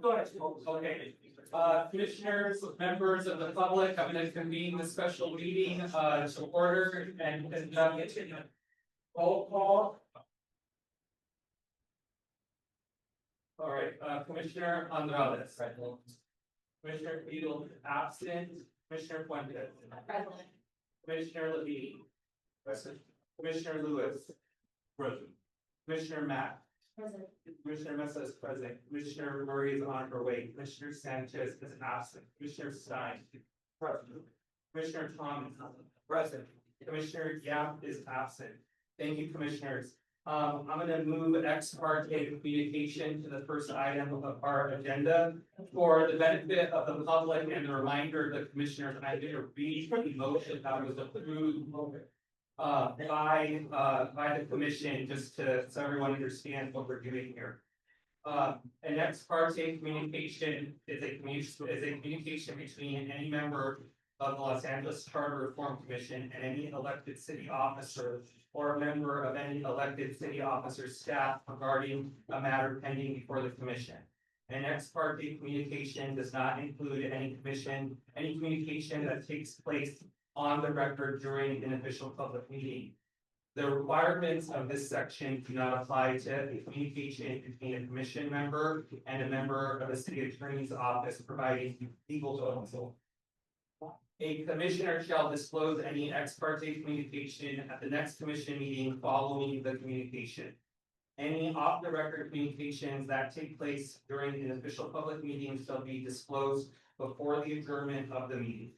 Go ahead. Okay. Commissioners, members of the public, I'm going to convene the special meeting to order and conduct roll call. All right, Commissioner Andrade. Commissioner Beadle absent. Commissioner Fuentes. Present. Commissioner Levine. Present. Commissioner Lewis. Present. Commissioner Mack. Present. Commissioner Mesa is present. Commissioner Murray is on her way. Commissioner Sanchez is absent. Commissioner Stein. Present. Commissioner Thomas. Present. Commissioner Yap is absent. Thank you, commissioners. I'm gonna move ex parte communication to the first item of our agenda. For the benefit of the public and the reminder of the commissioners, I did a read the motion that was approved by the commission, just to, so everyone understands what we're doing here. An ex parte communication is a communication between any member of the Los Angeles Charter Reform Commission and any elected city officer or a member of any elected city officer's staff regarding a matter pending before the commission. An ex parte communication does not include any communication that takes place on the record during an official public meeting. The requirements of this section do not apply to a communication between a commission member and a member of the city attorney's office providing legal counsel. A commissioner shall disclose any ex parte communication at the next commission meeting following the communication. Any off-the-record communications that take place during an official public meeting shall be disclosed before the adjournment of the meeting.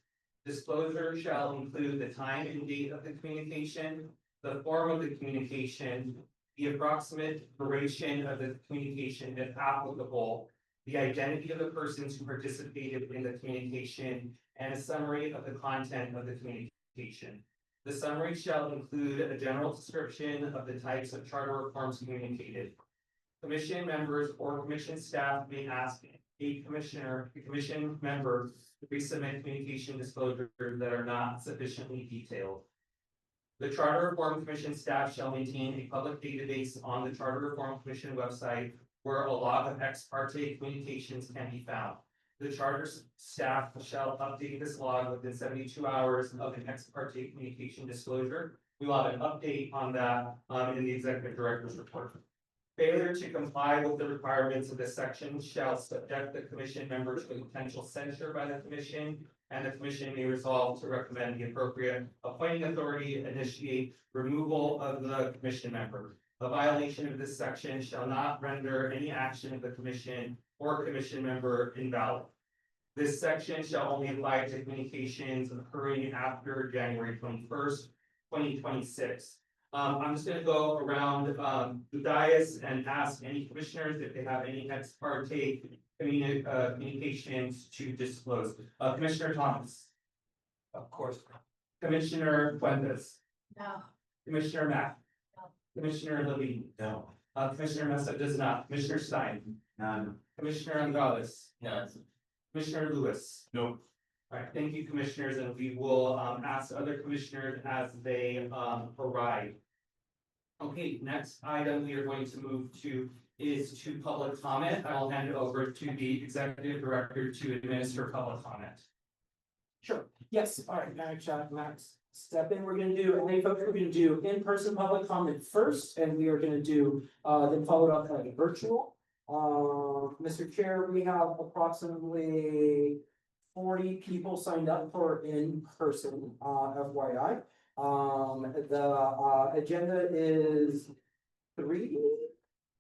Disclosure shall include the time and date of the communication, the form of the communication, the approximate duration of the communication if applicable, the identity of the persons who participated in the communication, and a summary of the content of the communication. The summary shall include a general description of the types of charter reforms communicated. Commission members or commission staff may ask a commission member to resubmit communication disclosures that are not sufficiently detailed. The Charter Reform Commission staff shall maintain a public database on the Charter Reform Commission website where a log of ex parte communications can be found. The charter staff shall update this log within 72 hours of an ex parte communication disclosure. We will have an update on that in the executive director's report. Failure to comply with the requirements of this section shall subject the commission member to potential censure by the commission, and the commission may resolve to recommend the appropriate appointing authority initiate removal of the commission member. A violation of this section shall not render any action of the commission or commission member invalid. This section shall only apply to communications occurring after January 21st, 2026. I'm just going to go around the dais and ask any commissioners if they have any ex parte communications to disclose. Commissioner Thomas. Of course. Commissioner Fuentes. No. Commissioner Mack. No. Commissioner Levine. No. Commissioner Mesa does not. Commissioner Stein. None. Commissioner Andrade. Yes. Commissioner Lewis. Nope. All right, thank you, commissioners, and we will ask other commissioners as they arrive. Okay, next item we are going to move to is to public comment. I will hand it over to the executive director to administer public comment. Sure, yes, all right, Max, step in, we're gonna do, and hey folks, we're gonna do in-person public comment first, and we are gonna do, then followed up by virtual. Mr. Chair, we have approximately 40 people signed up for in-person, FYI. The agenda is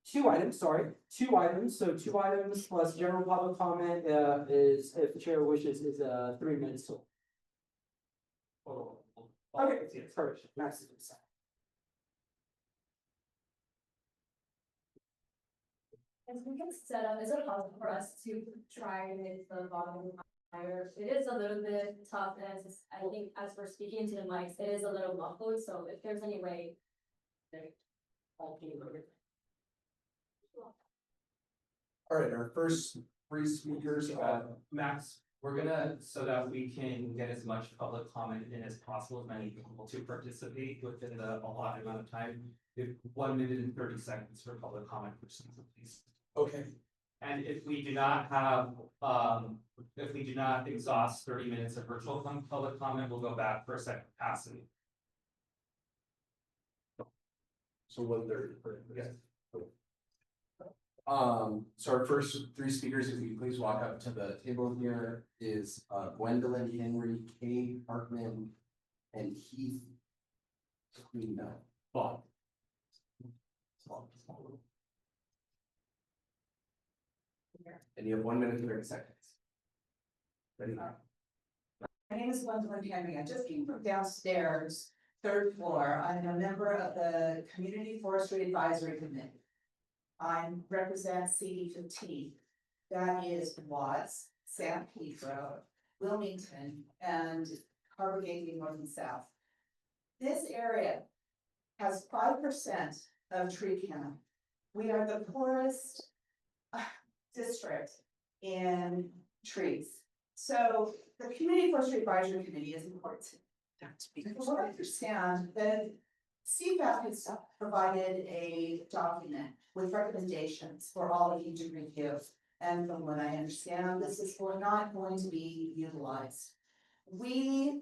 two items, so 2 items plus general public comment, is, if the chair wishes, is 3 minutes total. Okay, perfect, Max. As we get set up, is it possible for us to try and hit the bottom higher? It is a little bit tough, as I think as we're speaking to the mics, it is a little muffled, so if there's any way. All right, our first 3 speakers, Max, we're gonna, so that we can get as much public comment in as possible, as many people to participate within the allotted amount of time. If 1 minute and 30 seconds for public comment, please. okay. And if we do not have, if we do not exhaust 30 minutes of virtual public comment, we'll go back for a second passing. So 1:30. Yes. So our first three speakers, if you please walk up to the table here, is Gwendolyn Henry, Kay Hartman, and Heath. Queen. Bob. And you have 1 minute and 30 seconds. Ready now? My name is Gwendolyn Henry. I just came from downstairs, third floor. I'm a member of the Community Forestry Advisory Committee. I represent CD 15. That is Watts, San Pedro, Wilmington, and Harbor Gateway North and South. This area has 5% of tree count. We are the poorest district in trees. So the Community Forestry Advisory Committee is important. From what I understand, that CFAP has provided a document with recommendations for all of you to review. And from what I understand, this is not going to be utilized. We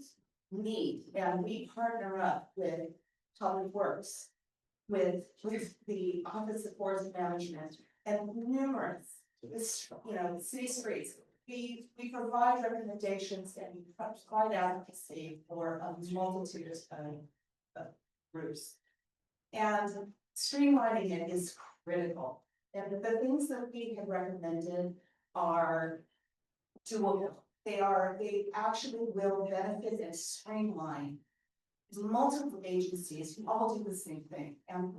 need, and we partner up with Public Works, with the Office of Forest Management, and numerous, city streets. We provide recommendations and we provide advocacy for a multitude of groups. And streamlining it is critical. And the things that we have recommended are doable. They actually will benefit and streamline multiple agencies who all do the same thing. And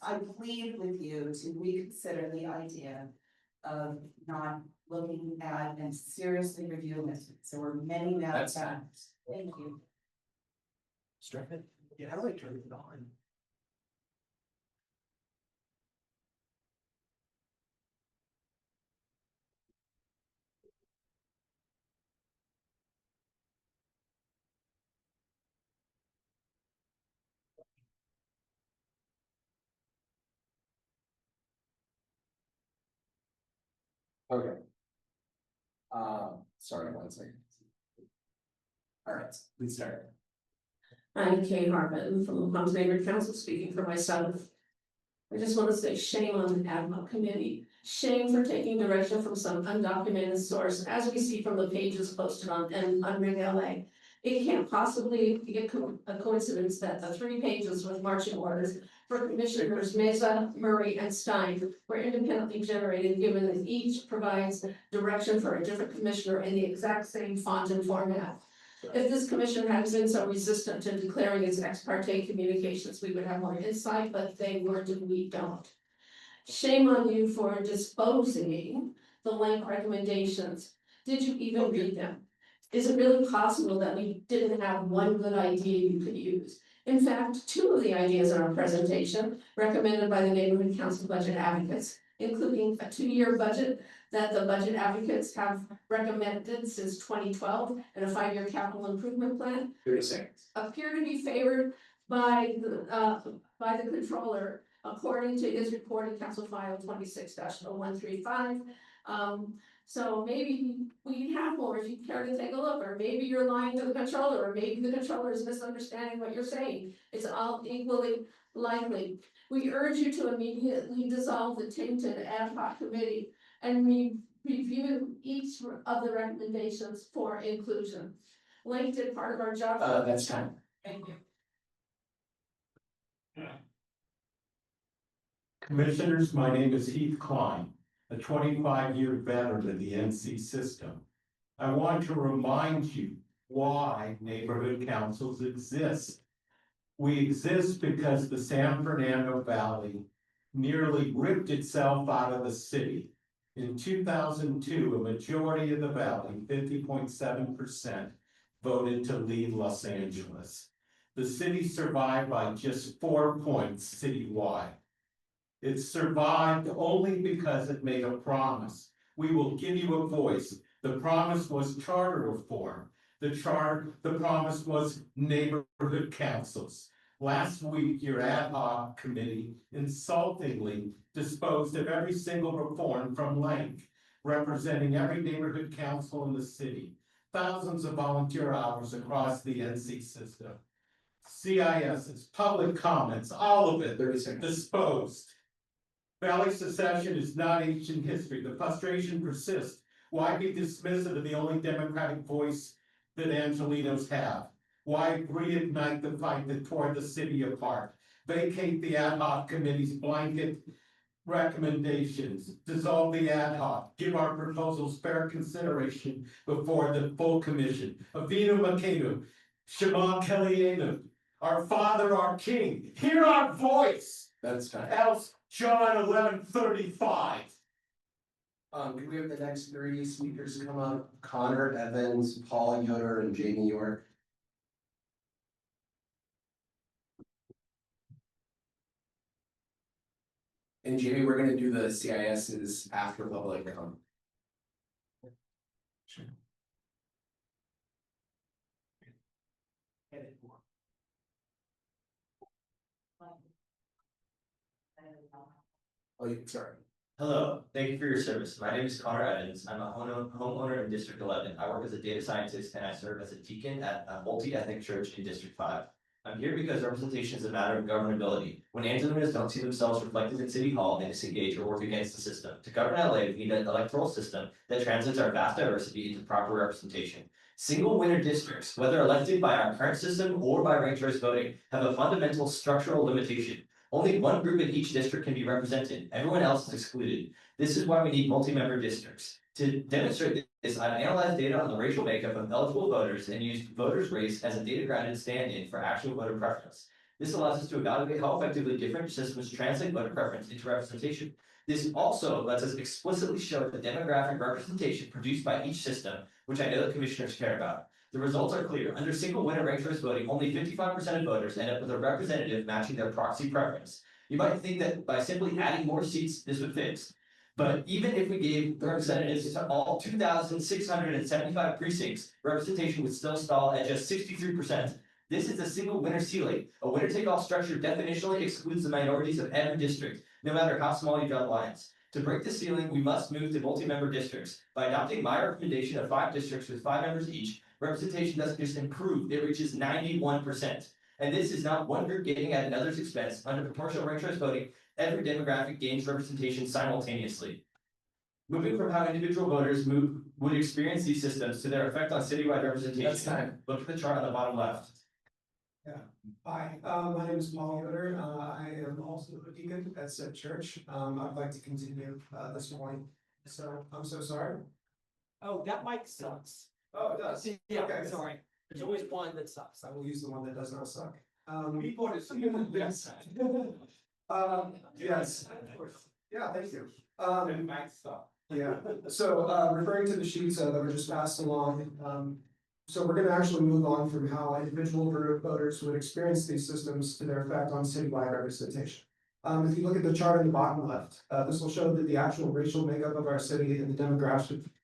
I plead with you to reconsider the idea of not looking at and seriously reviewing it. So we're many now. That's fine. Thank you. Strap it. Yeah, how do I turn it on? Okay. Sorry, 1 second. All right, please start. I'm Kay Hartman from the Palms Neighborhood Council, speaking for myself. I just want to say shame on the ad hoc committee. Shame for taking direction from some undocumented source, as we see from the pages posted on Ring LA. It can't possibly be a coincidence that the 3 pages with marching orders for Commissioners Mesa, Murray, and Stein were independently generated, given that each provides direction for a different commissioner in the exact same font and format. If this commission had been so resistant to declaring its ex parte communications, we would have more insight, but they weren't and we don't. Shame on you for disposing the length recommendations. Did you even read them? Is it really possible that we didn't have one good idea you could use? In fact, 2 of the ideas in our presentation recommended by the Neighborhood Council Budget Advocates, including a 2-year budget that the budget advocates have recommended since 2012 and a 5-year capital improvement plan, 30 seconds. appear to be favored by the controller, according to his report in Council File 26-0135. So maybe we have more if you care to take a look, or maybe you're lying to the controller, or maybe the controller is misunderstanding what you're saying. It's all equally likely. We urge you to immediately dissolve the tainted ad hoc committee and review each of the recommendations for inclusion. Link did part of our job. That's time. Thank you. Commissioners, my name is Heath Klein, a 25-year veteran of the NC system. I want to remind you why neighborhood councils exist. We exist because the San Fernando Valley nearly ripped itself out of the city. In 2002, a majority of the valley, 50.7%, voted to leave Los Angeles. The city survived by just 4 points citywide. It survived only because it made a promise. We will give you a voice. The promise was charter reform. The promise was neighborhood councils. Last week, your ad hoc committee insultingly disposed of every single reform from Lank, representing every neighborhood council in the city. Thousands of volunteer hours across the NC system. CIS's, public comments, all of it 30 seconds. disposed. Valley secession is not ancient history. The frustration persists. Why be dismissive of the only democratic voice that Angelinos have? Why reignite the fight that tore the city apart? Vacate the ad hoc committee's blanket recommendations, dissolve the ad hoc, give our proposals fair consideration before the full commission. Avinu Makenu, Shema Kellyanne, our Father, our King, hear our voice. That's time. Else, John 11:35. Can we have the next 3 speakers come up? Connor Evans, Paul Yoder, and Jamie York. And Jamie, we're gonna do the CIS's after public comment. Oh, sorry. Hello, thank you for your service. My name is Connor Evans. I'm a homeowner in District 11. I work as a data scientist and I serve as a deacon at a multi-ethnic church in District 5. I'm here because representation is a matter of governability. When Angelinos don't see themselves reflected in City Hall, they disengage or work against the system. To govern LA, we need an electoral system that translates our vast diversity into proper representation. Single winner districts, whether elected by our current system or by ranked choice voting, have a fundamental structural limitation. Only one group in each district can be represented. Everyone else is excluded. This is why we need multi-member districts. To demonstrate this, I've analyzed data on the racial makeup of eligible voters and used voters' race as a data-grounded stand-in for actual voter preference. This allows us to evaluate how effectively different systems translate voter preference into representation. This also lets us explicitly show the demographic representation produced by each system, which I know that commissioners care about. The results are clear. Under single winner ranked choice voting, only 55% of voters end up with a representative matching their proxy preference. You might think that by simply adding more seats, this would fix. But even if we gave the representatives to all 2,675 precincts, representation would still stall at just 63%. This is a single winner ceiling. A winner-take-all structure definitionally excludes the minorities of every district, no matter how small you draw the lines. To break the ceiling, we must move to multi-member districts. By adopting my recommendation of 5 districts with 5 members each, representation doesn't just improve, it reaches 91%. And this is not one group getting at another's expense. Under proportional ranked choice voting, every demographic gains representation simultaneously. Moving from how individual voters would experience these systems to their effect on citywide representation. That's time. Look at the chart on the bottom left. Hi, my name is Paul Yoder. I am also a deacon at said church. I'd like to continue this morning. So I'm so sorry. Oh, that mic sucks. Oh, it does. Yeah, Okay. sorry. There's always one that sucks. I will use the one that does not suck. Yes. Yes. Yeah, thank you. Yeah, so referring to the sheets that were just passed along, so we're gonna actually move on from how individual voters would experience these systems to their effect on citywide representation. If you look at the chart in the bottom left, this will show that the actual racial makeup of our city and the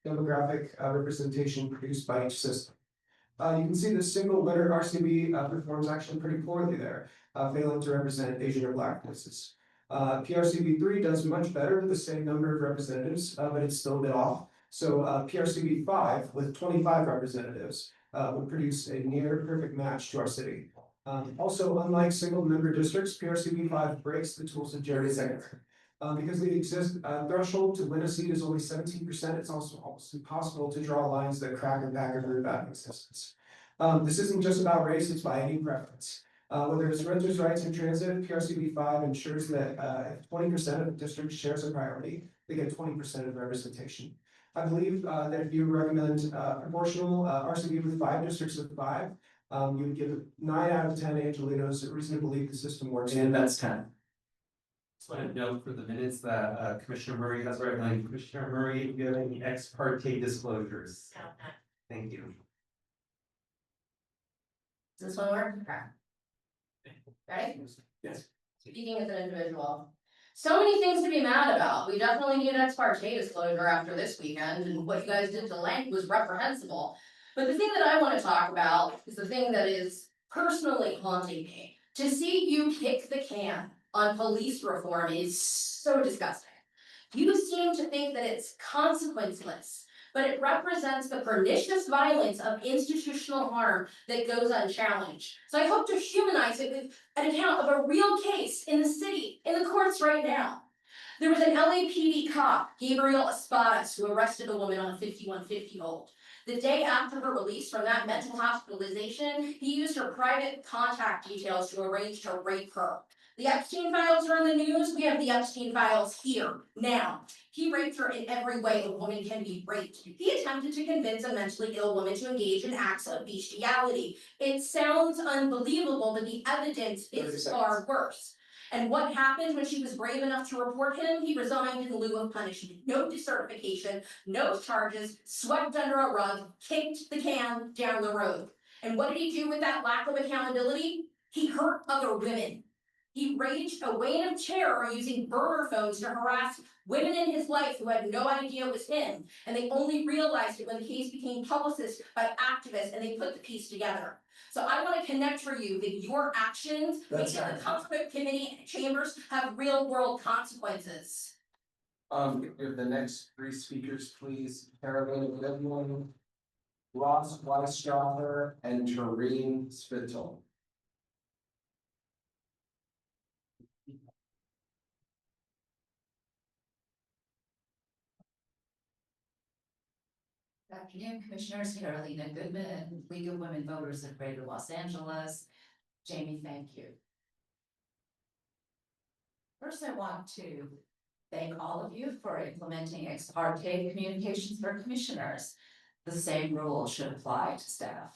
demographic representation produced by each system. You can see the single winner RCB performs actually pretty poorly there, failing to represent Asian or Black voices. PRCB 3 does much better with the same number of representatives, but it's still a bit off. So PRCB 5 with 25 representatives would produce a near perfect match to our city. Also, unlike single member districts, PRCB 5 breaks the tools of gerrymandering. Because the threshold to win a seat is only 17%, it's also almost impossible to draw lines that crack and back a group out of existence. This isn't just about race, it's by any preference. Whether it's renters' rights in transit, PRCB 5 ensures that if 20% of the district shares a priority, they get 20% of representation. I believe that if you recommend proportional RCB with 5 districts of 5, you would give 9 out of 10 Angelinos a reason to believe the system works. And that's 10. Just want to note for the minutes that Commissioner Murray has recommended. Commissioner Murray, you have any ex parte disclosures? Thank you. Does this one work? Okay. Ready? Yes. Speaking as an individual. So many things to be mad about. We definitely need ex parte disclosure after this weekend, and what you guys did to Lank was reprehensible. But the thing that I want to talk about is the thing that is personally haunting me. To see you kick the can on police reform is so disgusting. You seem to think that it's consequenceless, but it represents the pernicious violence of institutional harm that goes unchallenged. So I hope to humanize it with an account of a real case in the city, in the courts right now. There was an LAPD cop, Gabriel Espadas, who arrested a woman on a 5150 hold. The day after her release from that mental hospitalization, he used her private contact details to arrange to rape her. The Epstein files are in the news. We have the Epstein files here, now. He raped her in every way a woman can be raped. He attempted to convince a mentally ill woman to engage in acts of bestiality. It sounds unbelievable, but the evidence is far worse. And what happened when she was brave enough to report him? He resigned in lieu of punishment. No decertification, no charges, swept under a rug, kicked the can down the road. And what did he do with that lack of accountability? He hurt other women. He waged a reign of terror using burner phones to harass women in his life who had no idea it was him. And they only realized it when the case became publicized by activists and they put the piece together. So I want to connect for you that your actions, That's making the right. conflict committee and chambers have real world consequences. If the next three speakers, please, Carolyn Goodwin, Ross Weisstraher, and Tareen Spittle. Good afternoon, Commissioners. Carolina Goodman, League of Women Voters of Greater Los Angeles. Jamie, thank you. First, I want to thank all of you for implementing ex parte communications for commissioners. The same rule should apply to staff.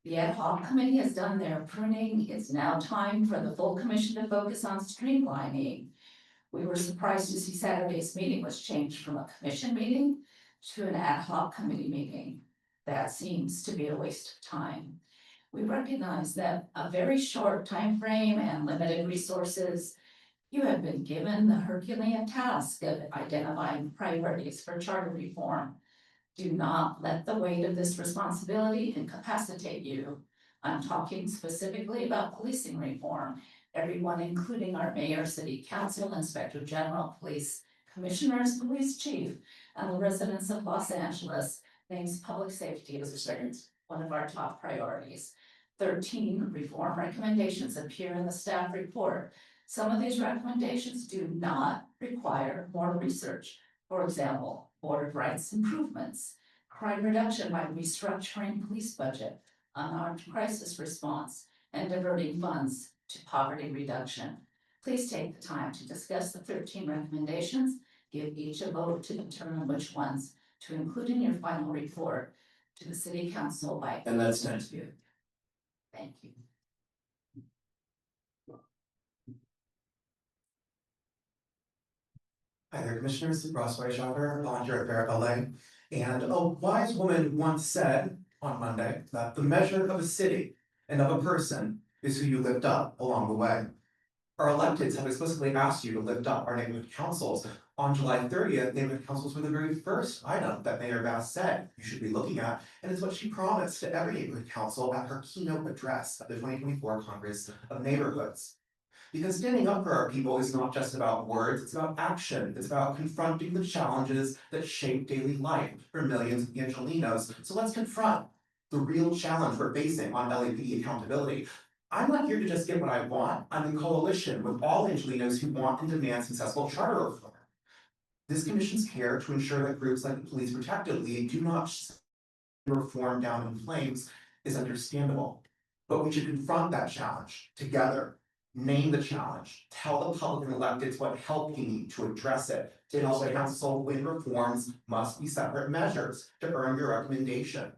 The ad hoc committee has done their pruning. It's now time for the full commission to focus on streamlining. We were surprised to see Saturday's meeting was changed from a commission meeting to an ad hoc committee meeting. That seems to be a waste of time. We recognize that a very short time frame and limited resources, you have been given the Herculean task of identifying priorities for charter reform. Do not let the weight of this responsibility incapacitate you. I'm talking specifically about policing reform. Everyone, including our mayor, city council, inspector general, police commissioners, police chief, and the residents of Los Angeles, thinks public safety is one of our top priorities. 13 reform recommendations appear in the staff report. Some of these recommendations do not require more research. For example, border rights improvements, crime reduction by restructuring police budget, unarmed crisis response, and diverting funds to poverty reduction. Please take the time to discuss the 13 recommendations. Give each a vote to determine which ones to include in your final report to the city council by. And that's next. Thank you. Hi there, Commissioners. Ross Weishaver, volunteer at Barrett LA. And a wise woman once said on Monday that the measure of a city and of a person is who you lift up along the way. Our electeds have explicitly asked you to lift up our neighborhood councils. On July 30th, neighborhood councils were the very first item that Mayor Bass said you should be looking at, and it's what she promised to every neighborhood council at her keynote address at the 2024 Congress of Neighborhoods. Because standing up for our people is not just about words, it's about action. It's about confronting the challenges that shape daily life for millions of Angelinos. So let's confront the real challenge we're facing on LAPD accountability. I'm not here to just get what I want. I'm in coalition with all Angelinos who want and demand successful charter reform. This commission's care to ensure that groups like the Police Protective League do not reform down in flames is understandable. But we should confront that challenge together. Name the challenge, tell the public and electeds what help you need to address it. Tell the council when reforms must be separate measures to earn your recommendation.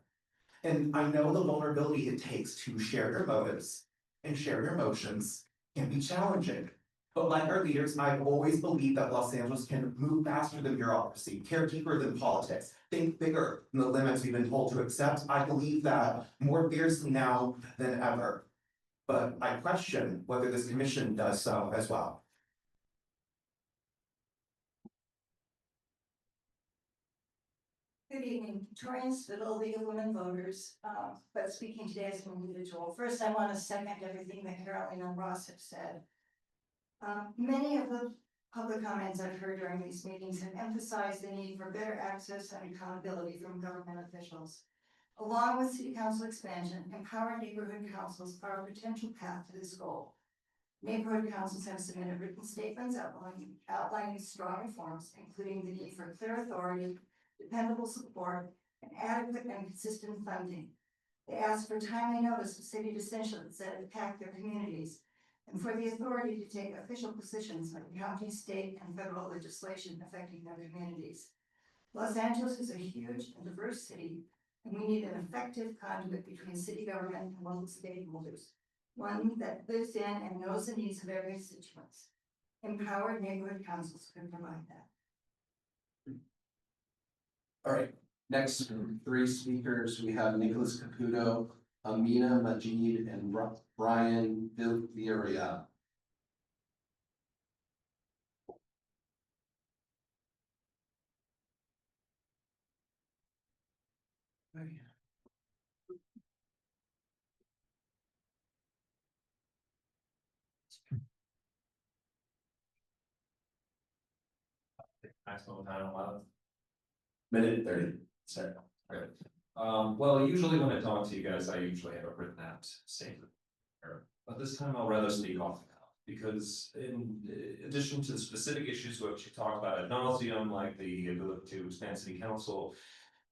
And I know the vulnerability it takes to share your motives and share your emotions can be challenging. But like our leaders, I've always believed that Los Angeles can move faster than bureaucracy, care deeper than politics, think bigger than the limits we've been told to accept. I believe that more fiercely now than ever. But I question whether this commission does so as well. Good evening, Torian Spittle, League of Women Voters, but speaking today as an individual. First, I want to second everything that Carolyn and Ross have said. Many of the public comments I've heard during these meetings have emphasized the need for better access and accountability from government officials. Along with city council expansion, empowered neighborhood councils are a potential path to this goal. Neighborhood councils have submitted written statements outlining strong reforms, including the need for clear authority, dependable support, and adequate and consistent funding. They ask for timely notice of city decisions that impact their communities, and for the authority to take official positions on county, state, and federal legislation affecting their communities. Los Angeles is a huge and diverse city, and we need an effective conduit between city government and local stakeholders, one that lives in and knows the needs of every constituent. Empowered neighborhood councils can provide that. All right, next three speakers, we have Nicholas Caputo, Amina Majid, and Brian Villarreal. Maximum time allowed. Minute 30, sorry. Good. Well, usually when I talk to you guys, I usually have it written out, same. But this time I'll rather speak off the cuff, because in addition to the specific issues which you talked about ad nauseum, like the ability to expand city council,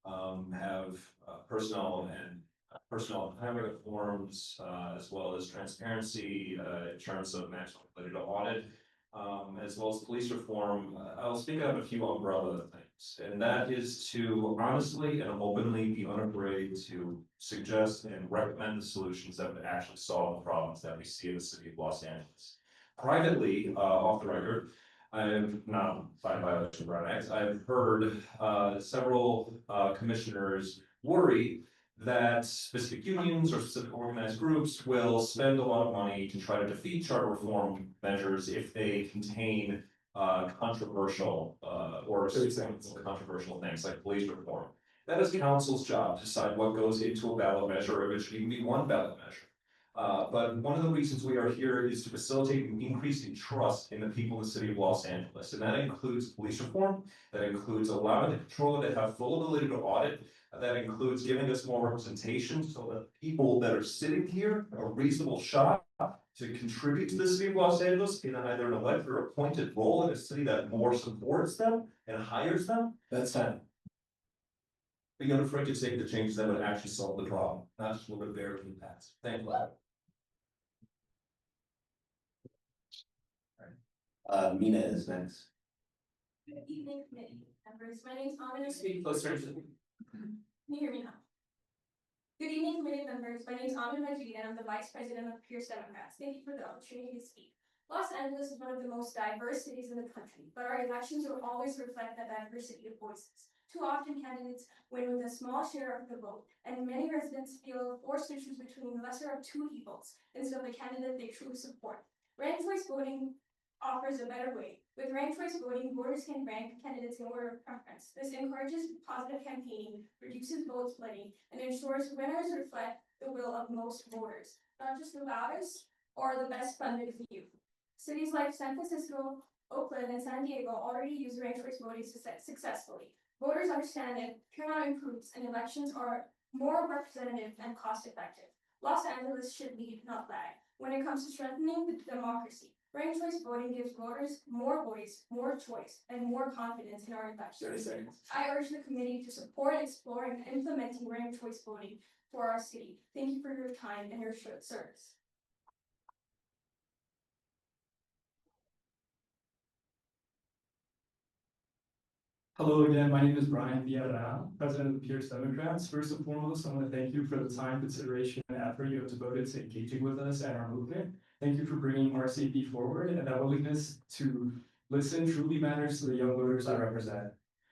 have personnel and hiring reforms, as well as transparency, in terms of maximum ability to audit. As well as police reform, I'll speak of a few umbrella things, and that is to honestly and openly be unafraid to suggest and recommend the solutions that would actually solve the problems that we see in the city of Los Angeles. Privately, off the record, I've not by violation of Brown Act, I've heard several commissioners worry that specific unions or specific organized groups will spend a lot of money to try to defeat charter reform measures if they contain controversial or controversial things like police reform. That is council's job to decide what goes into a ballot measure, or it should even be one ballot measure. But one of the reasons we are here is to facilitate an increase in trust in the people in the city of Los Angeles. And that includes police reform, that includes allowing the controller to have full ability to audit, that includes giving us more representation so that people that are sitting here have a reasonable shot to contribute to the city of Los Angeles in either an elected or appointed role in a city that more supports them and hires them. That's time. Be unafraid to take the changes that would actually solve the problem, not just a little bit of air in the past. Thank you. Mina is next. Good evening, committee members. My name is Amina. Speak closer to. Can you hear me now? Good evening, committee members. My name is Amina Majid, and I'm the Vice President of Pierce Democrats. Thank you for the opportunity to speak. Los Angeles is one of the most diverse cities in the country, but our elections will always reflect that diversity of voices. Too often, candidates win with a small share of the vote, and many residents feel forced to choose between the lesser of two evils instead of the candidate they truly support. Ranked choice voting offers a better way. With ranked choice voting, voters can rank candidates in order of preference. This encourages positive campaigning, reduces vote splitting, and ensures winners reflect the will of most voters, not just the loudest or the best funded few. Cities like San Francisco, Oakland, and San Diego already use ranked choice voting successfully. Voters understand that turnout improves and elections are more representative and cost effective. Los Angeles should lead, not lag, when it comes to strengthening the democracy. Ranked choice voting gives voters more voice, more choice, and more confidence in our elections. I urge the committee to support exploring and implementing ranked choice voting for our city. Thank you for your time and your service. Hello again, my name is Brian Villarreal, President of the Pierce Democrats. First and foremost, I want to thank you for the time, consideration, and effort you have devoted to engaging with us and our movement. Thank you for bringing RCP forward, and that willingness to listen truly matters to the young voters I represent.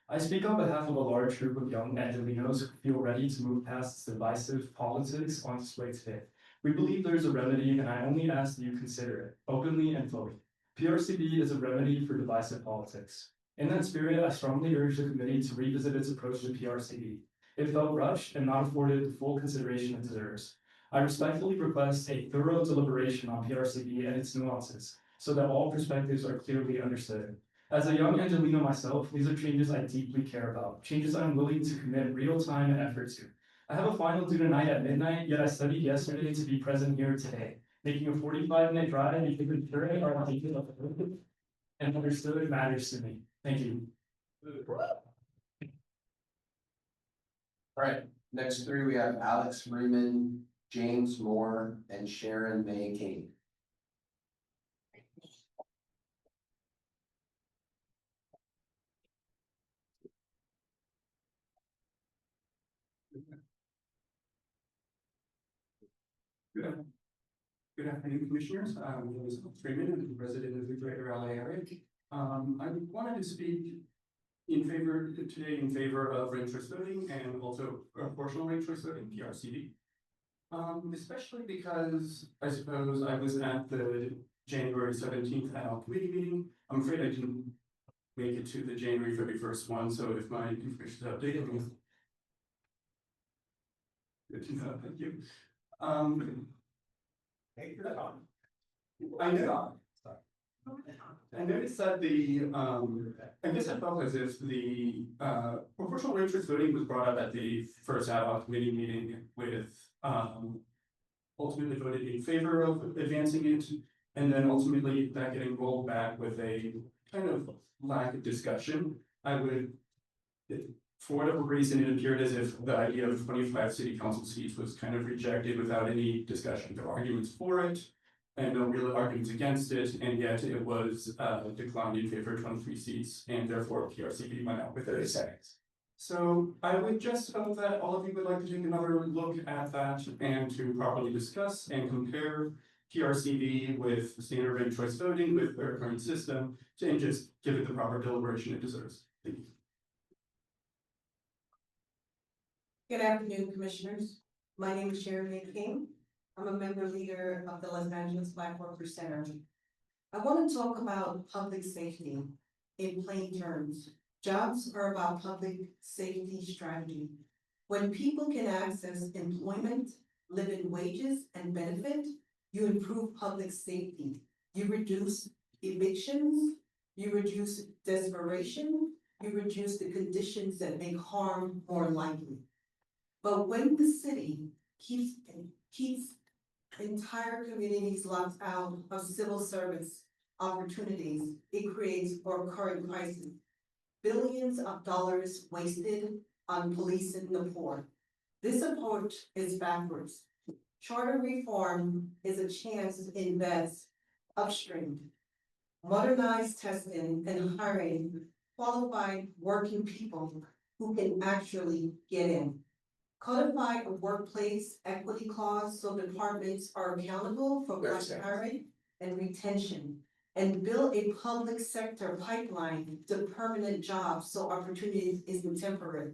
I speak on behalf of a large group of young Angelenos who feel ready to move past divisive politics on display today. We believe there's a remedy, and I only ask that you consider it openly and fully. PRCB is a remedy for divisive politics. In that spirit, I strongly urge the committee to revisit its approach to PRCD. It felt rushed and not afforded the full consideration it deserves. I respectfully request a thorough deliberation on PRCD and its nuances, so that all perspectives are clearly understood. As a young Angelino myself, these are changes I deeply care about, changes I'm willing to commit real time and effort to. I have a final due tonight at midnight, yet I studied yesterday to be present here today, making a 45-minute drive because ensuring our ideas of and understood matters to me. Thank you. All right, next three, we have Alex Freeman, James Moore, and Sharon May King. Good afternoon, commissioners. My name is Alex Freeman, I'm a resident of the greater LA area. I wanted to speak today in favor of ranked choice voting and also proportional ranked choice voting, PRCV. Especially because I suppose I was at the January 17th ad hoc committee meeting. I'm afraid I didn't make it to the January 31st one, so if my information is updated, good to know, thank you. I know. I noticed that I guess I felt as if the proportional ranked choice voting was brought up at the first ad hoc committee meeting with ultimately voted in favor of advancing it, and then ultimately that getting rolled back with a kind of lack of discussion. For whatever reason, it appeared as if the idea of 25 city council seats was kind of rejected without any discussion. There were arguments for it and no real arguments against it, and yet it was declined in favor of 23 seats, and therefore PRCV went out with 30 seconds. So I would just hope that all of you would like to take another look at that and to properly discuss and compare PRCV with standard ranked choice voting with their current system, and just give it the proper deliberation it deserves. Thank you. Good afternoon, commissioners. My name is Sharon May King. I'm a member leader of the Los Angeles Black Workers Center. I want to talk about public safety in plain terms. Jobs are about public safety strategy. When people can access employment, living wages, and benefit, you improve public safety. You reduce evictions, you reduce desperation, you reduce the conditions that make harm more likely. But when the city keeps entire communities locked out of civil service opportunities, it creates a recurring crisis. Billions of dollars wasted on policing the poor. This approach is backwards. Charter reform is a chance to invest upstream, modernize testing and hiring qualified working people who can actually get in. Codify a workplace equity clause so departments are accountable for hiring and retention. And build a public sector pipeline to permanent jobs so opportunities isn't temporary.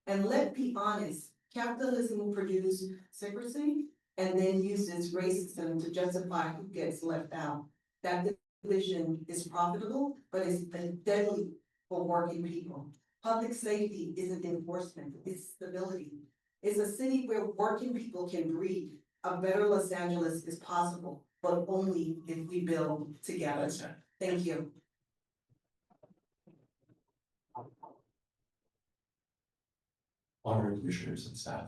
And let's be honest, capitalism produces secrecy and then uses racism to justify who gets left out. That division is profitable, but it's deadly for working people. Public safety isn't enforcement, it's stability. It's a city where working people can breathe. A better Los Angeles is possible, but only if we build together. Thank you. Honored commissioners and staff.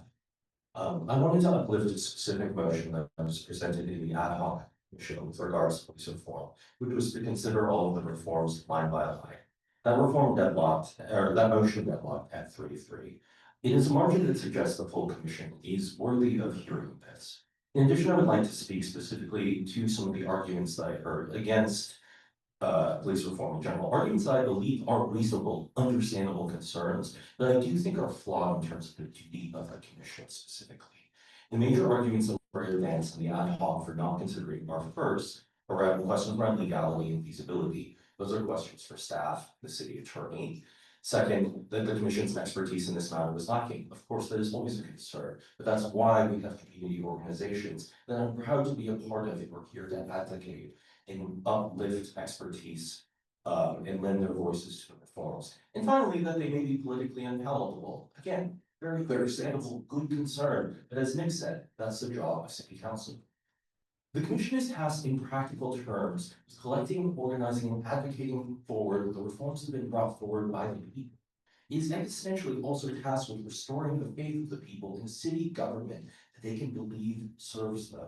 I wanted to uplift a specific motion that was presented in the ad hoc commission with regards to police reform, which was to consider all of the reforms line by line. That reform deadlocked, or that motion deadlocked at 3-3. It is a margin that suggests the full commission is worthy of hearing this. In addition, I would like to speak specifically to some of the arguments that I heard against police reform in general. Arguments that I believe are reasonable, understandable concerns that I do think are flawed in terms of the duty of the commission specifically. The major arguments that were advanced in the ad hoc for not considering are first around questions around legality and feasibility. Those are questions for staff, the city attorney. Second, that the commission's expertise in this matter was lacking. Of course, that is always a concern, but that's why we have community organizations that I'm proud to be a part of. We're here to advocate and uplift expertise and lend their voices to the reforms. And finally, that they may be politically unpalatable. Again, very understandable, good concern, but as Nick said, that's the job of city council. The commission is tasked in practical terms with collecting, organizing, and advocating forward the reforms that have been brought forward by the people. It is existentially also tasked with restoring the faith of the people in city government that they can believe serves them.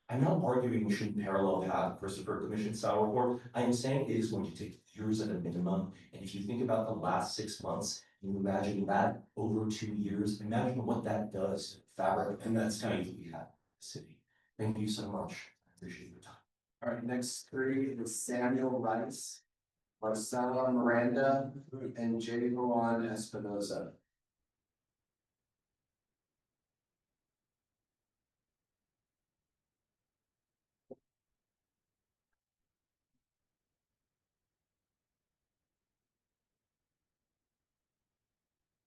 I'm not arguing we shouldn't parallel path Christopher Commission style report. I am saying it is going to take years at a minimum. And if you think about the last 6 months, you imagine that over 2 years, imagine what that does to the fabric and that's kind of we have in the city. Thank you so much. I appreciate your time. All right, next three is Samuel Rice, Marcela Miranda, and J. Juan Espinoza.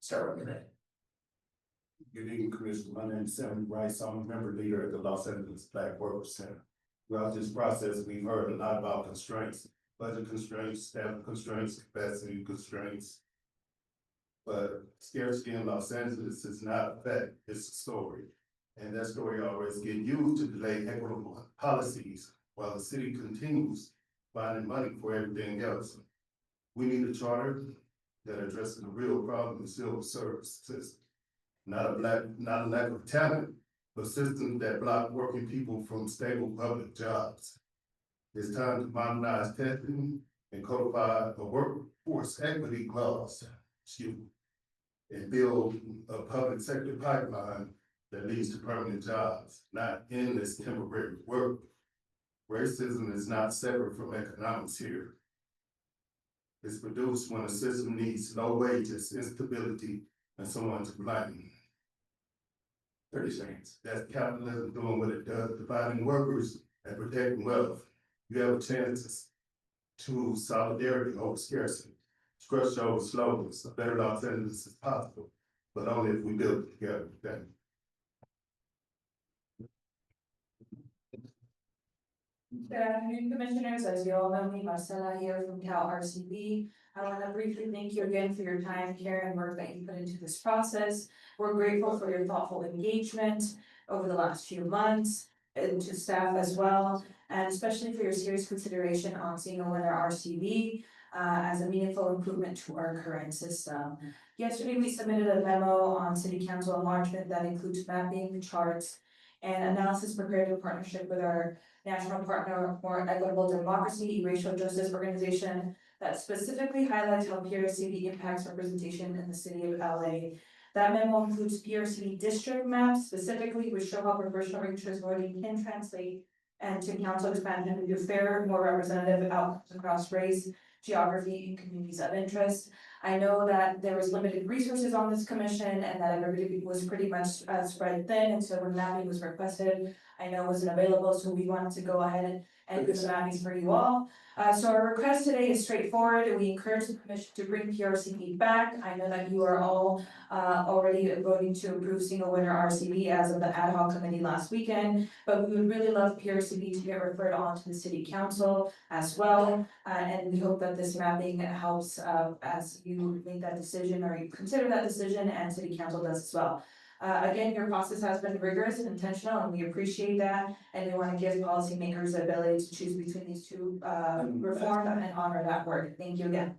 Start with that. Good evening, Commissioner. My name is Sam Rice. I'm a member leader at the Los Angeles Black Workers Center. Throughout this process, we've heard a lot about constraints, budget constraints, staff constraints, capacity constraints. But scarcity in Los Angeles is not a fact, it's a story. And that story always gets used to delay equitable policies while the city continues finding money for everything else. We need a charter that addresses the real problem in the civil service system. Not a lack of talent, but systems that block working people from stable public jobs. It's time to modernize testing and codify a workforce equity clause, and build a public sector pipeline that leads to permanent jobs, not endless temporary work. Racism is not separate from economics here. It's produced when a system needs low wages, instability, and someone to blame. 30 seconds. That's capitalism doing what it does, dividing workers and protecting wealth. You have a chance to solidarity over scarcity, structure over slogans. A better Los Angeles is possible, but only if we build it together. Thank you. Good afternoon, Commissioners. As you all know me, Marcela here from Cal RCB. I want to briefly thank you again for your time, care, and work that you put into this process. We're grateful for your thoughtful engagement over the last few months, and to staff as well, and especially for your serious consideration on seeing a winner RCB as a meaningful improvement to our current system. Yesterday, we submitted a memo on City Council enlargement that includes mapping, charts, and analysis prepared in partnership with our national partner for equitable democracy, racial justice organization that specifically highlights how PRCB impacts representation in the city of LA. That memo includes PRCB district maps specifically, which show how proportional racial voting can translate and to council expansion to do fairer, more representative outcomes across race, geography, and communities of interest. I know that there was limited resources on this commission and that everybody was pretty much spread thin, and so when mapping was requested, I know it wasn't available, so we wanted to go ahead and do some mappings for you all. So our request today is straightforward. We encourage the commission to bring PRCB back. I know that you are all already voting to approve single winner RCB as of the ad hoc committee last weekend, but we would really love PRCB to get referred on to the city council as well. And we hope that this mapping helps as you make that decision or you consider that decision and city council does as well. Again, your process has been rigorous and intentional, and we appreciate that. And we want to give policymakers the ability to choose between these two, reform and honor that word. Thank you again.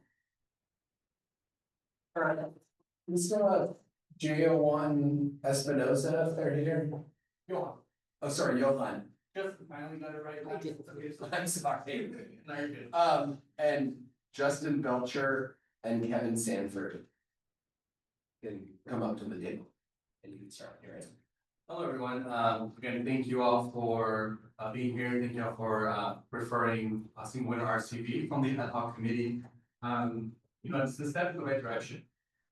We still have J.O.1 Espinoza, if they're here. Johan. Oh, sorry, Johan. Just finally got it right. I'm sorry. No, you're good. And Justin Belcher and Kevin Sanford can come up to the table and you can start hearing. Hello, everyone. Again, thank you all for being here. Thank you all for referring single winner RCB from the ad hoc committee. It's a step in the right direction.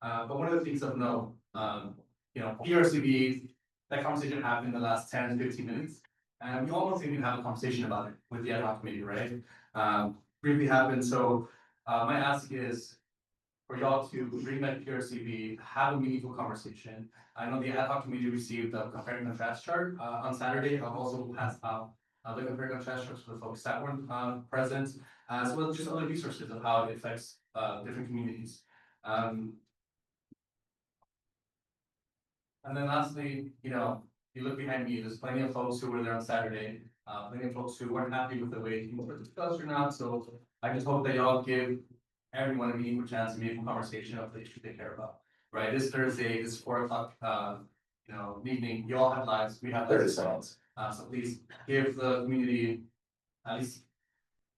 But one of the things of note, PRCB, that conversation happened in the last 10 to 15 minutes. And we almost didn't even have a conversation about it with the ad hoc committee, right? Briefly happened. So my ask is for y'all to bring back PRCB, have a meaningful conversation. I know the ad hoc committee received a compare and contrast chart on Saturday. I've also passed out the comparative transcripts for the folks that weren't present, as well as just other resources of how it affects different communities. And then lastly, you know, you look behind me, there's plenty of folks who were there on Saturday, plenty of folks who weren't happy with the way things were discussed or not, so I just hope that y'all give everyone a meaningful chance to make a conversation of the issue they care about, right? This Thursday, this 4 o'clock, you know, evening, you all have lives, we have lives as well. So please give the community at least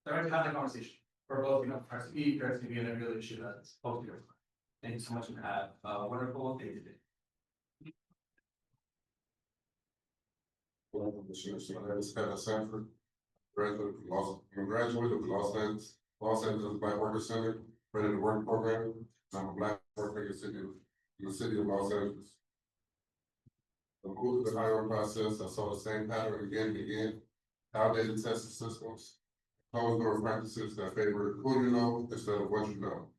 the right to have that conversation for both, you know, RCP, RCP, and every other issue that's both here. Thank you so much and have a wonderful day today. My name is Kevin Sanford, graduated from Los Angeles Black Workers Center, Ready to Work program. I'm a Black worker in the city of Los Angeles. I moved through the hiring process. I saw the same pattern again and again. Outdated testing systems, closed door practices that favor who you know instead of what you know.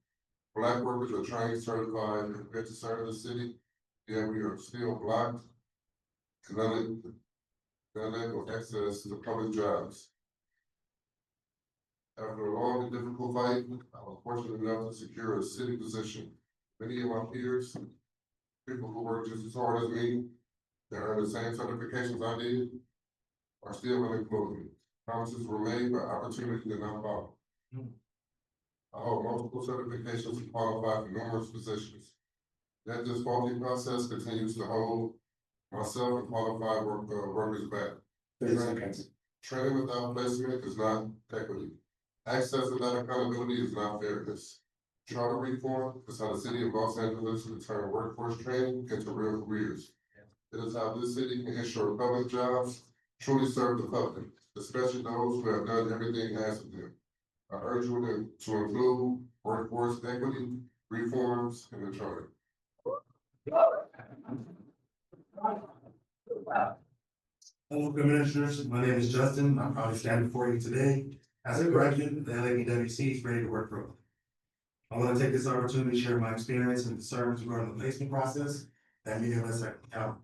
Black workers are trained, certified, and prepared to serve the city, yet we are still blocked and unable access to public jobs. After a long and difficult fight, I was fortunate enough to secure a city position. Many of my peers, people who work just as hard as me, that earn the same certifications I did, are still unemployed. Promises were made, but opportunity did not follow. I hold multiple certifications and qualify for numerous positions. Yet this faulty process continues to hold myself and qualified workers back. Training without placement is not equity. Access without accountability is not fairness. Charter reform is how the city of Los Angeles will turn workforce training into real careers. It is how this city can ensure public jobs truly serve the public, especially those who have done everything asked of them. I urge you to include workforce equity, reforms in the charter. Hello, Commissioners. My name is Justin. I'm proud to stand before you today as a graduate of the LAPWC, ready to work for. I want to take this opportunity to share my experience and concerns regarding the placement process that many of us have encountered.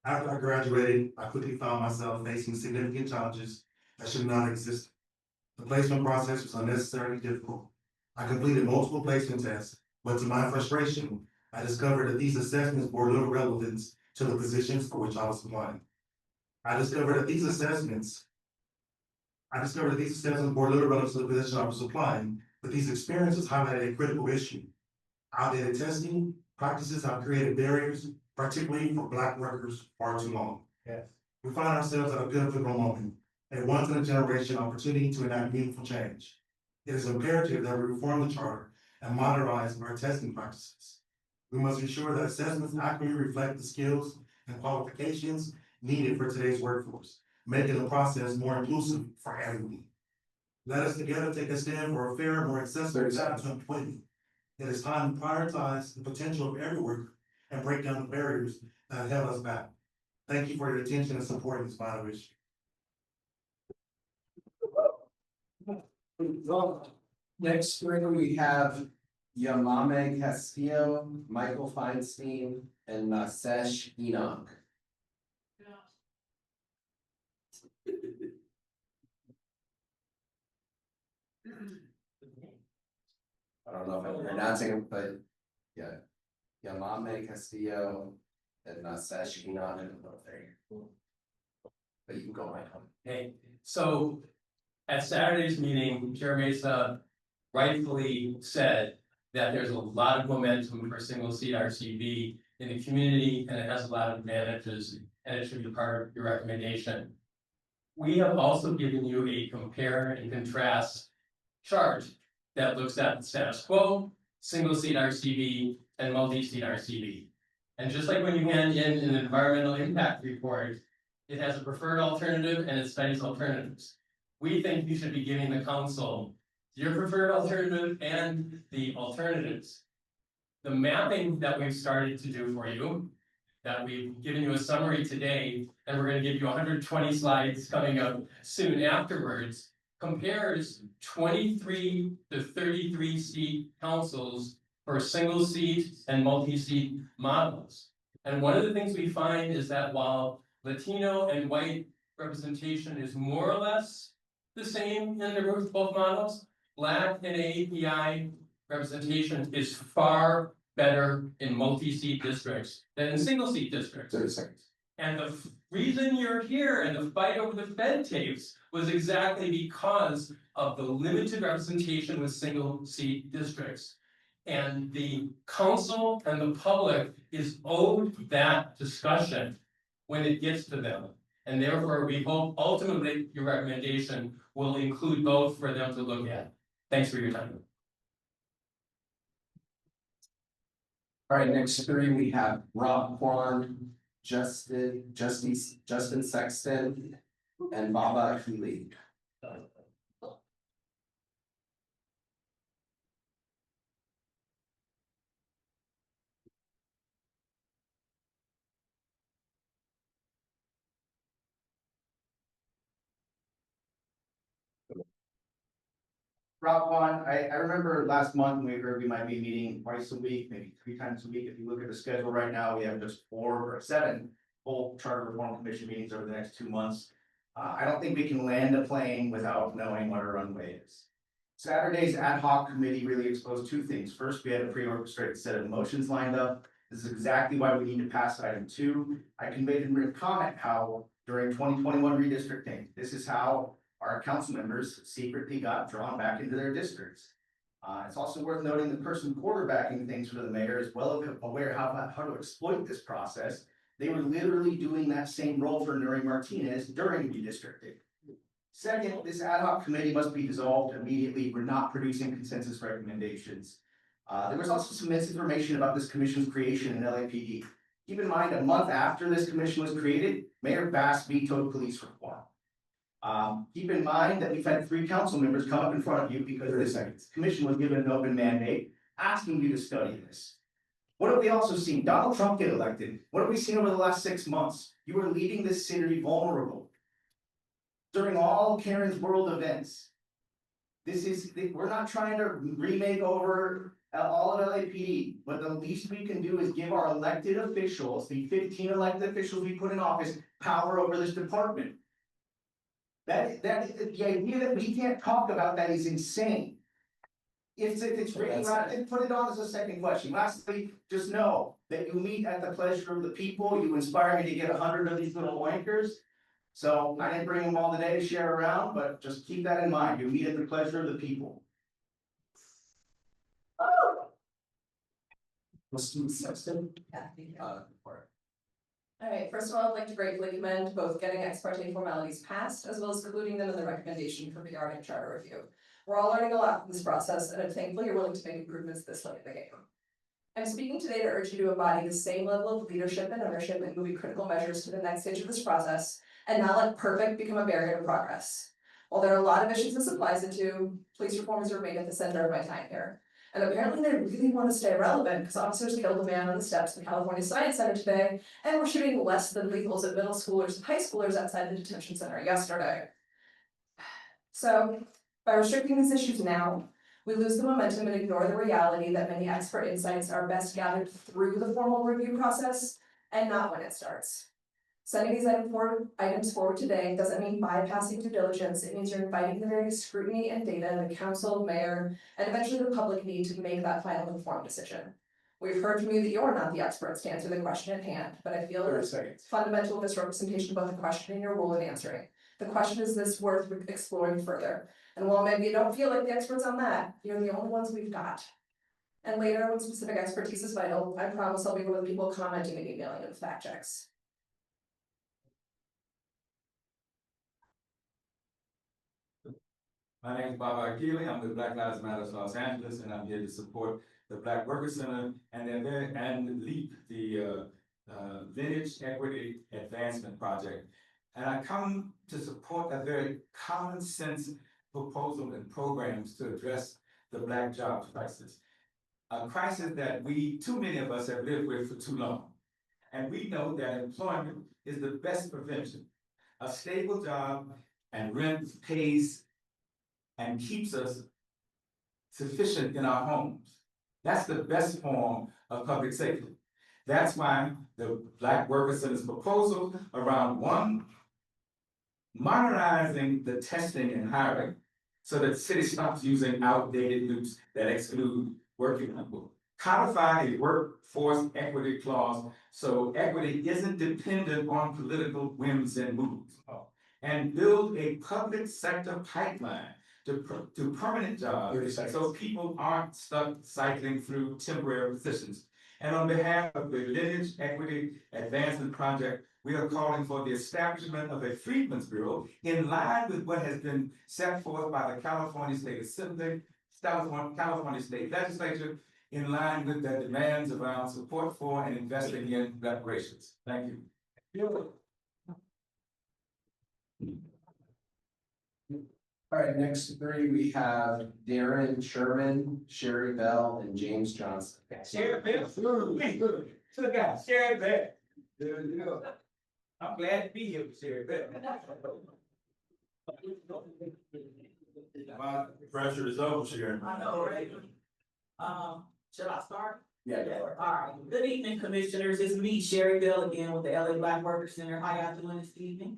After I graduated, I quickly found myself facing significant challenges that should not exist. The placement process was unnecessarily difficult. I completed multiple placement tests, but to my frustration, I discovered that these assessments bore little relevance to the positions for which I was applying. I discovered that these assessments bore little relevance to the position I was applying, but these experiences highlighted a critical issue. Outdated testing practices have created barriers, particularly for Black workers, far too long. Yes. We find ourselves at a pivotal moment, a once-in-a-generation opportunity to enact meaningful change. It is imperative that we reform the charter and modernize our testing practices. We must ensure that assessments accurately reflect the skills and qualifications needed for today's workforce, making the process more inclusive for everyone. Let us together take a stand for a fair, more accessible path to employment. It is time to prioritize the potential of every worker and break down the barriers that held us back. Thank you for your attention and support in this vital issue. Next speaker, we have Yamame Castillo, Michael Feinstein, and Nasesh Enoch. I don't know if I'm pronouncing it, but yeah, Yamame Castillo and Nasesh Enoch. But you can go right on. Hey, so at Saturday's meeting, Chair Mesa rightfully said that there's a lot of momentum for single seat RCB in the community, and it has a lot of advantages, and it should be part of your recommendation. We have also given you a compare and contrast chart that looks at the status quo, single seat RCB, and multi-seat RCB. And just like when you hand in an environmental impact report, it has a preferred alternative and it studies alternatives. We think you should be giving the council your preferred alternative and the alternatives. The mapping that we've started to do for you, that we've given you a summary today, and we're going to give you 120 slides coming up soon afterwards, compares 23 to 33 seat councils for single seat and multi-seat models. And one of the things we find is that while Latino and white representation is more or less the same in both models. Black and API representation is far better in multi-seat districts than in single-seat districts. 30 seconds. And the reason you're here and the fight over the Fed tapes was exactly because of the limited representation with single-seat districts. And the council and the public is owed that discussion when it gets to them. And therefore, we hope ultimately your recommendation will include both for them to look at. Thanks for your time. All right, next three, we have Rob Kwan, Justin Sexton, and Baba Healy. Rob Vaughn, I remember last month we heard we might be meeting twice a week, maybe 3 times a week. If you look at the schedule right now, we have just 4 or 7 full Charter Reform Commission meetings over the next 2 months. I don't think we can land a plane without knowing what our runway is. Saturday's ad hoc committee really exposed 2 things. First, we had a pre-orchestrated set of motions lined up. This is exactly why we need to pass item 2. I conveyed in written comment how during 2021 redistricting, this is how our council members secretly got drawn back into their districts. It's also worth noting the person quarterbacking things for the mayor is well aware how to exploit this process. They were literally doing that same role for Nuri Martinez during redistricting. Second, this ad hoc committee must be dissolved immediately. We're not producing consensus recommendations. There was also some misinformation about this commission's creation in LAPD. Keep in mind, a month after this commission was created, Mayor Bass vetoed police reform. Keep in mind that we've had 3 council members come up in front of you because this commission was given an open mandate, asking you to study this. What have we also seen? Donald Trump get elected. What have we seen over the last 6 months? You are leaving this city vulnerable. During all Karen's World events, we're not trying to remake over all of LAPD, but the least we can do is give our elected officials, the 15 elected officials we put in office, power over this department. The idea that we can't talk about that is insane. If it's really right, put it on as a second question. Lastly, just know that you meet at the pleasure of the people. You inspire me to get 100 of these little wankers. So I didn't bring them all today to share around, but just keep that in mind. You meet at the pleasure of the people. Mr. Sexton? All right, first of all, I'd like to gratefully commend both getting ex parte formalities passed, as well as including them in the recommendation for regarding charter review. We're all learning a lot from this process, and I'm thankful you're willing to make improvements this late in the game. I'm speaking today to urge you to embody the same level of leadership and ownership in moving critical measures to the next stage of this process, and not let perfect become a barrier to progress. While there are a lot of issues this applies to, police reform has remained at the center of my time here. And apparently they really want to stay relevant because officers killed a man on the steps of the California Science Center today, and we're shooting less than legals at middle schoolers and high schoolers outside the detention center yesterday. So, by restricting these issues now, we lose the momentum and ignore the reality that many expert insights are best gathered through the formal review process and not when it starts. Sending these items forward today doesn't mean bypassing due diligence. It means you're inviting the various scrutiny and data the council, mayor, and eventually the public need to make that final informed decision. We've heard from you that you're not the experts to answer the question at hand, but I feel there's fundamental misrepresentation about the question and your role in answering. The question is this worth exploring further? And while maybe you don't feel like the experts on that, you're the only ones we've got. And later, when specific expertise is vital, I promise I'll be one of the people commenting and emailing with fact checks. My name is Baba Akili. I'm with Black Lives Matter Los Angeles, and I'm here to support the Black Workers Center and LEAP, the Lineage Equity Advancement Project. And I come to support a very common sense proposal and programs to address the Black jobs crisis. A crisis that too many of us have lived with for too long. And we know that employment is the best prevention. A stable job and rent pays and keeps us sufficient in our homes. That's the best form of public safety. That's why the Black Workers Center's proposal around modernizing the testing and hiring so that the city stops using outdated loops that exclude working people. Codify a workforce equity clause so equity isn't dependent on political whims and moves. And build a public sector pipeline to permanent jobs, so people aren't stuck cycling through temporary positions. And on behalf of the Lineage Equity Advancement Project, we are calling for the establishment of a Freedmen's Bureau in line with what has been set forth by the California State Assembly, California State Legislature, in line with the demands around support for and investing in reparations. Thank you. All right, next three, we have Darren Sherman, Sherry Bell, and James Johnson. Sherry Bell, to the guy, Sherry Bell. I'm glad to be here with Sherry Bell. My pressure is over, Sharon. I know, right? Should I start? Yeah. All right. Good evening, commissioners. It's me, Sherry Bell, again with the LA Black Workers Center. How y'all doing this evening?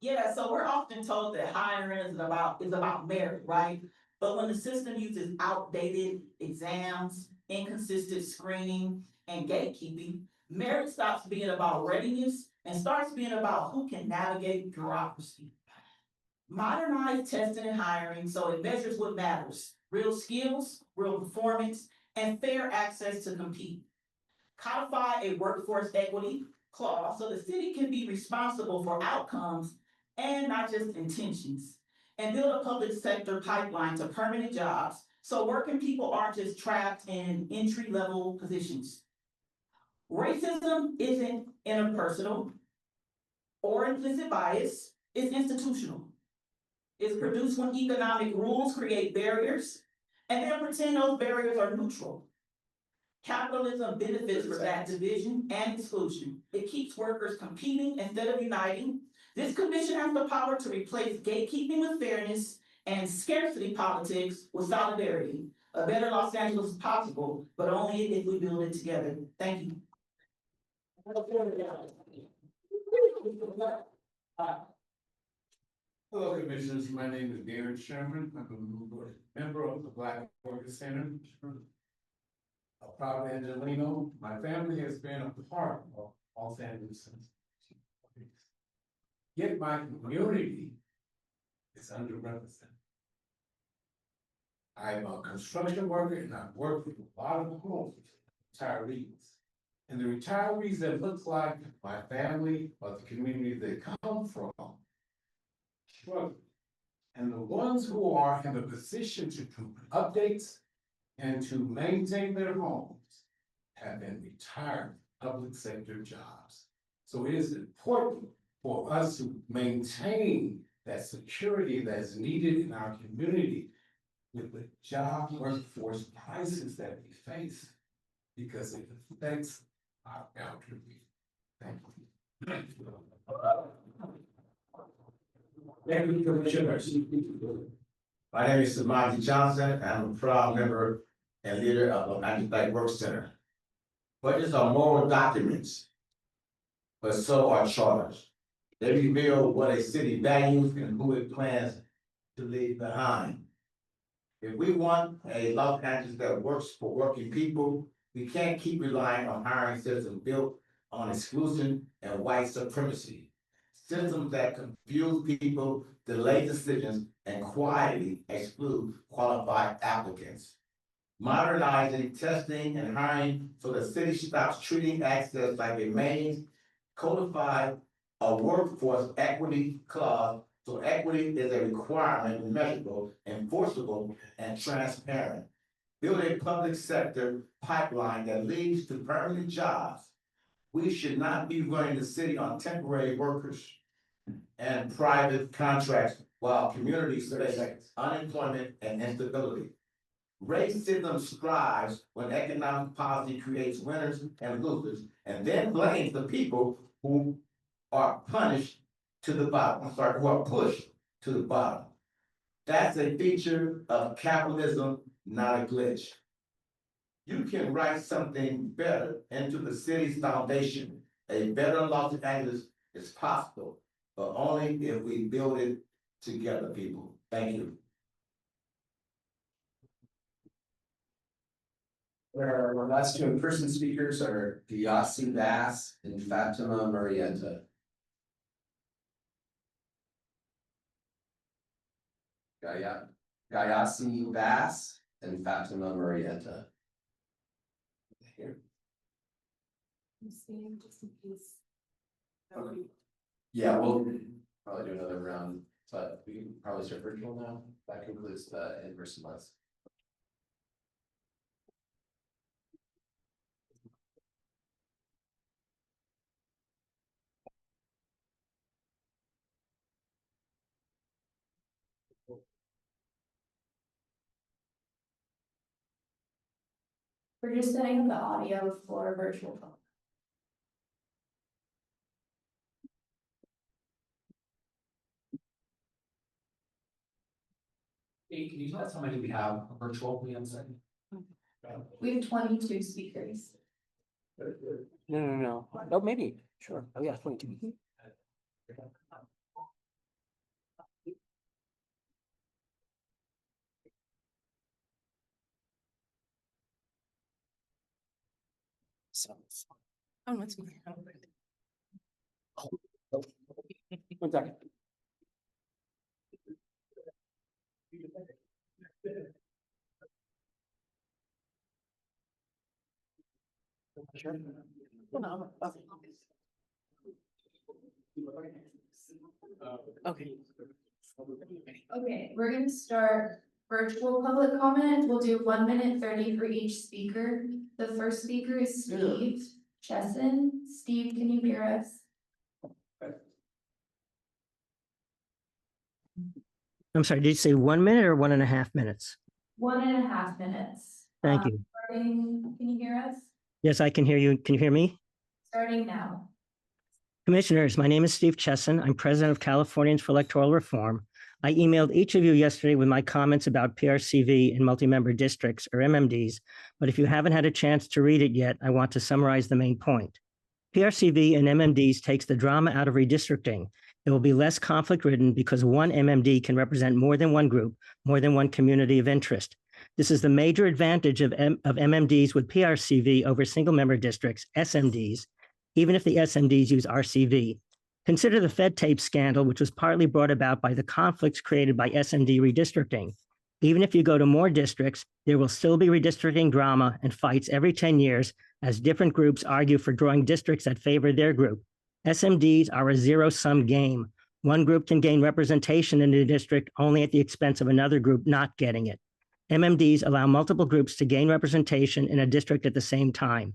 Yeah, so we're often told that hiring is about merit, right? But when the system uses outdated exams, inconsistent screening, and gatekeeping, merit stops being about readiness and starts being about who can navigate bureaucracy. Modernize testing and hiring so it measures what matters: real skills, real performance, and fair access to compete. Codify a workforce equity clause so the city can be responsible for outcomes and not just intentions. And build a public sector pipeline to permanent jobs so working people aren't just trapped in entry-level positions. Racism isn't interpersonal or implicit bias, it's institutional. It's produced when economic rules create barriers and then pretend those barriers are neutral. Capitalism benefits from that division and exclusion. It keeps workers competing instead of uniting. This commission has the power to replace gatekeeping with fairness and scarcity politics with solidarity. A better Los Angeles is possible, but only if we build it together. Thank you. Hello, Commissioners. My name is Darren Sherman. I'm a member of the Black Workers Center. A proud Angelino. My family has been a part of Los Angeles since. Yet my community is underrepresented. I'm a construction worker and I've worked with a lot of homes, retirees. And the retirees that look like my family or the community they come from struggle. And the ones who are in a position to do updates and to maintain their homes have been retired public sector jobs. So it is important for us to maintain that security that is needed in our community with the job workforce crisis that we face, because it affects our elderly. Thank you. Thank you, Commissioners. My name is Samaji Johnson, and I'm a proud member and leader of the Anti-Black Work Center. Budgets are moral documents, but so are charters. They reveal what a city values and who it plans to leave behind. If we want a Los Angeles that works for working people, we can't keep relying on hiring systems built on exclusion and white supremacy. Systems that confuse people, delay decisions, and quietly exclude qualified applicants. Modernizing testing and hiring so the city stops treating access like a main, codify a workforce equity clause so equity is a requirement, measurable, enforceable, and transparent. Build a public sector pipeline that leads to permanent jobs. We should not be running the city on temporary workers and private contracts while communities face unemployment and instability. Racism strives when economic policy creates winners and losers, and then blames the people who are punished to the bottom, who are pushed to the bottom. That's a feature of capitalism, not a glitch. You can write something better into the city's foundation. A better Los Angeles is possible, but only if we build it together, people. Thank you. Our last two in-person speakers are Diasi Bass and Fatima Murrieta. Gayasi Bass and Fatima Murrieta. Here. Okay. Yeah, we'll probably do another round, but we can probably start virtual now. That concludes the in-person ones. We're just setting up the audio for virtual phone. Hey, can you tell us how many we have virtual? We have 22 speakers. No. Oh, maybe, sure. Oh, yeah, 22. Oh, that's me. One second. Sure. Okay. Okay, we're gonna start virtual public comment. We'll do 1 minute 30 for each speaker. The first speaker is Steve Chesson. Steve, can you hear us? I'm sorry, did you say 1 minute or 1.5 minutes? 1.5 minutes. Thank you. Starting, can you hear us? Yes, I can hear you. Can you hear me? Starting now. Commissioners, my name is Steve Chesson. I'm president of Californians for Electoral Reform. I emailed each of you yesterday with my comments about PRCV and multi-member districts, or MMDs, but if you haven't had a chance to read it yet, I want to summarize the main point. PRCV and MMDs takes the drama out of redistricting. It will be less conflict-ridden because one MMD can represent more than one group, more than one community of interest. This is the major advantage of MMDs with PRCV over single-member districts, SMDs, even if the SMDs use RCV. Consider the Fed tape scandal, which was partly brought about by the conflicts created by SMD redistricting. Even if you go to more districts, there will still be redistricting drama and fights every 10 years as different groups argue for drawing districts that favor their group. SMDs are a zero-sum game. One group can gain representation in a district only at the expense of another group not getting it. MMDs allow multiple groups to gain representation in a district at the same time.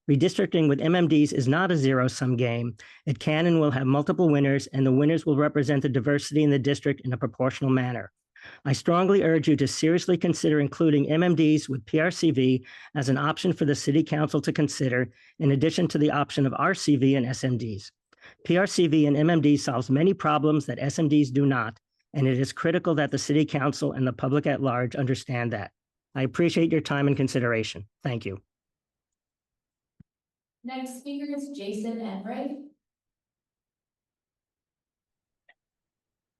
Redistricting with MMDs is not a zero-sum game. It can and will have multiple winners, and the winners will represent the diversity in the district in a proportional manner. I strongly urge you to seriously consider including MMDs with PRCV as an option for the City Council to consider, in addition to the option of RCV and SMDs. PRCV and MMD solves many problems that SMDs do not, and it is critical that the City Council and the public at large understand that. I appreciate your time and consideration. Thank you. Next speaker is Jason Enright.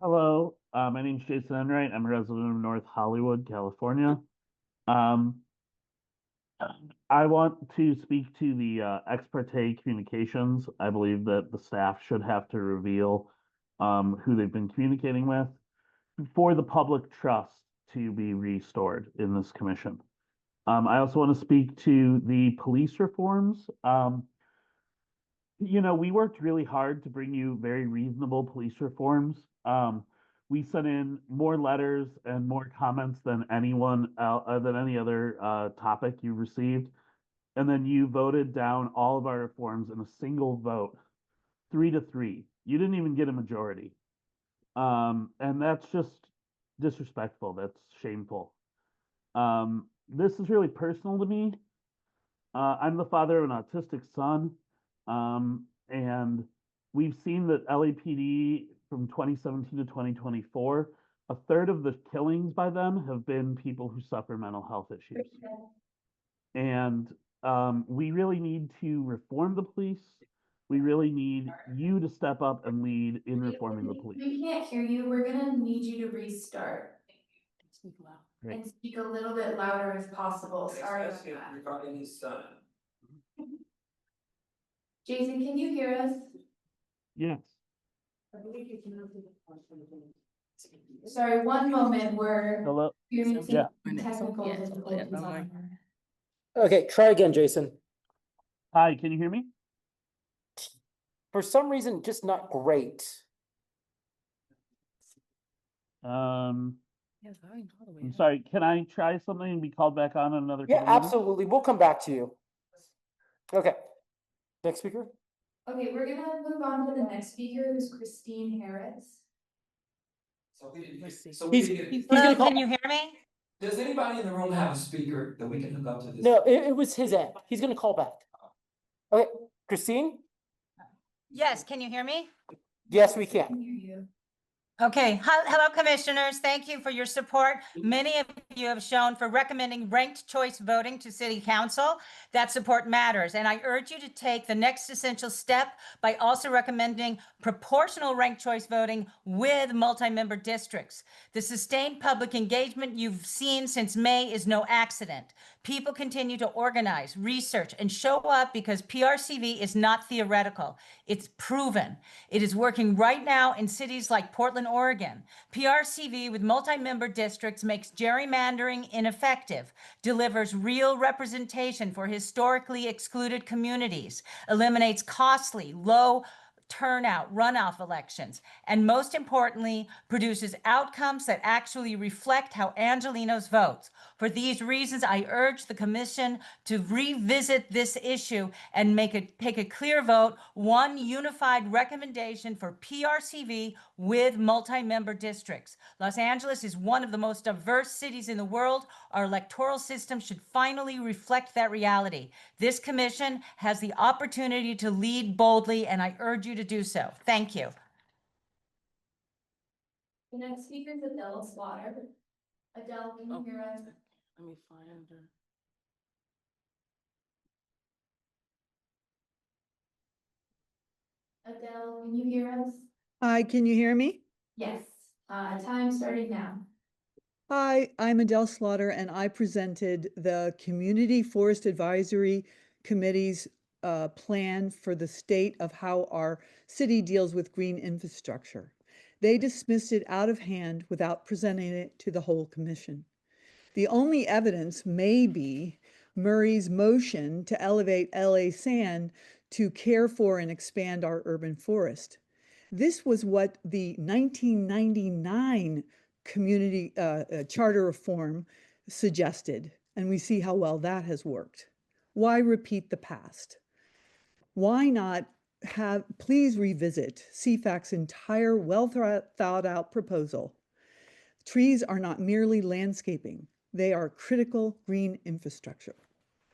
Hello, my name is Jason Enright. I'm a resident of North Hollywood, California. I want to speak to the ex parte communications. I believe that the staff should have to reveal who they've been communicating with for the public trust to be restored in this commission. I also want to speak to the police reforms. You know, we worked really hard to bring you very reasonable police reforms. We sent in more letters and more comments than anyone than any other topic you received. And then you voted down all of our reforms in a single vote, 3-3. You didn't even get a majority. And that's just disrespectful. That's shameful. This is really personal to me. I'm the father of an autistic son. And we've seen that LAPD from 2017 to 2024, a third of the killings by them have been people who suffer mental health issues. And we really need to reform the police. We really need you to step up and lead in reforming the police. We can't hear you. We're gonna need you to restart. Great. And speak a little bit louder if possible. Sorry about that. Regarding his son. Jason, can you hear us? Yes. Sorry, one moment, we're Hello? experiencing Yeah. technical difficulties on our. Okay, try again, Jason. Hi, can you hear me? For some reason, just not great. I'm sorry, can I try something and be called back on in another Yeah, couple minutes? absolutely. We'll come back to you. Okay. Next speaker? Okay, we're gonna move on to the next speaker, who's Christine Harris. He's gonna call. Can you hear me? Does anybody in the room have a speaker that we can hook up to this? No, it was his end. He's gonna call back. Okay, Christine? Yes, can you hear me? Yes, we can. Hear you. Okay, hello, commissioners. Thank you for your support. Many of you have shown for recommending ranked choice voting to city council. That support matters, and I urge you to take the next essential step by also recommending proportional ranked choice voting with multi-member districts. The sustained public engagement you've seen since May is no accident. People continue to organize, research, and show up because PRCV is not theoretical. It's proven. It is working right now in cities like Portland, Oregon. PRCV with multi-member districts makes gerrymandering ineffective, delivers real representation for historically excluded communities, eliminates costly, low turnout runoff elections, and most importantly, produces outcomes that actually reflect how Angelenos votes. For these reasons, I urge the commission to revisit this issue and take a clear vote, one unified recommendation for PRCV with multi-member districts. Los Angeles is one of the most diverse cities in the world. Our electoral system should finally reflect that reality. This commission has the opportunity to lead boldly, and I urge you to do so. Thank you. The next speaker is Adele Slaughter. Adele, can you hear us? Let me find her. Adele, can you hear us? Hi, can you hear me? Yes, time starting now. Hi, I'm Adele Slaughter, and I presented the Community Forest Advisory Committee's plan for the state of how our city deals with green infrastructure. They dismissed it out of hand without presenting it to the whole commission. The only evidence may be Murray's motion to elevate LA San to care for and expand our urban forest. This was what the 1999 community charter reform suggested, and we see how well that has worked. Why repeat the past? Why not please revisit CFAC's entire well thought out proposal? Trees are not merely landscaping. They are critical green infrastructure.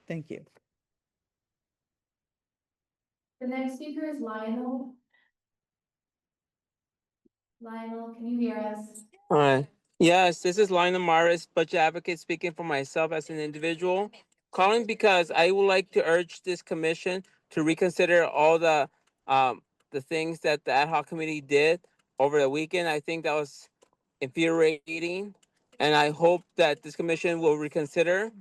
Thank you. The next speaker is Lionel. Lionel, can you hear us? Hi. Yes, this is Lionel Morris, budget advocate speaking for myself as an individual. Calling because I would like to urge this commission to reconsider all the things that the ad hoc committee did over the weekend. I think that was infuriating, and I hope that this commission will reconsider.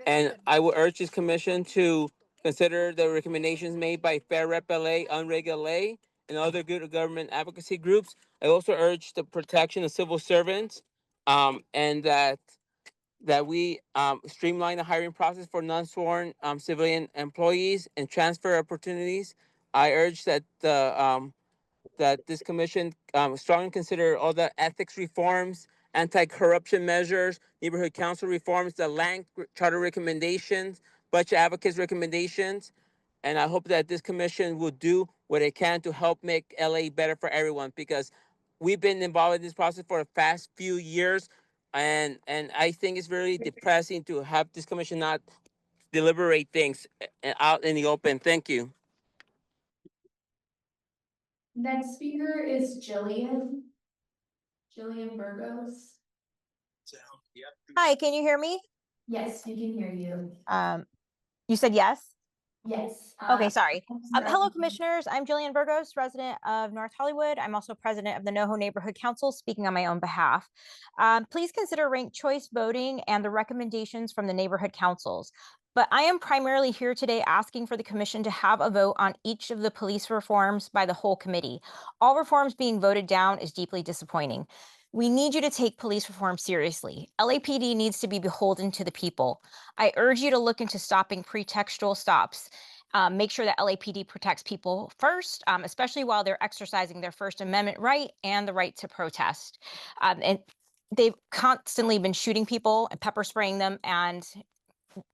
And I will urge this commission to consider the recommendations made by Fair Rep LA, Unreg LA, and other good government advocacy groups. I also urge the protection of civil servants, and that we streamline the hiring process for non-sworn civilian employees and transfer opportunities. I urge that that this commission strongly consider all the ethics reforms, anti-corruption measures, neighborhood council reforms, the land charter recommendations, budget advocates recommendations. And I hope that this commission will do what it can to help make LA better for everyone, because we've been involved in this process for the past few years. And I think it's very depressing to have this commission not deliberate things out in the open. Thank you. Next speaker is Jillian. Jillian Burgos. Hi, can you hear me? Yes, we can hear you. You said yes? Yes. Okay, sorry. Hello, commissioners. I'm Jillian Burgos, resident of North Hollywood. I'm also president of the NoHo Neighborhood Council, speaking on my own behalf. Please consider ranked choice voting and the recommendations from the neighborhood councils. But I am primarily here today asking for the commission to have a vote on each of the police reforms by the whole committee. All reforms being voted down is deeply disappointing. We need you to take police reform seriously. LAPD needs to be beholden to the people. I urge you to look into stopping pretextual stops. Make sure that LAPD protects people first, especially while they're exercising their First Amendment right and the right to protest. And they've constantly been shooting people and pepper spraying them, and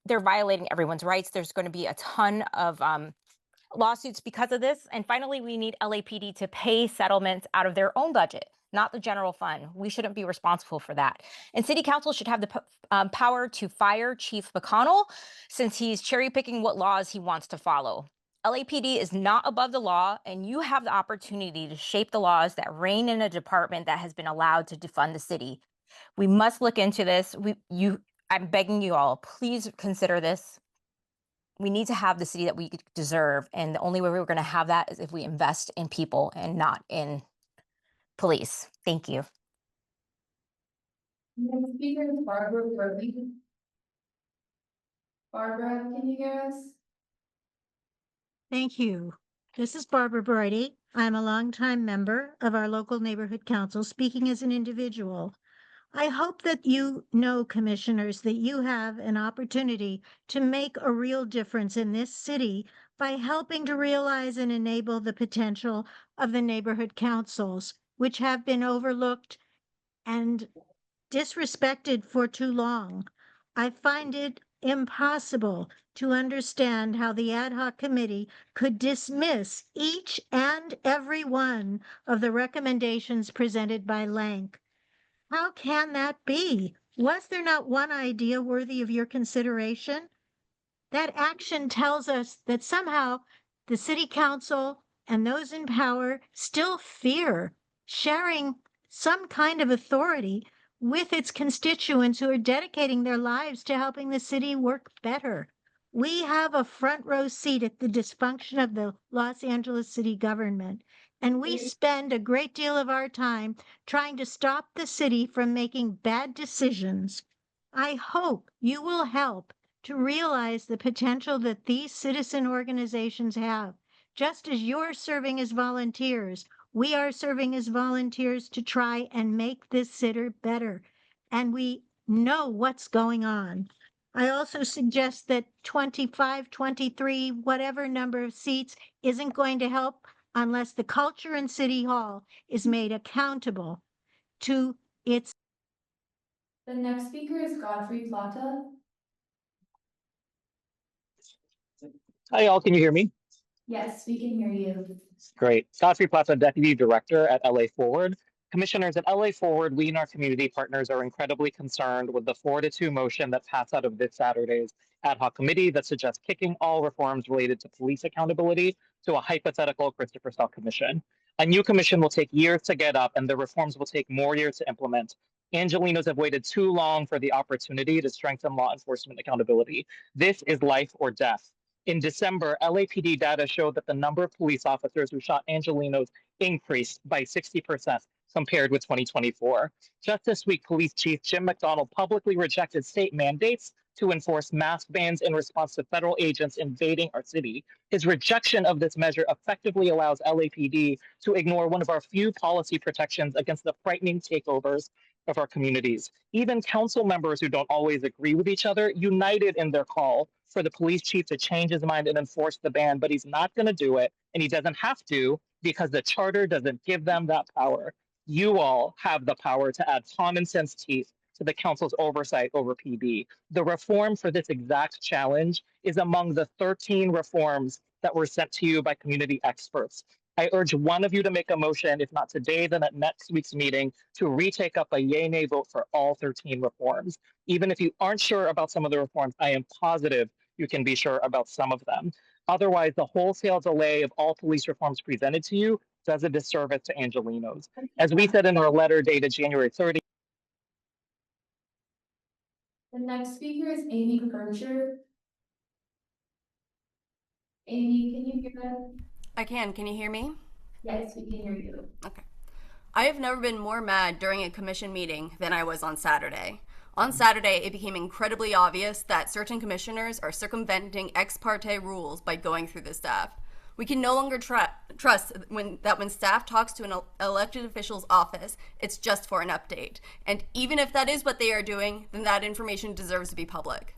they're violating everyone's rights. There's going to be a ton of lawsuits because of this. And finally, we need LAPD to pay settlements out of their own budget, not the general fund. We shouldn't be responsible for that. And city council should have the power to fire Chief McConnell, since he's cherry picking what laws he wants to follow. LAPD is not above the law, and you have the opportunity to shape the laws that reign in a department that has been allowed to defund the city. We must look into this. I'm begging you all, please consider this. We need to have the city that we deserve, and the only way we're going to have that is if we invest in people and not in police. Thank you. Next speaker is Barbara Burley. Barbara, can you hear us? Thank you. This is Barbara Brady. I'm a longtime member of our local neighborhood council, speaking as an individual. I hope that you know, commissioners, that you have an opportunity to make a real difference in this city by helping to realize and enable the potential of the neighborhood councils, which have been overlooked and disrespected for too long. I find it impossible to understand how the ad hoc committee could dismiss each and every one of the recommendations presented by Lank. How can that be? Was there not one idea worthy of your consideration? That action tells us that somehow the city council and those in power still fear sharing some kind of authority with its constituents who are dedicating their lives to helping the city work better. We have a front row seat at the dysfunction of the Los Angeles city government, and we spend a great deal of our time trying to stop the city from making bad decisions. I hope you will help to realize the potential that these citizen organizations have. Just as you're serving as volunteers, we are serving as volunteers to try and make this city better. And we know what's going on. I also suggest that 25, 23, whatever number of seats isn't going to help unless the culture in City Hall is made accountable to its. The next speaker is Godfrey Plata. Hi, all. Can you hear me? Yes, we can hear you. Great. Godfrey Plata, Deputy Director at LA Forward. Commissioners, at LA Forward, we and our community partners are incredibly concerned with the 4-2 motion that passed out of this Saturday's ad hoc committee that suggests kicking all reforms related to police accountability to a hypothetical Christopher Steele commission. A new commission will take years to get up, and the reforms will take more years to implement. Angelenos have waited too long for the opportunity to strengthen law enforcement accountability. This is life or death. In December, LAPD data showed that the number of police officers who shot Angelenos increased by 60% compared with 2024. Just this week, Police Chief Jim McDonald publicly rejected state mandates to enforce mask bans in response to federal agents invading our city. His rejection of this measure effectively allows LAPD to ignore one of our few policy protections against the frightening takeovers of our communities. Even council members who don't always agree with each other united in their call for the police chief to change his mind and enforce the ban, but he's not going to do it, and he doesn't have to because the charter doesn't give them that power. You all have the power to add common sense teeth to the council's oversight over PD. The reform for this exact challenge is among the 13 reforms that were sent to you by community experts. I urge one of you to make a motion, if not today, then at next week's meeting, to retake up a yay-nay vote for all 13 reforms. Even if you aren't sure about some of the reforms, I am positive you can be sure about some of them. Otherwise, the wholesale delay of all police reforms presented to you does a disservice to Angelenos. As we said in our letter dated January 30th, The next speaker is Amy Kircher. Amy, can you hear us? I can you hear me? Yes, we can hear you. Okay. I have never been more mad during a commission meeting than I was on Saturday. On Saturday, it became incredibly obvious that certain commissioners are circumventing ex parte rules by going through the staff. We can no longer trust when staff talks to an elected official's office, it's just for an update. And even if that is what they are doing, then that information deserves to be public.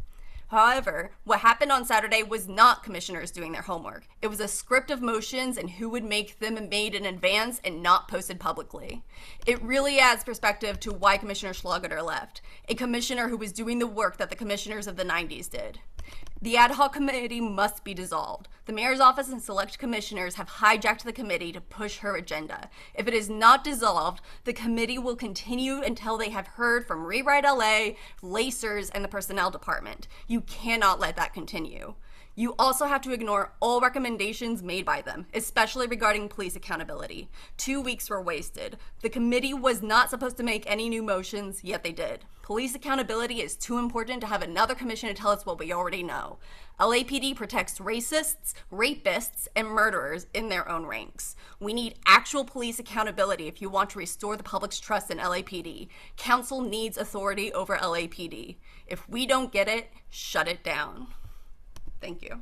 However, what happened on Saturday was not commissioners doing their homework. It was a script of motions and who would make them made in advance and not posted publicly. It really adds perspective to why Commissioner Schlageter left, a commissioner who was doing the work that the commissioners of the 90s did. The ad hoc committee must be dissolved. The mayor's office and select commissioners have hijacked the committee to push her agenda. If it is not dissolved, the committee will continue until they have heard from Rewrite LA, Lacers, and the personnel department. You cannot let that continue. You also have to ignore all recommendations made by them, especially regarding police accountability. 2 weeks were wasted. The committee was not supposed to make any new motions, yet they did. Police accountability is too important to have another commission to tell us what we already know. LAPD protects racists, rapists, and murderers in their own ranks. We need actual police accountability if you want to restore the public's trust in LAPD. Council needs authority over LAPD. If we don't get it, shut it down. Thank you.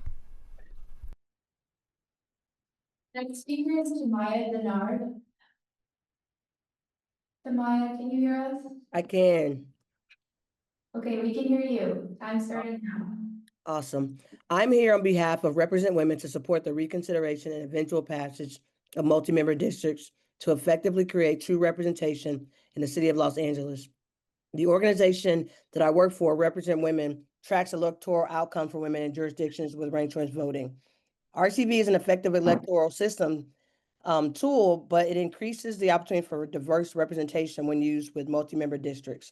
Next speaker is Tamaya Denard. Tamaya, can you hear us? I can. Okay, we can hear you. Time started now. Awesome. I'm here on behalf of Represent Women to support the reconsideration and eventual passage of multi-member districts to effectively create true representation in the city of Los Angeles. The organization that I work for, Represent Women, tracks electoral outcomes for women in jurisdictions with ranked choice voting. RCV is an effective electoral system tool, but it increases the opportunity for diverse representation when used with multi-member districts.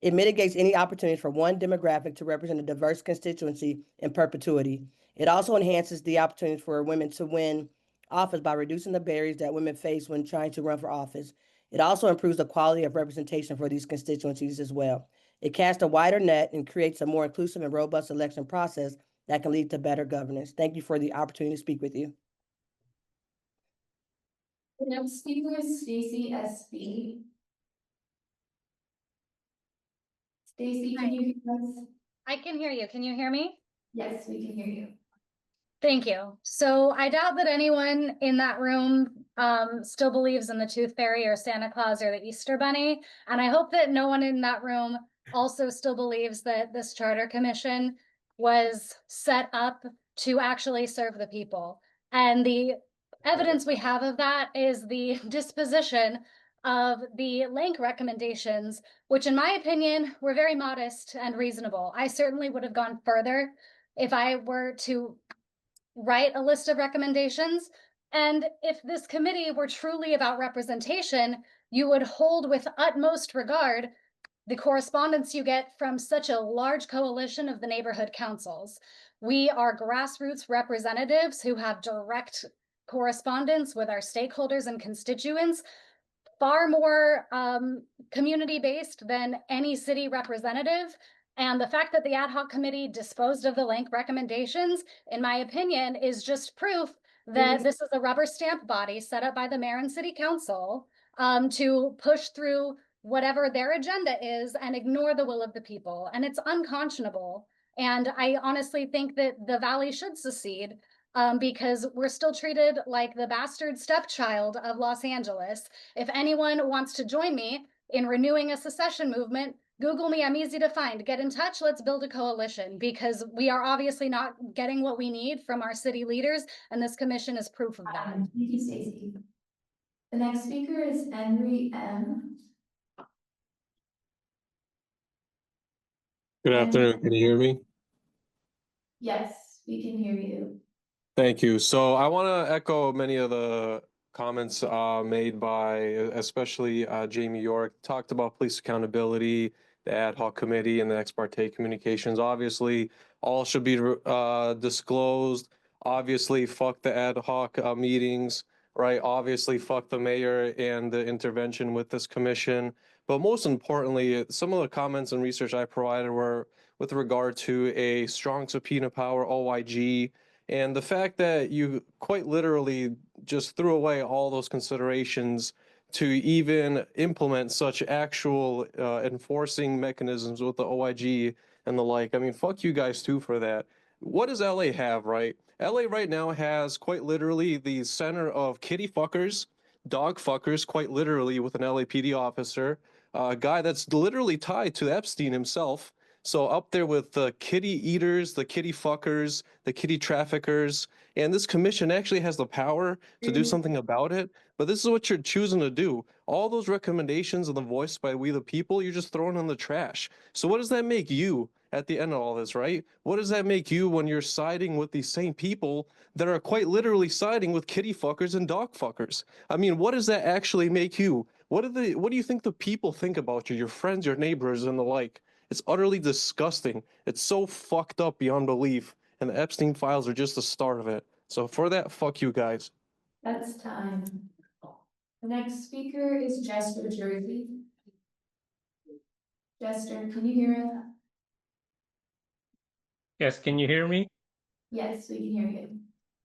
It mitigates any opportunity for one demographic to represent a diverse constituency in perpetuity. It also enhances the opportunity for women to win office by reducing the barriers that women face when trying to run for office. It also improves the quality of representation for these constituencies as well. It casts a wider net and creates a more inclusive and robust election process that can lead to better governance. Thank you for the opportunity to speak with you. The next speaker is Stacy SB. Stacy, can you hear us? I can hear you. Can you hear me? Yes, we can hear you. Thank you. So I doubt that anyone in that room still believes in the Tooth Fairy or Santa Claus or the Easter Bunny. And I hope that no one in that room also still believes that this charter commission was set up to actually serve the people. And the evidence we have of that is the disposition of the Lank recommendations, which in my opinion were very modest and reasonable. I certainly would have gone further if I were to write a list of recommendations. And if this committee were truly about representation, you would hold with utmost regard the correspondence you get from such a large coalition of the neighborhood councils. We are grassroots representatives who have direct correspondence with our stakeholders and constituents, far more community-based than any city representative. And the fact that the ad hoc committee disposed of the Lank recommendations, in my opinion, is just proof that this is a rubber stamp body set up by the mayor and city council to push through whatever their agenda is and ignore the will of the people. And it's unconscionable. And I honestly think that the Valley should secede because we're still treated like the bastard stepchild of Los Angeles. If anyone wants to join me in renewing a secession movement, Google me, I'm easy to find. Get in touch, let's build a coalition, because we are obviously not getting what we need from our city leaders, and this commission is proof of that. Thank you, Stacy. The next speaker is Henry M. Good afternoon. Can you hear me? Yes, we can hear you. Thank you. So I want to echo many of the comments made by especially Jamie York. Talked about police accountability, the ad hoc committee, and the ex parte communications. Obviously, all should be disclosed. Obviously, fuck the ad hoc meetings, right? Obviously, fuck the mayor and the intervention with this commission. But most importantly, some of the comments and research I provided were with regard to a strong subpoena power, OIG, And the fact that you quite literally just threw away all those considerations to even implement such actual enforcing mechanisms with the OIG and the like. I mean, fuck you guys too for that. What does LA have, right? LA right now has quite literally the center of kitty fuckers, dog fuckers, quite literally, with an LAPD officer, a guy that's literally tied to Epstein himself. So up there with the kitty eaters, the kitty fuckers, the kitty traffickers, and this commission actually has the power to do something about it. But this is what you're choosing to do. All those recommendations and the voice by we the people, you're just throwing in the trash. So what does that make you at the end of all this, right? What does that make you when you're siding with these same people that are quite literally siding with kitty fuckers and dog fuckers? I mean, what does that actually make you? What do you think the people think about you, your friends, your neighbors, and the like? It's utterly disgusting. It's so fucked up beyond belief. And the Epstein files are just the start of it. So for that, fuck you guys. That's time. The next speaker is Jester Jersey. Jester, can you hear us? Yes, can you hear me? Yes, we can hear you.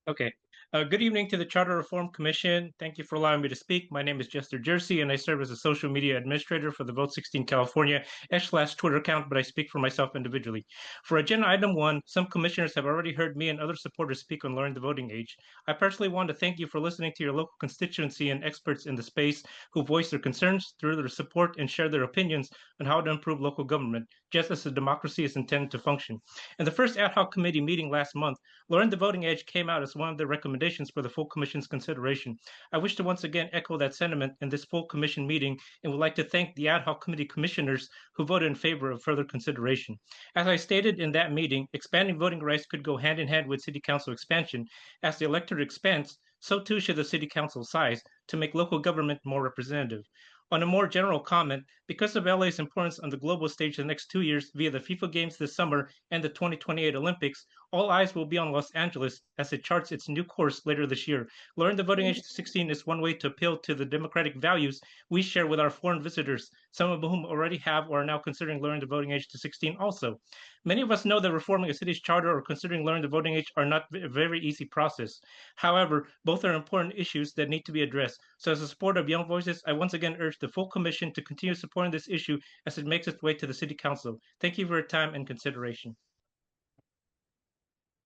Okay. Good evening to the Charter Reform Commission. Thank you for allowing me to speak. My name is Jester Jersey, and I serve as a social media administrator for the Vote 16 California /Twitter account, but I speak for myself individually. For agenda item 1, some commissioners have already heard me and other supporters speak on lowering the voting age. I personally want to thank you for listening to your local constituency and experts in the space who voice their concerns through their support and share their opinions on how to improve local government, just as a democracy is intended to function. In the first ad hoc committee meeting last month, lowering the voting age came out as one of the recommendations for the full commission's consideration. I wish to once again echo that sentiment in this full commission meeting and would like to thank the ad hoc committee commissioners who voted in favor of further consideration. As I stated in that meeting, expanding voting rights could go hand in hand with city council expansion. As the electorate expands, so too should the city council size to make local government more representative. On a more general comment, because of LA's importance on the global stage the next 2 years via the FIFA Games this summer and the 2028 Olympics, all eyes will be on Los Angeles as it charts its new course later this year. Lowering the voting age to 16 is one way to appeal to the democratic values we share with our foreign visitors, some of whom already have or are now considering lowering the voting age to 16 also. Many of us know that reforming a city's charter or considering lowering the voting age are not a very easy process. However, both are important issues that need to be addressed. So as a supporter of Young Voices, I once again urge the full commission to continue supporting this issue as it makes its way to the city council. Thank you for your time and consideration.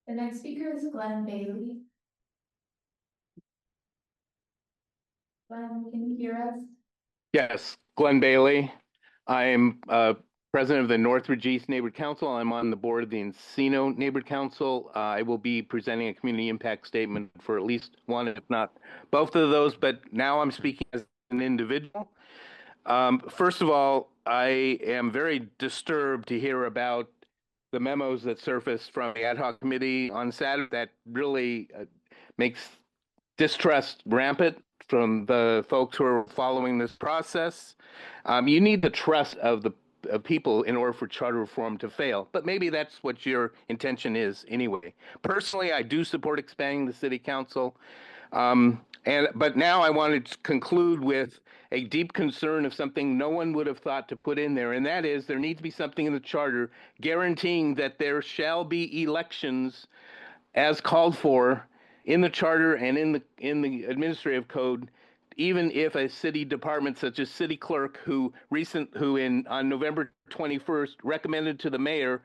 The next speaker is Glenn Bailey. Glenn, can you hear us? Yes, Glenn Bailey. I am president of the Northridge East Neighborhood Council. I'm on the board of the Encino Neighborhood Council. I will be presenting a community impact statement for at least one, if not both of those, but now I'm speaking as an individual. First of all, I am very disturbed to hear about the memos that surfaced from the ad hoc committee on Saturday that really makes distrust rampant from the folks who are following this process. You need the trust of the people in order for charter reform to fail, but maybe that's what your intention is anyway. Personally, I do support expanding the city council. But now I want to conclude with a deep concern of something no one would have thought to put in there, and that is there needs to be something in the charter guaranteeing that there shall be elections as called for in the charter and in the administrative code, even if a city department such as city clerk who on November 21st recommended to the mayor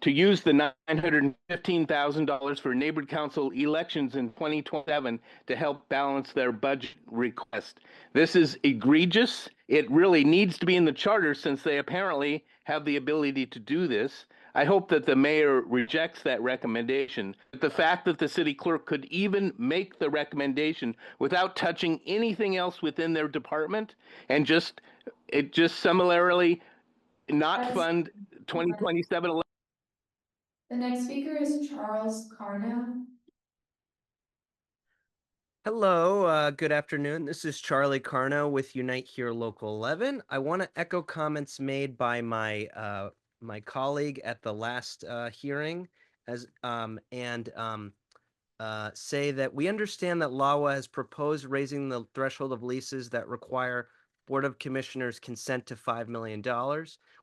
to use the $915,000 for neighborhood council elections in 2027 to help balance their budget request. This is egregious. It really needs to be in the charter since they apparently have the ability to do this. I hope that the mayor rejects that recommendation. But the fact that the city clerk could even make the recommendation without touching anything else within their department and just similarly not fund 2027 elections. The next speaker is Charles Carno. Hello, good afternoon. This is Charlie Carno with Unite Here Local 11. I want to echo comments made by my colleague at the last hearing, say that we understand that LAWA has proposed raising the threshold of leases that require Board of Commissioners consent to $5 million.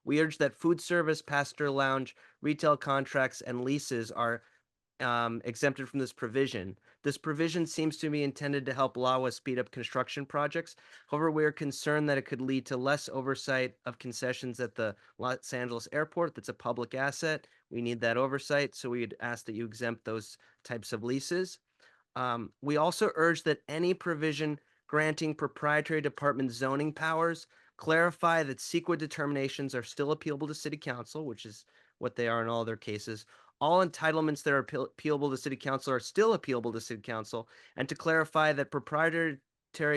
We urge that food service, passenger lounge, retail contracts, and leases are exempted from this provision. This provision seems to be intended to help LAWA speed up construction projects. However, we are concerned that it could lead to less oversight of concessions at the Los Angeles airport. That's a public asset. We need that oversight, so we'd ask that you exempt those types of leases. We also urge that any provision granting proprietary department zoning powers clarify that CEQA determinations are still appealable to City Council, which is what they are in all their cases. All entitlements that are appealable to City Council are still appealable to City Council, and to clarify that proprietary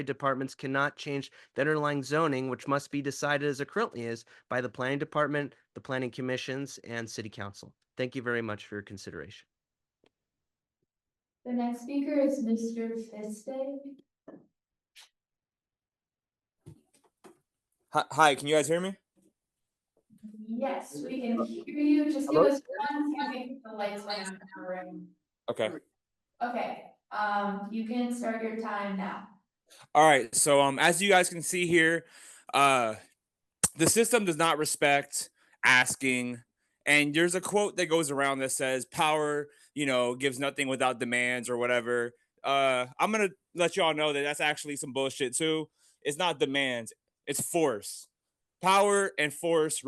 departments cannot change the underlying zoning, which must be decided as it currently is by the Planning Department, the Planning Commissions, and City Council. Thank you very much for your consideration. The next speaker is Mr. Fiste. Hi, can you guys hear me? Yes, we can hear you. Just give us 1 second. The lights went out in our room. Okay. Okay, you can start your time now. All right. So as you guys can see here, the system does not respect asking. And there's a quote that goes around that says power, gives nothing without demands or whatever. I'm gonna let y'all know that that's actually some bullshit too. It's not demands, it's force. Power and force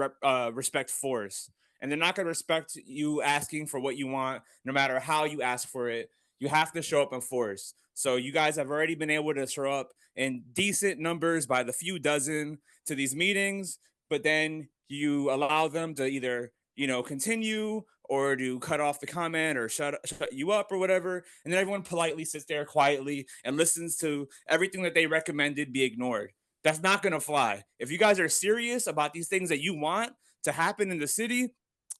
respect force. And they're not gonna respect you asking for what you want, no matter how you ask for it. You have to show up in force. So you guys have already been able to show up in decent numbers by the few dozen to these meetings, but then you allow them to either continue or to cut off the comment or shut you up or whatever. And then everyone politely sits there quietly and listens to everything that they recommended be ignored. That's not going to fly. If you guys are serious about these things that you want to happen in the city,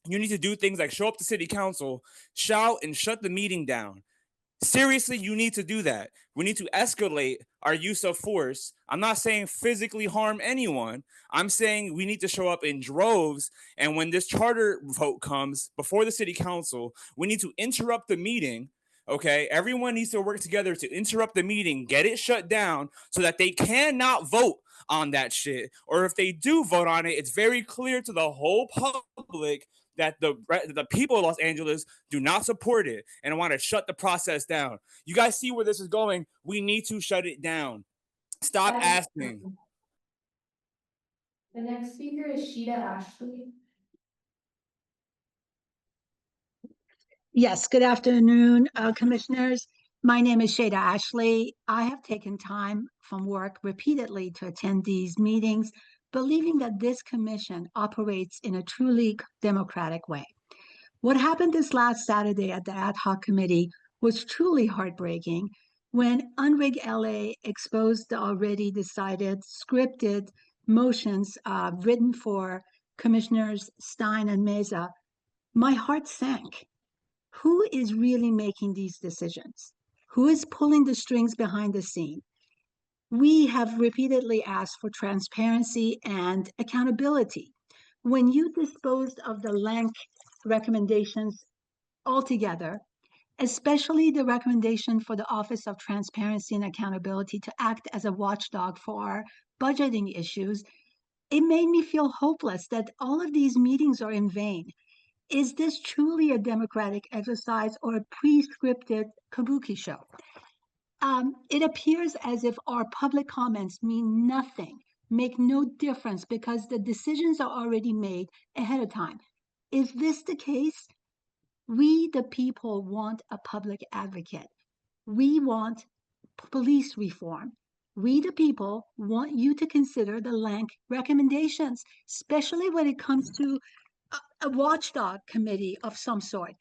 you need to do things like show up to City Council, shout, and shut the meeting down. Seriously, you need to do that. We need to escalate our use of force. I'm not saying physically harm anyone. I'm saying we need to show up in droves. And when this charter vote comes before the City Council, we need to interrupt the meeting. Okay, everyone needs to work together to interrupt the meeting, get it shut down so that they cannot vote on that shit. Or if they do vote on it, it's very clear to the whole public that the people of Los Angeles do not support it and want to shut the process down. You guys see where this is going? We need to shut it down. Stop asking. The next speaker is Sheeta Ashley. Yes, good afternoon, commissioners. My name is Shada Ashley. I have taken time from work repeatedly to attend these meetings, believing that this commission operates in a truly democratic way. What happened this last Saturday at the ad hoc committee was truly heartbreaking when Unrig LA exposed the already decided scripted motions written for Commissioners Stein and Meza. My heart sank. Who is really making these decisions? Who is pulling the strings behind the scene? We have repeatedly asked for transparency and accountability. When you disposed of the LANC recommendations altogether, especially the recommendation for the Office of Transparency and Accountability to act as a watchdog for our budgeting issues, it made me feel hopeless that all of these meetings are in vain. Is this truly a democratic exercise or a pre-scripted kabuki show? It appears as if our public comments mean nothing, make no difference because the decisions are already made ahead of time. Is this the case? We, the people, want a public advocate. We want police reform. We, the people, want you to consider the LANC recommendations, especially when it comes to a watchdog committee of some sort.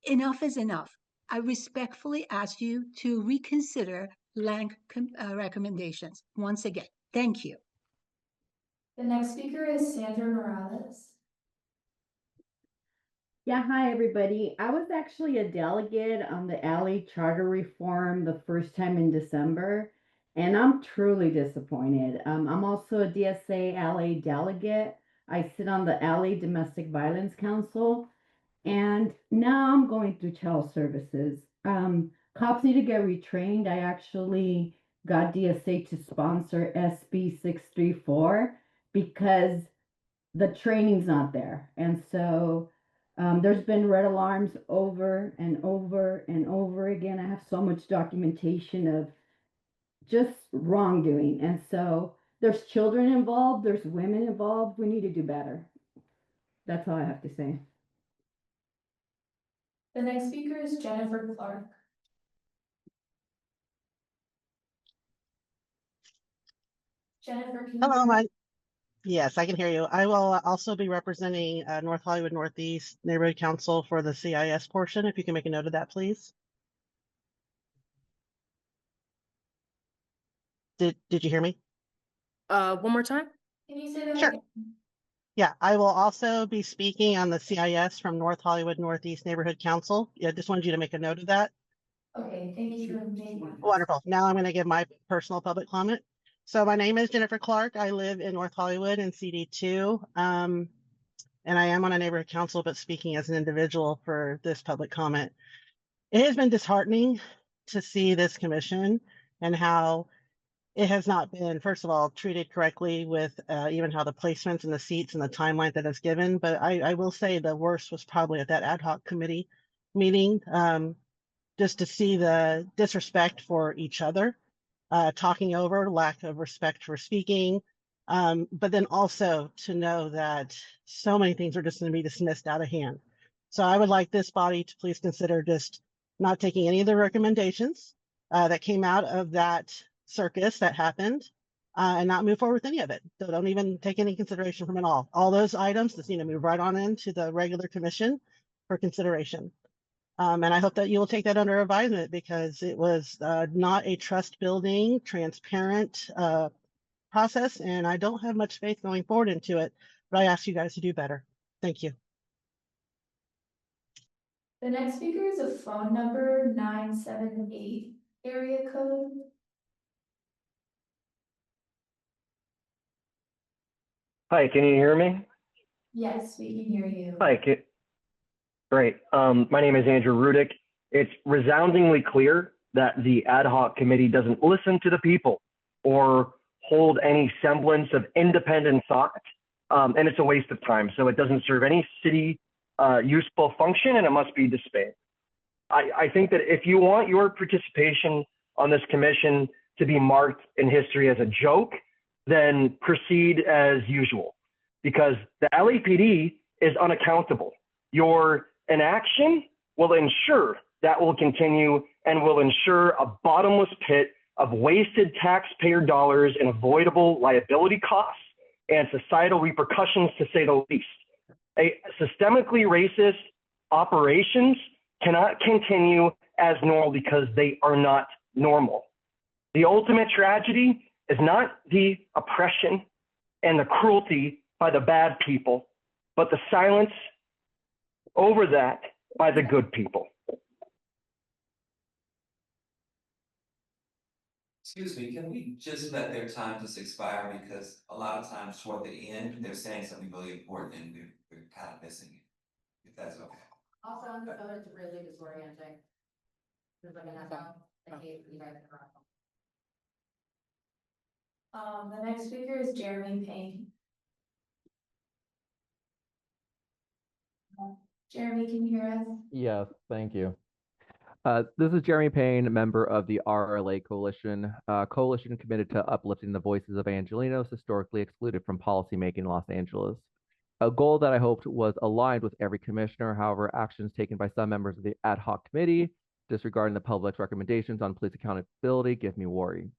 Enough is enough. I respectfully ask you to reconsider LANC recommendations once again. Thank you. The next speaker is Sandra Morales. Yeah, hi everybody. I was actually a delegate on the LA charter reform the first time in December, and I'm truly disappointed. I'm also a DSA LA delegate. I sit on the LA Domestic Violence Council, and now I'm going through child services. Cops need to get retrained. I actually got DSA to sponsor SB 634 because the training's not there. And so There's been red alarms over and over and over again. I have so much documentation of just wrongdoing. And so there's children involved, there's women involved. We need to do better. That's all I have to say. The next speaker is Jennifer Clark. Jennifer, can you Hello, hear me? yes, I can hear you. I will also be representing North Hollywood Northeast Neighborhood Council for the CIS portion. If you can make a note of that, please. Did you hear me? One more time? Can you say that Sure. again? Yeah, I will also be speaking on the CIS from North Hollywood Northeast Neighborhood Council. Yeah, just wanted you to make a note of that. Okay, thank you for making. Wonderful. Now I'm going to give my personal public comment. So my name is Jennifer Clark. I live in North Hollywood in CD2. And I am on a neighborhood council, but speaking as an individual for this public comment. It has been disheartening to see this commission and how it has not been, first of all, treated correctly with even how the placements and the seats and the timeline that is given. But I will say the worst was probably at that ad hoc committee meeting, just to see the disrespect for each other, talking over, lack of respect for speaking, but then also to know that so many things are just going to be dismissed out of hand. So I would like this body to please consider just not taking any of the recommendations that came out of that circus that happened and not move forward with any of it. So don't even take any consideration from it all. All those items just need to move right on into the regular commission for consideration. And I hope that you will take that under advisement because it was not a trust building, transparent process. And I don't have much faith going forward into it, but I ask you guys to do better. Thank you. The next speaker is a phone number 978 area code. Hi, can you hear me? Yes, we can hear you. Hi, great. My name is Andrew Rudick. It's resoundingly clear that the ad hoc committee doesn't listen to the people or hold any semblance of independent thought, and it's a waste of time. So it doesn't serve any city useful function, and it must be disbanded. I think that if you want your participation on this commission to be marked in history as a joke, then proceed as usual, because the LAPD is unaccountable. Your inaction will ensure that will continue and will ensure a bottomless pit of wasted taxpayer dollars and avoidable liability costs and societal repercussions, to say the least. A systemically racist operations cannot continue as normal because they are not normal. The ultimate tragedy is not the oppression and the cruelty by the bad people, but the silence over that by the good people. Excuse me, can we just let their time just expire? Because a lot of times toward the end, they're saying something really important and we're kind of missing it, if that's okay. Also, on the phone, it's really disorienting. There's like an echo. I hate you guys interrupt. The next speaker is Jeremy Payne. Jeremy, can you hear us? Yes, thank you. This is Jeremy Payne, member of the RLA Coalition, coalition committed to uplifting the voices of Angelenos historically excluded from policymaking in Los Angeles. A goal that I hoped was aligned with every commissioner. However, actions taken by some members of the ad hoc committee disregarding the public's recommendations on police accountability give me worry.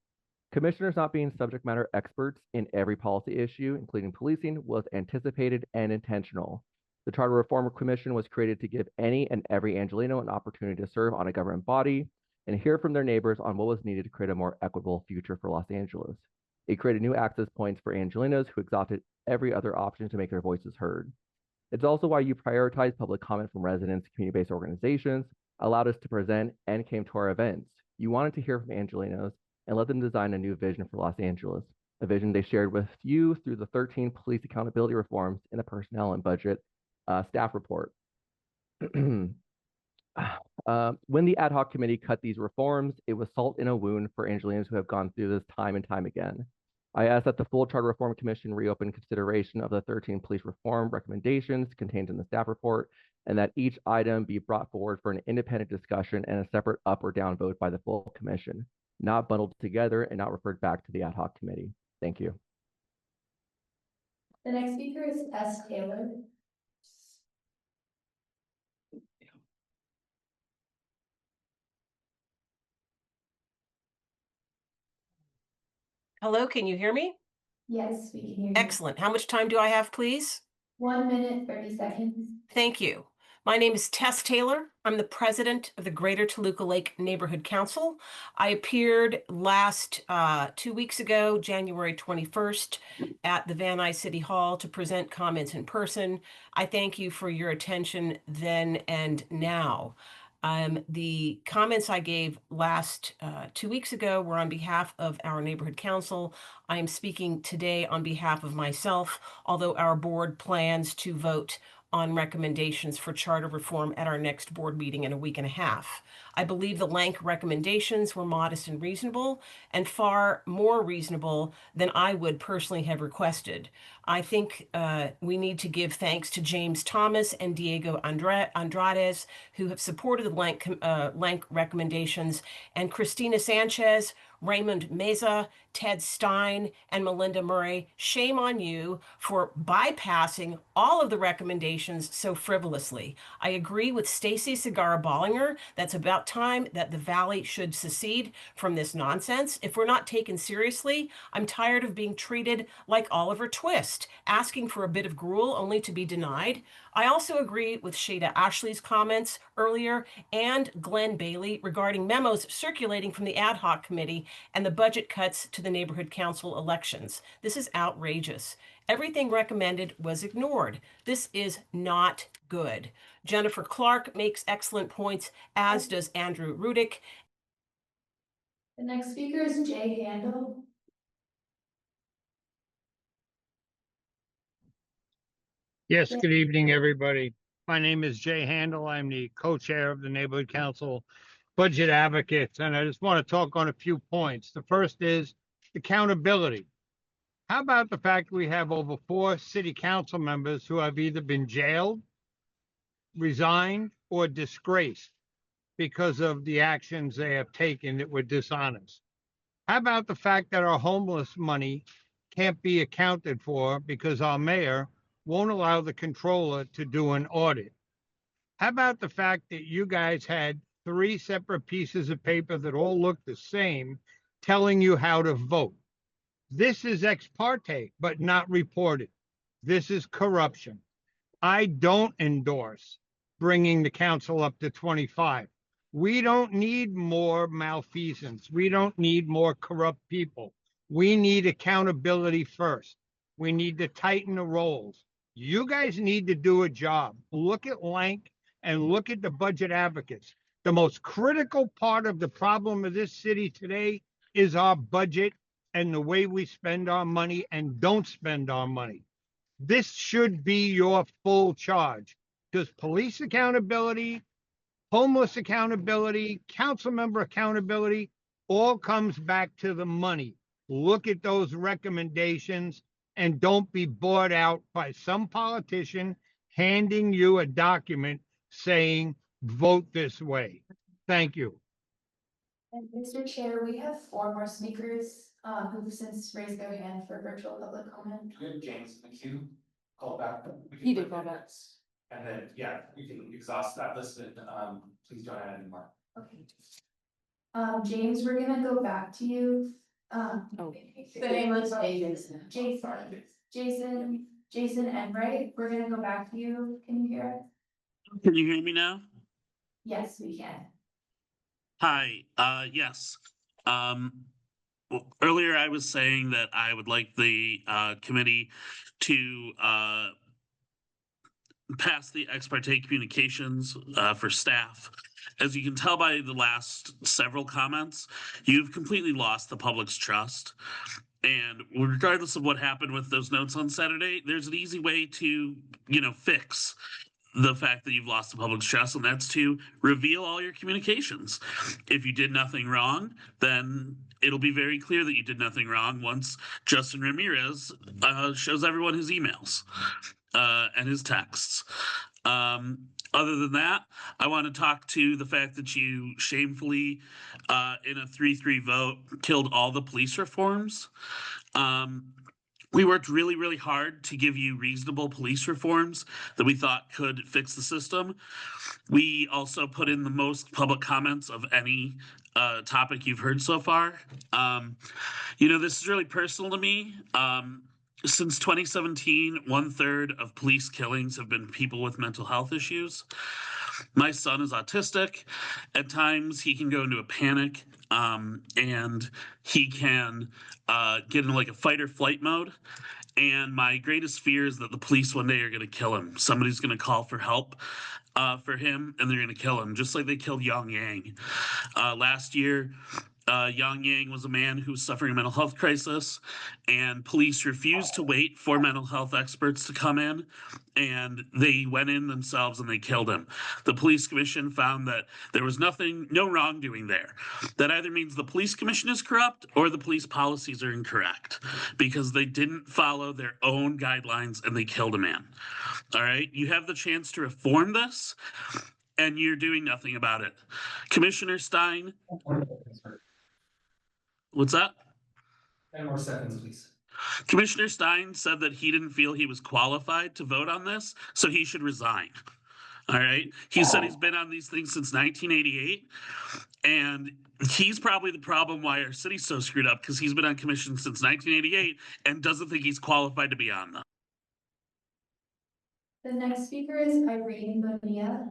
Commissioners not being subject matter experts in every policy issue, including policing, was anticipated and intentional. The Charter Reform Commission was created to give any and every Angeleno an opportunity to serve on a government body and hear from their neighbors on what was needed to create a more equitable future for Los Angeles. It created new access points for Angelenos who exhausted every other option to make their voices heard. It's also why you prioritize public comment from residents, community-based organizations, allowed us to present, and came to our events. You wanted to hear from Angelenos and let them design a new vision for Los Angeles, a vision they shared with you through the 13 police accountability reforms in the personnel and budget staff report. When the ad hoc committee cut these reforms, it was salt in a wound for Angelenos who have gone through this time and time again. I ask that the full Charter Reform Commission reopen consideration of the 13 police reform recommendations contained in the staff report and that each item be brought forward for an independent discussion and a separate up or down vote by the full commission, not bundled together and not referred back to the ad hoc committee. Thank you. The next speaker is S. Taylor. Hello, can you hear me? Yes, we can hear you. Excellent. How much time do I have, please? 1 minute, 30 seconds. Thank you. My name is Tess Taylor. I'm the president of the Greater Toluca Lake Neighborhood Council. I appeared last 2 weeks ago, January 21st, at the Van Nuys City Hall to present comments in person. I thank you for your attention then and now. The comments I gave last 2 weeks ago were on behalf of our neighborhood council. I am speaking today on behalf of myself, although our board plans to vote on recommendations for charter reform at our next board meeting in a week and a half. I believe the Lank recommendations were modest and reasonable, and far more reasonable than I would personally have requested. I think we need to give thanks to James Thomas and Diego Andrades, who have supported the Lank recommendations, and Christina Sanchez, Raymond Meza, Ted Stein, and Melinda Murray. Shame on you for bypassing all of the recommendations so frivolously. I agree with Stacy Segarra-Bollinger. That's about time that the Valley should secede from this nonsense. If we're not taken seriously, I'm tired of being treated like Oliver Twist, asking for a bit of gruel only to be denied. I also agree with Shada Ashley's comments earlier and Glenn Bailey regarding memos circulating from the ad hoc committee and the budget cuts to the neighborhood council elections. This is outrageous. Everything recommended was ignored. This is not good. Jennifer Clark makes excellent points, as does Andrew Rudick. The next speaker is Jay Handel. Yes, good evening, everybody. My name is Jay Handel. I'm the co-chair of the Neighborhood Council Budget Advocates, and I just want to talk on a few points. The first is accountability. How about the fact we have over 4 city council members who have either been jailed, resigned, or disgraced because of the actions they have taken that were dishonest? How about the fact that our homeless money can't be accounted for because our mayor won't allow the controller to do an audit? How about the fact that you guys had 3 separate pieces of paper that all look the same telling you how to vote? This is ex parte, but not reported. This is corruption. I don't endorse bringing the council up to 25. We don't need more malfeasance. We don't need more corrupt people. We need accountability first. We need to tighten the roles. You guys need to do a job. Look at Lank and look at the budget advocates. The most critical part of the problem of this city today is our budget and the way we spend our money and don't spend our money. This should be your full charge, because police accountability, homeless accountability, council member accountability, all comes back to the money. Look at those recommendations and don't be bought out by some politician handing you a document saying, vote this way. Thank you. And Mr. Chair, we have 4 more speakers who've since raised their hand for virtual public comment. We have James McHugh call back. He did call back. And then, yeah, we can exhaust that list and please don't add any more. Okay. James, we're gonna go back to you. The name was Jason Enright. We're gonna go back to you. Can you hear us? Can you hear me now? Yes, we can. Hi, yes. Well, earlier I was saying that I would like the committee to pass the ex parte communications for staff. As you can tell by the last several comments, you've completely lost the public's trust. And regardless of what happened with those notes on Saturday, there's an easy way to, fix the fact that you've lost the public's trust, and that's to reveal all your communications. If you did nothing wrong, then it'll be very clear that you did nothing wrong once Justin Ramirez shows everyone his emails and his texts. Other than that, I want to talk to the fact that you shamefully, in a 3-3 vote, killed all the police reforms. We worked really, really hard to give you reasonable police reforms that we thought could fix the system. We also put in the most public comments of any topic you've heard so far. This is really personal to me. Since 2017, 1/3 of police killings have been people with mental health issues. My son is autistic. At times, he can go into a panic and he can get into like a fight or flight mode. And my greatest fear is that the police one day are going to kill him. Somebody's going to call for help for him, and they're going to kill him, just like they killed Yang Yang. Last year, Yang Yang was a man who was suffering a mental health crisis, and police refused to wait for mental health experts to come in, and they went in themselves and they killed him. The police commission found that there was no wrongdoing there. That either means the police commission is corrupt or the police policies are incorrect because they didn't follow their own guidelines and they killed a man. All right, you have the chance to reform this, and you're doing nothing about it. Commissioner Stein. What's that? 10 more seconds, please. Commissioner Stein said that he didn't feel he was qualified to vote on this, so he should resign. All right. He said he's been on these things since 1988, and he's probably the problem why our city's so screwed up because he's been on commission since 1988 and doesn't think he's qualified to be on them. The next speaker is Irene Bonilla.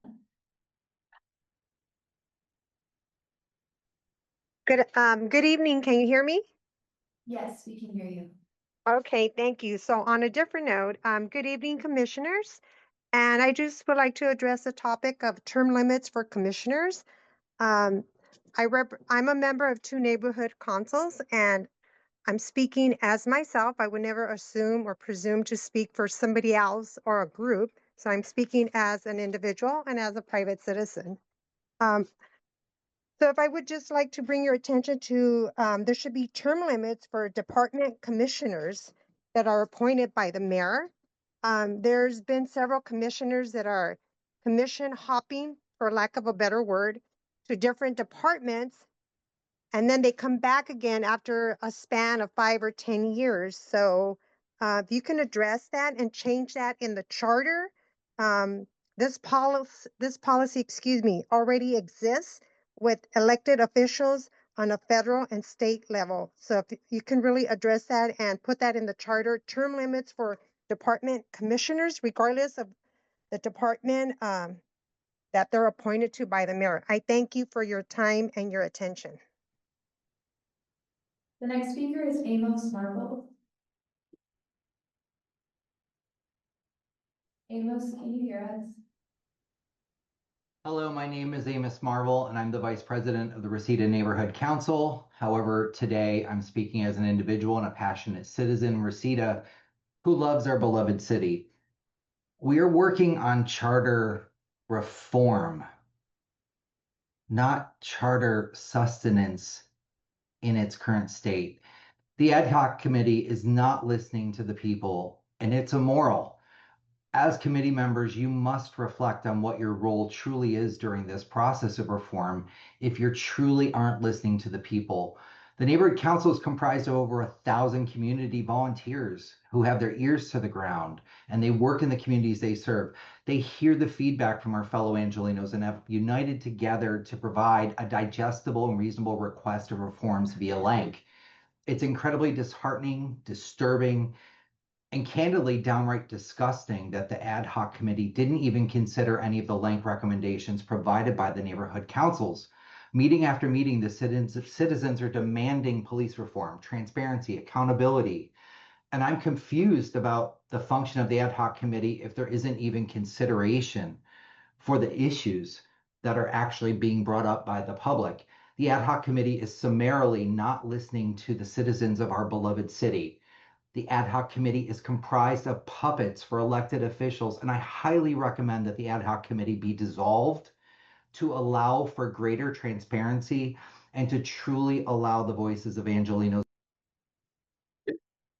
Good evening. Can you hear me? Yes, we can hear you. Okay, thank you. So on a different note, good evening, commissioners. And I just would like to address the topic of term limits for commissioners. I'm a member of 2 neighborhood councils, and I'm speaking as myself. I would never assume or presume to speak for somebody else or a group. So I'm speaking as an individual and as a private citizen. So if I would just like to bring your attention to, there should be term limits for department commissioners that are appointed by the mayor. There's been several commissioners that are commission hopping, for lack of a better word, to different departments. And then they come back again after a span of 5 or 10 years. So if you can address that and change that in the charter, this policy, already exists with elected officials on a federal and state level. So if you can really address that and put that in the charter, term limits for department commissioners, regardless of the department that they're appointed to by the mayor. I thank you for your time and your attention. The next speaker is Amos Marble. Amos, can you hear us? Hello, my name is Amos Marvel, and I'm the Vice President of the Reseda Neighborhood Council. However, today I'm speaking as an individual and a passionate citizen, Reseda, who loves our beloved city. We are working on charter reform, not charter sustenance in its current state. The ad hoc committee is not listening to the people, and it's immoral. As committee members, you must reflect on what your role truly is during this process of reform if you truly aren't listening to the people. The neighborhood council is comprised of over 1,000 community volunteers who have their ears to the ground, and they work in the communities they serve. They hear the feedback from our fellow Angelenos and have united together to provide a digestible and reasonable request of reforms via LANC. It's incredibly disheartening, disturbing, and candidly downright disgusting that the ad hoc committee didn't even consider any of the LANC recommendations provided by the neighborhood councils. Meeting after meeting, the citizens are demanding police reform, transparency, accountability. And I'm confused about the function of the ad hoc committee if there isn't even consideration for the issues that are actually being brought up by the public. The ad hoc committee is summarily not listening to the citizens of our beloved city. The ad hoc committee is comprised of puppets for elected officials, and I highly recommend that the ad hoc committee be dissolved to allow for greater transparency and to truly allow the voices of Angelenos. The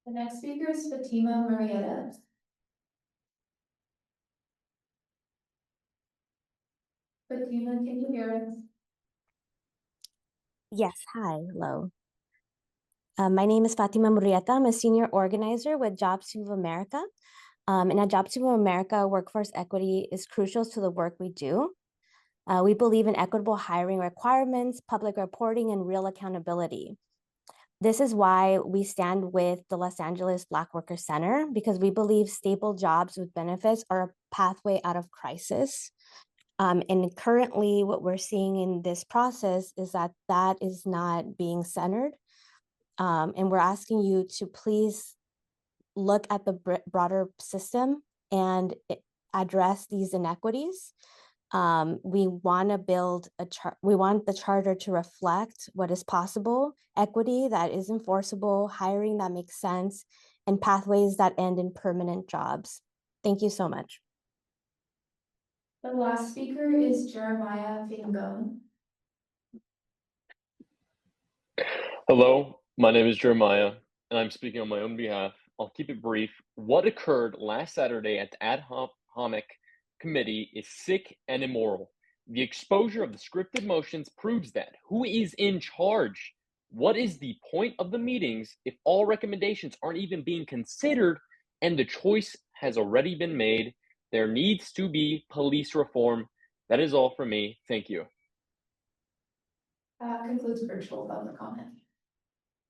next speaker is Fatima Marietta. Fatima, can you hear us? Yes, hi, hello. My name is Fatima Murrieta. I'm a senior organizer with Jobs Team of America. And at Jobs Team of America, workforce equity is crucial to the work we do. We believe in equitable hiring requirements, public reporting, and real accountability. This is why we stand with the Los Angeles Black Workers Center, because we believe stable jobs with benefits are a pathway out of crisis. And currently what we're seeing in this process is that that is not being centered. And we're asking you to please look at the broader system and address these inequities. We want to build we want the charter to reflect what is possible, equity that is enforceable, hiring that makes sense, and pathways that end in permanent jobs. Thank you so much. The last speaker is Jeremiah Fingone. Hello, my name is Jeremiah, and I'm speaking on my own behalf. I'll keep it brief. What occurred last Saturday at the Ad Hoc Committee is sick and immoral. The exposure of the scripted motions proves that. Who is in charge? What is the point of the meetings if all recommendations aren't even being considered and the choice has already been made? There needs to be police reform. That is all from me. Thank you. Concludes virtual public comment.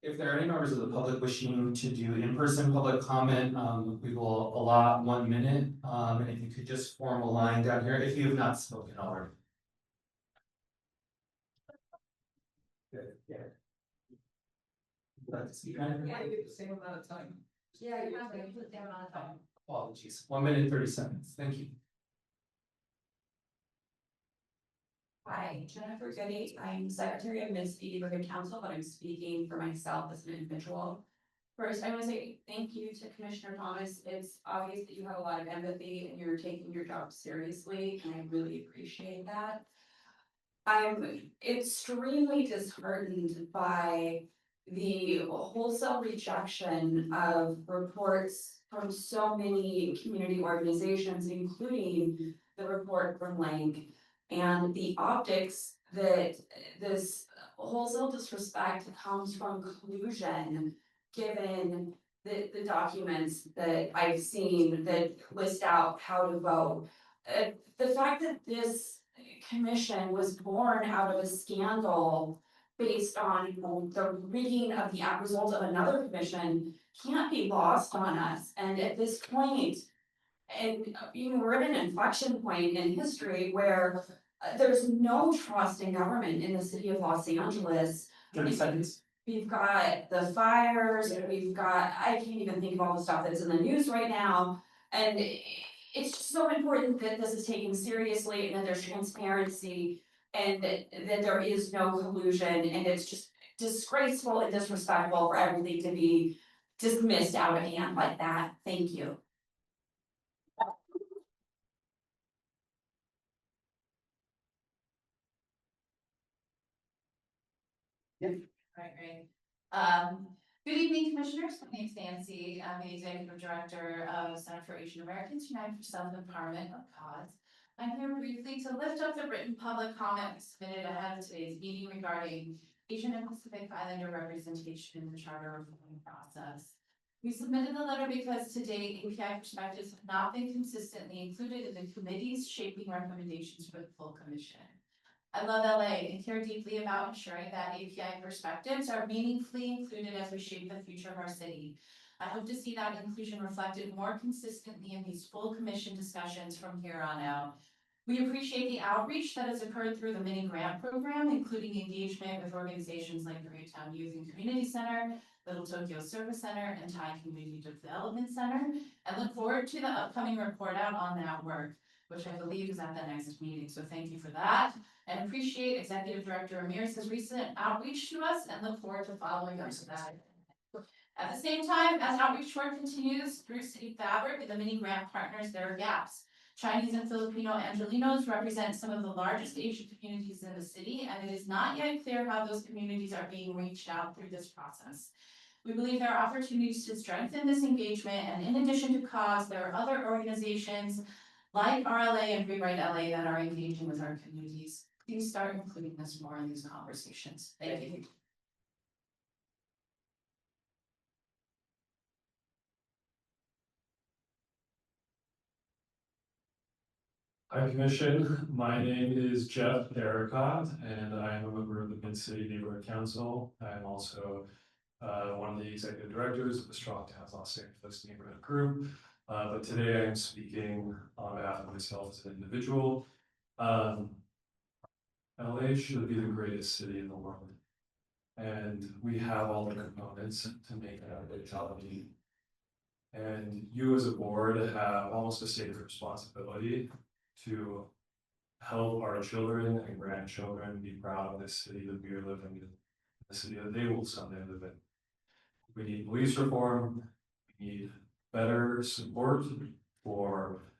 If there are any members of the public wishing to do in-person public comment, we will allot 1 minute. And if you could just form a line down here, if you have not spoken already. Good, yeah. Would you like to speak? Yeah, you get the same amount of time. Yeah, you have to put down on time. Apologies, 1 minute, 30 seconds. Thank you. Hi, Jennifer Goody. I'm Secretary of Mid-State Neighborhood Council, but I'm speaking for myself as an individual. First, I want to say thank you to Commissioner Thomas. It's obvious that you have a lot of empathy and you're taking your job seriously, and I really appreciate that. I'm extremely disheartened by the wholesale rejection of reports from so many community organizations, including the report from Lang, and the optics that this wholesale disrespect comes from collusion, given the documents that I've seen that list out how to vote. The fact that this commission was born out of a scandal based on the rigging of the result of another commission can't be lost on us. And at this point, and we're at an inflection point in history where there's no trust in government in the city of Los Angeles. 30 seconds. We've got the fires, we've got, I can't even think of all the stuff that's in the news right now. And it's just so important that this is taken seriously and that there's transparency and that there is no collusion, and it's just disgraceful and disrespectful for everything to be dismissed out of hand like that. Thank you. Great. Good evening, Commissioners. My name is Nancy. I'm the Executive Director of Center for Asian Americans United for Self-Empowerment of Cause. I'm here briefly to lift up the written public comment we submitted ahead of today's meeting regarding Asian and Pacific Islander representation in the charter reform process. We submitted the letter because to date, API perspectives have not been consistently included in the committee's shaping recommendations for the full commission. I love LA and care deeply about ensuring that API perspectives are meaningfully included as we shape the future of our city. I hope to see that inclusion reflected more consistently in these full commission discussions from here on out. We appreciate the outreach that has occurred through the mini grant program, including engagement with organizations like the Newtown Youth and Community Center, Little Tokyo Service Center, and Thai Community Development Center, and look forward to the upcoming report out on that work, which I believe is at the next meeting. So thank you for that. And appreciate Executive Director Ramirez's recent outreach to us and look forward to following up with that. At the same time, as outreach work continues through City Fabric and the mini grant partners, there are gaps. Chinese and Filipino Angelinos represent some of the largest Asian communities in the city, and it is not yet clear how those communities are being reached out through this process. We believe there are opportunities to strengthen this engagement, and in addition to CAUSE, there are other organizations like RLA and Rewrite LA that are engaging with our communities, please start including this more in these conversations. Thank you. Hi, Commission. My name is Jeff Derricott, and I am a member of the Mid-City Neighborhood Council. I'm also one of the executive directors of the Strong Towns Los Angeles Neighborhood Group. But today I'm speaking on behalf of myself as an individual. LA should be the greatest city in the world. And we have all the components to make it a reality. And you as a board have almost a sacred responsibility to help our children and grandchildren be proud of this city that we are living in, the city that they will someday live in. We need police reform, we need better support for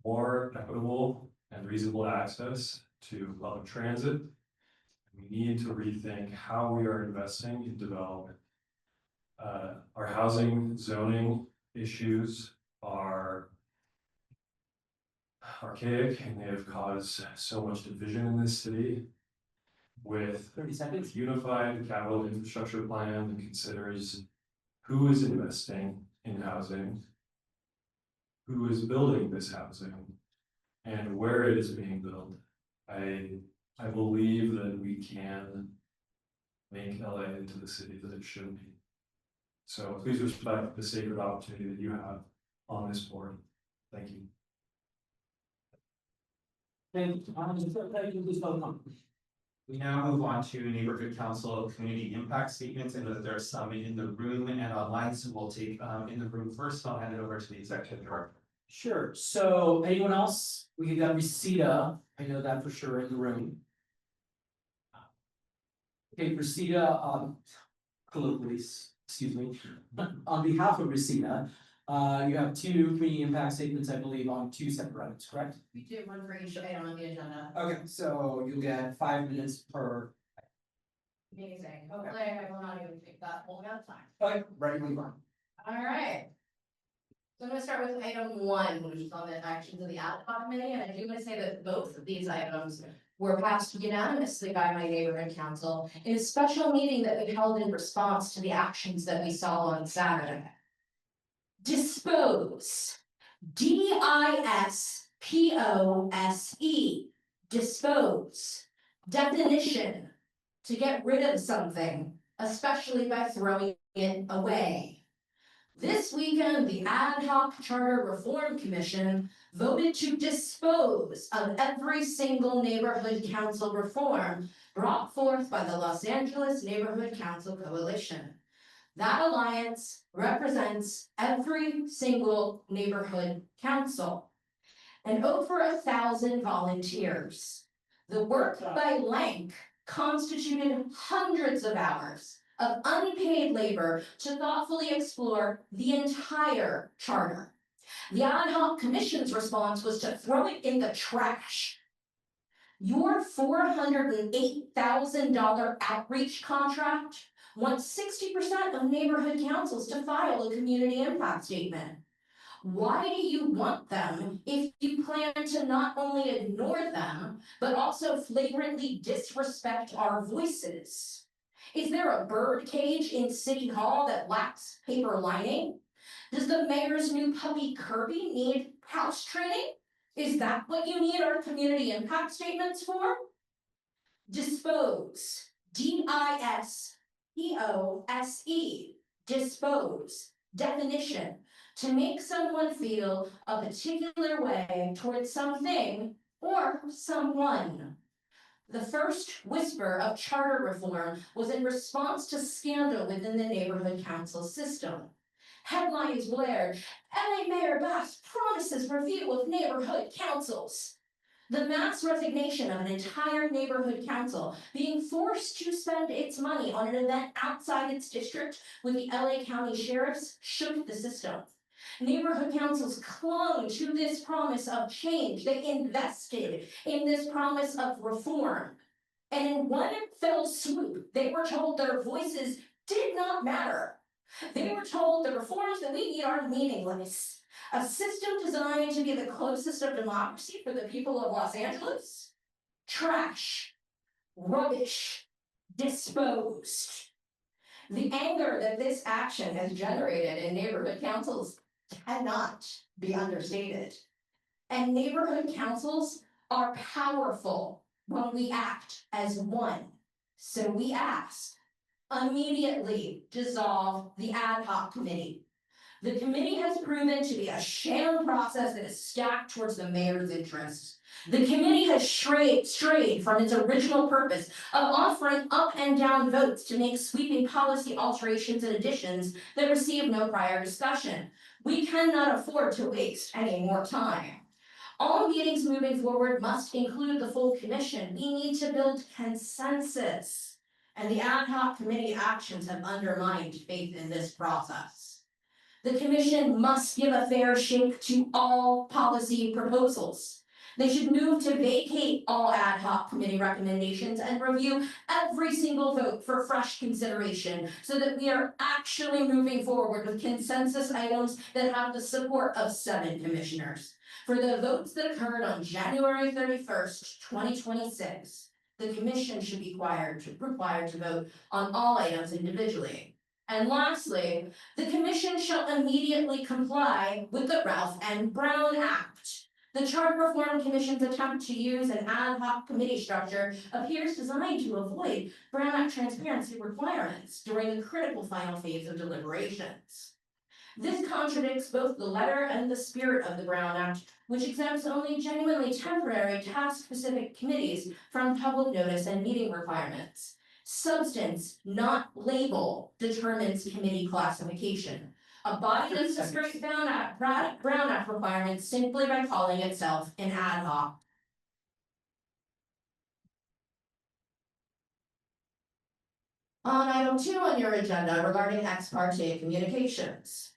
more equitable and reasonable access to public transit. We need to rethink how we are investing in development. Our housing zoning issues are archaic and they have caused so much division in this city. With 30 seconds, unified capital infrastructure plan that considers who is investing in housing, who is building this housing, and where it is being built. I believe that we can make LA into the city that it should be. So please respect the sacred opportunity that you have on this board. Thank you. Thank you, please welcome. We now move on to Neighborhood Council Community Impact Statements, and there are some in the room and online, so we'll take in the room first. I'll hand it over to the Executive Director. Sure, so anyone else? We got Reseda, I know that for sure in the room. Okay, Reseda, colloquially, excuse me, on behalf of Reseda, you have two community impact statements, I believe, on two separate items, correct? We do one for each item on the agenda. Okay, so you'll get 5 minutes per. Amazing. Hopefully I will not even take that whole amount of time. Okay, ready, move on. All right. So I'm gonna start with item 1, which is on the actions of the ad hoc committee, and I do want to say that both of these items were passed unanimously by my neighborhood council in a special meeting that we held in response to the actions that we saw on Saturday. Dispose. D-I-S-P-O-S-E. Dispose. Definition. To get rid of something, especially by throwing it away. This weekend, the Ad Hoc Charter Reform Commission voted to dispose of every single neighborhood council reform brought forth by the Los Angeles Neighborhood Council Coalition. That alliance represents every single neighborhood council and over 1,000 volunteers. The work by Lank constituted hundreds of hours of unpaid labor to thoughtfully explore the entire charter. The Ad Hoc Commission's response was to throw it in the trash. Your $408,000 outreach contract wants 60% of neighborhood councils to file a community impact statement. Why do you want them if you plan to not only ignore them, but also flagrantly disrespect our voices? Is there a bird cage in City Hall that lacks paper lining? Does the mayor's new puppy Kirby need house training? Is that what you need our community impact statements for? Dispose. D-I-S-P-O-S-E. Dispose. Definition. To make someone feel a particular way towards something or someone. The first whisper of charter reform was in response to scandal within the neighborhood council system. Headlines blared, LA Mayor Bass promises review of neighborhood councils. The mass resignation of an entire neighborhood council being forced to spend its money on an event outside its district with the LA County sheriffs shook the system. Neighborhood councils clung to this promise of change. They invested in this promise of reform. And in one fell swoop, they were told their voices did not matter. They were told the reforms that we need are meaningless. A system designed to be the closest of democracy for the people of Los Angeles? Trash, rubbish, disposed. The anger that this action has generated in neighborhood councils cannot be understated. And neighborhood councils are powerful when we act as one. So we ask, immediately dissolve the ad hoc committee. The committee has proven to be a sham process that is stacked towards the mayor's interests. The committee has strayed from its original purpose of offering up and down votes to make sweeping policy alterations and additions that receive no prior discussion. We cannot afford to waste any more time. All meetings moving forward must include the full commission. We need to build consensus. And the ad hoc committee actions have undermined faith in this process. The commission must give a fair shake to all policy proposals. They should move to vacate all ad hoc committee recommendations and review every single vote for fresh consideration so that we are actually moving forward with consensus items that have the support of 7 commissioners. For the votes that occurred on January 31st, 2026, the commission should be required to vote on all items individually. And lastly, the commission shall immediately comply with the Ralph N. Brown Act. The Charter Reform Commission's attempt to use an ad hoc committee structure appears designed to avoid Brown Act transparency requirements during the critical final phase of deliberations. This contradicts both the letter and the spirit of the Brown Act, which exempts only genuinely temporary task-specific committees from public notice and meeting requirements. Substance, not label, determines committee classification. A body does not straight Brown Act requirements simply by calling itself an ad hoc. On item 2 on your agenda regarding ex parte communications.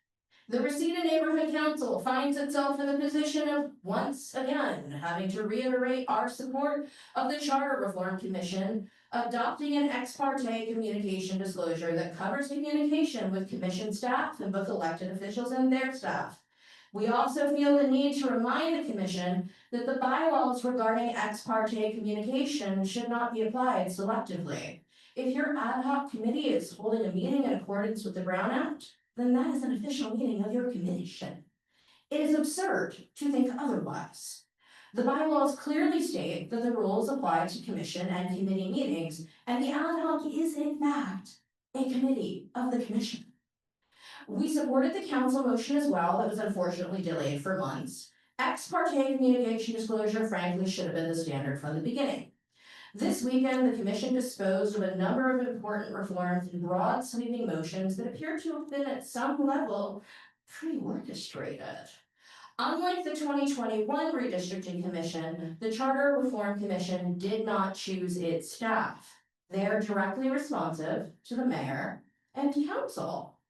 The Reseda Neighborhood Council finds itself in the position of, once again, having to reiterate our support of the Charter Reform Commission adopting an ex parte communication disclosure that covers communication with commission staff and both elected officials and their staff. We also feel the need to remind the commission that the bylaws regarding ex parte communication should not be applied selectively. If your ad hoc committee is holding a meeting in accordance with the Brown Act, then that is an official meeting of your commission. It is absurd to think otherwise. The bylaws clearly state that the rules apply to commission and committee meetings, and the ad hoc is in fact a committee of the commission. We supported the council motion as well that was unfortunately delayed for months. Ex parte communication disclosure frankly should have been the standard from the beginning. This weekend, the commission disposed of a number of important reforms in broad sweeping motions that appear to have been at some level pre-orchestrated. Unlike the 2021 redistricting commission, the Charter Reform Commission did not choose its staff. They are directly responsive to the mayor and council,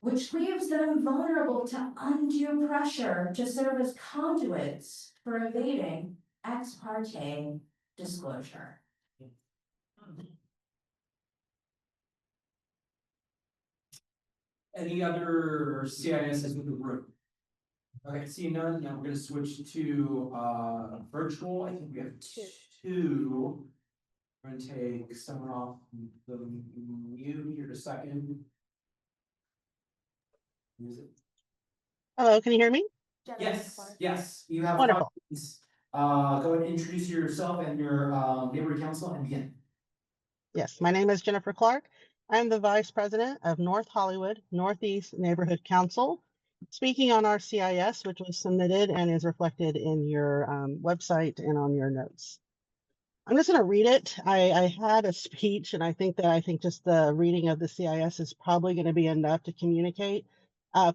which leaves them vulnerable to undue pressure to serve as conduits for evading ex parte disclosure. Any other CISs in the room? Okay, seeing none, now we're gonna switch to virtual. I think we have 2. We're gonna take someone off the mute here in a second. Who is it? Hello, can you hear me? Yes, you have Wonderful. questions. Go ahead and introduce yourself and your neighborhood council and begin. Yes, my name is Jennifer Clark. I'm the Vice President of North Hollywood Northeast Neighborhood Council, speaking on our CIS, which was submitted and is reflected in your website and on your notes. I'm just going to read it. I had a speech, and I think just the reading of the CIS is probably going to be enough to communicate.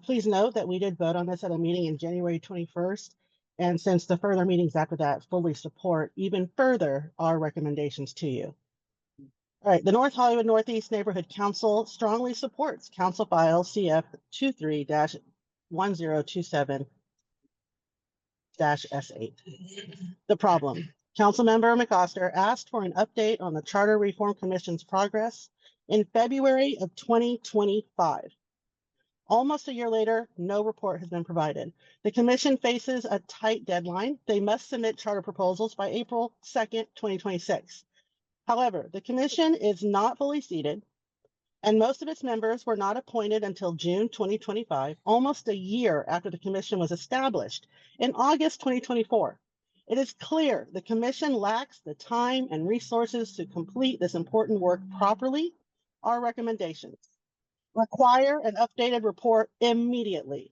Please note that we did vote on this at a meeting in January 21st, and since the further meetings after that fully support even further our recommendations to you. All right, the North Hollywood Northeast Neighborhood Council strongly supports Council File CF 23-1027-S8. The problem. Councilmember McOster asked for an update on the Charter Reform Commission's progress in February of 2025. Almost a year later, no report has been provided. The commission faces a tight deadline. They must submit charter proposals by April 2nd, 2026. However, the commission is not fully seated, and most of its members were not appointed until June 2025, almost a year after the commission was established in August 2024. It is clear the commission lacks the time and resources to complete this important work properly. Our recommendations: require an updated report immediately.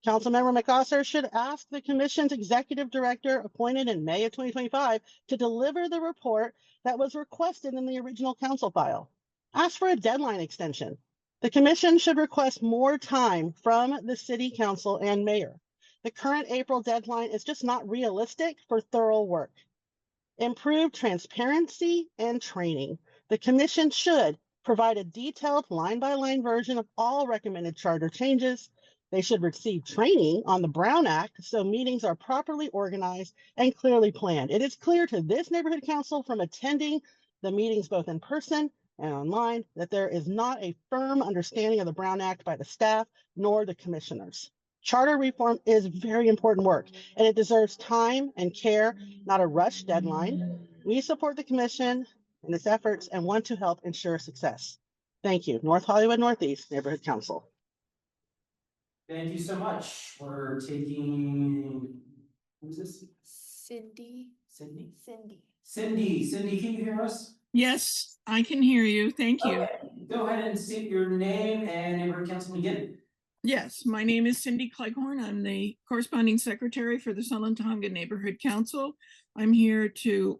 Councilmember McOsser should ask the commission's executive director, appointed in May of 2025, to deliver the report that was requested in the original council file. Ask for a deadline extension. The commission should request more time from the city council and mayor. The current April deadline is just not realistic for thorough work. Improve transparency and training. The commission should provide a detailed line-by-line version of all recommended charter changes. They should receive training on the Brown Act so meetings are properly organized and clearly planned. It is clear to this neighborhood council from attending the meetings both in person and online that there is not a firm understanding of the Brown Act by the staff nor the commissioners. Charter reform is very important work, and it deserves time and care, not a rushed deadline. We support the commission in its efforts and want to help ensure success. Thank you. North Hollywood Northeast Neighborhood Council. Thank you so much. We're taking, who's this? Cindy. Sydney? Cindy. Cindy, can you hear us? Yes, I can hear you. Thank you. Okay, go ahead and state your name and neighborhood council begin. Yes, my name is Cindy Cleghorn. I'm the corresponding secretary for the Salontonga Neighborhood Council. I'm here to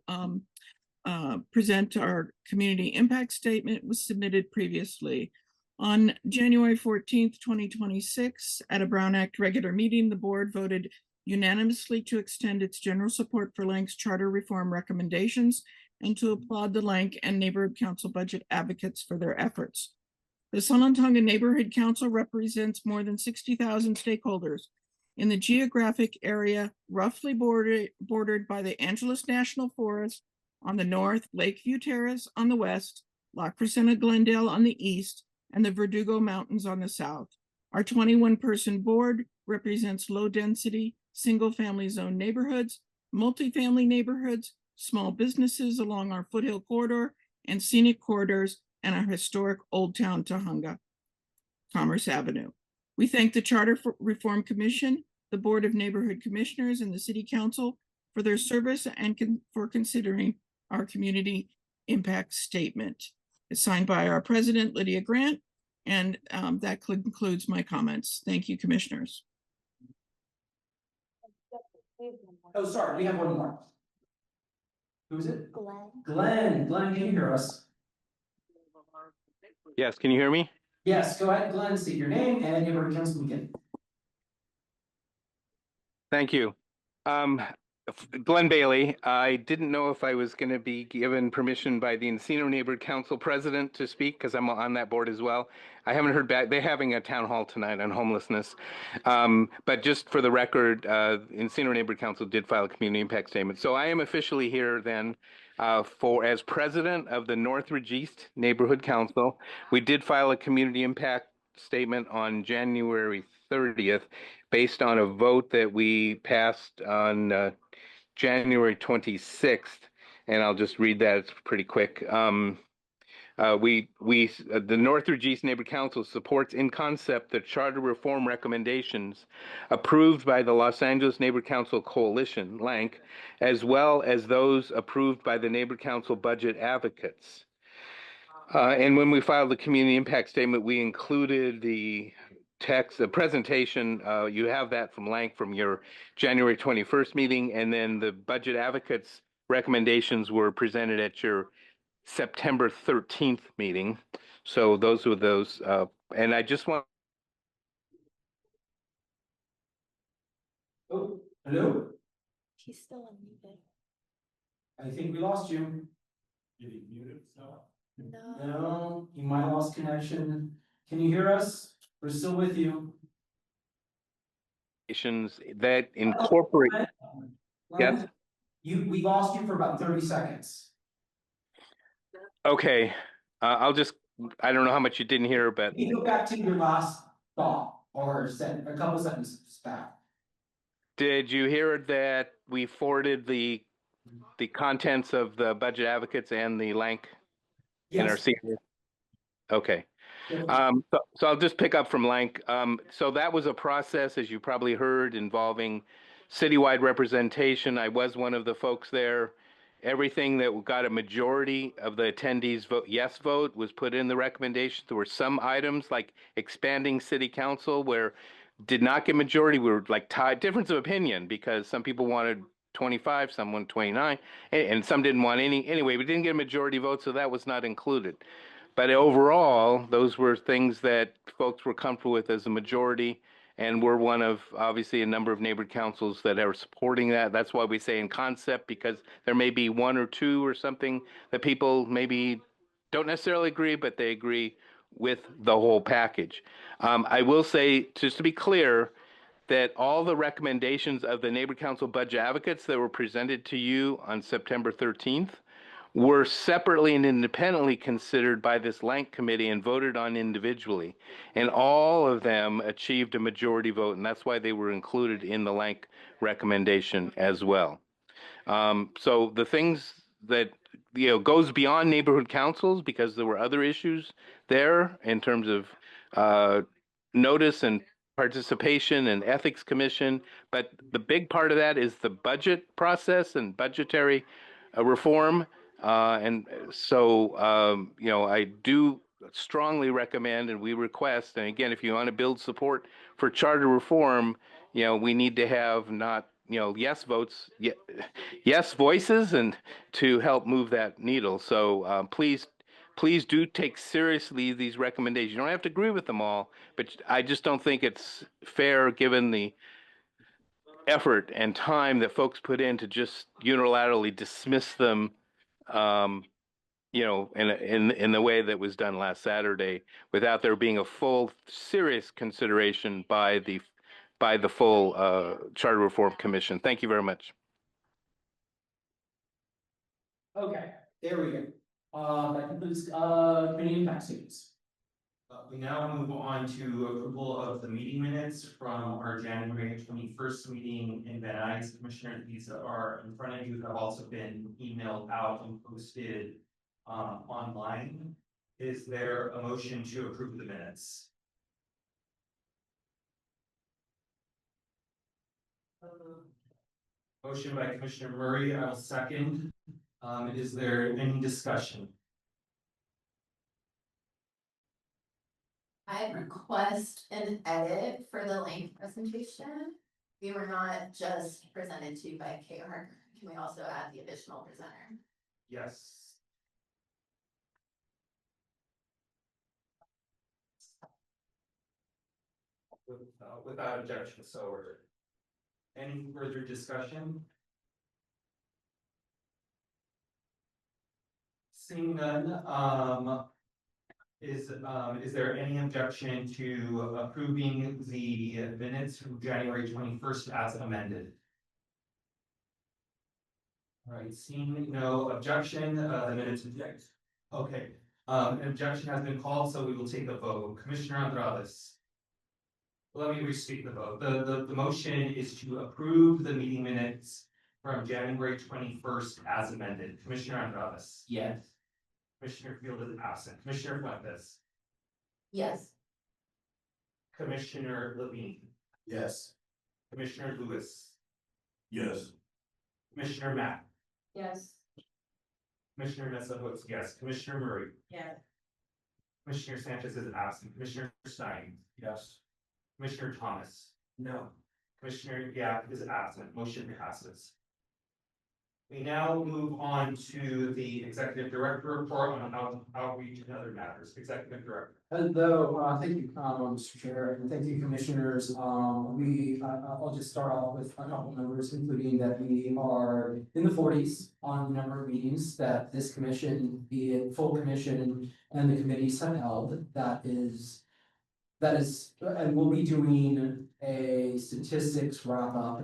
present our community impact statement. It was submitted previously. On January 14th, 2026, at a Brown Act regular meeting, the board voted unanimously to extend its general support for Lank's charter reform recommendations and to applaud the Lank and Neighborhood Council budget advocates for their efforts. The Salontonga Neighborhood Council represents more than 60,000 stakeholders in the geographic area roughly bordered by the Angeles National Forest on the north, Lakeview Terrace on the west, La Crescenta Glendale on the east, and the Verdugo Mountains on the south. Our 21-person board represents low-density, single-family zone neighborhoods, multifamily neighborhoods, small businesses along our foothill corridor and scenic corridors, and our historic Old Town Tujunga, Commerce Avenue. We thank the Charter Reform Commission, the Board of Neighborhood Commissioners, and the City Council for their service and for considering our community impact statement. It's signed by our president, Lydia Grant, and that concludes my comments. Thank you, commissioners. Oh, sorry, we have one more. Who is it? Glenn. Glenn, can you hear us? Yes, can you hear me? Yes, go ahead, Glenn, state your name and neighborhood council begin. Thank you. Glenn Bailey. I didn't know if I was going to be given permission by the Encino Neighborhood Council president to speak because I'm on that board as well. I haven't heard back. They're having a town hall tonight on homelessness. But just for the record, Encino Neighborhood Council did file a community impact statement. So I am officially here then as president of the Northridge East Neighborhood Council. We did file a community impact statement on January 30th based on a vote that we passed on January 26th, and I'll just read that. It's pretty quick. The Northridge East Neighborhood Council supports in concept the charter reform recommendations approved by the Los Angeles Neighborhood Council Coalition, LANC, as well as those approved by the Neighborhood Council budget advocates. And when we filed the community impact statement, we included the text, the presentation. You have that from LANC from your January 21st meeting, and then the budget advocates recommendations were presented at your September 13th meeting. So those were those. And I just want. Oh, hello? He's still unmuted. I think we lost you. Did he mute himself? No, you might have lost connection. Can you hear us? We're still with you. That incorporate. Yes. We lost you for about 30 seconds. Okay. I don't know how much you didn't hear, but Can you go back to your last thought or a couple sentences back? did you hear that we forwarded the contents of the budget advocates and the link in our Yes. senior? Okay. So I'll just pick up from Lank. So that was a process, as you probably heard, involving citywide representation. I was one of the folks there. Everything that got a majority of the attendees vote yes vote was put in the recommendation. There were some items like expanding city council where did not get majority. We were like tied, difference of opinion, because some people wanted 25, some wanted 29, and some didn't want any. Anyway, we didn't get a majority vote, so that was not included. But overall, those were things that folks were comfortable with as a majority, and we're one of obviously a number of neighborhood councils that are supporting that. That's why we say in concept, because there may be one or two or something that people maybe don't necessarily agree, but they agree with the whole package. I will say, just to be clear, that all the recommendations of the neighborhood council budget advocates that were presented to you on September 13th were separately and independently considered by this Lank committee and voted on individually. And all of them achieved a majority vote, and that's why they were included in the Lank recommendation as well. So the things that, goes beyond neighborhood councils, because there were other issues there in terms of notice and participation and ethics commission. But the big part of that is the budget process and budgetary reform. And so, I do strongly recommend, and we request, and again, if you want to build support for charter reform, we need to have not, yes votes, yes voices, and to help move that needle. So please do take seriously these recommendations. You don't have to agree with them all, but I just don't think it's fair, given the effort and time that folks put in, to just unilaterally dismiss them, in the way that was done last Saturday, without there being a full, serious consideration by the full Charter Reform Commission. Thank you very much. Okay, there we go. That concludes community impact statements. We now move on to approval of the meeting minutes from our January 21st meeting in Van Nuys. Commissioner, these are in front of you, have also been emailed out and posted online. Is there a motion to approve the minutes? Motion by Commissioner Murray, I'll second. Is there any discussion? I request an edit for the link presentation. We were not just presented to by KR. Can we also add the additional presenter? Yes. Without objection, so ordered. Any further discussion? Seeing none, is there any objection to approving the minutes from January 21st as amended? All right, seeing no objection, the minutes object. Okay, an objection has been called, so we will take a vote. Commissioner Andrades. Let me restate the vote. The motion is to approve the meeting minutes from January 21st as amended. Commissioner Andrades. Yes. Commissioner Field is absent. Commissioner Fuentes. Yes. Commissioner Levine. Yes. Commissioner Lewis. Yes. Commissioner Mack. Yes. Commissioner Nessa votes yes. Commissioner Murray. Yes. Commissioner Sanchez is absent. Commissioner Stein. Yes. Commissioner Thomas. No. Commissioner Yap is absent. Motion passes. We now move on to the executive director report on outreach and other matters. Executive director. Hello, thank you, Mr. Chair, and thank you, commissioners. I'll just start off with a couple numbers, including that we are in the 40s on the number of meetings that this commission, be it full commission and the committees have held. That is, and we'll be doing a statistics wrap up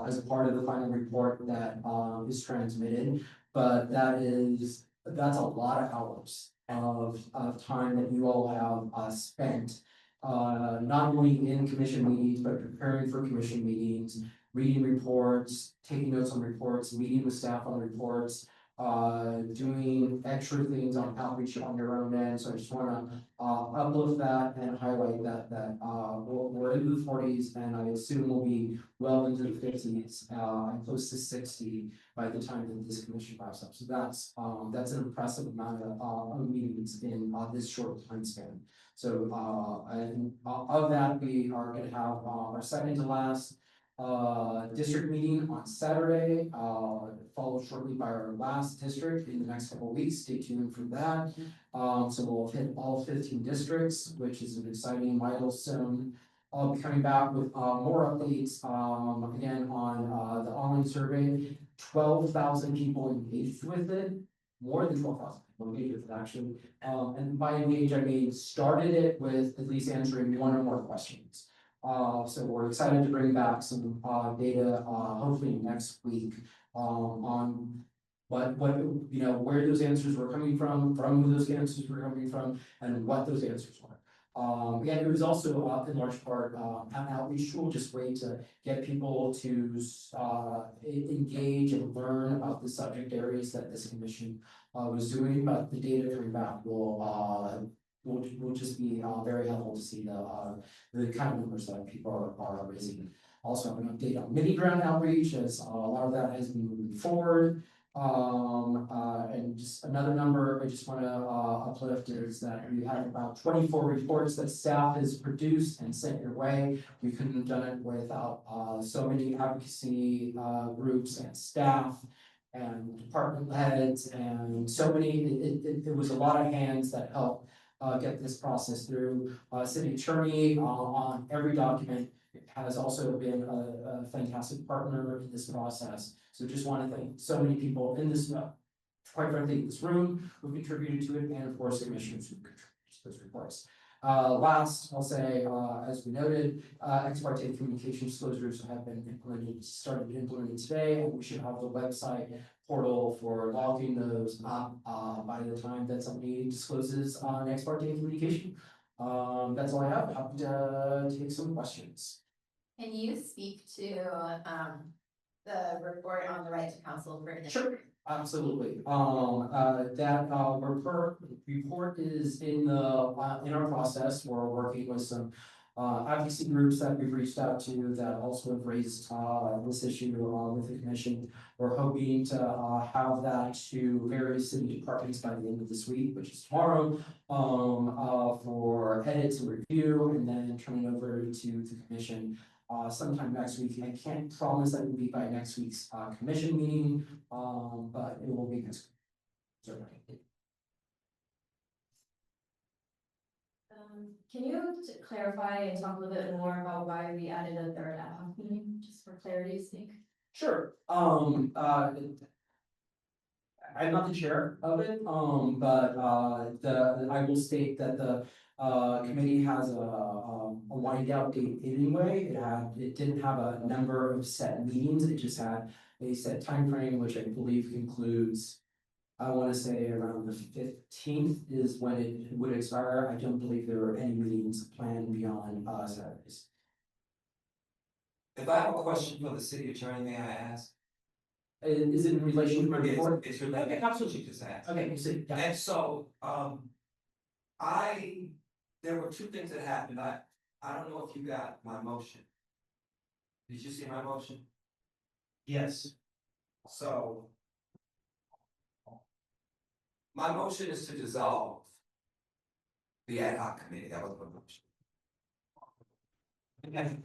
as a part of the final report that is transmitted. But that's a lot of hours of time that you all have spent not only in commission meetings, but preparing for commission meetings, reading reports, taking notes on reports, meeting with staff on reports, doing extra things on outreach on your own end. So I just want to uplift that and highlight that we're into the 40s, and I assume we'll be well into the 50s and close to 60 by the time that this commission wraps up. So that's an impressive amount of meetings in this short time span. So and of that, we are going to have our second to last district meeting on Saturday, followed shortly by our last district in the next couple of weeks. Stay tuned for that. So we'll hit all 15 districts, which is an exciting milestone. I'll be coming back with more updates again on the online survey. 12,000 people engaged with it, more than 12,000 people engaged with it actually. And by engaged, I mean started it with at least answering one or more questions. So we're excited to bring back some data, hopefully next week, on what where those answers were coming from who those answers were coming from, and what those answers were. Again, it was also in large part an outreach tool, just way to get people to engage and learn about the subject areas that this commission was doing. But the data coming back will just be very helpful to see the kind of numbers that people are raising. Also have an update on mini grant outreach, as a lot of that has been moving forward. And just another number I just want to uplift is that we have about 24 reports that staff has produced and sent your way. We couldn't have done it without so many advocacy groups and staff and department heads and so many. It was a lot of hands that helped get this process through. City attorney on every document has also been a fantastic partner in this process. So just want to thank so many people in this, quite frankly, this room who contributed to it, and of course, commissioners who contributed to those reports. Last, I'll say, as we noted, ex parte communication disclosures have been started implementing today, and we should have the website portal for logging those up by the time that somebody discloses on ex parte communication. That's all I have. Happy to take some questions. Can you speak to the report on the right to counsel for initiative? Sure, absolutely. That report is in our process. We're working with some advocacy groups that we've reached out to that also have raised this issue with the commission. We're hoping to have that to various city departments by the end of this week, which is tomorrow, for edits and review, and then turn it over to the commission sometime next week. I can't promise that it will be by next week's commission meeting, but it will be next week. Certainly. Can you clarify and talk a little bit more about why we added a third ad hoc meeting, just for clarity's sake? Sure. I'm not the chair of it, but I will state that the committee has a wind down date anyway. It didn't have a number of set meetings. It just had a set time frame, which I believe concludes, I want to say around the 15th is when it would expire. I don't believe there are any meetings planned beyond Saturdays. If I have a question for the city attorney, may I ask? Is it in relation to my report? It's related. Okay, absolutely. Just ask. Okay, you see. Yeah. And so, there were two things that happened. I don't know if you got my motion. Did you see my motion? Yes. So, my motion is to dissolve the ad hoc committee. That was my motion.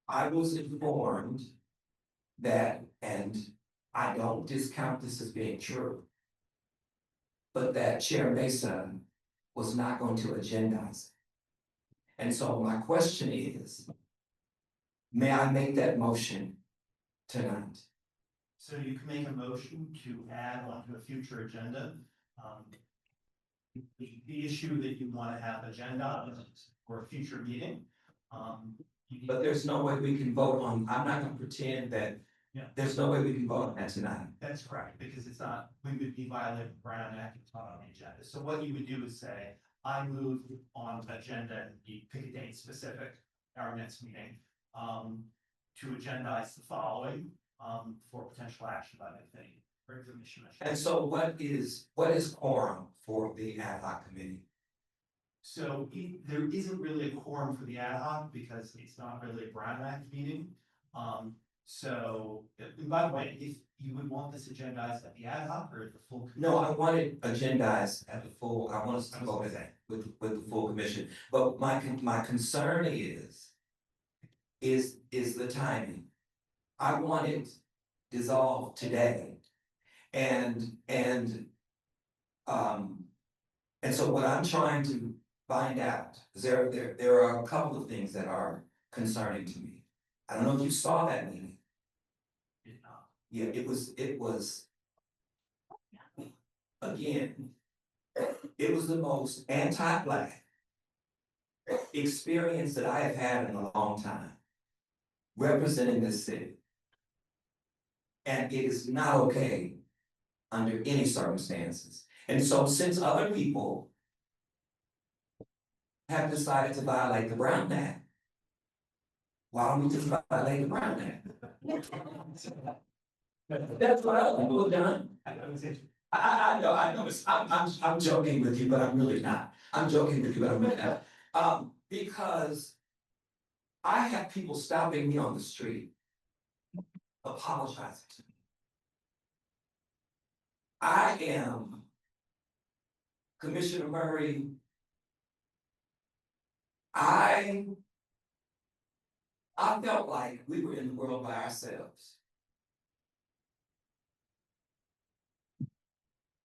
I was informed that, and I don't discount this as being true, but that Chair Mason was not going to agendize it. And so my question is, may I make that motion tonight? So you can make a motion to add onto a future agenda. The issue that you want to have agenda for a future meeting. But there's no way we can vote on, I'm not gonna pretend that Yeah. There's no way we can vote on that tonight. That's correct, because it's not, we would be violating Brown Act, it's not on the agenda. So what you would do is say, I move on agenda, you pick a date specific, our next meeting, to agendize the following, for potential action by the committee. Or the commission. And so what is quorum for the ad hoc committee? So there isn't really a quorum for the ad hoc because it's not really a Brown Act meeting. So, and by the way, if you would want this agendized at the ad hoc or at the full. No, I want it agendized at the full, I want us to vote it with the full commission. But my concern is the timing. I want it dissolved today. And so what I'm trying to find out, is there are a couple of things that are concerning to me. I don't know if you saw that meeting. Yeah, it was, again, it was the most anti-Black experience that I have had in a long time, representing this city. And it is not okay under any circumstances. And so since other people have decided to violate the Brown Act, why don't we just violate the Brown Act? That's what other people have done. I know, I'm joking with you, but I'm really not. I'm joking with you, but I'm really not. Because I have people stopping me on the street, apologizing to me. I am Commissioner Murray. I felt like we were in the world by ourselves.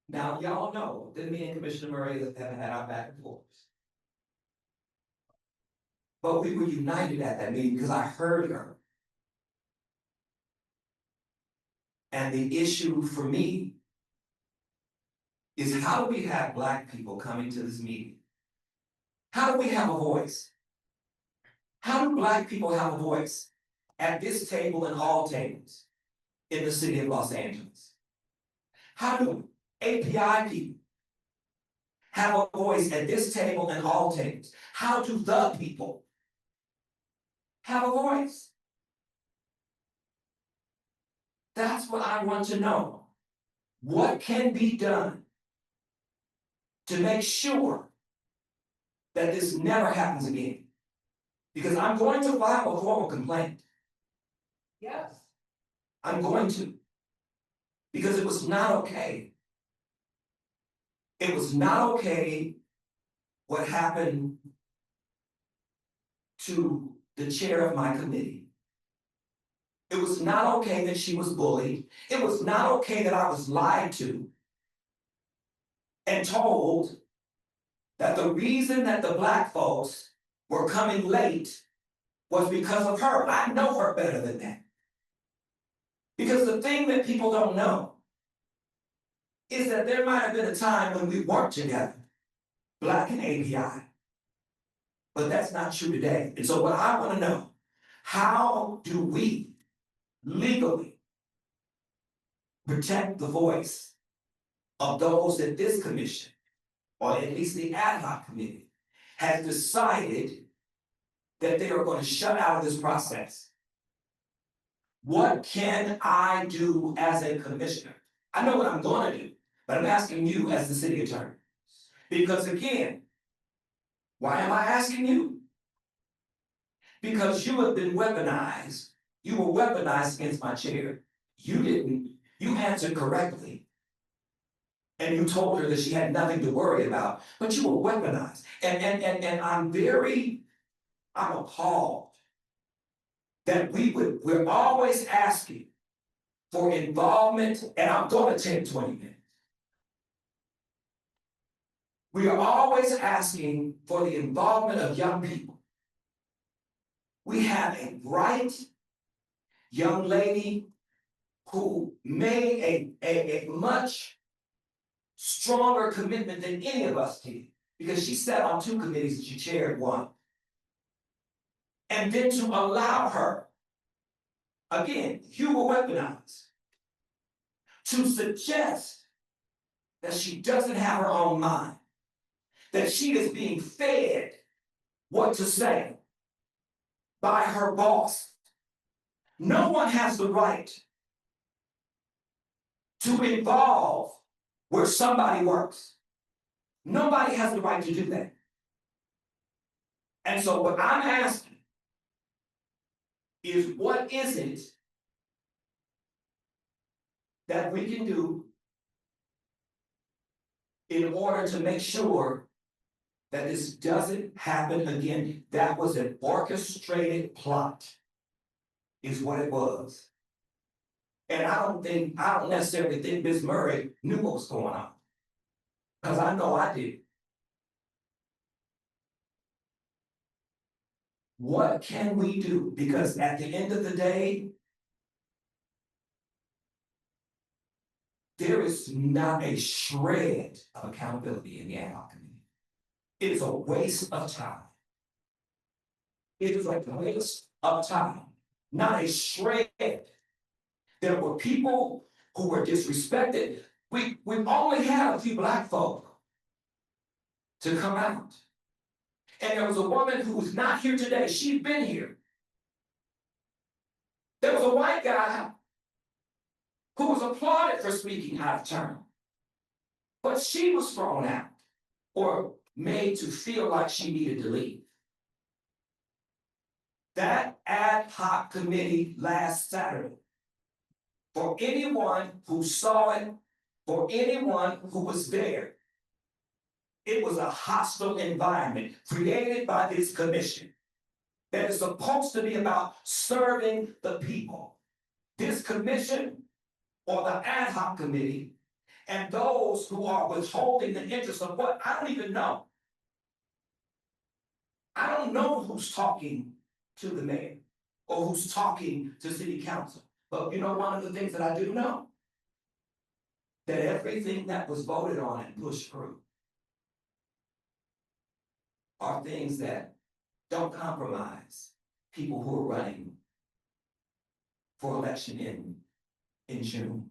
Now, y'all know that me and Commissioner Murray have had our back and forth. But we were united at that meeting because I heard her. And the issue for me is how do we have Black people coming to this meeting? How do we have a voice? How do Black people have a voice at this table and all tables in the city of Los Angeles? How do API people have a voice at this table and all tables? How do the people have a voice? That's what I want to know. What can be done to make sure that this never happens again? Because I'm going to file a formal complaint. Yes. I'm going to. Because it was not okay. It was not okay what happened to the chair of my committee. It was not okay that she was bullied. It was not okay that I was lied to and told that the reason that the Black folks were coming late was because of her. I know her better than that. Because the thing that people don't know is that there might have been a time when we weren't together, Black and API. But that's not true today. And so what I want to know, how do we legally protect the voice of those that this commission, or at least the ad hoc committee, has decided that they are going to shut out of this process? What can I do as a commissioner? I know what I'm going to do, but I'm asking you as the city attorney. Because again, why am I asking you? Because you have been weaponized. You were weaponized against my chair. You didn't. You answered correctly. And you told her that she had nothing to worry about, but you were weaponized. And I'm appalled that we're always asking for involvement, and I'm going to take 20 minutes. We are always asking for the involvement of young people. We have a bright young lady who made a much stronger commitment than any of us did, because she sat on 2 committees and she chaired one. And then to allow her Again, you were weaponized to suggest that she doesn't have her own mind, that she is being fed what to say by her boss. No one has the right to involve where somebody works. Nobody has the right to do that. And so what I'm asking is, what is it that we can do in order to make sure that this doesn't happen again? That was an orchestrated plot, is what it was. And I don't necessarily think Ms. Murray knew what was going on, because I know I did. What can we do? Because at the end of the day, there is not a shred of accountability in the ad hoc committee. It is a waste of time. It is a waste of time, not a shred. There were people who were disrespected. We only had a few Black folk to come out. And there was a woman who was not here today. She'd been here. There was a white guy who was applauded for speaking out of turn. But she was thrown out or made to feel like she needed to leave. That ad hoc committee last Saturday, for anyone who saw it, for anyone who was there, it was a hostile environment created by this commission that is supposed to be about serving the people. This commission, or the ad hoc committee, and those who are withholding the interest of what, I don't even know. I don't know who's talking to the mayor or who's talking to city council. But you know, one of the things that I do know, that everything that was voted on and pushed through are things that don't compromise people who are running for election in June.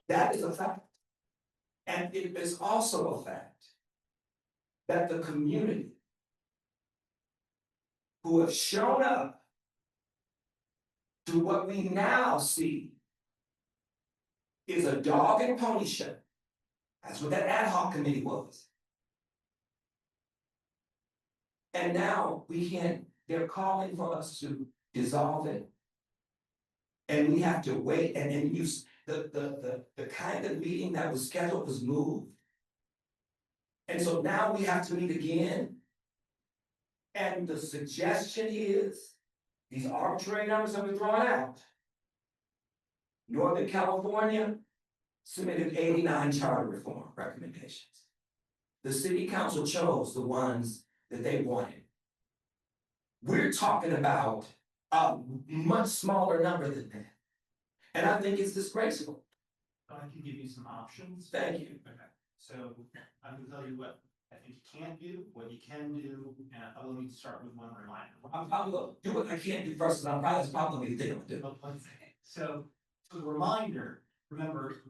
That is a fact. And it is also a fact that the community who have shown up to what we now see is a dog and pony show. That's what that ad hoc committee was. And now they're calling for us to dissolve it. And we have to wait, and then the kind of meeting that was scheduled was moved. And so now we have to meet again. And the suggestion is, these arbitrary numbers that were drawn out. Northern California submitted 89 charter reform recommendations. The city council chose the ones that they wanted. We're talking about a much smaller number than that. And I think it's disgraceful. I can give you some options. Thank you. Okay, so I'm gonna tell you what I think you can't do, what you can do, and I'll let me start with one reminder. I'm probably gonna do what I can't do first, and that's probably the thing I'm doing. So the reminder, remember,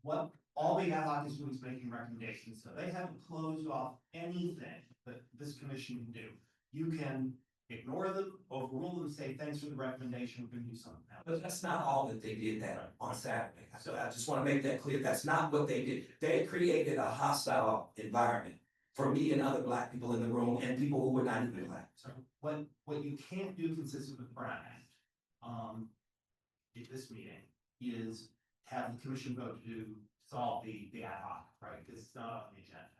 what all the ad hoc is doing is making recommendations, so they haven't closed off anything that this commission can do. You can ignore them, overrule them, say thanks for the recommendation, we're gonna do something else. But that's not all that they did that on Saturday. So I just want to make that clear. That's not what they did. They created a hostile environment for me and other Black people in the room and people who were not even Black. So what you can't do consistent with Brown Act, at this meeting, is have the commission vote to solve the ad hoc, right? Because it's not on the agenda.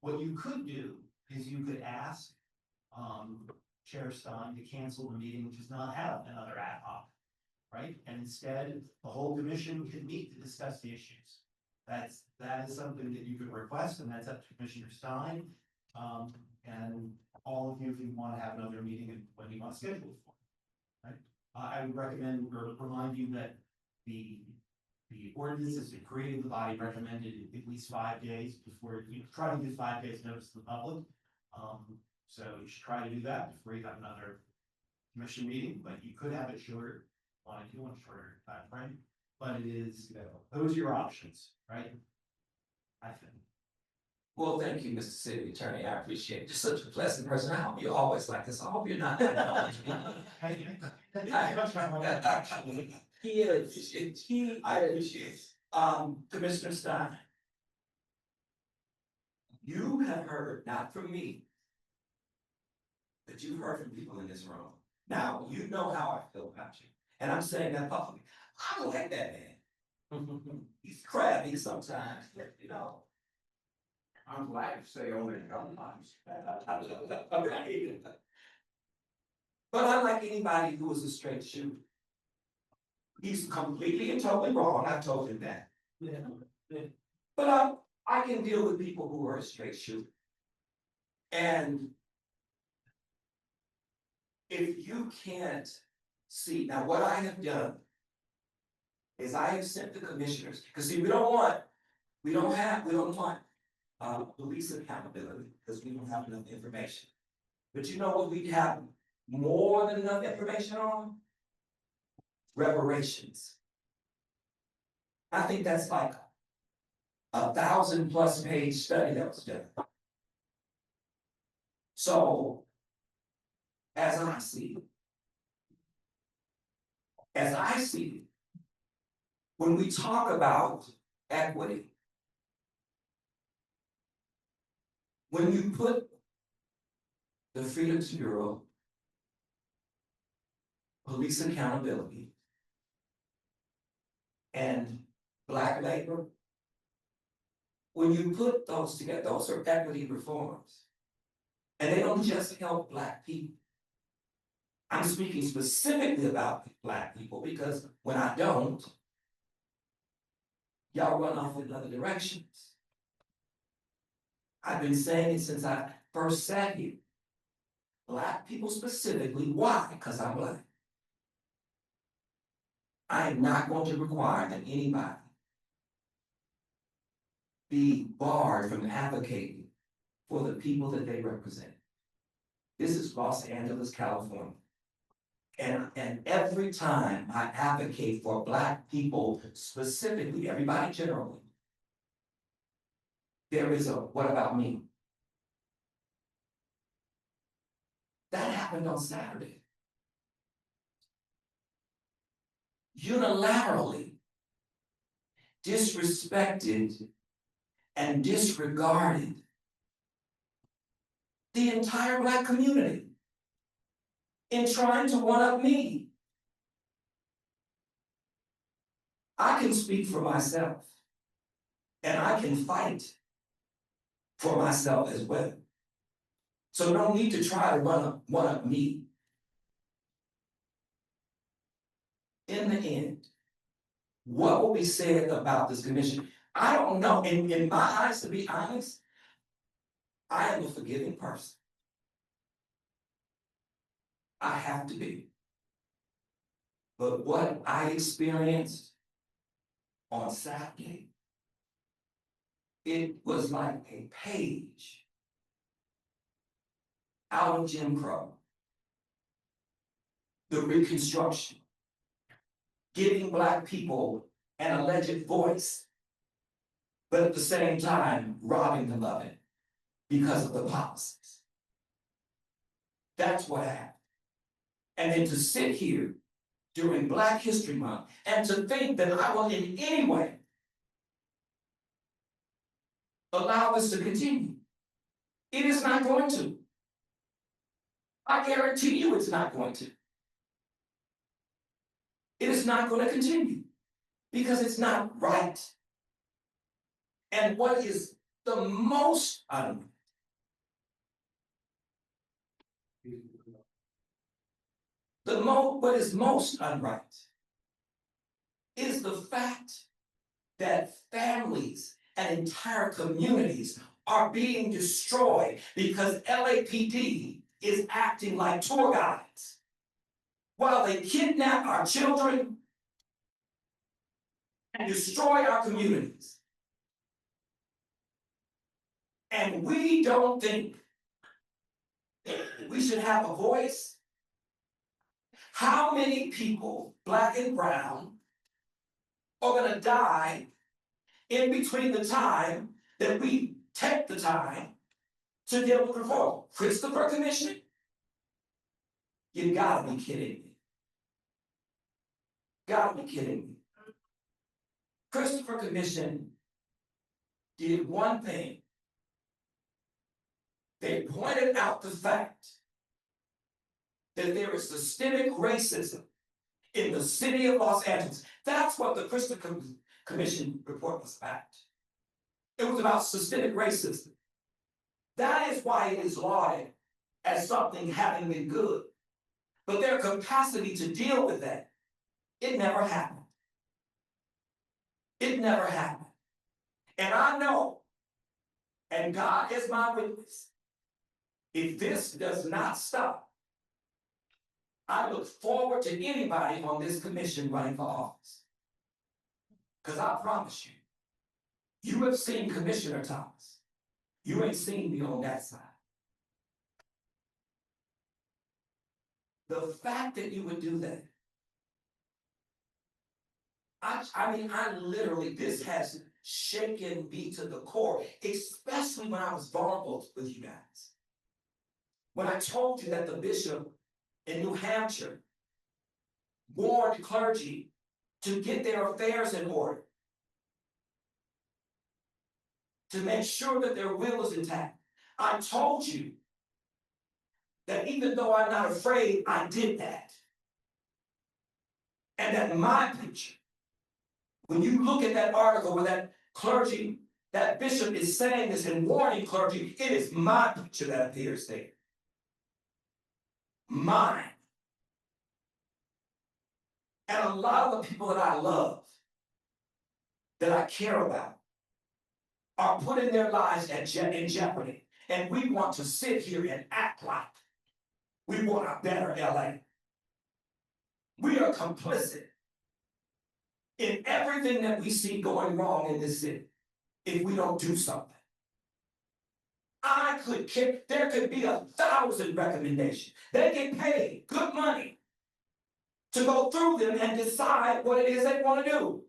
What you could do is you could ask Chair Stein to cancel the meeting, which does not have another ad hoc, right? And instead, the whole commission could meet to discuss the issues. That is something that you could request, and that's up to Commissioner Stein. And all of you, if you want to have another meeting when you want to schedule it for, right? I would recommend or remind you that the ordinances that created the body recommended at least 5 days before, try to do 5 days notice to the public. So you should try to do that before you have another commission meeting, but you could have it shorter. If you want a shorter time frame, but it is, those are your options, right? I think. Well, thank you, Mr. City Attorney. I appreciate it. You're such a pleasant person. I hope you're always like this. I hope you're not. He is. I appreciate it. Commissioner Stein. You have heard, not from me, but you've heard from people in this room. Now, you know how I feel about you. And I'm saying that publicly. I don't like that man. He's crabby sometimes, you know. I'm glad to say only sometimes. But unlike anybody who is a straight shooter, he's completely and totally wrong. I've told him that. But I can deal with people who are a straight shooter. And if you can't see, now what I have done is I have sent the commissioners, because see, we don't want police accountability, because we don't have enough information. But you know what we have more than enough information on? Reparations. I think that's like 1,000+ page study that was done. So, as I see it, when we talk about equity, when you put the Freedoms Bureau, police accountability, and Black labor, when you put those together, those are equity reforms. And they don't just help Black people. I'm speaking specifically about Black people because when I don't, y'all run off in other directions. I've been saying it since I first sat here. Black people specifically, why? Because I'm Black. I am not going to require that anybody be barred from advocating for the people that they represent. This is Los Angeles, California. And every time I advocate for Black people specifically, everybody generally, there is a, what about me? That happened on Saturday. Unilaterally disrespected and disregarded the entire Black community in trying to one-up me. I can speak for myself, and I can fight for myself as well. So no need to try to one-up me. In the end, what will be said about this commission? I don't know. In my eyes, to be honest, I am a forgiving person. I have to be. But what I experienced on Saturday, it was like a page out of Jim Crow. The Reconstruction, giving Black people an alleged voice, but at the same time, robbing them of it because of the policies. That's what happened. And then to sit here during Black History Month and to think that I will in any way allow this to continue. It is not going to. I guarantee you it's not going to. It is not going to continue because it's not right. And what is the most unright? What is most unright is the fact that families and entire communities are being destroyed because LAPD is acting like tour guides while they kidnap our children and destroy our communities. And we don't think we should have a voice How many people, black and brown, are gonna die in between the time that we take the time to deal with reform? Christopher Commission? You gotta be kidding me. Gotta be kidding me. Christopher Commission did one thing. They pointed out the fact that there is systemic racism in the city of Los Angeles. That's what the Christopher Commission report was about. It was about systemic racism. That is why it is lauded as something having been good. But their capacity to deal with that, it never happened. It never happened. And I know, and God is my witness, if this does not stop, I look forward to anybody on this commission running for office. Because I promise you, you have seen Commissioner Thomas. You ain't seen me on that side. The fact that you would do that, I mean, I literally, this has shaken me to the core, especially when I was vulnerable with you guys. When I told you that the bishop in New Hampshire warned clergy to get their affairs in order, to make sure that their will is intact. I told you that even though I'm not afraid, I did that. And that my picture, when you look at that article where that clergy, that bishop is saying this and warning clergy, it is my picture that appears there. Mine. And a lot of the people that I love, that I care about, are putting their lives in jeopardy. And we want to sit here and act like we want a better LA. We are complicit in everything that we see going wrong in this city if we don't do something. There could be 1,000 recommendations. They get paid good money to go through them and decide what it is they want to do.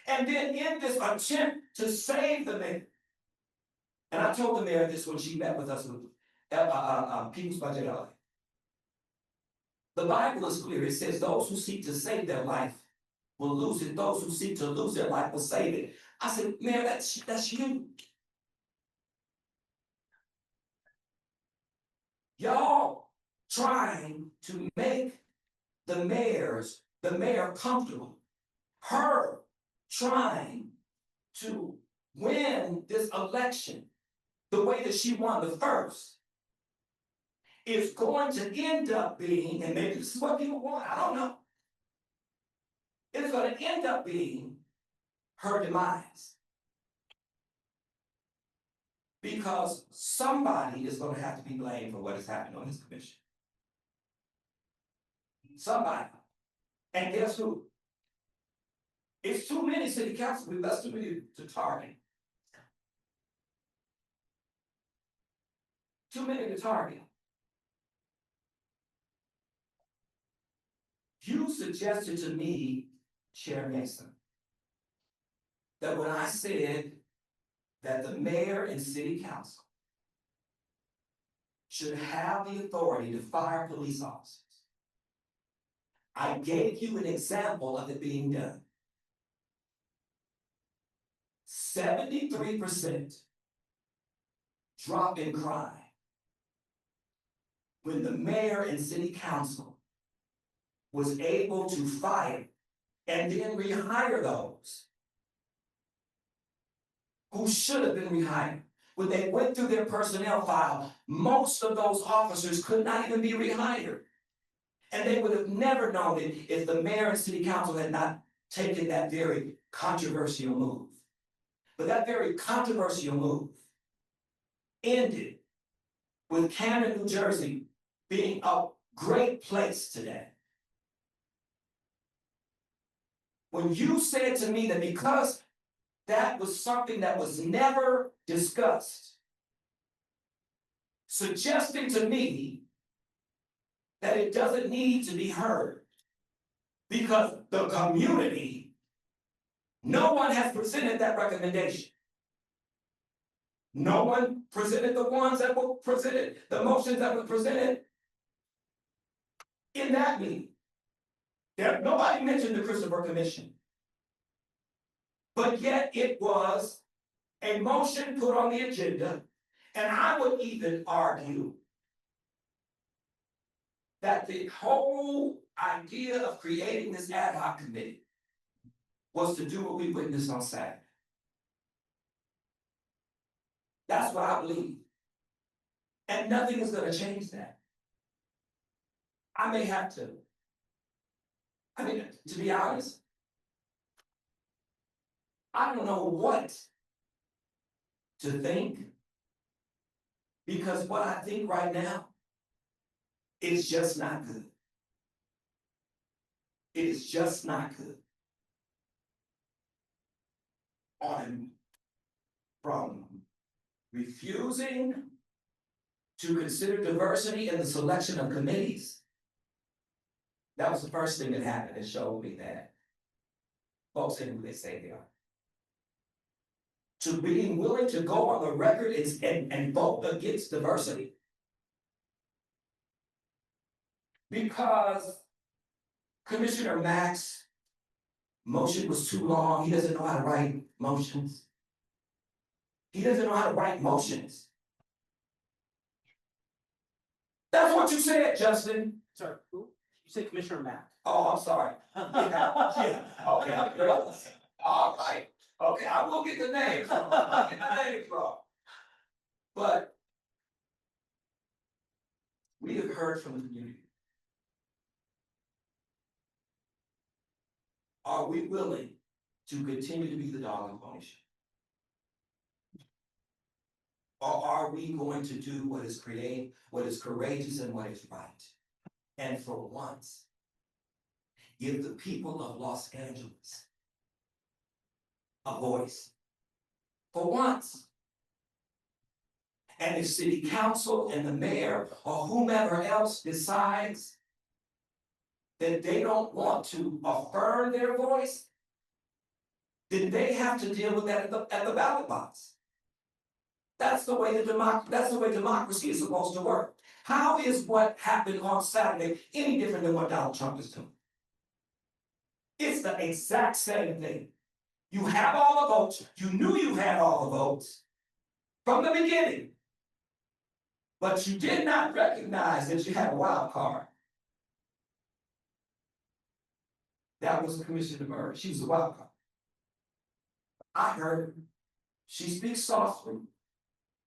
And then in this attempt to save the mayor, and I told the mayor this when she met with us with People's Budget LA. The Bible is clear. It says those who seek to save their life will lose it. Those who seek to lose their life will save it. I said, Mayor, that's you. Y'all trying to make the mayor comfortable. Her trying to win this election the way that she won the first is going to end up being, and maybe this is what people want, I don't know. It's going to end up being her demise. Because somebody is going to have to be blamed for what has happened on this commission. Somebody. And guess who? It's too many city council members, that's too many to target. Too many to target. You suggested to me, Chair Mason, that when I said that the mayor and city council should have the authority to fire police officers, I gave you an example of it being done. 73% drop in crime when the mayor and city council was able to fire and then rehire those who should have been rehired. When they went through their personnel file, most of those officers could not even be rehired. And they would have never known it if the mayor and city council had not taken that very controversial move. But that very controversial move ended with Camden, New Jersey being a great place today. When you said to me that because that was something that was never discussed, suggesting to me that it doesn't need to be heard. Because the community, no one has presented that recommendation. No one presented the ones that were presented, the motions that were presented in that meeting. Nobody mentioned the Christopher Commission. But yet it was a motion put on the agenda, and I would even argue that the whole idea of creating this ad hoc committee was to do what we witnessed on Saturday. That's what I believe. And nothing is gonna change that. I may have to. I mean, to be honest, I don't know what to think. Because what I think right now is just not good. It is just not good. From refusing to consider diversity in the selection of committees. That was the first thing that happened that showed me that folks ain't who they say they are. To being willing to go on the record and vote against diversity. Because Commissioner Mack's motion was too long. He doesn't know how to write motions. He doesn't know how to write motions. That's what you said, Justin. Sorry, who? You said Commissioner Mack. Oh, I'm sorry. Yeah, okay. All right. Okay, I will get the names. I'll get the names wrong. But we have heard from the community. Are we willing to continue to be the dog and pony show? Or are we going to do what is courageous and what is right? And for once, give the people of Los Angeles a voice. For once. And if city council and the mayor or whomever else decides that they don't want to affirm their voice, then they have to deal with that at the ballot box. That's the way democracy is supposed to work. How is what happened on Saturday any different than what Donald Trump is doing? It's the exact same thing. You have all the votes. You knew you had all the votes from the beginning. But you did not recognize that you had a wild card. That was Commissioner Murray. She was a wild card. I heard her. She speaks softly.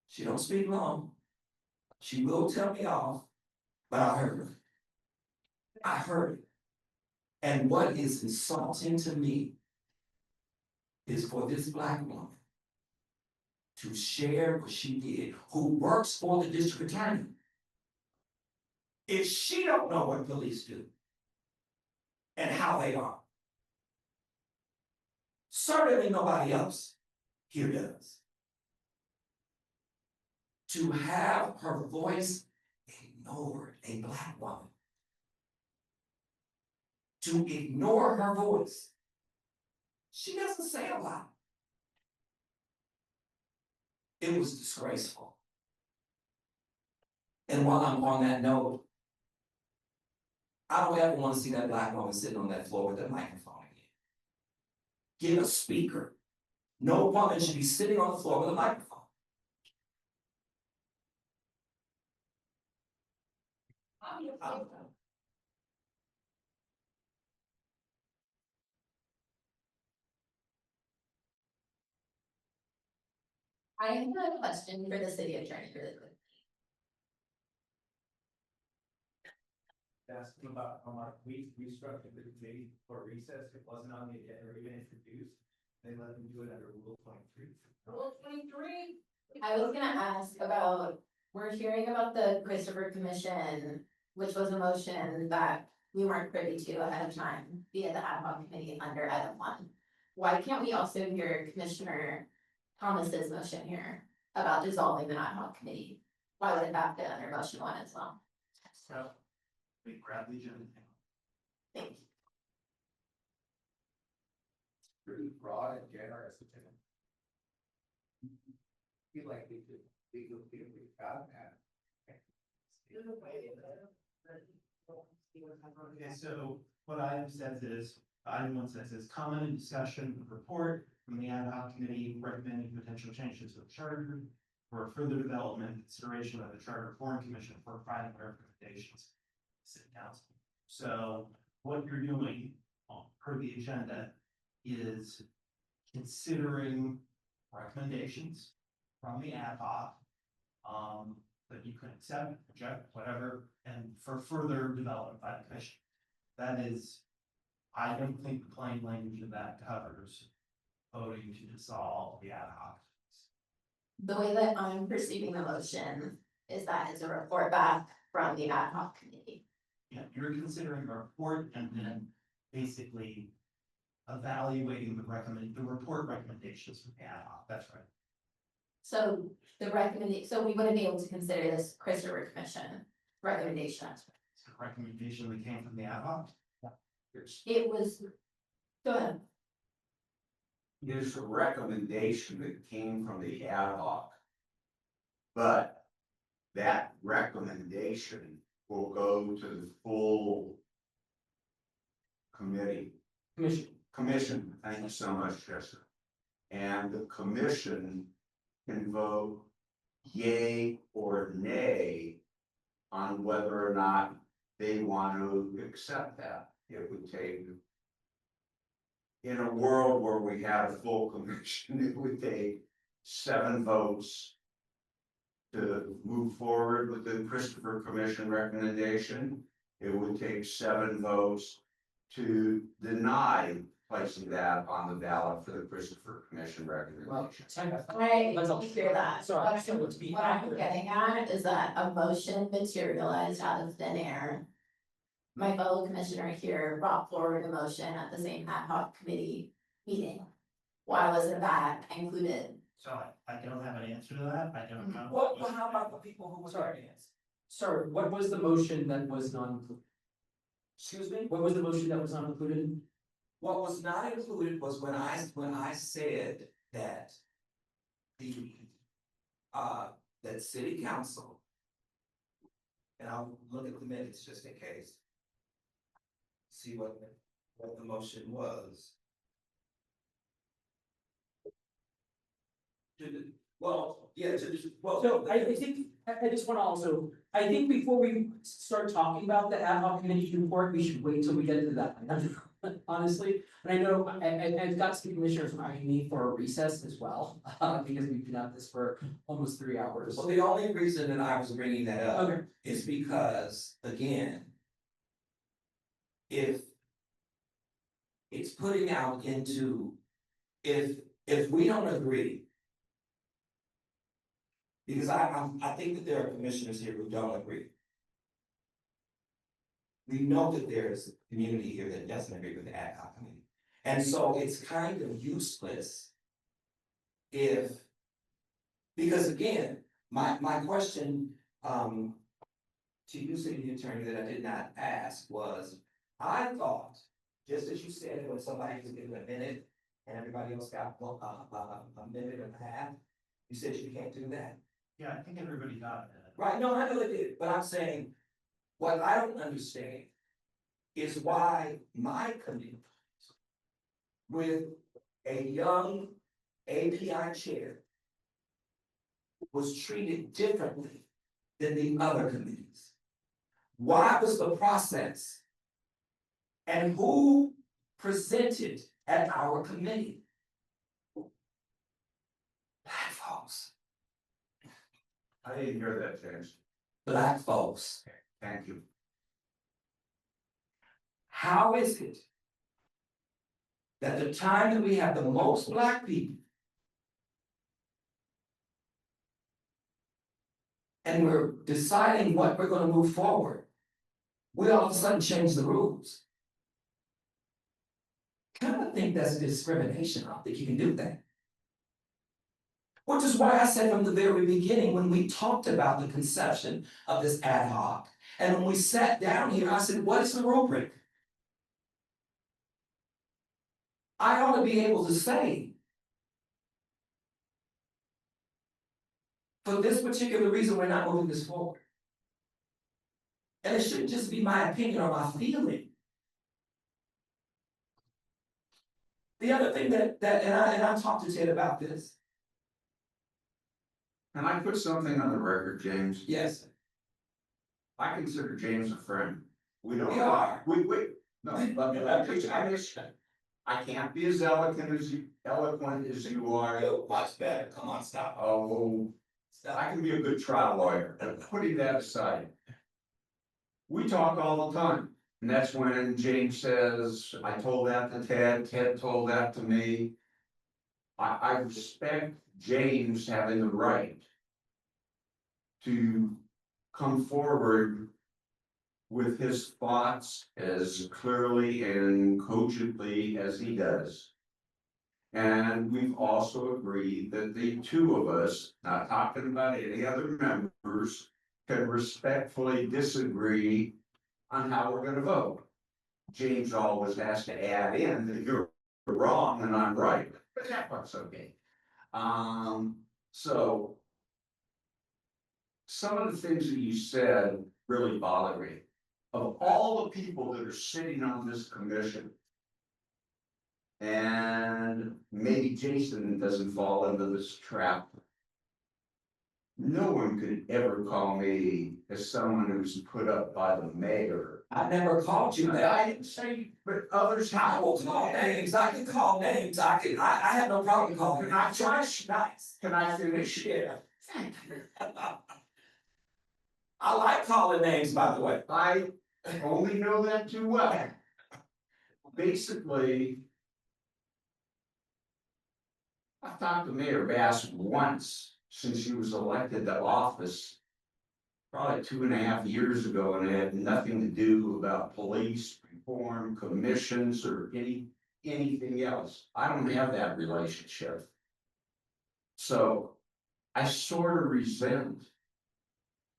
She don't speak long. She will tell me off, but I heard her. I heard it. And what is insulting to me is for this Black woman to share what she did, who works for the district attorney. If she don't know what police do and how they are, certainly nobody else here does. To have her voice ignored, a Black woman, to ignore her voice, she doesn't say a lot. It was disgraceful. And while I'm on that note, I don't ever want to see that Black woman sitting on that floor with that microphone again. Get a speaker. No woman should be sitting on the floor with a microphone. I have a question for the city attorney really quick. Asking about how much we restructured the committee for recess, it wasn't on the agenda or even introduced. They let them do it under Rule 23. Rule 23. I was gonna ask about, we're hearing about the Christopher Commission, which was a motion that we weren't privy to ahead of time via the ad hoc committee under item 1. Why can't we also hear Commissioner Thomas's motion here about dissolving the ad hoc committee? Why would it have to under motion 1 as well? So We grab the agenda. Thank you. Pretty broad and generous. Feel like we got that. Okay, so what item says is, item 1 says is comment and discussion of report from the ad hoc committee recommending potential changes to the charter for further development, consideration of the Charter Reform Commission for final recommendations. City Council. So what you're doing per the agenda is considering recommendations from the ad hoc that you can accept, reject, whatever, and for further development by the commission. That is, I don't think the plain language of that covers voting to dissolve the ad hoc. The way that I'm perceiving the motion is that it's a report back from the ad hoc committee. Yeah, you're considering a report and then basically evaluating the report recommendations from the ad hoc. That's right. So so we wouldn't be able to consider this Christopher Commission recommendation. It's the recommendation that came from the ad hoc. It was, go ahead. There's a recommendation that came from the ad hoc. But that recommendation will go to the full committee. Commission, thank you so much, Chester. And the commission can vote yay or nay on whether or not they want to accept that. It would take, in a world where we had a full commission, it would take 7 votes to move forward with the Christopher Commission recommendation. It would take 7 votes to deny placing that on the ballot for the Christopher Commission recommendation. I hear that. Sorry, What I'm getting at is that a motion materialized out of thin air. My fellow commissioner here brought forward a motion at the same ad hoc committee meeting. Why wasn't that included? So I don't have an answer to that. I don't know. Well, how about the people who were sorry? Sorry, what was the motion that was not included? Excuse me? What was the motion that was not included? What was not included was when I said that that city council, and I'll look at the minutes just in case. See what the motion was. So I think, I just wanna also, I think before we start talking about the ad hoc committee report, we should wait till we get to that. Honestly, and I know, I've got some commissioners eyeing me for a recess as well, because we've been at this for almost 3 hours. Well, the only reason that I was bringing that up is because, again, if it's putting out into, if we don't agree, because I think that there are commissioners here who don't agree. We know that there's a community here that doesn't agree with the ad hoc committee. And so it's kind of useless because again, my question to you, city attorney, that I did not ask was, I thought, just as you said, when somebody was given a minute and everybody else got a minute and a half, you said you can't do that. Yeah, I think everybody got it. Right, no, I know they did, but I'm saying, what I don't understand is why my committee, with a young API chair, was treated differently than the other committees. Why was the process? And who presented at our committee? Black folks. I didn't hear that, James. Black folks. Thank you. How is it that the time that we have the most Black people and we're deciding what we're going to move forward, we all of a sudden change the rules? I kind of think that's discrimination. I don't think you can do that. Which is why I said from the very beginning, when we talked about the conception of this ad hoc, And when we sat down here, I said, what is the rubric? I ought to be able to say, for this particular reason, we're not moving this forward. And it shouldn't just be my opinion or my feeling. The other thing and I talked to Ted about this. Can I put something on the record, James? Yes. I consider James a friend. We don't. We are. We, no, I can't be as eloquent as you are. You're much better. Come on, stop. Oh, I can be a good trial lawyer, but putting that aside. We talk all the time, and that's when James says, I told that to Ted, Ted told that to me. I respect James having the right to come forward with his thoughts as clearly and cogently as he does. And we've also agreed that the two of us, not talking about any other members, can respectfully disagree on how we're gonna vote. James always has to add in that you're wrong and I'm right, but that's okay. So some of the things that you said really bother me. Of all the people that are sitting on this commission, and maybe Jason doesn't fall into this trap. No one could ever call me as someone who's put up by the mayor. I never called you that. I didn't say, but others have. I will call names. I can call names. I have no problem calling. Can I finish? Nice. Can I finish? Yeah. I like calling names, by the way. I only know that too well. Basically, I've talked to Mayor Bass once since she was elected to office, probably 2.5 years ago, and it had nothing to do about police reform, commissions, or anything else. I don't have that relationship. So I sort of resent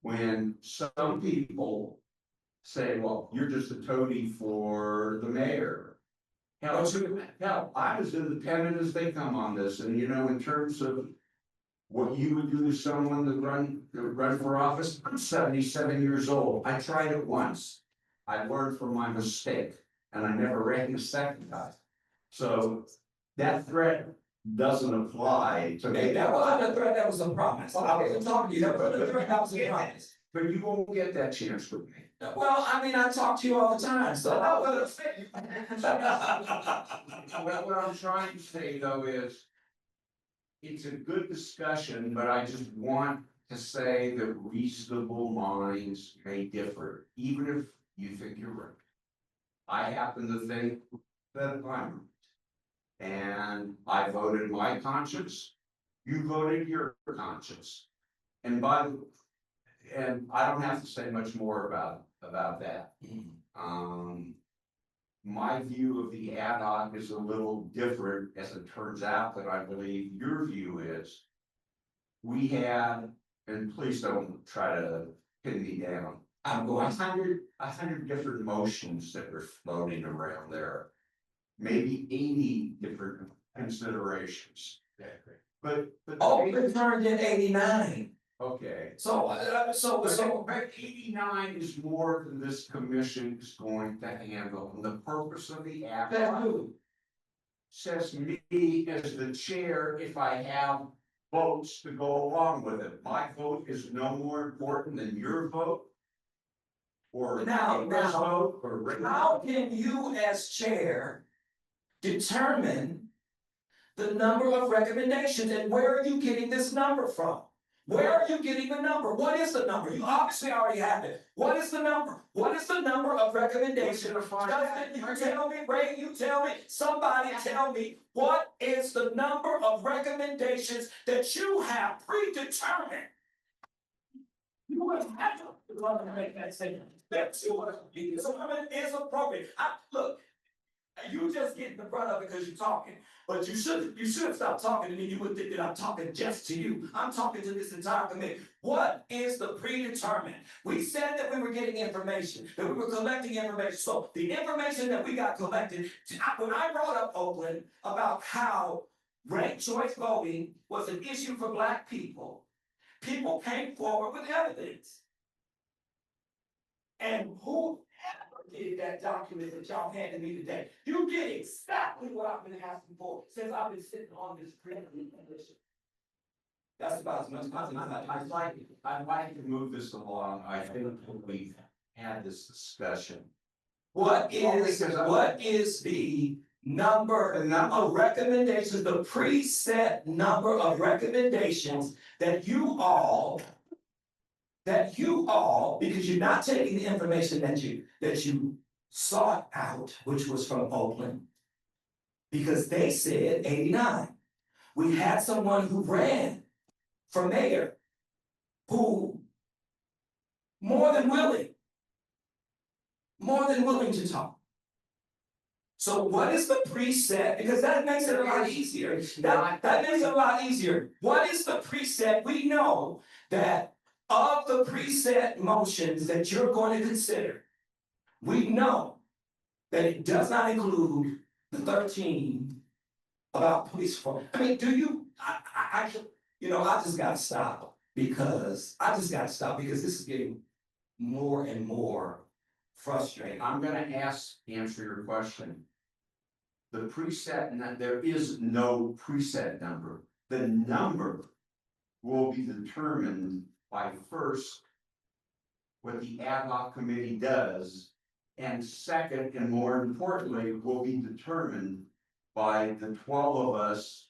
when some people say, well, you're just a toady for the mayor. Hell, I was independent as they come on this, and in terms of what you would do to someone that run for office, I'm 77 years old. I tried it once. I learned from my mistake, and I never ran a second time. So that threat doesn't apply to me. Hey, that wasn't a threat, that was a promise. I wasn't talking to you, that wasn't a threat, that was a promise. But you won't get that chance with me. Well, I mean, I talk to you all the time, so I would say. What I'm trying to say though is, it's a good discussion, but I just want to say that reasonable minds may differ, even if you think you're right. I happen to think that I'm right. And I voted my conscience, you voted your conscience. And I don't have to say much more about that. My view of the ad hoc is a little different, as it turns out, that I believe your view is. We had, and please don't try to pin me down, I'm going 100 different motions that were floating around there. Maybe 80 different considerations. But it turned in 89. Okay. So 89 is more than this commission is going to handle. And the purpose of the act says me as the chair, if I have votes to go along with it. My vote is no more important than your vote. Or vote, or how can you as chair determine the number of recommendations, and where are you getting this number from? Where are you getting the number? What is the number? You obviously already have it. What is the number? What is the number of recommendations? Justin, you tell me, Ray, you tell me, somebody tell me, what is the number of recommendations that you have predetermined? You would have to make that statement. That you would be determined is appropriate. Look, You just get in the front of it because you're talking, but you should stop talking to me. You would think that I'm talking just to you. I'm talking to this entire committee. What is the predetermined? We said that we were getting information, that we were collecting information. So the information that we got collected, when I brought up Oakland about how ranked choice voting was an issue for Black people, people came forward with evidence. And whoever did that document that y'all handed me today, you did exactly what I've been asking for since I've been sitting on this commission. That's about as much as I'd like to move this along. I think we've had this discussion. What is the number of recommendations, the preset number of recommendations that you all, because you're not taking the information that you sought out, which was from Oakland, because they said 89. We had someone who ran for mayor who more than willing to talk. So what is the preset? Because that makes it a lot easier. That makes it a lot easier. What is the preset? We know that of the preset motions that you're going to consider, we know that it does not include the 13 about police reform. I mean, do you, I just gotta stop because this is getting more and more frustrating. I'm gonna answer your question. The preset, there is no preset number. The number will be determined by first what the ad hoc committee does, and second, and more importantly, will be determined by the 12 of us,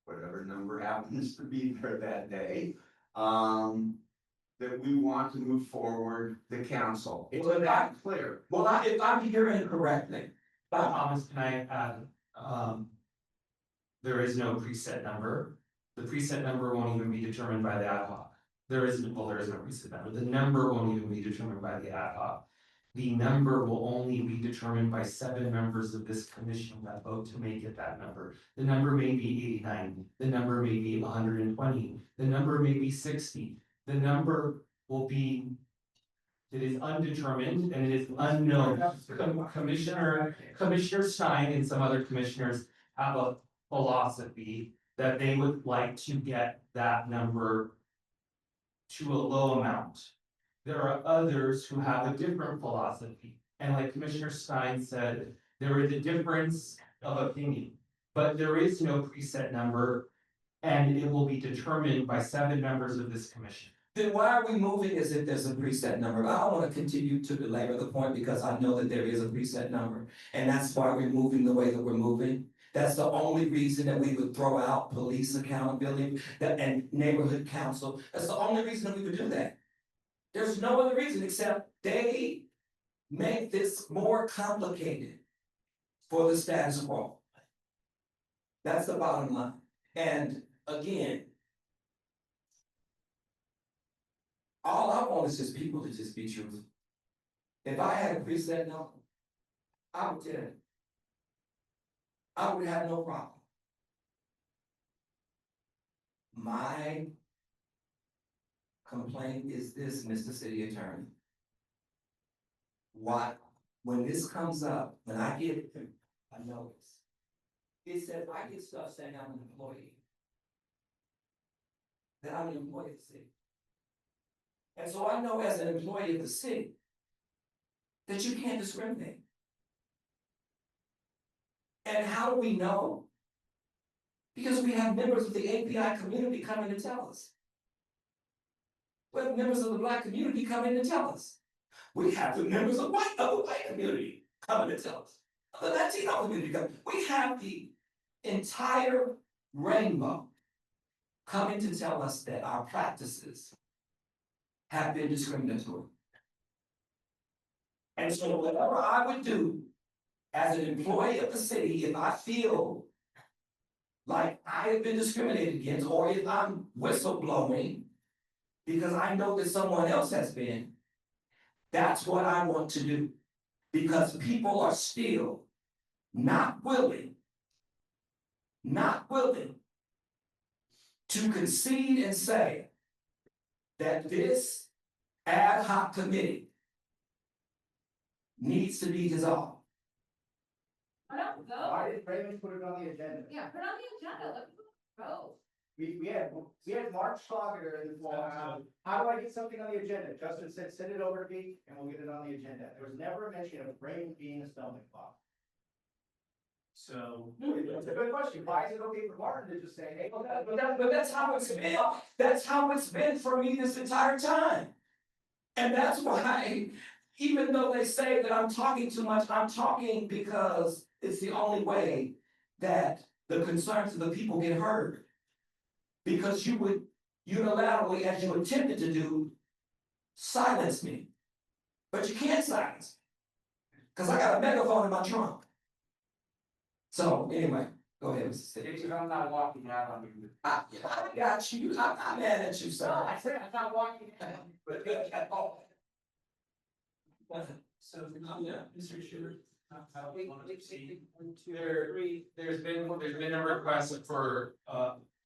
whatever number happens to be there that day, that we want to move forward the council. It's not clear. Well, if I'm hearing correctly, Thomas, can I add, there is no preset number. The preset number won't even be determined by the ad hoc. There is no preset number. The number won't even be determined by the ad hoc. The number will only be determined by 7 members of this commission that vote to make it that number. The number may be 89. The number may be 120. The number may be 60. The number will be, it is undetermined and it is unknown. Commissioner Stein and some other commissioners have a philosophy that they would like to get that number to a low amount. There are others who have a different philosophy. And like Commissioner Stein said, there is a difference of opinion, but there is no preset number and it will be determined by 7 members of this commission. then why are we moving as if there's a preset number? I don't want to continue to belabor the point because I know that there is a preset number. And that's why we're moving the way that we're moving. That's the only reason that we would throw out police accountability and neighborhood council. That's the only reason that we would do that. There's no other reason except they make this more complicated for the status quo. That's the bottom line. And again, all I want is just people to just be truthful. If I had a preset number, I would tell you. I would have no problem. My complaint is this, Mr. City Attorney. When this comes up, when I get a notice, it says I get stuff saying I'm an employee. That I'm an employee of the city. And so I know as an employee of the city that you can't discriminate. And how do we know? Because we have members of the API community coming to tell us. We have members of the Black community coming to tell us. We have the members of the white community coming to tell us. The Latino community coming. We have the entire rainbow coming to tell us that our practices have been discriminatory. And so whatever I would do as an employee of the city, if I feel like I have been discriminated against, or if I'm whistleblowing because I know that someone else has been, that's what I want to do. Because people are still not willing to concede and say that this ad hoc committee needs to be dissolved. I don't go. Why did Raymond put it on the agenda? Yeah, put it on the agenda, let people go. We had Mark Schlager in the fall. How do I get something on the agenda? Justin said, send it over to me and we'll get it on the agenda. There was never a mention of Raymond being a stumbling block. So. It's a good question. Why is it okay for Martin to just say, hey? But that's how it's been. That's how it's been for me this entire time. And that's why, even though they say that I'm talking too much, I'm talking because it's the only way that the concerns of the people get heard. Because you would unilaterally, as you attempted to do, silence me. But you can't silence me. Because I got a megaphone in my trunk. So anyway, go ahead, Mr. Stick. I'm not walking out on you. I got you. I'm not mad at you, sir. I said I'm not walking out. But at all. So, yeah, Mr. Schuler. There's been a request for,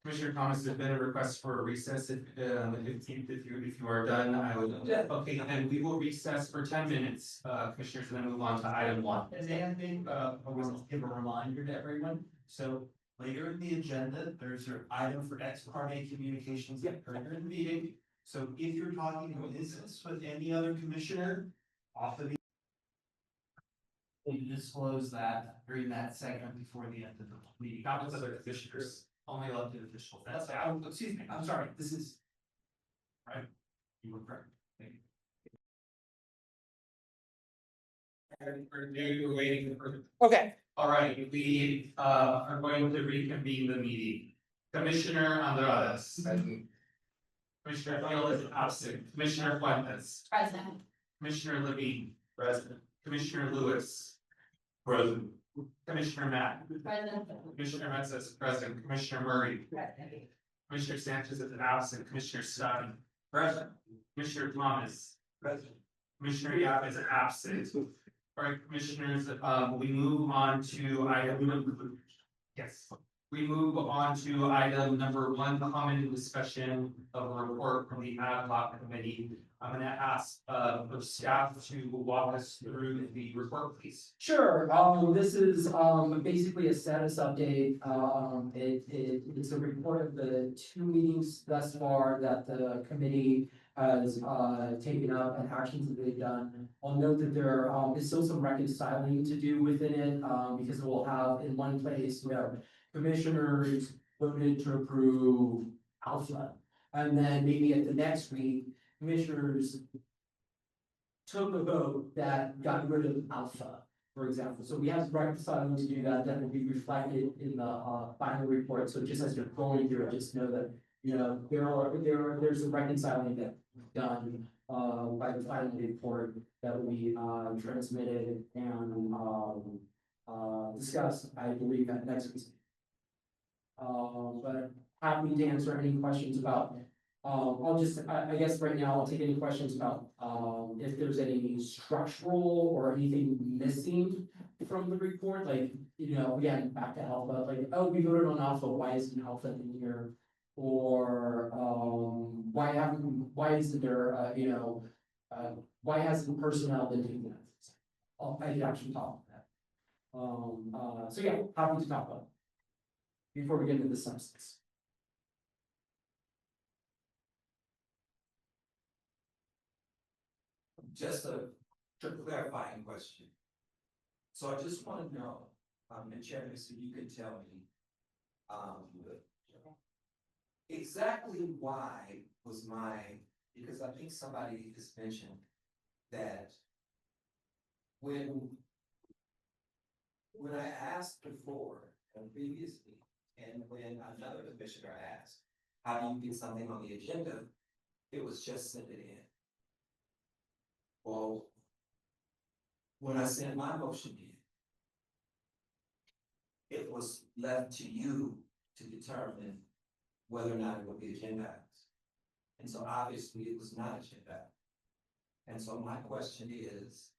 Commissioner Thomas, there's been a request for a recess at, the 15th, if you are done, I would, okay, and we will recess for 10 minutes, Commissioners, and then move on to item 1. And then, I want to give a reminder to everyone, so later in the agenda, there's an item for ex parte communications earlier in the meeting. So if you're talking in business with any other commissioner off of the. You disclose that during that segment before the end of the meeting. Not with other commissioners, only elected officials. That's, excuse me, I'm sorry, this is. Right, you were correct. Thank you. You're waiting for. Okay. All right, we are going to reconvene the meeting. Commissioner Andrades. Commissioner Hill is absent. Commissioner Fuentes. Present. Commissioner Levine. Present. Commissioner Lewis. Present. Commissioner Matt. Present. Commissioner Metz is present. Commissioner Murray. Present. Commissioner Sanchez is absent. Commissioner Stein. Present. Commissioner Thomas. Present. Commissioner Yap is absent. All right, commissioners, we move on to item. Yes. We move on to item number 1, common discussion of a report from the ad hoc committee. I'm gonna ask for staff to walk us through the report, please. Sure, this is, basically a status update, it's a report of the 2 meetings thus far that the committee has, taken up and actions that they've done. I'll note that there, is still some reconciling to do within it, because it will have in one place, commissioners voted to approve alpha. And then maybe at the next week, commissioners took a vote that got rid of alpha, for example. So we have reconciling to do that, that will be reflected in the final report. So just as you're going through it, just know that, there's a reconciling that done by the final report that will be transmitted and discussed, I believe, at next week. But happy to answer any questions about, I guess right now I'll take any questions about, if there's any structural or anything missing from the report, like, again, back to alpha, like, oh, we voted on alpha, why isn't alpha in here? Or, why isn't there, why hasn't personnel been doing that? I could actually talk about that. So yeah, happy to talk about it before we get into the substance. Just a clarifying question. So I just want to know, and Chairman, so you can tell me, exactly why was because I think somebody has mentioned that when I asked before and previously, and when another commissioner asked, how do you get something on the agenda? It was just send it in. Well, when I sent my motion in, it was left to you to determine whether or not it would be agendized. And so obviously it was not agendized. And so my question is,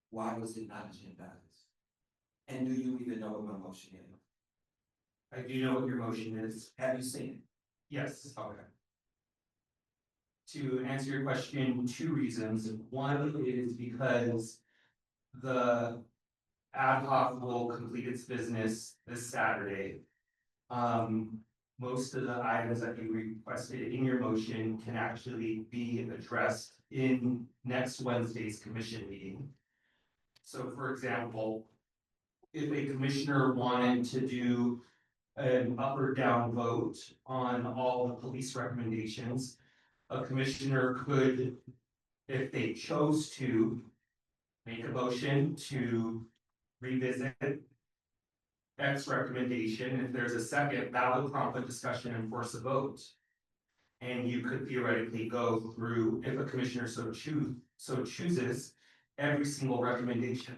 why was it not agendized? And do you even know what my motion is? I do know what your motion is. Have you seen it? Yes. Okay. To answer your question, two reasons. One is because the ad hoc will complete its business this Saturday. Most of the items that you requested in your motion can actually be addressed in next Wednesday's commission meeting. So for example, if a commissioner wanted to do an up or down vote on all the police recommendations, a commissioner could, if they chose to, make a motion to revisit X recommendation. If there's a second, that would prompt a discussion and force a vote. And you could theoretically go through, if a commissioner so chooses, every single recommendation.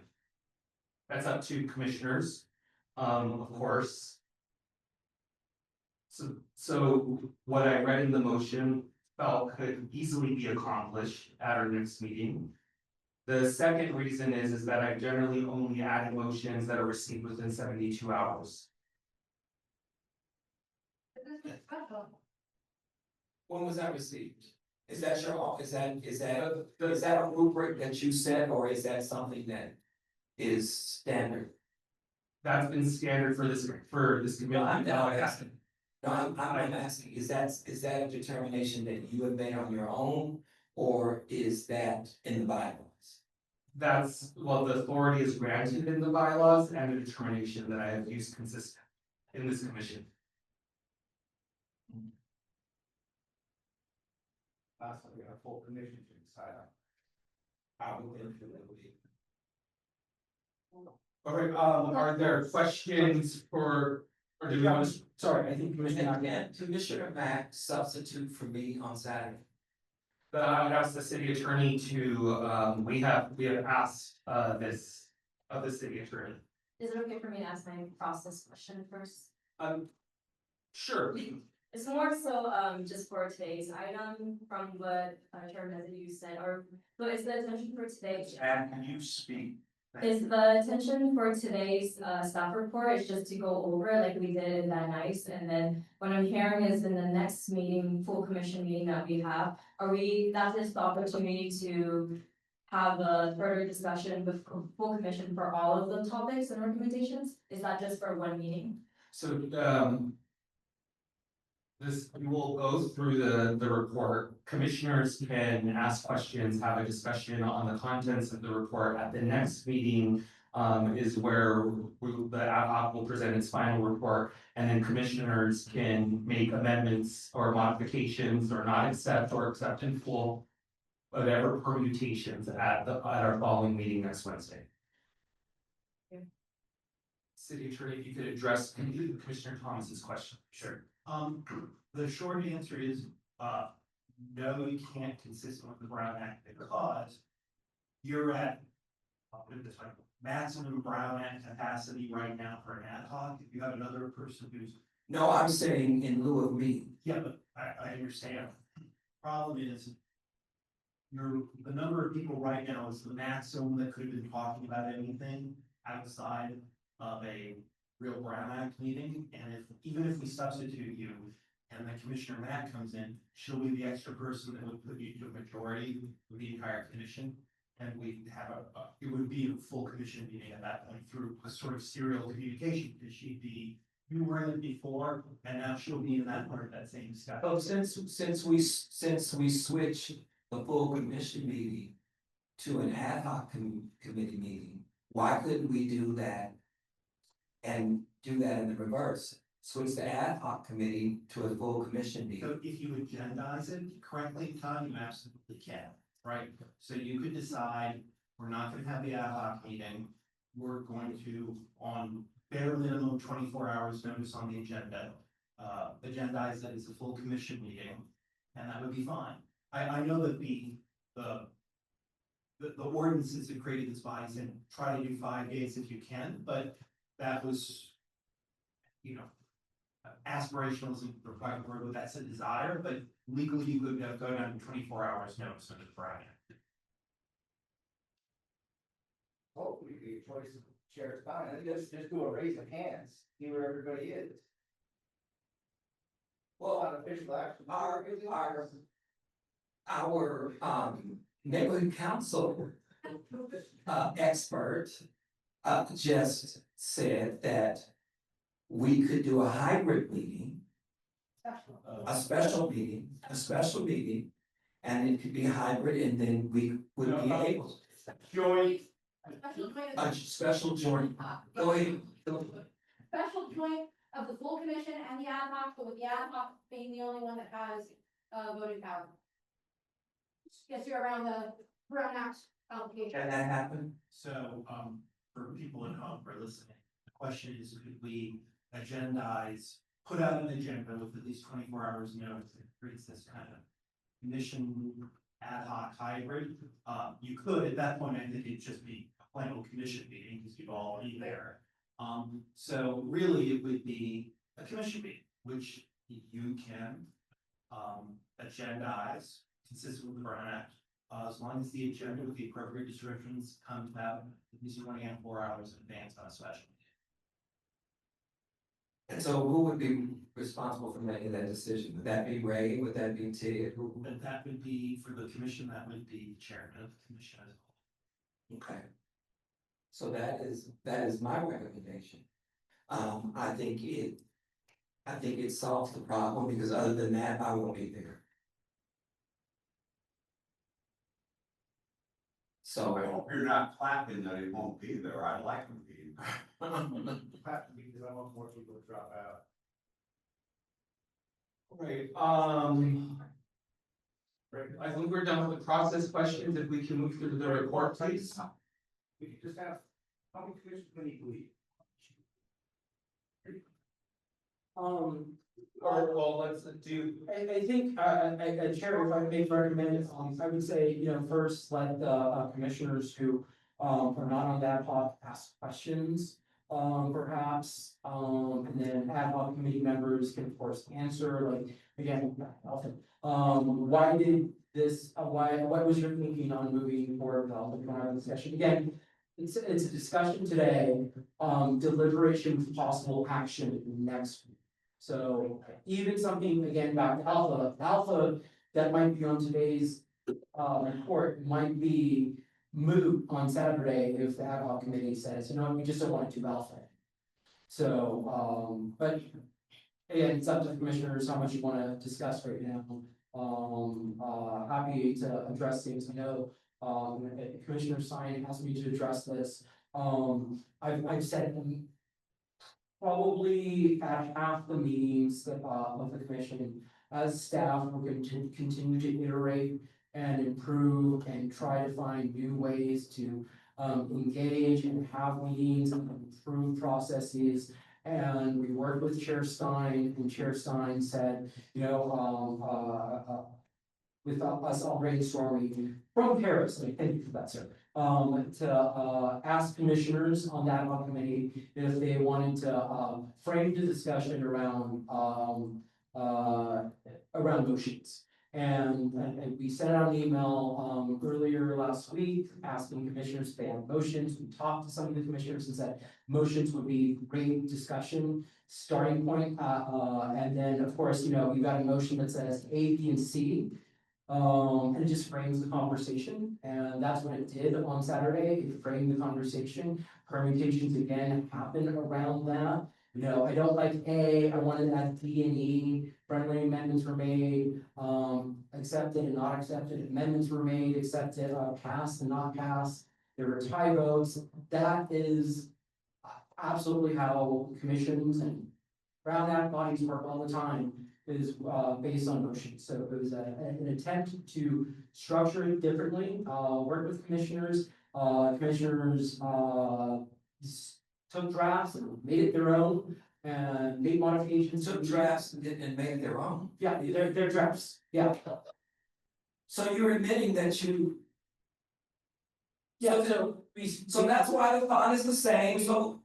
That's up to commissioners, of course. So what I read in the motion felt could easily be accomplished at our next meeting. The second reason is that I generally only add motions that are received within 72 hours. When was that received? Is that your, is that a rubric that you set, or is that something that is standard? That's been standard for this committee. No, I'm asking. No, I'm asking, is that a determination that you have made on your own, or is that in the bylaws? That's, well, the authority is granted in the bylaws and a determination that I have used consistent in this commission. Last time we had a full commission to decide on. How we will do it. Okay, are there questions or do we want to? Sorry, I think Commissioner Mack substitute for me on Saturday. I would ask the city attorney to, we have asked, this of the city attorney. Is it okay for me to ask my process question first? Sure. It's more so, just for today's item from what, Chairman Nezadu said, or, so is the intention for today? And can you speak? Is the intention for today's, staff report is just to go over like we did in that nice, and then what I'm hearing is in the next meeting, full commission meeting that we have, that is the opportunity to have a further discussion with full commission for all of the topics and recommendations? Is that just for one meeting? So, we will go through the report. Commissioners can ask questions, have a discussion on the contents of the report. At the next meeting, is where the ad hoc will present its final report, and then commissioners can make amendments or modifications or not accept or accept in full, whatever permutations at our following meeting next Wednesday. City Attorney, if you could address Commissioner Thomas's question. Sure. The short answer is, no, you can't consistent with the Brown Act because you're at, I'll put it this way, maximum Brown Act capacity right now for an ad hoc. If you have another person who's. No, I'm saying in lieu of me. Yeah, but I understand. Problem is, the number of people right now is the maximum that could have been talking about anything outside of a real Brown Act meeting. And even if we substitute you and then Commissioner Matt comes in, she'll be the extra person that would put you to a majority of the entire commission. And we have it would be a full commission meeting at that point through a sort of serial communication, because you were in it before, and now she'll be in that part of that same discussion. Oh, since we switch the full commission meeting to an ad hoc committee meeting, why couldn't we do that and do that in the reverse? Switch the ad hoc committee to a full commission meeting. So if you agendize it correctly, Todd, you absolutely can, right? So you could decide, we're not gonna have the ad hoc meeting. We're going to, on bare minimum 24 hours notice on the agenda, agendize that as a full commission meeting, and that would be fine. I know that the ordinances that created this body said try to do 5 days if you can, but that was, aspirational isn't the right word, but that's a desire, but legally you could go down to 24 hours notice under the Brown Act. Sheriff's Department, just do a raise of hands, see where everybody is. Well, on official action. Our neighborhood council expert just said that we could do a hybrid meeting, a special meeting, and it could be hybrid, and then we would be able Joint. a special joint. Go ahead. Special joint of the full commission and the ad hoc, but with the ad hoc being the only one that has voting power. Yes, you're around the Brown Act application. Can that happen? So, for people at home for listening, the question is, could we agendize, put out an agenda with at least 24 hours notice that creates this kind of commission ad hoc hybrid? You could, at that point, I think it'd just be a plain old commission meeting, because you'd all be there. So really, it would be a commission meeting, which you can, agendize consistent with the Brown Act. As long as the agenda with the appropriate descriptions comes out, at least 24 hours in advance on a special meeting. And so who would be responsible for making that decision? Would that be Ray? Would that be Ted? And that would be, for the commission, that would be the chairman of the commission as a whole. Okay. So that is my recommendation. I think it solves the problem, because other than that, I won't be there. So I hope you're not clapping that it won't be there. I like him being there. Because I want more people to drop out. Right, I think we're done with the process questions. If we can move through the report, please. We could just have, how many commissioners can you leave? Well, let's do. I think, Chair, if I may recommend, I would say, first let the commissioners who are not on that pod ask questions. Perhaps, and then ad hoc committee members can of course answer, like, again, why did this, what was your thinking on moving forward with all the discussion? Again, it's a discussion today, deliberation with possible action next week. So even something, again, back to alpha that might be on today's report might be moot on Saturday if the ad hoc committee says, we just don't want to do alpha. So, but again, it's up to the commissioners how much you want to discuss right now. Happy to address things. I know Commissioner Stein asked me to address this. I've said probably at half the meetings of the commission, as staff, we're going to continue to iterate and improve and try to find new ways to engage and have meetings and improve processes. And we worked with Chair Stein, and Chair Stein said, with us all brainstorming from Paris, thank you for that, sir. To ask commissioners on that committee if they wanted to frame the discussion around motions. And we sent out an email earlier last week asking commissioners if they have motions. We talked to some of the commissioners and said motions would be great discussion starting point. And then of course, we've got a motion that says A, B, and C. And it just frames the conversation, and that's what it did on Saturday. It framed the conversation. Permutations again happen around that. I don't like A, I wanted to add D and E. Friendly amendments were made, accepted and not accepted. Amendments were made, accepted, passed and not passed. There were tie votes. That is absolutely how commissions and Brown Act bodies work all the time. Is based on motions. So it was an attempt to structure it differently, work with commissioners. Commissioners took drafts and made it their own and made modifications. Took drafts and made it their own. Yeah, they're drafts. Yeah. So you're admitting that you. Yeah, so that's why the font is the same, so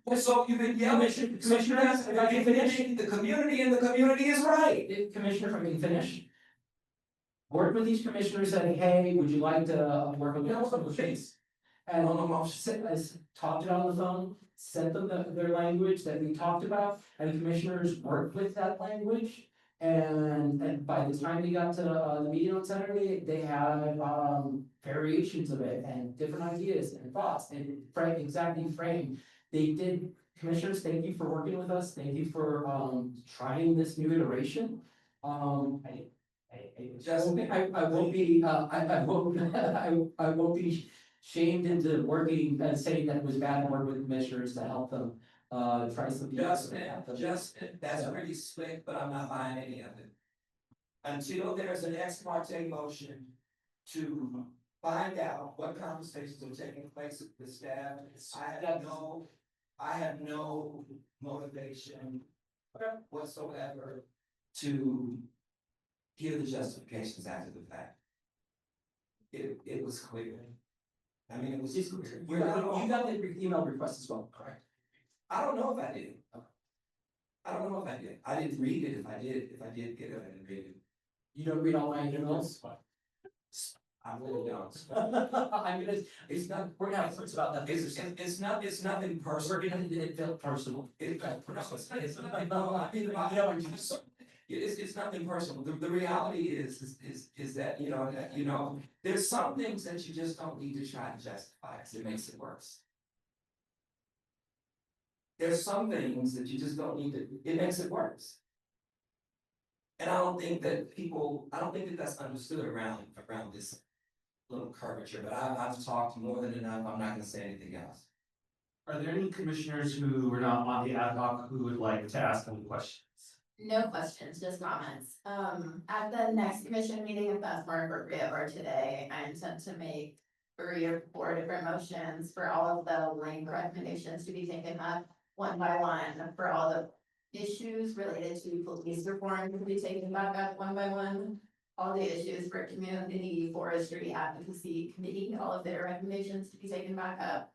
you can yell at commissioners, the community and the community is right. Commissioner, if I can finish. Work with these commissioners, saying, hey, would you like to work on the case? And I talked it on the phone, sent them their language that we talked about, and commissioners worked with that language. And by the time we got to the meeting on Saturday, they had variations of it and different ideas and thoughts and frame. They did, commissioners, thank you for working with us. Thank you for trying this new iteration. I won't be I won't be shamed into working and saying that it was bad to work with commissioners to help them try something else. That's pretty slick, but I'm not buying any of it. Until there's an ex parte motion to find out what conversations are taking place with the staff, I have no motivation whatsoever to give the justifications after the fact. It was clear. I mean, it was just clear. You got the email request as well, correct? I don't know if I did. I don't know if I did. I didn't read it. If I did get it, I didn't read it. You don't read all my emails? I really don't. I mean, it's not, we're not talking about that. It's nothing personal. We're gonna it felt personal. It's nothing, no, I mean, it's nothing personal. The reality is that, you know, there's some things that you just don't need to try to justify because it makes it worse. There's some things that you just don't need to, it makes it worse. And I don't think that that's understood around this little curvature, but I've talked more than enough. I'm not gonna say anything else. Are there any commissioners who are not on the ad hoc who would like to ask any questions? No questions, just comments. At the next commission meeting, if that's more appropriate, or today, I intend to make 3 or 4 different motions for all of the link recommendations to be taken up one by one, for all the issues related to police reform to be taken back up one by one. All the issues for community forestry advocacy committee, all of their recommendations to be taken back up,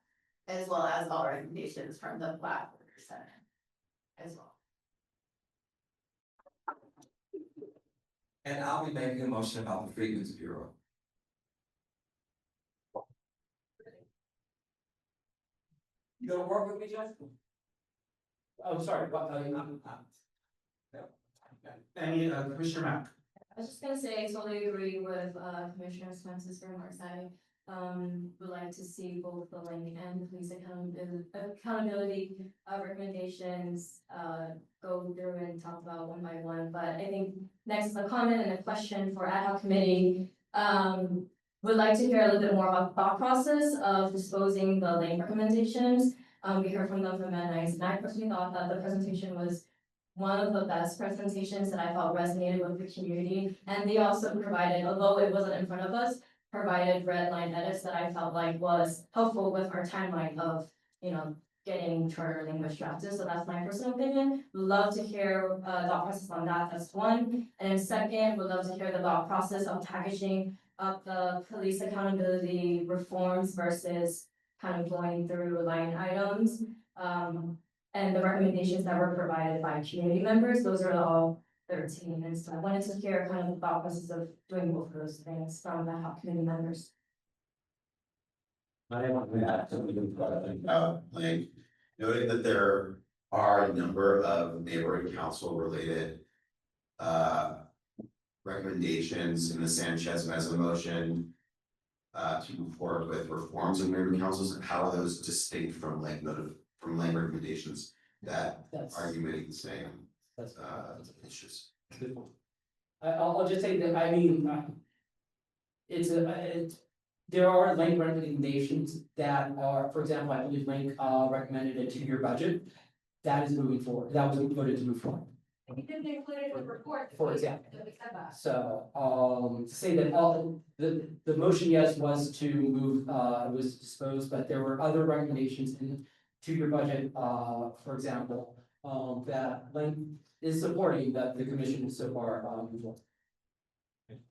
as well as all recommendations from the Blackwater Center as well. And I'll be making a motion about the Freedmen's Bureau. You gonna work with me, Justin? I'm sorry, what, Any, Commissioner Mack? I was just gonna say, I totally agree with Commissioner Spence's remarks. I would like to see both the link and police accountability recommendations go through and talk about one by one. But I think next is a comment and a question for ad hoc committee. Would like to hear a little bit more about the thought process of disposing the link recommendations. We heard from them from NICE, and I personally thought that the presentation was one of the best presentations that I felt resonated with the community. And they also provided, although it wasn't in front of us, provided red line edits that I felt like was helpful with our timeline of, you know, getting charter language drafted. So that's my personal opinion. Would love to hear thought process on that. That's one. And then second, would love to hear the thought process of packaging up the police accountability reforms versus kind of going through line items. And the recommendations that were provided by community members, those are all 13. And so I wanted to hear kind of the thought process of doing both of those things from the HOP community members. Like, noting that there are a number of neighborhood council related recommendations in the Sanchez Meza motion to move forward with reforms of neighborhood councils, and how are those distinct from lane recommendations that are you making the same issues? I'll just say that, I mean, there are link recommendations that are, for example, I believe Link recommended a 2-year budget. That is moving forward. That was voted to move forward. We didn't include it in the report. For example. So, to say that all, the motion, yes, was to move, was disposed, but there were other recommendations in 2-year budget, for example, that Link is supporting, that the commission is so far,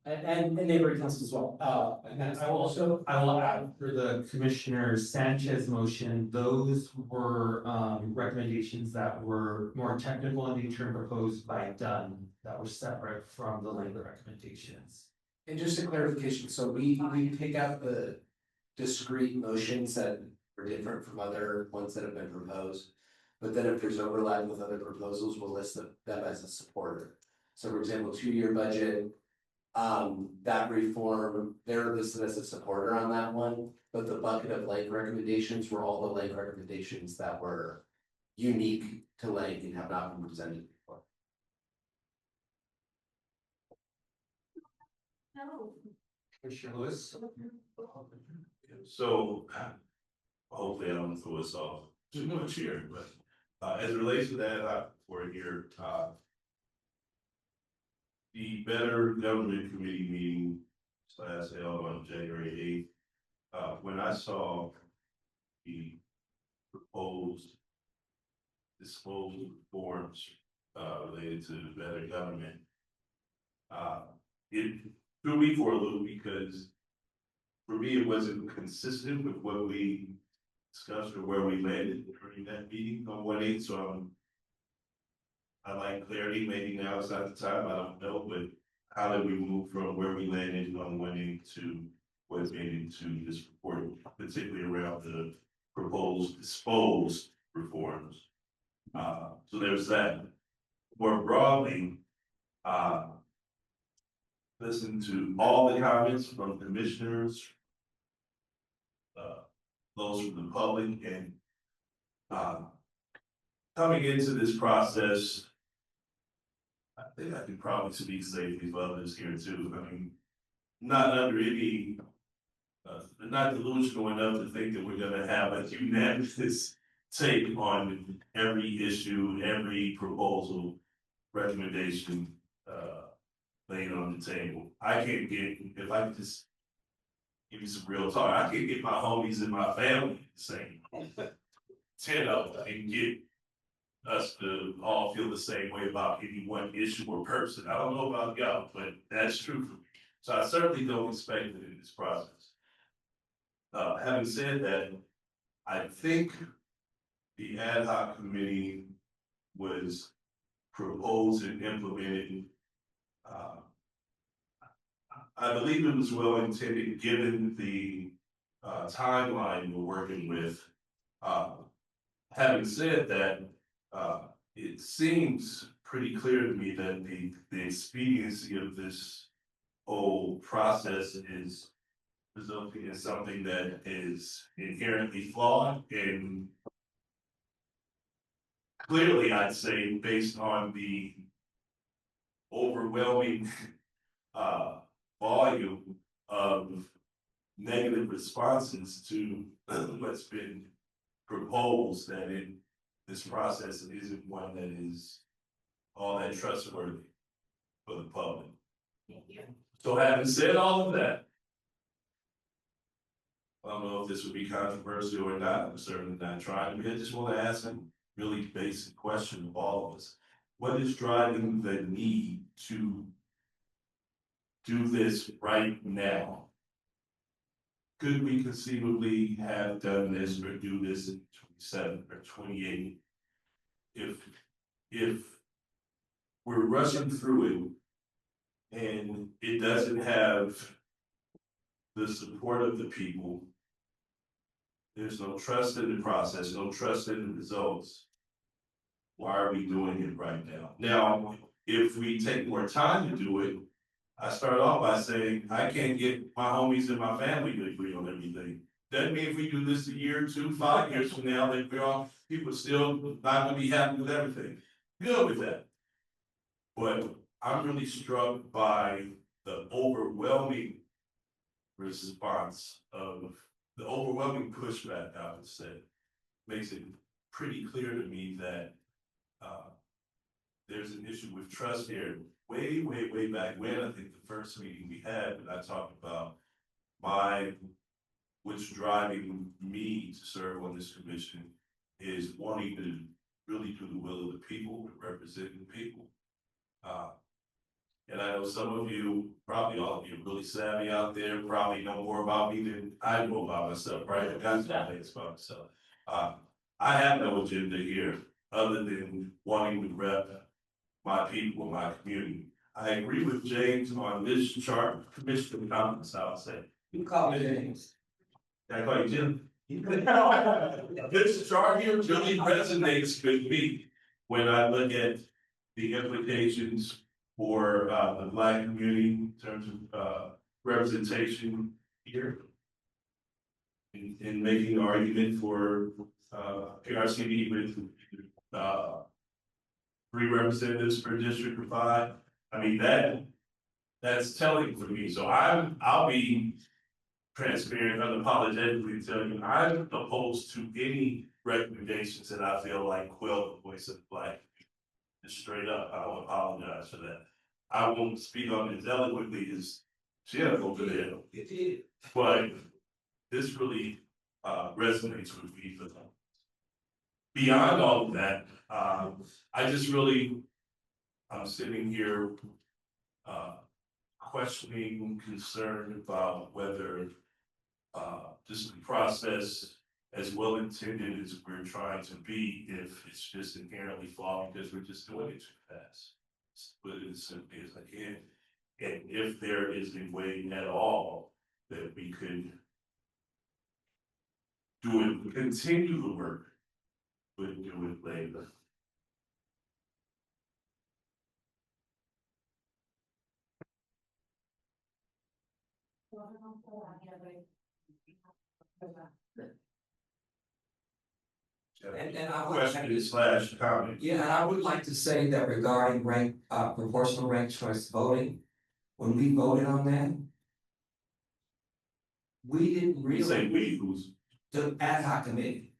and neighboring councils as well. And then I will add for the Commissioner Sanchez motion, those were recommendations that were more technical in nature and proposed by Dunn, that were separate from the labor recommendations. And just a clarification, so we pick out the discrete motions that are different from other ones that have been proposed. But then if there's overlap with other proposals, we'll list them as a supporter. So for example, 2-year budget, that reform, they're listed as a supporter on that one. But the bucket of Lake recommendations were all the Lake recommendations that were unique to Lake and have not been presented before. Commissioner Lewis? So hopefully I don't throw us off too much here, but as it relates to that, for here, the Better Government Committee meeting held on January 8th, when I saw the proposed disposal reforms related to better government, it threw me for a loop because for me it wasn't consistent with what we discussed or where we landed during that meeting on 1/8. So I like clarity. Maybe now is not the time. I don't know, but how did we move from where we landed on 1/8 to what's made into this report, particularly around the proposed disposed reforms? So there's that. More broadly, listen to all the comments from commissioners, those from the public, and coming into this process, I think I can probably speak safely for others here too. I mean, not under any, not delusional enough to think that we're gonna have a unanimous take on every issue, every proposal, recommendation, laid on the table. I can't get, if I could just give you some real talk, I can't get my homies and my family the same. 10 of them and get us to all feel the same way about any one issue or person. I don't know about y'all, but that's true for me. So I certainly don't expect it in this process. Having said that, I think the ad hoc committee was proposed and implemented. I believe it was well intended, given the timeline we're working with. Having said that, it seems pretty clear to me that the expediency of this whole process is resulting in something that is inherently flawed, and clearly I'd say based on the overwhelming volume of negative responses to what's been proposed, that this process isn't one that is all that trustworthy for the public. Thank you. So having said all of that, I don't know if this would be controversial or not. I'm certainly not trying to be. I just want to ask a really basic question of all of us. What is driving the need to do this right now? Could we conceivably have done this or do this in 27 or 28? If we're rushing through it and it doesn't have the support of the people, there's no trust in the process, no trust in the results. Why are we doing it right now? Now, if we take more time to do it, I start off by saying, I can't get my homies and my family to agree on everything. Doesn't mean if we do this a year, 2, 5 years from now, that people still not gonna be happy with everything. Good with that. But I'm really struck by the overwhelming response of the overwhelming pushback, I would say. Makes it pretty clear to me that there's an issue with trust here. Way back when, I think the first meeting we had, and I talked about what's driving me to serve on this commission is wanting to really do the will of the people and represent the people. And I know some of you, probably all of you, really savvy out there, probably know more about me than I know about myself, right? I got things about myself. I have no agenda here other than wanting to rep my people, my community. I agree with James on this chart, Commissioner Thomas, I would say. You call me James. I call you Jim? This chart here really resonates with me when I look at the implications for the Black community in terms of representation here. In making an argument for PRCD with 3 representatives per district of 5. I mean, that's telling for me. So I'll be transparent, unapologetically tell you, I'm opposed to any recommendations that I feel like quell the voice of the Black community. Just straight up, I don't apologize for that. I won't speak on it as eloquently as Jeff over there. But this really resonates with me for them. Beyond all of that, I just really, I'm sitting here questioning, concerned about whether this process, as well intended as we're trying to be, if it's just inherently flawed because we're just doing it too fast. Put it as simply as I can. And if there is a way at all that we could do it, continue the work, but do it later. And I would. Question slash comment. Yeah, and I would like to say that regarding proportional ranked choice voting, when we voted on that, we didn't really. Say we, who's? The ad hoc committee.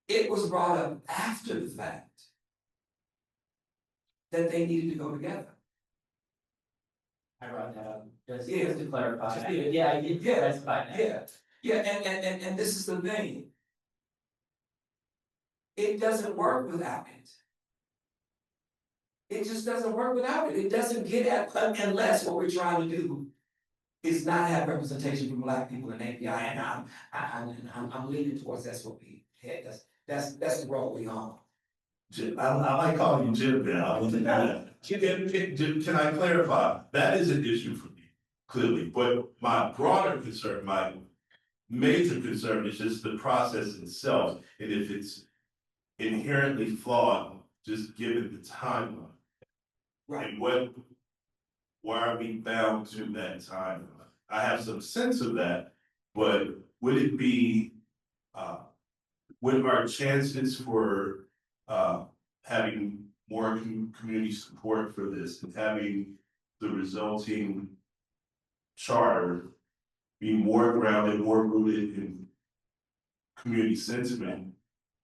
It was brought up after the fact that they needed to go together. I brought that up, just Yeah. to clarify. Yeah, you yeah, specified that. Yeah, and this is the thing. It doesn't work without it. It just doesn't work without it. It doesn't get at, unless what we're trying to do is not have representation from Black people in API, and I'm leaning towards that's what we had. That's the road we on. I like calling you Jim now. Can I clarify? That is an issue for me, clearly, but my broader concern, my major concern is just the process itself, and if it's inherently flawed, just given the timeline. Right. And why are we bound to that timeline? I have some sense of that, but would it be, would our chances for having more community support for this and having the resulting charter be more grounded, more rooted in community sentiment?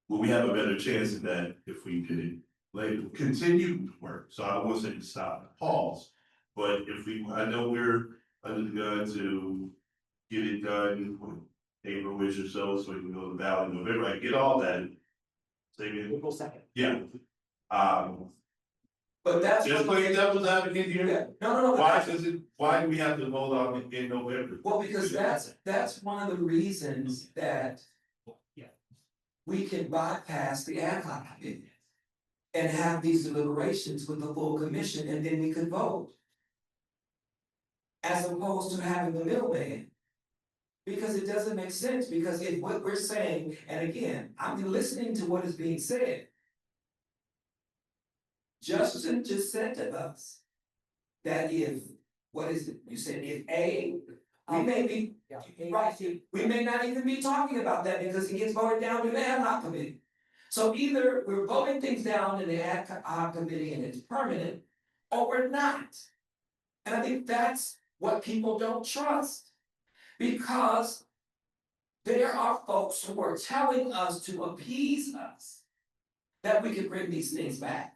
Will we have a better chance of that if we did it later? Continue to work. So I don't want to say to stop and pause, but if we, I know we're under the gun to get it done with April, which or so we can go to the ballot in November. I get all that. Say again. April 2nd. Yeah. But that's just playing devil's advocate here. Yeah. No. Why do we have to vote on it in November? Well, because that's one of the reasons that we can bypass the ad hoc committee and have these deliberations with the full commission, and then we could vote. As opposed to having the middleman. Because it doesn't make sense, because if what we're saying, and again, I'm listening to what is being said. Justin just said to us that if, what is it, you said if we may be, right, we may not even be talking about that because it gets voted down to the ad hoc committee. So either we're voting things down in the ad hoc committee and it's permanent, or we're not. And I think that's what people don't trust. Because there are folks who are telling us to appease us that we can bring these things back.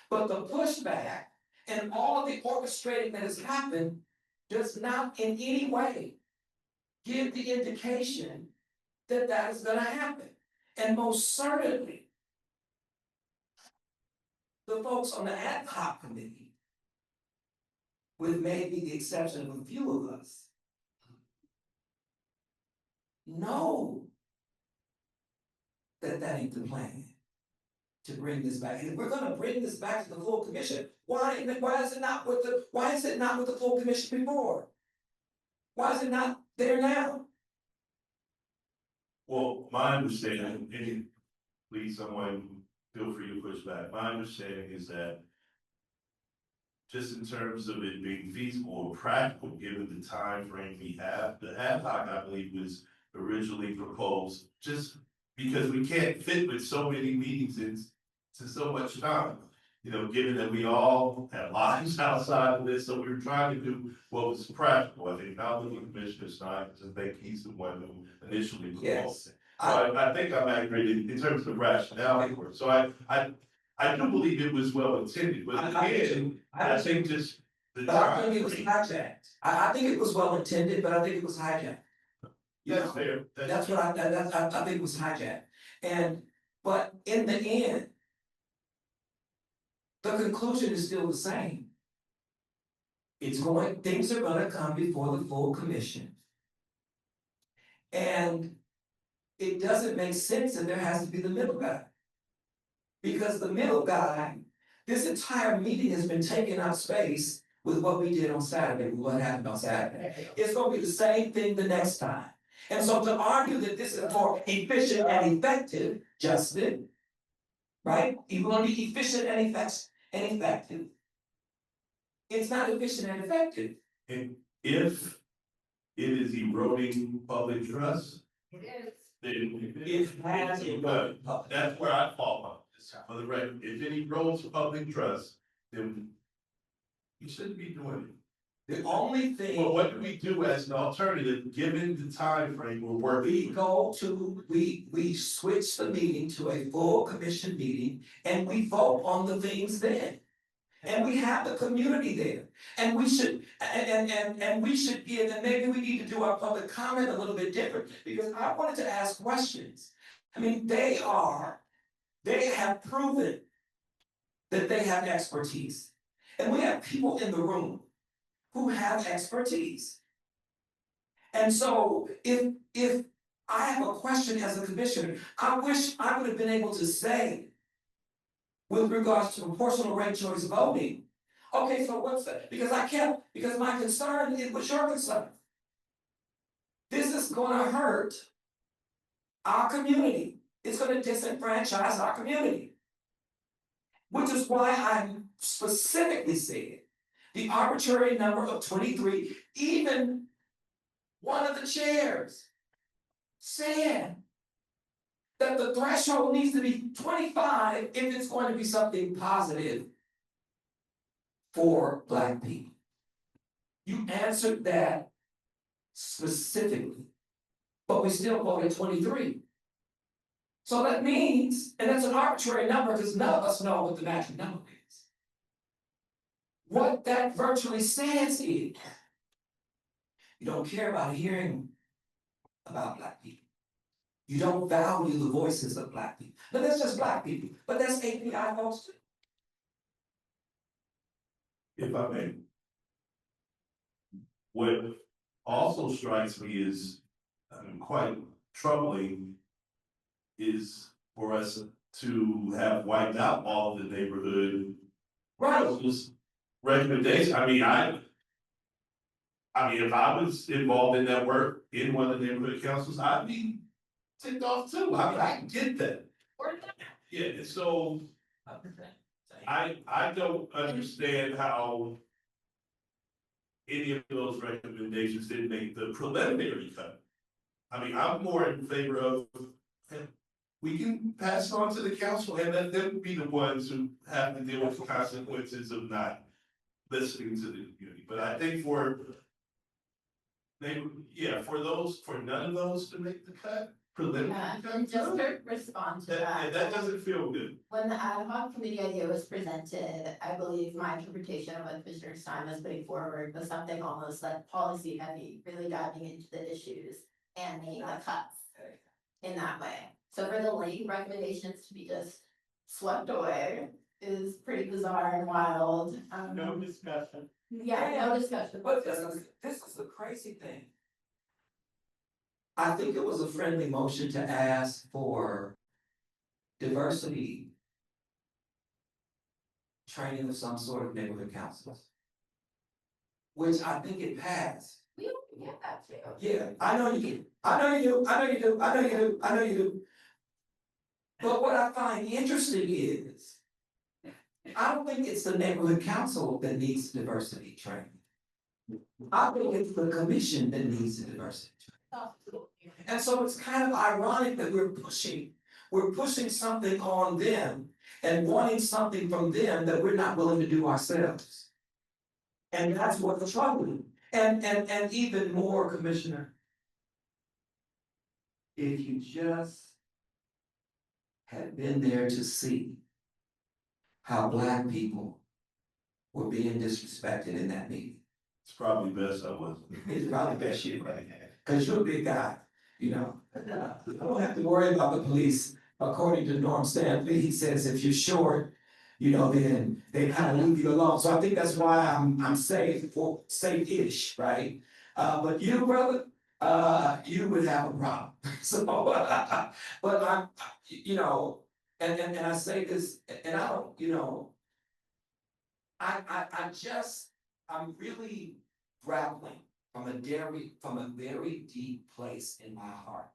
But the pushback and all of the orchestrating that has happened does not in any way give the indication that that is going to happen. And most certainly, the folks on the ad hoc committee, with maybe the exception of a few of us, know that that ain't the plan to bring this back. And if we're gonna bring this back to the full commission, why is it not with the full commission before? Why is it not there now? Well, my understanding, and please, someone feel free to push back. My understanding is that just in terms of it being feasible or practical, given the time frame we have, the ad hoc, I believe, was originally proposed just because we can't fit with so many meetings into so much time. You know, given that we all have lives outside of this, so we were trying to do what was practical. I think now looking at Commissioner Stein, I think he's the one who initially proposed it. So I think I'm accurate in terms of rationale for it. So I do believe it was well intended, but again, I think just the But I time. think it was hijacked. I think it was well intended, but I think it was hijacked. That's fair. That's what I think it was hijacked. But in the end, the conclusion is still the same. Things are gonna come before the full commission. And it doesn't make sense that there has to be the middle guy. Because the middle guy, this entire meeting has been taking up space with what we did on Saturday, with what happened on Saturday. It's gonna be the same thing the next time. And so to argue that this is more efficient and effective, Justin, right? You wanna be efficient and effective. It's not efficient and effective. And if it is eroding public trust, It is. then It has eroded public. That's where I fall on this, for the record. If it erodes public trust, then you shouldn't be doing it. The only thing. Well, what do we do as an alternative, given the time frame we're working? We switch the meeting to a full commission meeting and we vote on the things then. And we have the community there. And we should, and we should give, and maybe we need to do our public comment a little bit different, because I wanted to ask questions. I mean, they have proven that they have expertise. And we have people in the room who have expertise. And so if I have a question as a commissioner, I wish I would have been able to say, with regards to proportional ranked choice voting, okay, so what's that? Because my concern, it was your concern. This is gonna hurt our community. It's gonna disenfranchise our community. Which is why I specifically said the arbitrary number of 23, even one of the chairs said that the threshold needs to be 25 if it's going to be something positive for Black people. You answered that specifically, but we still voted 23. So that means, and that's an arbitrary number because none of us know what the magic number is. What that virtually says is, you don't care about hearing about Black people. You don't value the voices of Black people. But that's just Black people, but that's API folks too. If I may. What also strikes me as quite troubling is for us to have wiped out all of the neighborhood recommendations. I mean, if I was involved in that work in one of the neighborhood councils, I'd be ticked off too. I mean, I get that. Yeah, and so I don't understand how any of those recommendations didn't make the preliminary cut. I mean, I'm more in favor of, we can pass it on to the council and let them be the ones who have to deal with the consequences of not listening to the community. But I think for none of those to make the cut, preliminary cut. Just to respond to that. That doesn't feel good. When the ad hoc committee idea was presented, I believe my interpretation of what Commissioner Stein was putting forward was something almost like policy heavy, really diving into the issues and making the cuts in that way. So for the late recommendations to be just swept away is pretty bizarre and wild. No discussion. Yeah, no discussion. But this is the crazy thing. I think it was a friendly motion to ask for diversity training of some sort of neighborhood councils. Which I think it passed. We don't get that too. Yeah, I know you can. I know you do, I know you do, I know you do, I know you do. But what I find interesting is, I don't think it's the neighborhood council that needs diversity training. I think it's the commission that needs the diversity training. And so it's kind of ironic that we're pushing something on them and wanting something from them that we're not willing to do ourselves. And that's what's troubling. And even more, Commissioner, if you just had been there to see how Black people were being disrespected in that meeting. It's probably best I wasn't. It's probably best you, right? Cause you're a big guy, you know. I don't have to worry about the police. According to Norm Stanley, he says if you're short, you know, then they kind of leave you alone. So I think that's why I'm safe or safe-ish, right? But you, brother, you would have a problem. So, but I'm, you know, and I say this, and I don't, you know, I'm really grappling from a very deep place in my heart.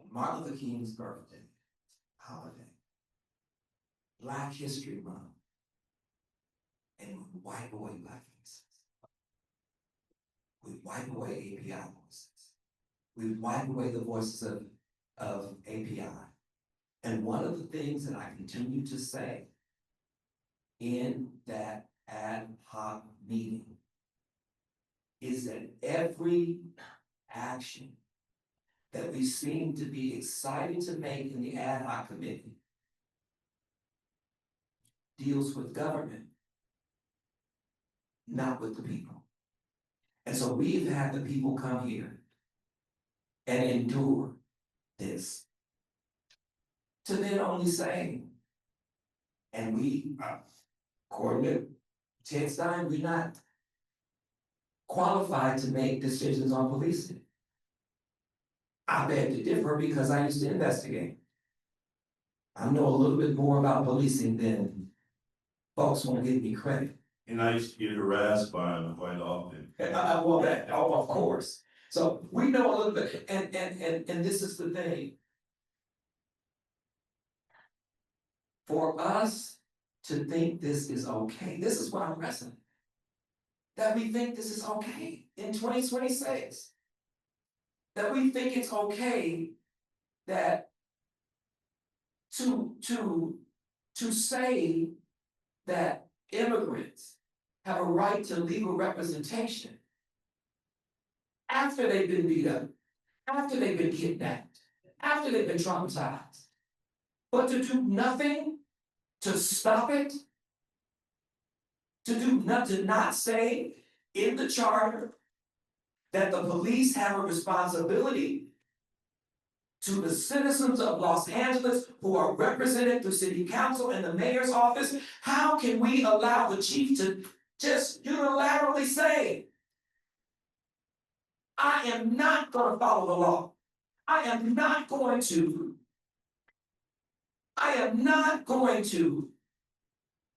Martin Luther King's birthday, holiday, Black History Month, and we wipe away Black faces. We wipe away API voices. We wipe away the voices of API. And one of the things that I continue to say in that ad hoc meeting is that every action that we seem to be excited to make in the ad hoc committee deals with government, not with the people. And so we've had the people come here and endure this to then only say, and we, according to Ted Stein, we're not qualified to make decisions on policing. I beg to differ because I used to investigate. I know a little bit more about policing than folks want to give me credit. And I used to get harassed by them quite often. Well, of course. So we know a little bit, and this is the thing. For us to think this is okay, this is what I'm wrestling. That we think this is okay in 2026. That we think it's okay that to say that immigrants have a right to legal representation after they've been beat up, after they've been kidnapped, after they've been traumatized, but to do nothing to stop it, to not say in the charter that the police have a responsibility to the citizens of Los Angeles who are represented through city council and the mayor's office. How can we allow the chief to just unilaterally say, I am not going to follow the law. I am not going to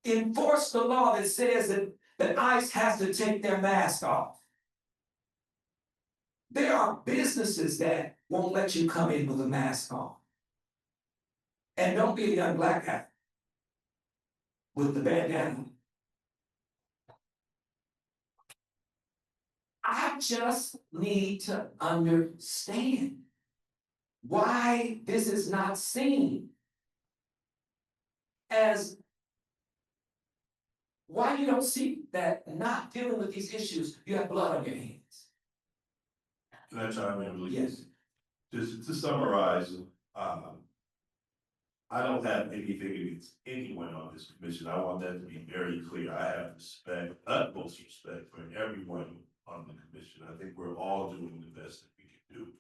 enforce the law that says that ICE has to take their mask off. There are businesses that won't let you come in with a mask on. And don't be a young Black guy with the bandana. I just need to understand why this is not seen as, why you don't see that not dealing with these issues, you have blood on your hands. Can I chime in really? Yes. Just to summarize, I don't have anything against anyone on this commission. I want that to be very clear. I have respect, utmost respect for everyone on the commission. I think we're all doing the best that we can do.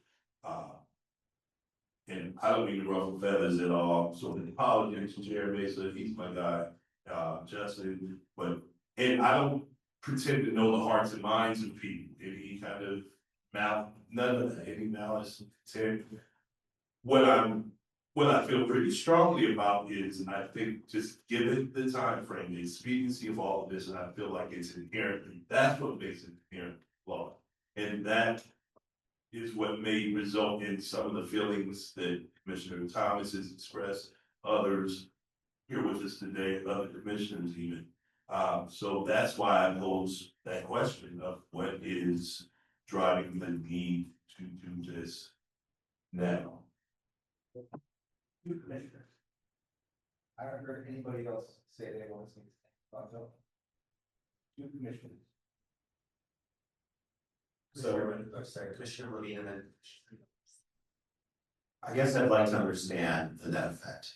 And I don't mean to ruffle feathers at all. So the apologies to Jerry Mesa, he's my guy, Justin, and I don't pretend to know the hearts and minds of people. Any kind of none of that, any malice, intent. What I feel pretty strongly about is, and I think just given the time frame, the expediency of all of this, and I feel like it's inherently, that's what makes it inherently flawed. And And that is what may result in some of the feelings that Commissioner Thomas has expressed, others here with us today, other commissioners even. So that's why I pose that question of what is driving the need to do this now. I haven't heard anybody else say they want to say about that. Two commissioners. Sorry, Commissioner Levine, and then. I guess I'd like to understand the net effect.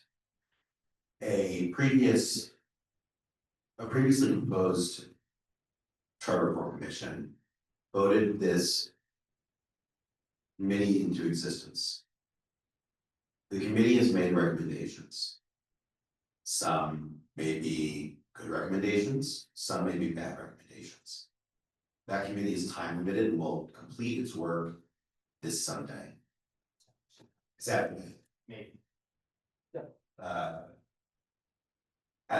A previously proposed charter reform commission voted this committee into existence. The committee has made recommendations. Some may be good recommendations, some may be bad recommendations. That committee is time limited and will complete its work this Sunday. Saturday. Maybe. At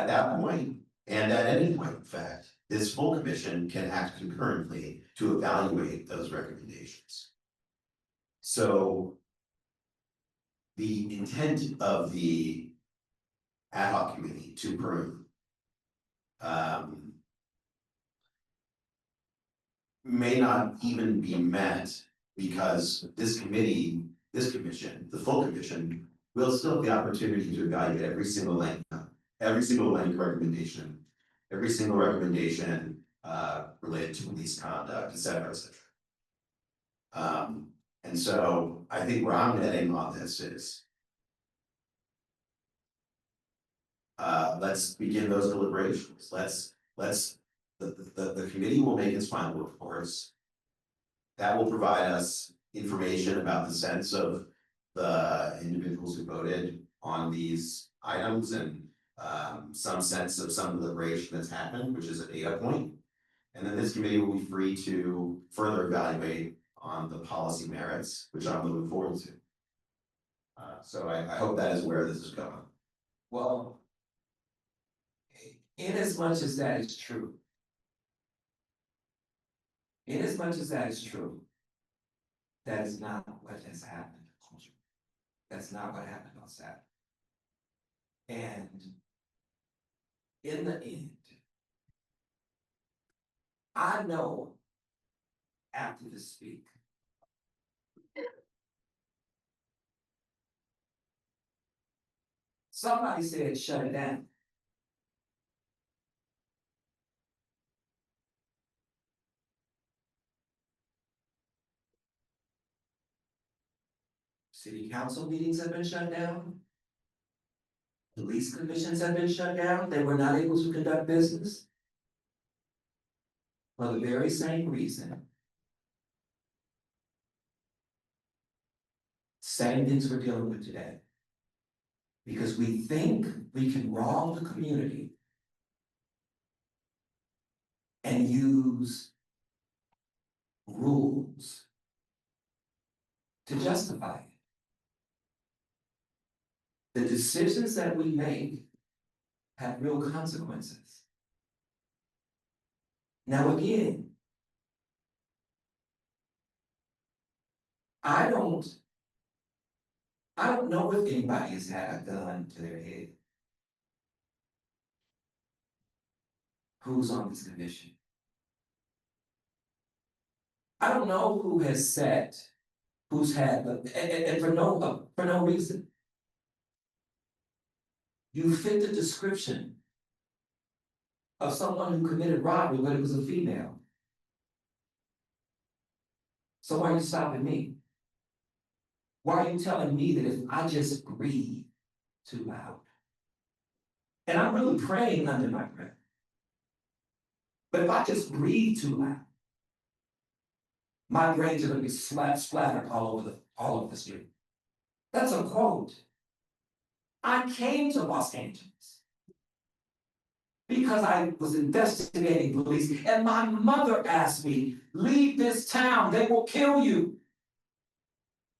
that point, and at any point, in fact, this full commission can act concurrently to evaluate those recommendations. So the intent of the ad hoc committee to prune may not even be met because this committee, this commission, the full commission, will still have the opportunity to evaluate every single length recommendation, every single recommendation related to police conduct, et cetera, et cetera. And so I think where I'm heading on this is let's begin those deliberations. The committee will make its final reports. That will provide us information about the sense of the individuals who voted on these items and some sense of some deliberation that's happened, which is a data point. And then this committee will be free to further evaluate on the policy merits, which I'm looking forward to. So I hope that is where this is going. Well, in as much as that is true, that is not what has happened. That's not what happened on Saturday. And in the end, I know activists speak. Somebody said shut it down. City council meetings have been shut down. Police commissions have been shut down. They were not able to conduct business. For the very same reason. Same things we're dealing with today. Because we think we can wrong the community and use rules to justify it. The decisions that we make have real consequences. Now again, I don't know if anybody has had a gun to their head. Who's on this commission? I don't know who has said, who's had, and for no reason. You fit the description of someone who committed robbery, but it was a female. So why are you stopping me? Why are you telling me that if I just breathe too loud? And I'm really praying under my breath. But if I just breathe too loud, my brains are gonna be splattered all over the street. That's a quote. I came to Los Angeles because I was investigating police, and my mother asked me, leave this town, they will kill you.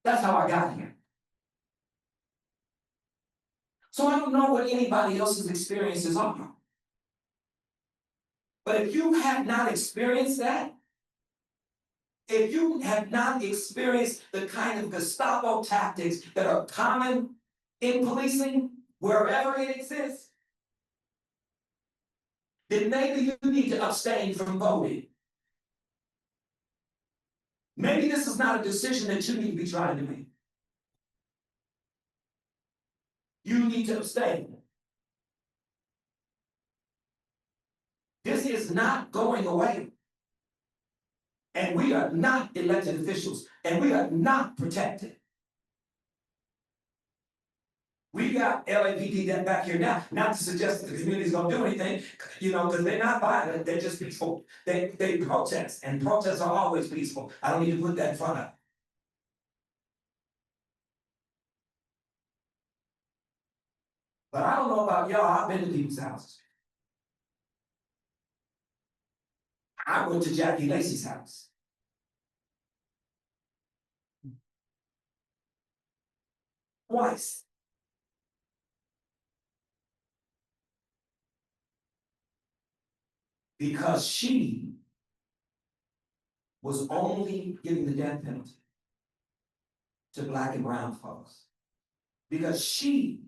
That's how I got here. So I don't know what anybody else's experiences are. But if you have not experienced that, If you have not experienced the kind of Gestapo tactics that are common in policing, wherever it exists, then maybe you need to abstain from voting. Maybe this is not a decision that you need to be trying to make. You need to abstain. This is not going away. And we are not elected officials, and we are not protected. We got LAPD that back here now, not to suggest that the community's gonna do anything, you know, because they're not violent, they're just peaceful. They protest, and protests are always peaceful. I don't need to put that in front of. But I don't know about y'all, I've been to people's houses. I went to Jackie Lacey's house. Twice. Because she was only giving the death penalty to Black and brown folks. Because she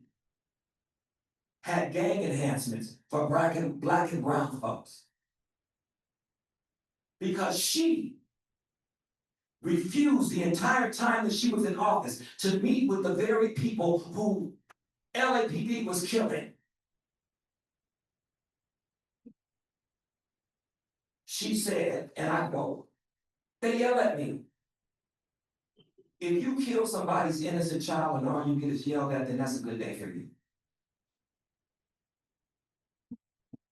had gang enhancements for Black and brown folks. Because she refused the entire time that she was in office to meet with the very people who LAPD was killing. She said, and I quote, they yell at me. If you kill somebody's innocent child and all you get is yelled at, then that's a good day for you.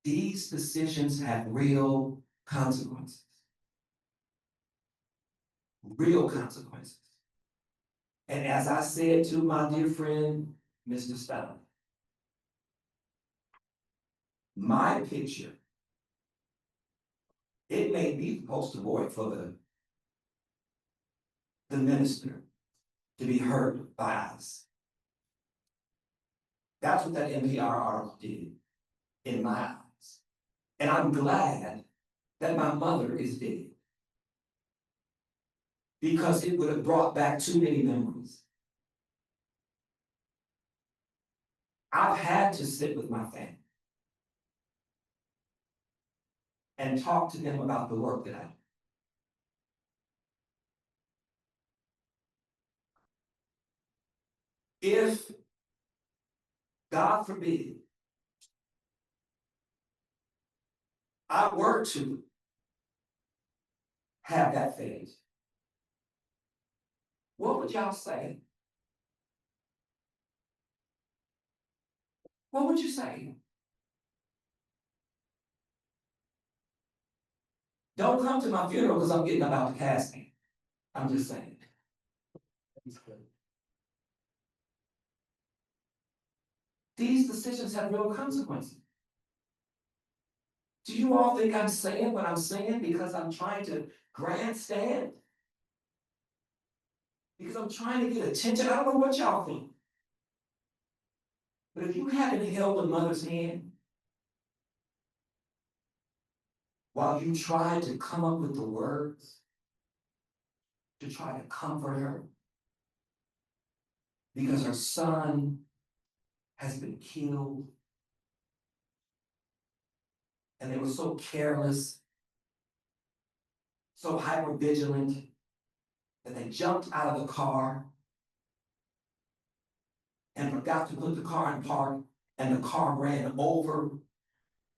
These decisions have real consequences. Real consequences. And as I said to my dear friend, Mr. Stein, my picture, it may be the poster boy for the minister to be heard by us. That's what that NPR article did in my eyes. And I'm glad that my mother is dead, because it would have brought back too many memories. I've had to sit with my family and talk to them about the work that I do. If, God forbid, I were to have that phase, what would y'all say? What would you say? Don't come to my funeral because I'm getting about the casting. I'm just saying. These decisions have real consequences. Do you all think I'm saying what I'm saying because I'm trying to grandstand? Because I'm trying to get attention? I don't know what y'all think. But if you haven't held a mother's hand while you try to come up with the words to try to comfort her because her son has been killed, and they were so careless, so hypervigilant, that they jumped out of the car and forgot to put the car in park, and the car ran over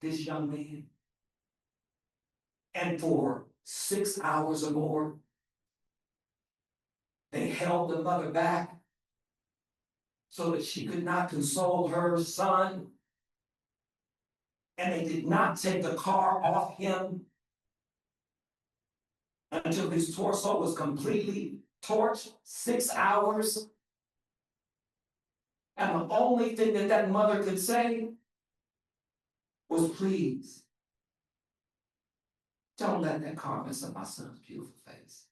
this young man. And for 6 hours or more, they held the mother back so that she could not console her son. And they did not take the car off him until his torso was completely torched. 6 hours. And the only thing that that mother could say was, please, don't let that car mess up my son's beautiful face.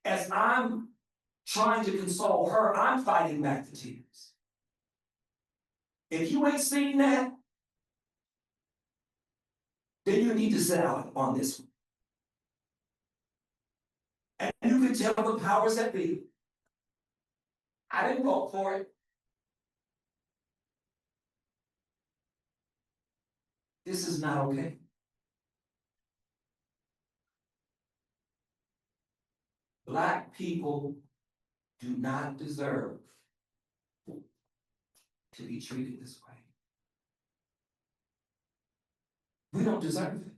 As I'm trying to console her, I'm fighting back the tears. If you ain't seen that, then you need to sit out on this one. And you can tell the powers that be. I didn't vote for it. This is not okay. Black people do not deserve to be treated this way. We don't deserve it.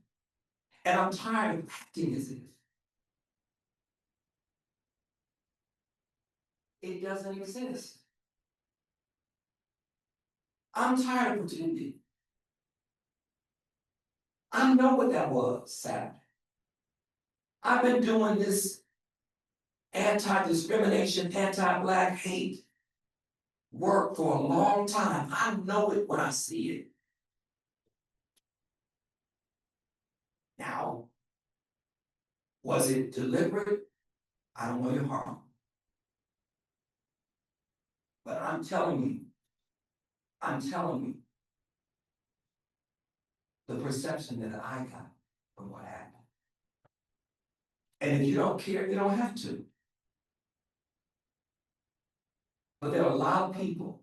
And I'm tired of acting as if it doesn't exist. I'm tired of pretending. I know what that was Saturday. I've been doing this anti-discrimination, anti-Black hate work for a long time. I know it when I see it. Now, was it deliberate? I don't know your heart. But I'm telling you, the perception that I got from what happened. And if you don't care, you don't have to. But there are a lot of people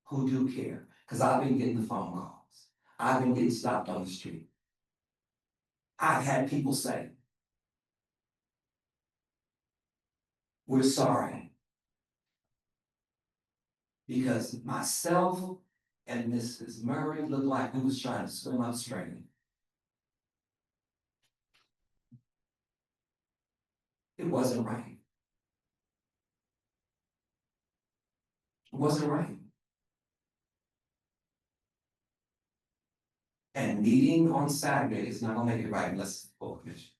who do care, because I've been getting the phone calls. I've been getting stopped on the street. I've had people say, we're sorry. Because myself and Mrs. Murray looked like we was trying to swim upstream. It wasn't right. It wasn't right. And meeting on Saturday is not gonna make it right unless it's full commission.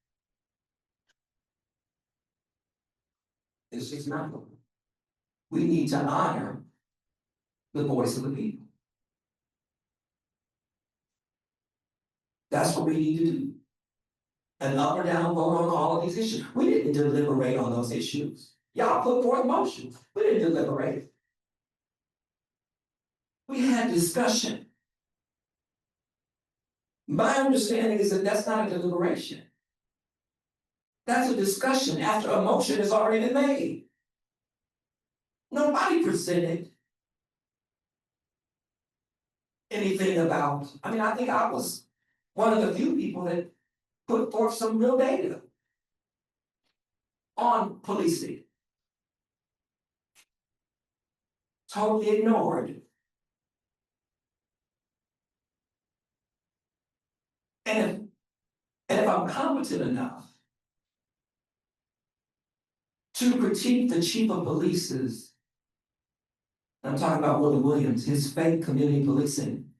It's just not. We need to honor the voice of the people. That's what we need to do. An up or down vote on all of these issues. We didn't deliberate on those issues. Y'all put forth motions. We didn't deliberate. We had discussion. My understanding is that that's not a deliberation. That's a discussion after a motion has already been made. Nobody presented anything about, I think I was one of the few people that put forth some real data on policing. Totally ignored. And if I'm competent enough to critique the chief of police's, I'm talking about Willie Williams, his fake community policing.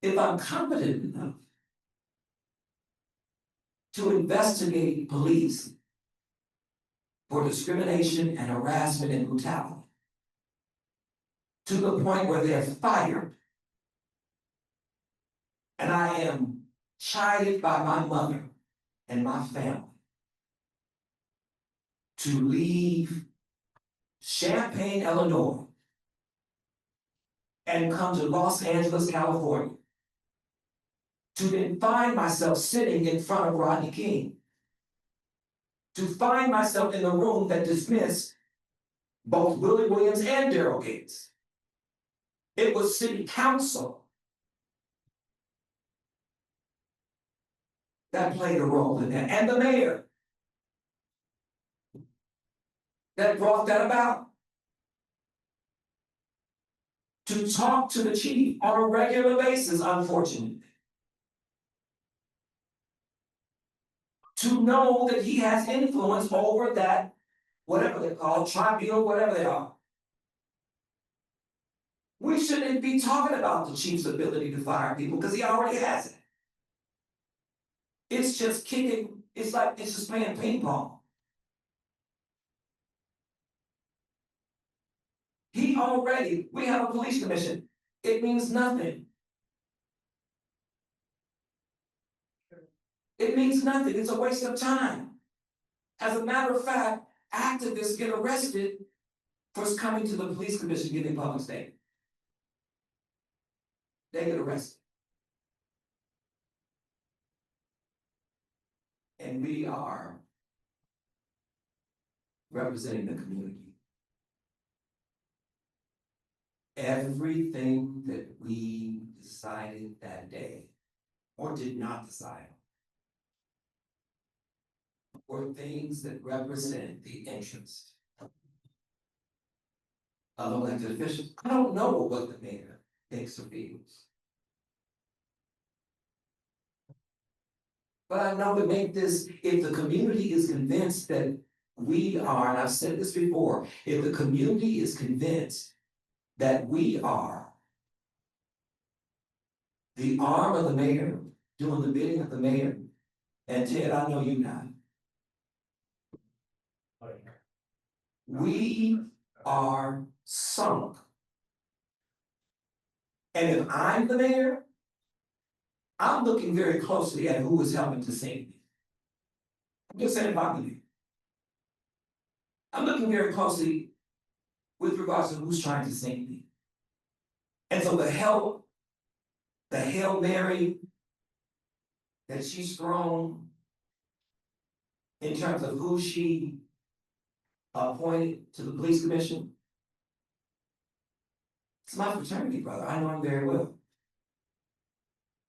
If I'm competent enough to investigate police for discrimination and harassment and brutality to the point where they're fired, and I am chided by my mother and my family to leave Champaign, Illinois, and come to Los Angeles, California, to then find myself sitting in front of Rodney King, to find myself in the room that dismissed both Willie Williams and Daryl Gates. It was city council that played a role in that, and the mayor that brought that about. To talk to the chief on a regular basis, unfortunately. To know that he has influence over that, whatever they're called, tribunal, whatever they are. We shouldn't be talking about the chief's ability to fire people because he already has it. It's just kicking, it's just playing ping pong. We have a police commission. It means nothing. It means nothing. It's a waste of time. As a matter of fact, activists get arrested for coming to the police commission giving public statements. they get arrested. And we are representing the community. Everything that we decided that day, or did not decide, were things that represent the interest of elected officials. I don't know what the mayor thinks or feels. But I know to make this, if the community is convinced that we are, and I've said this before, if the community is convinced that we are the arm of the mayor, doing the bidding of the mayor, and Ted, I know you not. We are sunk. And if I'm the mayor, I'm looking very closely at who is helping to save me. I'm just saying about me. I'm looking very closely with regards to who's trying to save me. And so the Hail Mary that she's thrown in terms of who she appointed to the police commission, it's my fraternity brother. I know him very well.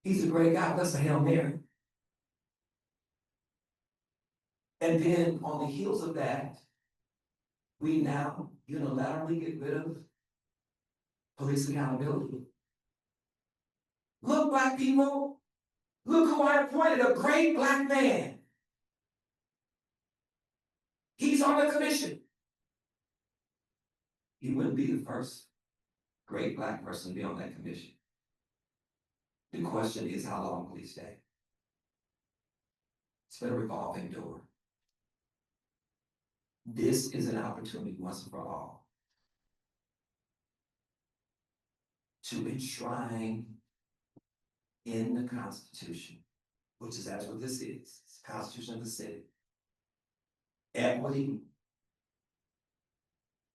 He's a great guy. That's a Hail Mary. And then on the heels of that, we now unilaterally get rid of police accountability. Look, Black people, look who I appointed, a great Black man. He's on the commission. He wouldn't be the first great Black person to be on that commission. The question is, how long will he stay? It's been a revolving door. This is an opportunity once and for all to enshrine in the Constitution, which is that's what this is. It's the Constitution of the city. Equity,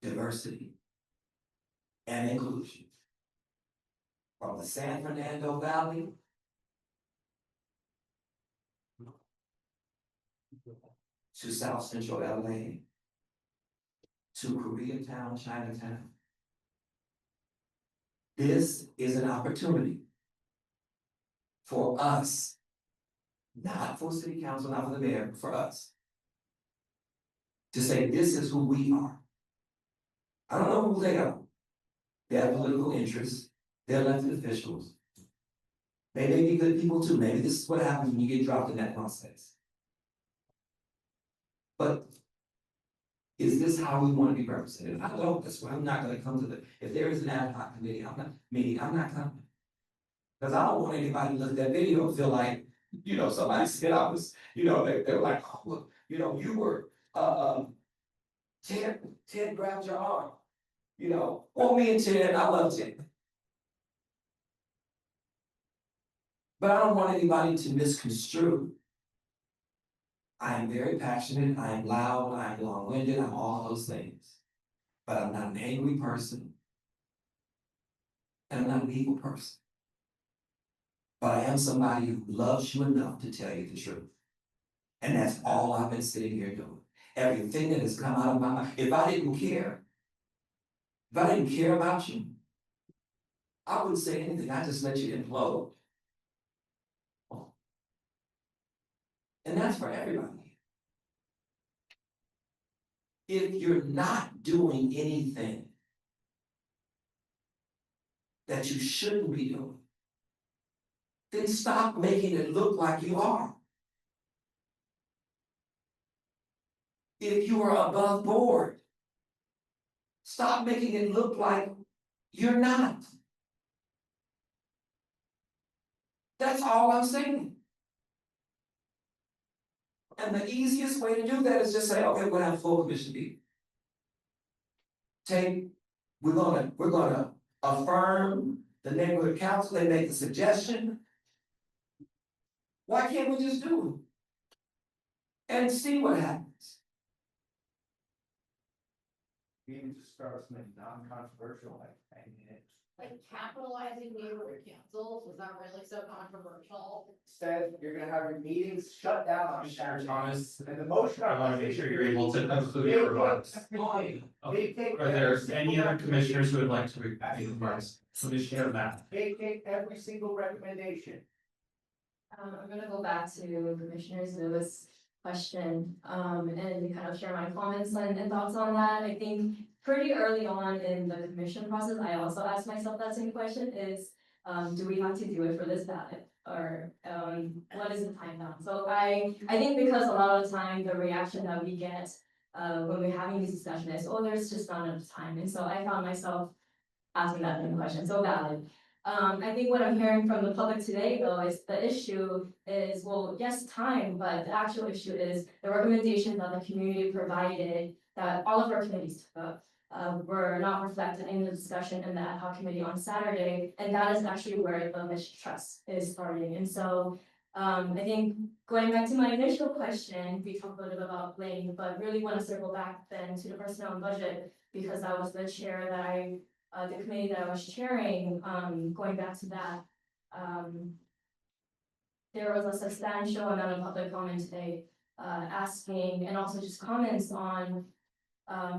diversity, and inclusion. From the San Fernando Valley to South Central LA, to Koreatown, Chinatown. This is an opportunity for us, not for city council, not for the mayor, but for us, to say this is who we are. I don't know who they are. They have political interests. They're elected officials. They may be good people too. Maybe this is what happens when you get dropped in that process. But is this how we want to be represented? I don't. That's why I'm not going to come to the. If there is an ad hoc committee, I'm not coming. Because I don't want anybody to look at that video and feel like, somebody said I was, they were like, oh, look, you were, Ted grabbed your arm. Oh, me and Ted, I love Ted. But I don't want anybody to misconstrue. I am very passionate, I am loud, I am long-winded, I'm all those things. But I'm not an angry person. And I'm not an evil person. But I am somebody who loves you enough to tell you the truth. And that's all I've been sitting here doing. Everything that has come out of my mouth, if I didn't care about you, I wouldn't say anything, I just let you implode. And that's for everybody. If you're not doing anything that you shouldn't be doing, then stop making it look like you are. If you are above board, stop making it look like you're not. That's all I'm saying. And the easiest way to do that is just say, okay, we'll have full commission meeting. We're gonna affirm the neighborhood council, they make the suggestion. Why can't we just do it? And see what happens. Meeting to start something non-controversial, like 10 minutes. like capitalizing neighborhood councils was not really so controversial. Instead, you're gonna have your meetings shut down on Commissioner Saturday. Thomas, And the motion. I want to make sure you're able to conclude your remarks. Okay. Are there any other commissioners who would like to make remarks? Commissioner Matt. Vacate every single recommendation. I'm gonna go back to Commissioner Lewis' question, and kind of share my comments and thoughts on that. I think pretty early on in the commission process, I also asked myself that same question is, do we have to do it for this ballot? Or, what is the time now? So I think because a lot of the time, the reaction that we get, when we're having these discussions is, oh, there's just not enough time. And so I found myself asking that same question, so valid. I think what I'm hearing from the public today, though, is the issue is, well, yes, time, but the actual issue is the recommendations that the community provided, that all of our committees took up, were not reflected in the discussion in the ad hoc committee on Saturday, and that is actually where the mistrust is starting. And so, I think going back to my initial question, we talked a little bit about blame, but really want to circle back then to the personnel and budget, because that was the chair that the committee that I was chairing, going back to that, there was a substantial amount of public comment today, asking, and also just comments on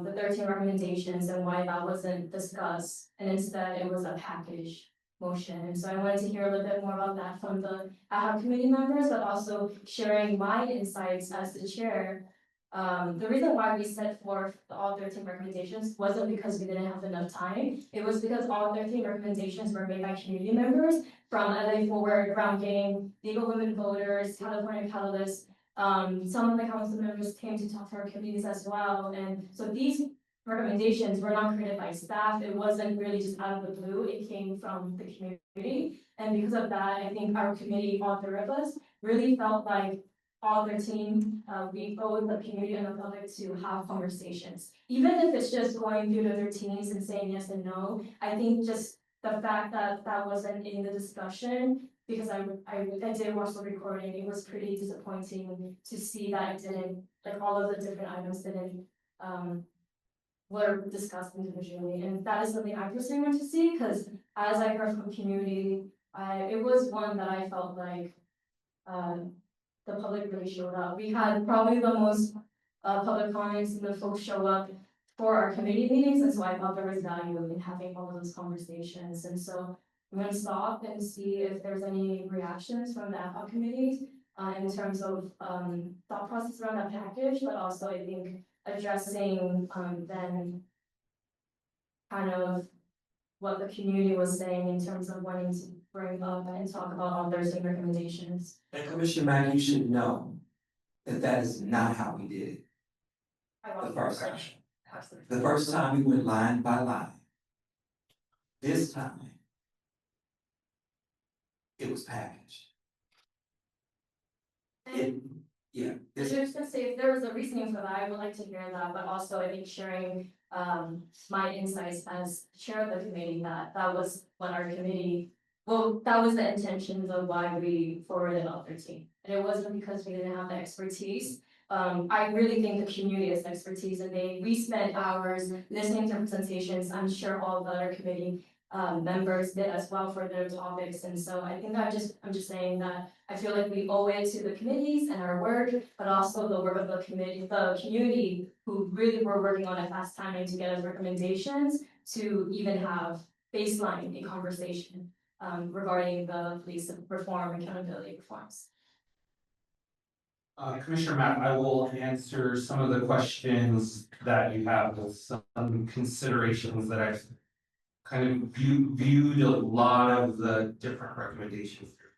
the 13 recommendations and why that wasn't discussed, and instead it was a package motion. And so I wanted to hear a little bit more about that from the ad hoc committee members, but also sharing my insights as the chair. The reason why we set forth all 13 recommendations wasn't because we didn't have enough time. It was because all 13 recommendations were made by community members from LA Forward, Ground Game, League of Women Voters, California Catalyst. Some of the council members came to talk to our communities as well. And so these recommendations were not created by staff. It wasn't really just out of the blue. It came from the community. And because of that, I think our committee, all three of us, really felt like all 13, we owe the community and the public to have conversations. Even if it's just going through the 13s and saying yes and no, I think just the fact that that wasn't in the discussion, because I did watch the recording, it was pretty disappointing to see that it didn't, like all of the different items didn't, were discussed individually. And that is something I personally want to see, because as I heard from the community, it was one that I felt like, the public really showed up. We had probably the most public comments and the folks show up for our committee meetings, and so I thought there was value in having all of those conversations. And so I'm gonna stop and see if there's any reactions from the ad hoc committees in terms of thought process around that package, but also I think addressing then kind of what the community was saying in terms of wanting to bring up and talk about all Thursday recommendations. And Commissioner Mack, you should know that that is not how we did it. The first time. The first time we went line by line. This time, it was packaged. Yeah. I was just gonna say, if there was a reasoning for that, I would like to hear that, but also I think sharing my insights as chair of the committee, that was what our committee, well, that was the intentions of why we forwarded all 13. And it wasn't because we didn't have the expertise. I really think the community has expertise, and we spent hours listening to presentations. I'm sure all the other committee members did as well for their topics. And so I think I'm just saying that I feel like we owe it to the committees and our work, but also the work of the community who really were working on a fast timing to get us recommendations to even have baseline a conversation regarding the police reform and accountability reforms. Commissioner Matt, I will answer some of the questions that you have with some considerations that I've kind of viewed a lot of the different recommendations through.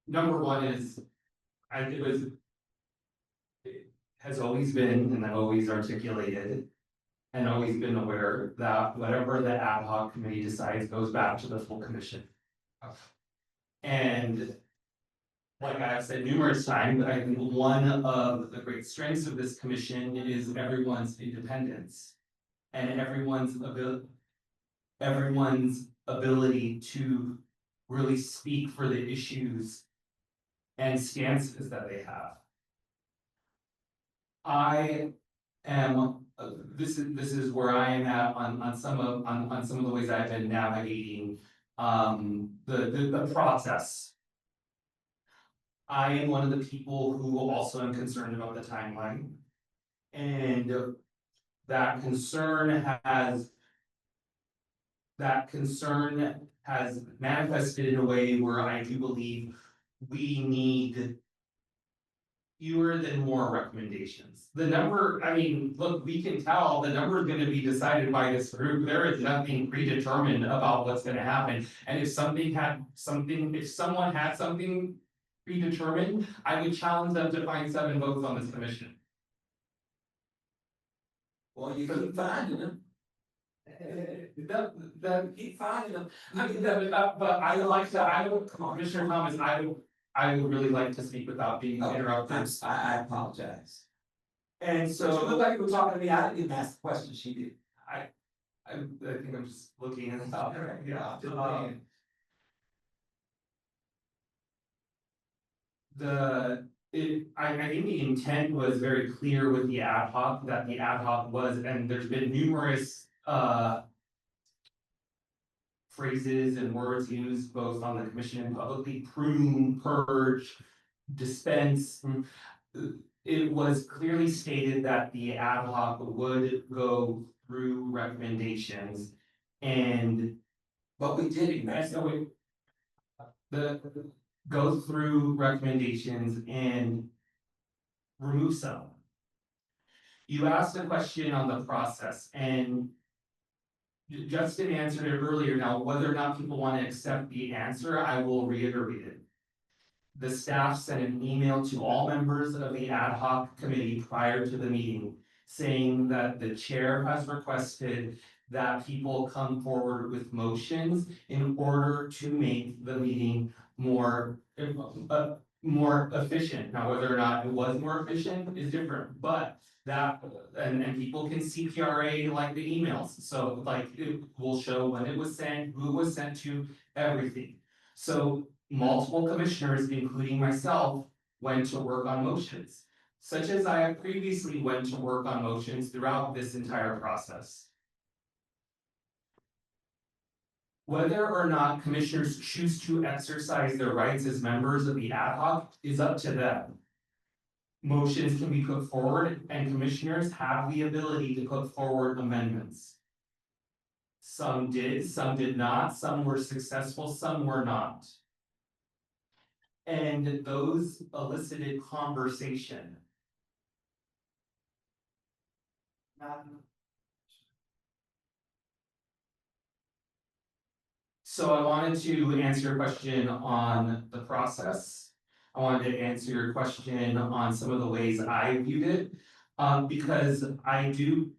Number one is, it has always been, and I've always articulated, and always been aware that whatever the ad hoc committee decides goes back to the full commission. And like I've said numerous times, I think one of the great strengths of this commission is everyone's independence and everyone's ability to really speak for the issues and stances that they have. I am this is where I am at on some of the ways I've been navigating, the process. I am one of the people who also am concerned about the timeline. And that concern has manifested in a way where I do believe we need fewer than more recommendations. The number, I mean, look, we can tell the number is gonna be decided by this group. There is nothing predetermined about what's gonna happen. And if someone had something predetermined, I would challenge them to find 7 votes on this commission. Well, you keep finding them. Keep finding them. I mean, but I would like to, Commissioner Thomas, I would really like to speak without being interrupted. I apologize. And So you so, look like you were talking to me, I didn't even ask the question, she did. I think I'm just looking at Oh, it. yeah. I think the intent was very clear with the ad hoc, that the ad hoc was, and there's been numerous phrases and words used both on the commission and publicly: prune, purge, dispense. It was clearly stated that the ad hoc would go through recommendations and. But we did, Go through recommendations and remove some. You asked a question on the process, and Justin answered it earlier. Now, whether or not people want to accept the answer, I will reiterate it. The staff sent an email to all members of the ad hoc committee prior to the meeting, saying that the chair has requested that people come forward with motions in order to make the meeting more efficient. Now, whether or not it was more efficient is different, but that, and people can CPRA like the emails. So like it will show when it was sent, who it was sent to, everything. So multiple commissioners, including myself, went to work on motions, such as I have previously went to work on motions throughout this entire process. Whether or not commissioners choose to exercise their rights as members of the ad hoc is up to them. Motions can be put forward and commissioners have the ability to put forward amendments. Some did not, some were successful, some were not. And those elicited conversation. So I wanted to answer your question on the process. I wanted to answer your question on some of the ways I viewed it, because I do.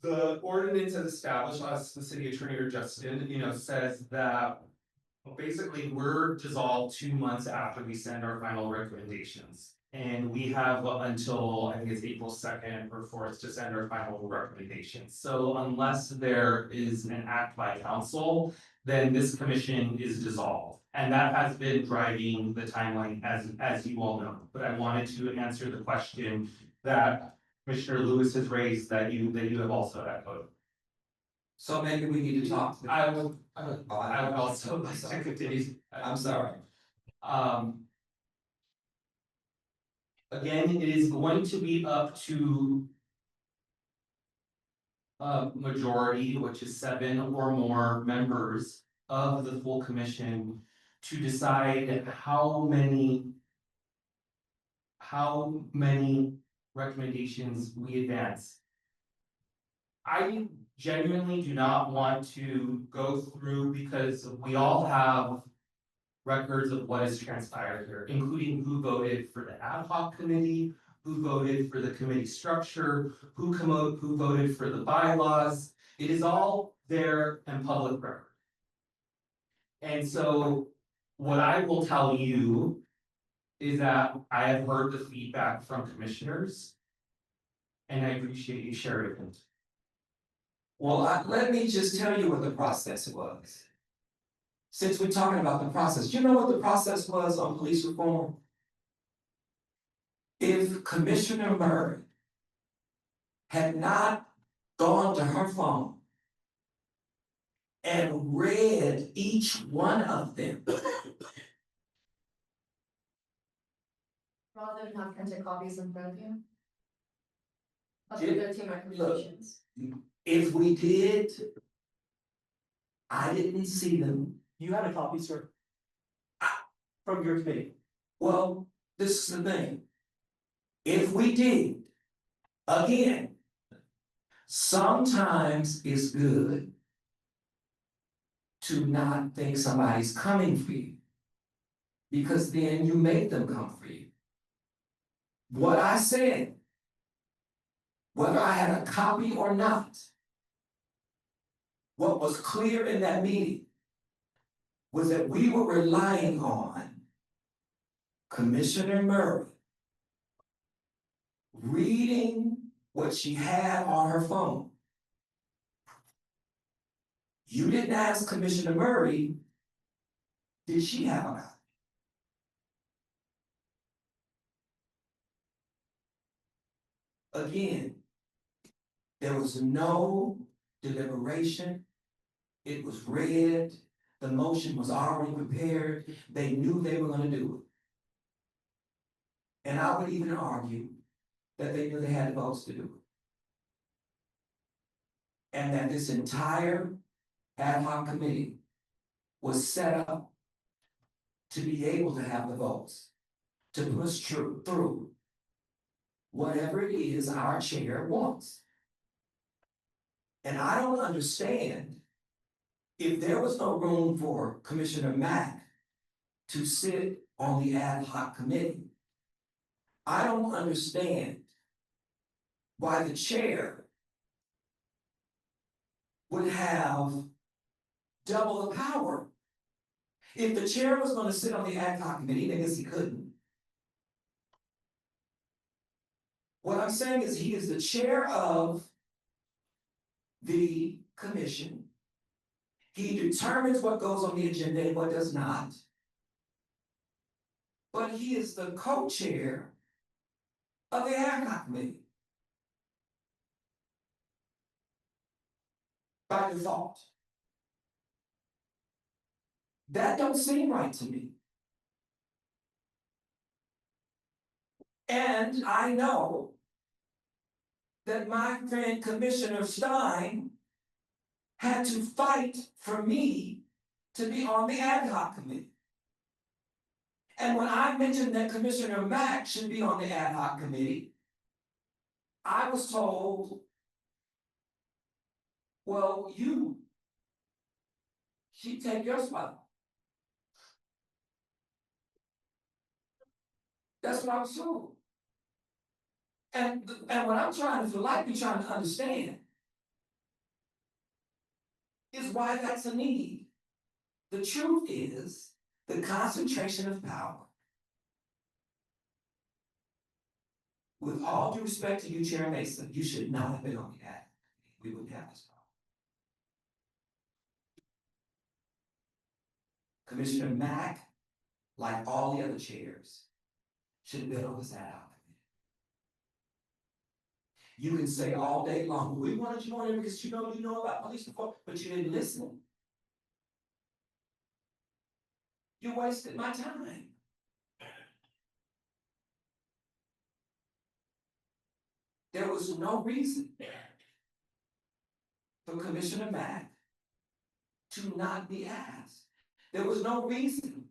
The ordinance as established by the city attorney or Justin, says that basically we're dissolved 2 months after we send our final recommendations. And we have until, I think it's April 2nd or 4th to send our final recommendations. So unless there is an act by council, then this commission is dissolved. And that has been driving the timeline as you all know. But I wanted to answer the question that Commissioner Lewis has raised that you have also echoed. So maybe we need to talk. I would also like to continue. I'm sorry. Again, it is going to be up to a majority, which is 7 or more members of the full commission, to decide how many recommendations we advance. I genuinely do not want to go through, because we all have records of what has transpired here, including who voted for the ad hoc committee, who voted for the committee structure, who voted for the bylaws. It is all there and public record. And so what I will tell you is that I have heard the feedback from commissioners, and I appreciate you sharing it. Well, let me just tell you what the process was. Since we're talking about the process, you know what the process was on police reform? If Commissioner Murray had not gone to her phone and read each one of them, Rather than have printed copies in front of you. Of the Jim, 13 recommendations. if we did, I didn't see them. You had a copy, sir. From your committee. Well, this is the thing. If we did, again, sometimes it's good to not think somebody's coming for you, because then you make them come for you. What I said, whether I had a copy or not, what was clear in that meeting was that we were relying on Commissioner Murray reading what she had on her phone. You didn't ask Commissioner Murray, did she have a copy? Again, there was no deliberation. It was read. The motion was already prepared. They knew they were gonna do it. And I would even argue that they knew they had the votes to do it. And that this entire ad hoc committee was set up to be able to have the votes, to push through whatever it is our chair wants. And I don't understand, if there was no room for Commissioner Mack to sit on the ad hoc committee, I don't understand why the chair would have double the power. If the chair was going to sit on the ad hoc committee, I guess he couldn't. What I'm saying is he is the chair of the commission. He determines what goes on the agenda and what does not. But he is the co-chair of the ad hoc committee. By default. That don't seem right to me. And I know that my friend Commissioner Stein had to fight for me to be on the ad hoc committee. And when I mentioned that Commissioner Mack should be on the ad hoc committee, I was told, well, she'd take your spot. That's what I was told. And what I'm trying to understand is why that's a need. The truth is the concentration of power. With all due respect to you, Chair Mason, you should not have been on the ad. We wouldn't have this problem. Commissioner Mack, like all the other chairs, should have been on this ad hoc committee. You can say all day long, we wanted you on there because you know about police reform, but you didn't listen. You wasted my time. There was no reason for Commissioner Mack to not be asked. There was no reason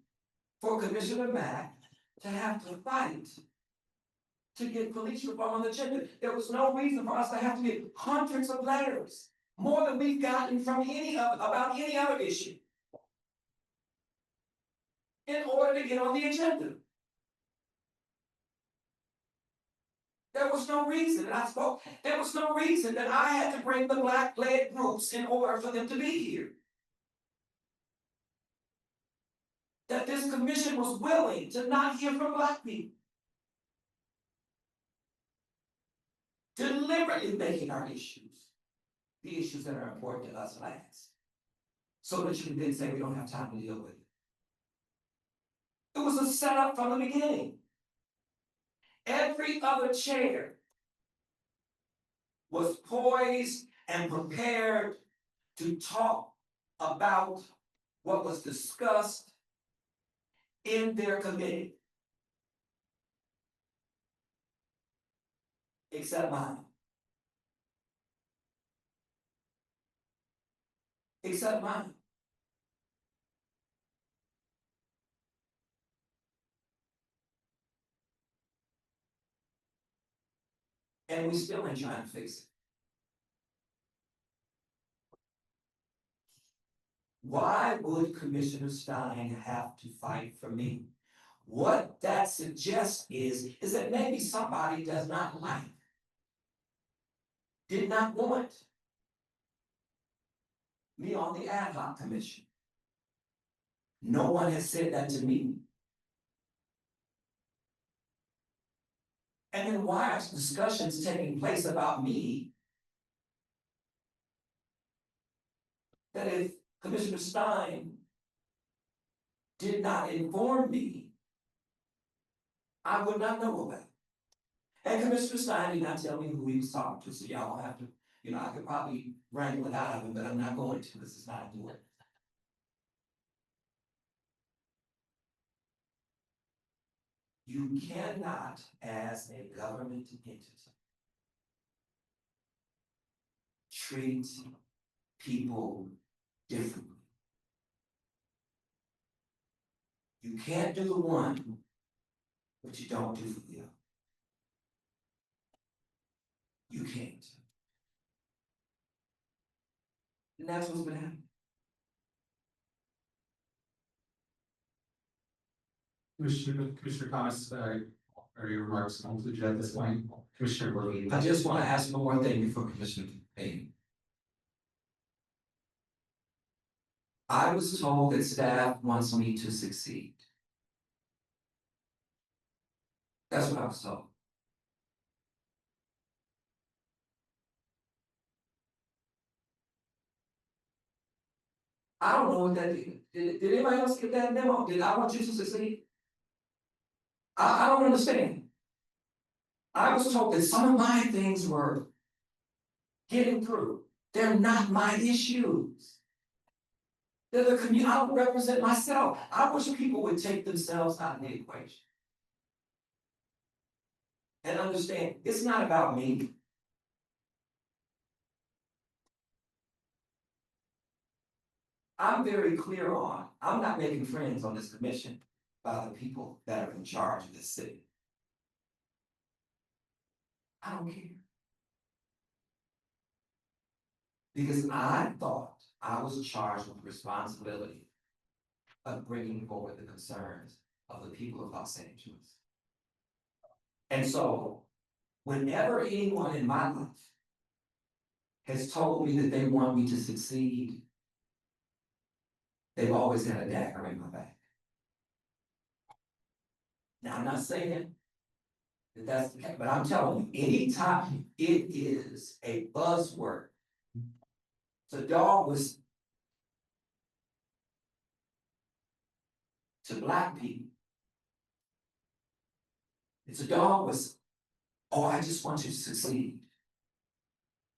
for Commissioner Mack to have to fight to get police reform on the agenda. There was no reason for us to have to get hundreds of letters, more than we've gotten from about any other issue, in order to get on the agenda. There was no reason, and there was no reason that I had to bring the Black-led groups in order for them to be here. That this commission was willing to not hear from Black people. Deliberately making our issues the issues that are important to us last. So that you can then say we don't have time to deal with it. It was a setup from the beginning. Every other chair was poised and prepared to talk about what was discussed in their committee. Except mine. Except mine. And we still ain't trying to fix it. Why would Commissioner Stein have to fight for me? What that suggests is that maybe somebody does not like, did not want me on the ad hoc commission. No one has said that to me. And then why are discussions taking place about me? That if Commissioner Stein did not inform me, I would not know about it. And Commissioner Stein did not tell me who he was talking to, so y'all don't have to, I could probably wrangle it out of him, but I'm not going to, this is not doing it. You cannot, as a government entity, treat people differently. You can't do the one, but you don't do the other. You can't. And that's what's been happening. Commissioner Thomas, are your remarks concluded at this point? Commissioner Worley. I just want to ask one more thing before Commissioner Payne. I was told that staff wants me to succeed. That's what I was told. I don't know what that is. Did anybody else get that memo? Did I want you to succeed? I don't understand. I was told that some of my things were getting through. They're not my issues. They're the community. I don't represent myself. I wish people would take themselves out of the equation. And understand, it's not about me. I'm very clear on, I'm not making friends on this commission by the people that are in charge of this city. I don't care. Because I thought I was charged with the responsibility of bringing forward the concerns of the people of Los Angeles. And so, whenever anyone in my life has told me that they want me to succeed, they've always had a dagger in my back. Now, I'm not saying that that's the case, but I'm telling you, anytime it is a buzzword, the dog was to Black people. It's a dog was, oh, I just want you to succeed.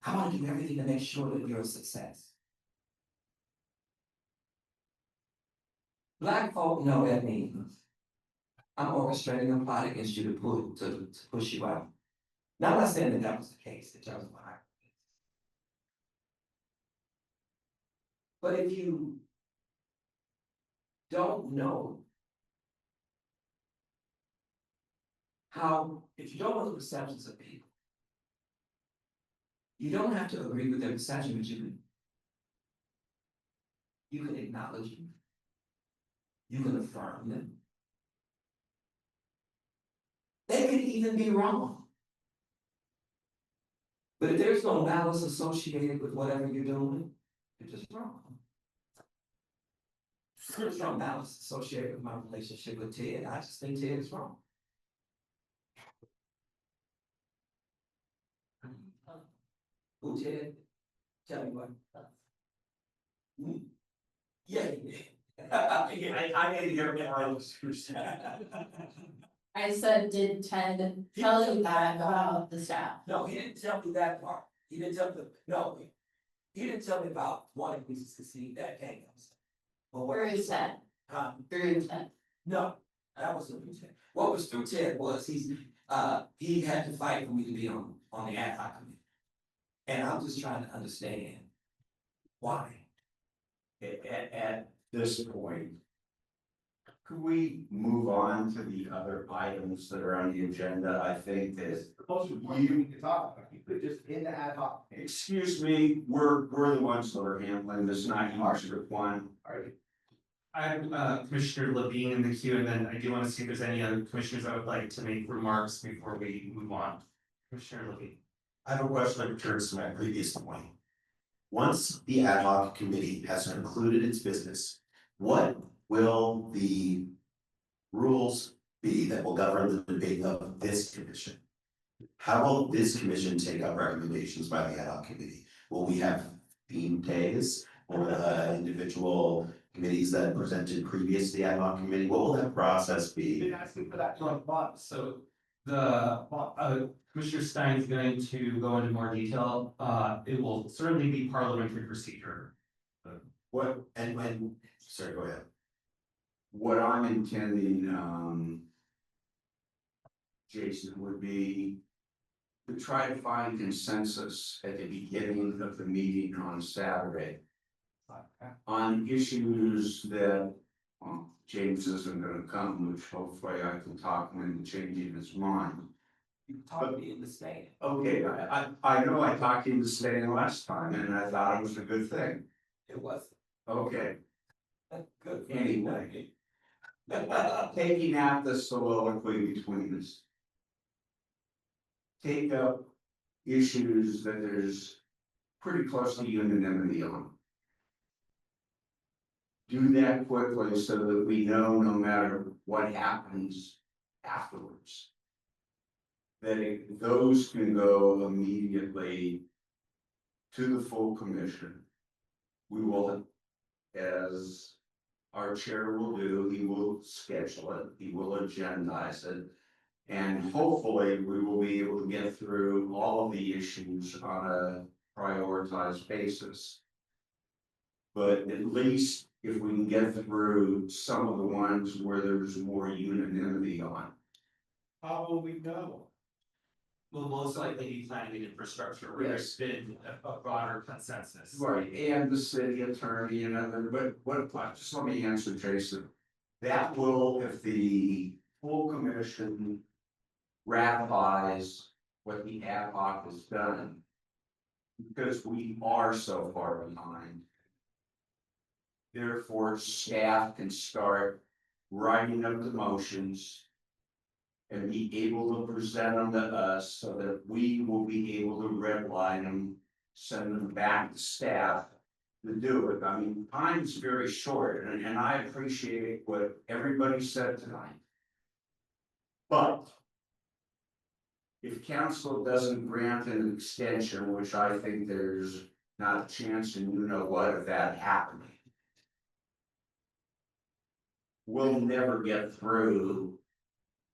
I want to do everything to make sure that you're a success. Black folk know that means I'm orchestrating a plot against you to push you out. Now, I'm not saying that was the case in terms of my. But if you don't know if you don't know the perceptions of people, you don't have to agree with their perception, but you can acknowledge them. You can affirm them. They could even be wrong. But if there's no malice associated with whatever you're doing, you're just wrong. There's no malice associated with my relationship with Ted. I just think Ted is wrong. Who, Ted? Tell me what. Yeah. I made it here. I said, did Ted tell you that about the staff? No, he didn't tell me that part. He didn't tell me, no, he didn't tell me about wanting me to succeed that game. But Where is that? Through intent. No, that wasn't through intent. What was through intent was he had to fight for me to be on the ad hoc committee. And I'm just trying to understand why. At this point, could we move on to the other items that are on the agenda? I think that You can talk about, you could just in the ad hoc. excuse me, we're the ones that are handling this, not you, Mr. One. I have Commissioner Levine in the queue, and then I do want to see if there's any other commissioners that would like to make remarks before we move on. Commissioner Levine. I have a question that returns to my previous point. Once the ad hoc committee has concluded its business, what will the rules be that will govern the debate of this commission? How will this commission take up recommendations by the ad hoc committee? Will we have theme days or the individual committees that presented previous to the ad hoc committee? What will that process be? Been asking for that. So the Commissioner Stein is going to go into more detail. It will certainly be parliamentary procedure. Sorry, go ahead. What I'm intending, Jason, would be to try to find consensus at the beginning of the meeting on Saturday on issues that, James isn't gonna come, which hopefully I can talk him into changing his mind. You talked me into staying. Okay, I know I talked him to staying last time and I thought it was a good thing. It wasn't. Okay, Good. anyway. Taking out the soliloquy between us. Take up issues that there's pretty close to unanimity on. Do that quickly so that we know no matter what happens afterwards. That those can go immediately to the full commission. We will, as our chair will do, he will schedule it, he will agendize it. And hopefully we will be able to get through all of the issues on a prioritized basis. But at least if we can get through some of the ones where there's more unanimity on. How will we know? Will most likely be planning and infrastructure where there's been a broader consensus. Right, and the city attorney and other, but just let me answer, Jason. That will, if the full commission ratifies what the ad hoc has done, because we are so far behind. Therefore, staff can start writing up the motions and be able to present them to us so that we will be able to redline them, send them back to staff to do it. I mean, time's very short and I appreciate what everybody said tonight. But if council doesn't grant an extension, which I think there's not a chance and you know what of that happening, we'll never get through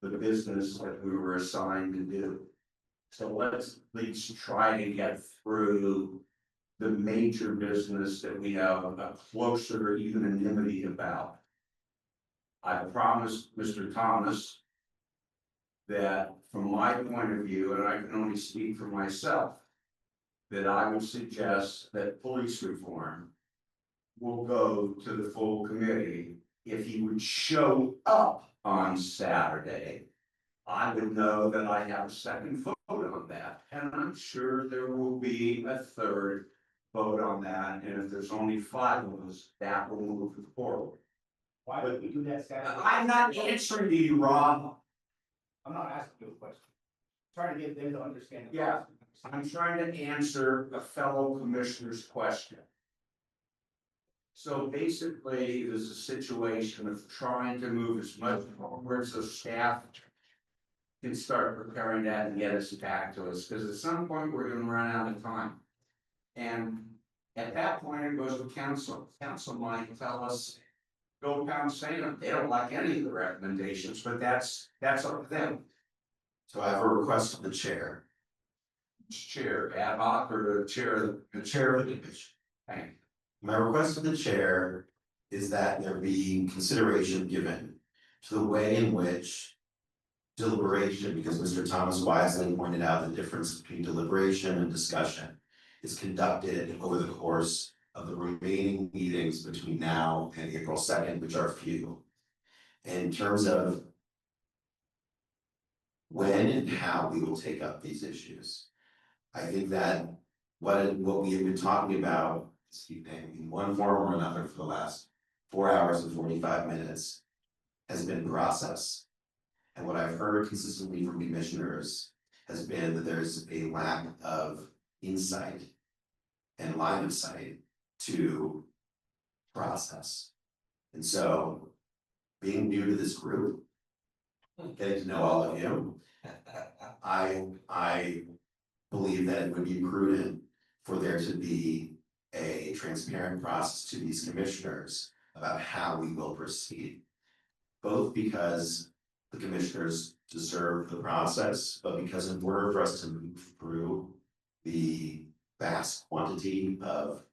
the business that we were assigned to do. So let's at least try to get through the major business that we have a closer unanimity about. I promised Mr. Thomas that from my point of view, and I can only speak for myself, that I would suggest that police reform will go to the full committee. If he would show up on Saturday, I would know that I have a second vote on that, and I'm sure there will be a third vote on that, and if there's only 5 of us, that will move it forward. Why would we do that Saturday? I'm not answering to you, Rob. I'm not asking you a question. Trying to get them to understand. The Yeah, process. I'm trying to answer a fellow commissioner's question. So basically, there's a situation of trying to move as much forward so staff can start preparing that and get us back to us, because at some point, we're gonna run out of time. And at that point, it goes to council. Council might tell us, go pound sand. They don't like any of the recommendations, but that's up to them. So I have a request of the chair. chair, ad hoc or the chair of the commission? Thank you. My request to the chair is that there be consideration given to the way in which deliberation, because Mr. Thomas wisely pointed out the difference between deliberation and discussion, is conducted over the course of the remaining meetings between now and April 2nd, which are few. In terms of when and how we will take up these issues, I think that what we have been talking about this evening in one form or another for the last 4 hours and 45 minutes has been process. And what I've heard consistently from commissioners has been that there's a lack of insight and line of sight to process. And so, being new to this group, getting to know all of you, I believe that it would be prudent for there to be a transparent process to these commissioners about how we will proceed. Both because the commissioners deserve the process, but because in order for us to move through the vast quantity of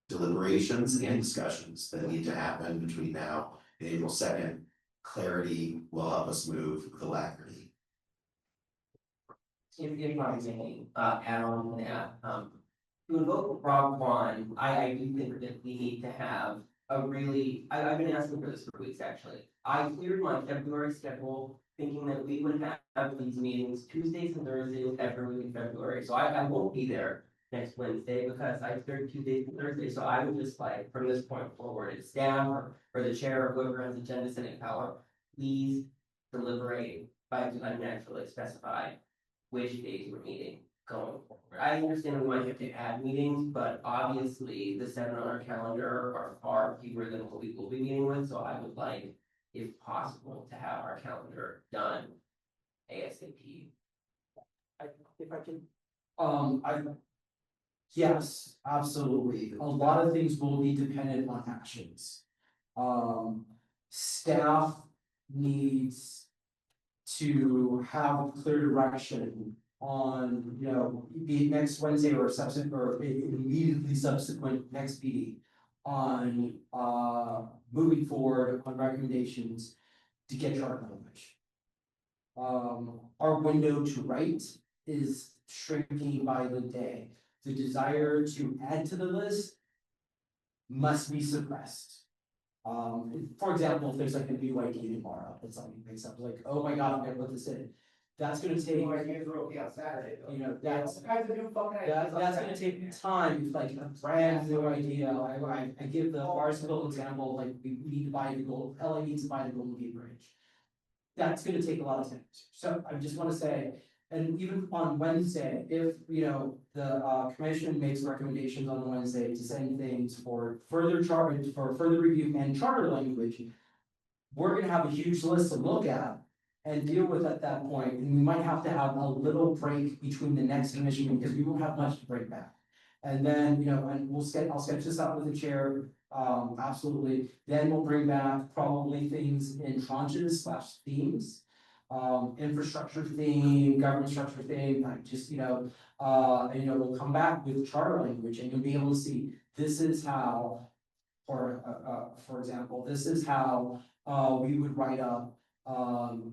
deliberations and discussions that need to happen between now and April 2nd, clarity will help us move with alacrity. If I may, add on to that, to invoke Rob Vaughn, I do think that we need to have a really, I've been asking for this for weeks, actually. I cleared my February schedule, thinking that we would have these meetings Tuesdays and Thursdays every week in February, so I won't be there next Wednesday, because I cleared Tuesdays and Thursdays, so I would just like, from this point forward, it's staff or the chair or whoever has agenda setting power, please deliberate by unnaturally specify which days we're meeting going forward. I understand we might have to add meetings, but obviously the 7 on our calendar are far fewer than what we will be meeting with, so I would like, if possible, to have our calendar done ASAP. If I can, yes, absolutely. A lot of things will be dependent on actions. Staff needs to have clear direction on, you know, be it next Wednesday or subsequent or immediately subsequent next meeting on moving forward on recommendations to get charter language. Our window to write is shrinking by the day. The desire to add to the list must be suppressed. For example, if there's like a new idea tomorrow, that something makes up, like, oh my god, I'm gonna put this in. That's gonna take, you know, that's gonna take time, like a brand new idea. I give the Barstool example, like we need to buy the gold, LA needs to buy the Golden Gate Bridge. That's gonna take a lot of time. So I just wanna say, and even on Wednesday, if, you know, the commission makes recommendations on Wednesday to send things for further charter, for further review and charter language, we're gonna have a huge list to look at and deal with at that point, and we might have to have a little break between the next commission, because we won't have much to break back. And then, you know, and I'll sketch this out with the chair, absolutely, then we'll bring back probably things in tranches / themes. Infrastructure theme, government structure theme, like just, you know, we'll come back with charter language and you'll be able to see, this is how, for example, this is how, we would write up,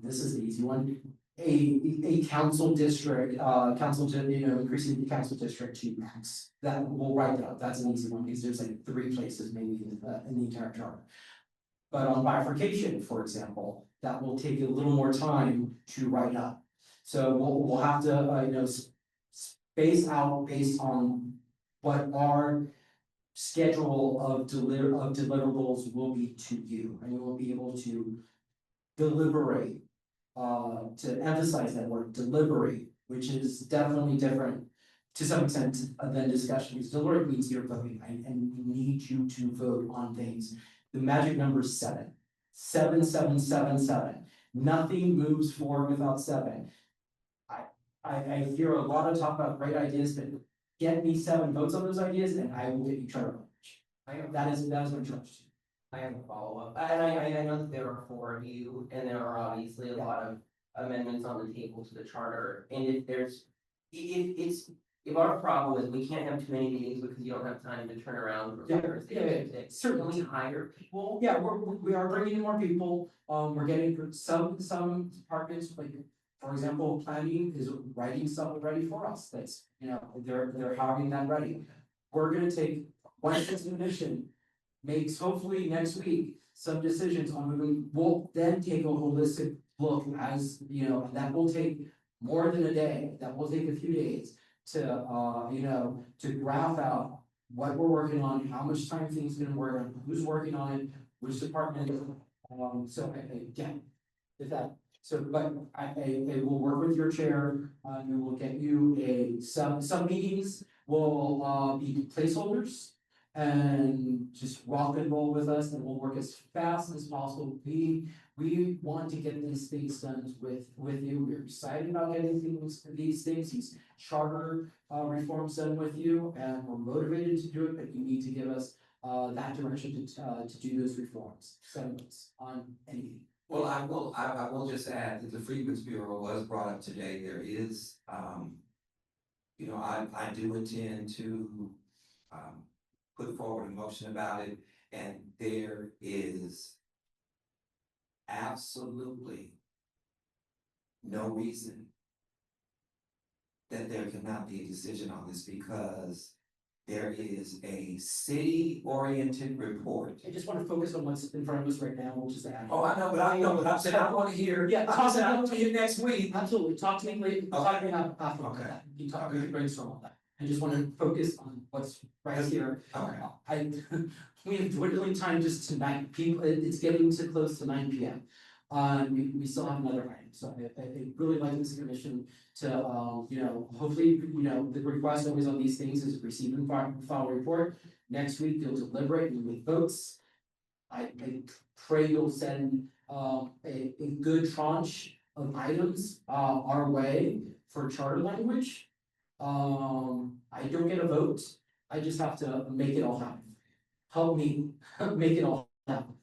this is the easy one, a council district, increasing the council district to max. That we'll write that up, that's an easy one, because there's like 3 places maybe in the entire charter. But on bifurcation, for example, that will take a little more time to write up. So we'll have to, space out based on what our schedule of deliverables will be to you, and you will be able to deliberate, to emphasize that word, deliberate, which is definitely different to some extent than discussion, because deliberate means you're voting, and we need you to vote on things. The magic number is 7. 7, 7, 7, 7. Nothing moves forward without 7. I hear a lot of talk about great ideas, but get me 7 votes on those ideas and I will get you charter language. That is my charge. I have a follow-up, and I know that there are 4 of you, and there are obviously a lot of amendments on the table to the charter, and if it's if our problem is we can't have too many meetings because you don't have time to turn around. for others, Certainly hire people. Yeah, we are bringing in more people, we're getting some departments, like, for example, planning is writing stuff ready for us, that's, you know, they're having that ready. We're gonna take one commission, makes hopefully next week some decisions on moving, we'll then take a holistic look as, you know, and that will take more than a day, that will take a few days to, you know, to graph out what we're working on, how much time things gonna work on, who's working on it, which department, so again, if that, so, but I will work with your chair, we will get you some meetings will, be placeholders. And just rock and roll with us, and we'll work as fast as possible. We want to get these things done with you. We're excited about getting these things, these charter reforms done with you, and we're motivated to do it, but you need to give us that direction to do those reforms. Sentiments on anything. Well, I will just add that the Freedmen's Bureau was brought up today. There is, you know, I do intend to, put forward a motion about it, and there is absolutely no reason that there cannot be a decision on this, because there is a city-oriented report. I just want to focus on what's in front of us right now, which is that. Oh, I know, but I'm saying I want to hear. Yeah, I said I want to hear next week. Absolutely, talk to me later, talk to me after Okay. that, you talk, we can brainstorm on that. I just want to focus on what's right here. Okay. We have dwindling time just tonight, people, it's getting to close to 9 p.m. We still have another item, so I really like this commission to, you know, hopefully, you know, the request always on these things is receive and file report. Next week, you'll deliberate and with votes. I pray you'll send, a good tranche of items, our way for charter language. I don't get a vote, I just have to make it all happen. Help me make it all happen.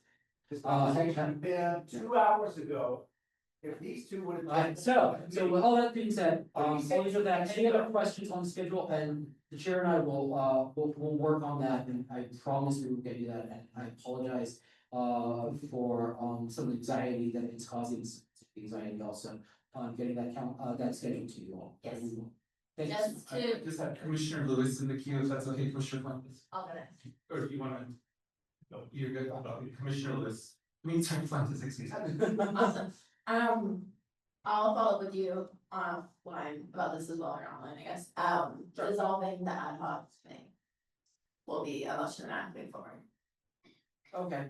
Yeah, 2 hours ago, if these two would have. So with all that being said, only for that, any other questions on the schedule, and the chair and I will, we'll work on that, and I promise we will get you that, and I apologize for some of the anxiety that it's causing, anxiety also, getting that scheduled to you all. Yes. Thanks. Just I to, just had Commissioner Lewis in the queue, if that's okay, Commissioner Fuentes. I'll go next. Or if you wanna, no, you're good, Commissioner Lewis, sorry, Fuentes, excuse me. Awesome. I'll follow up with you offline about this as well, or online, I guess. Dissolving the ad hoc thing will be a motion that I'm moving forward. Okay.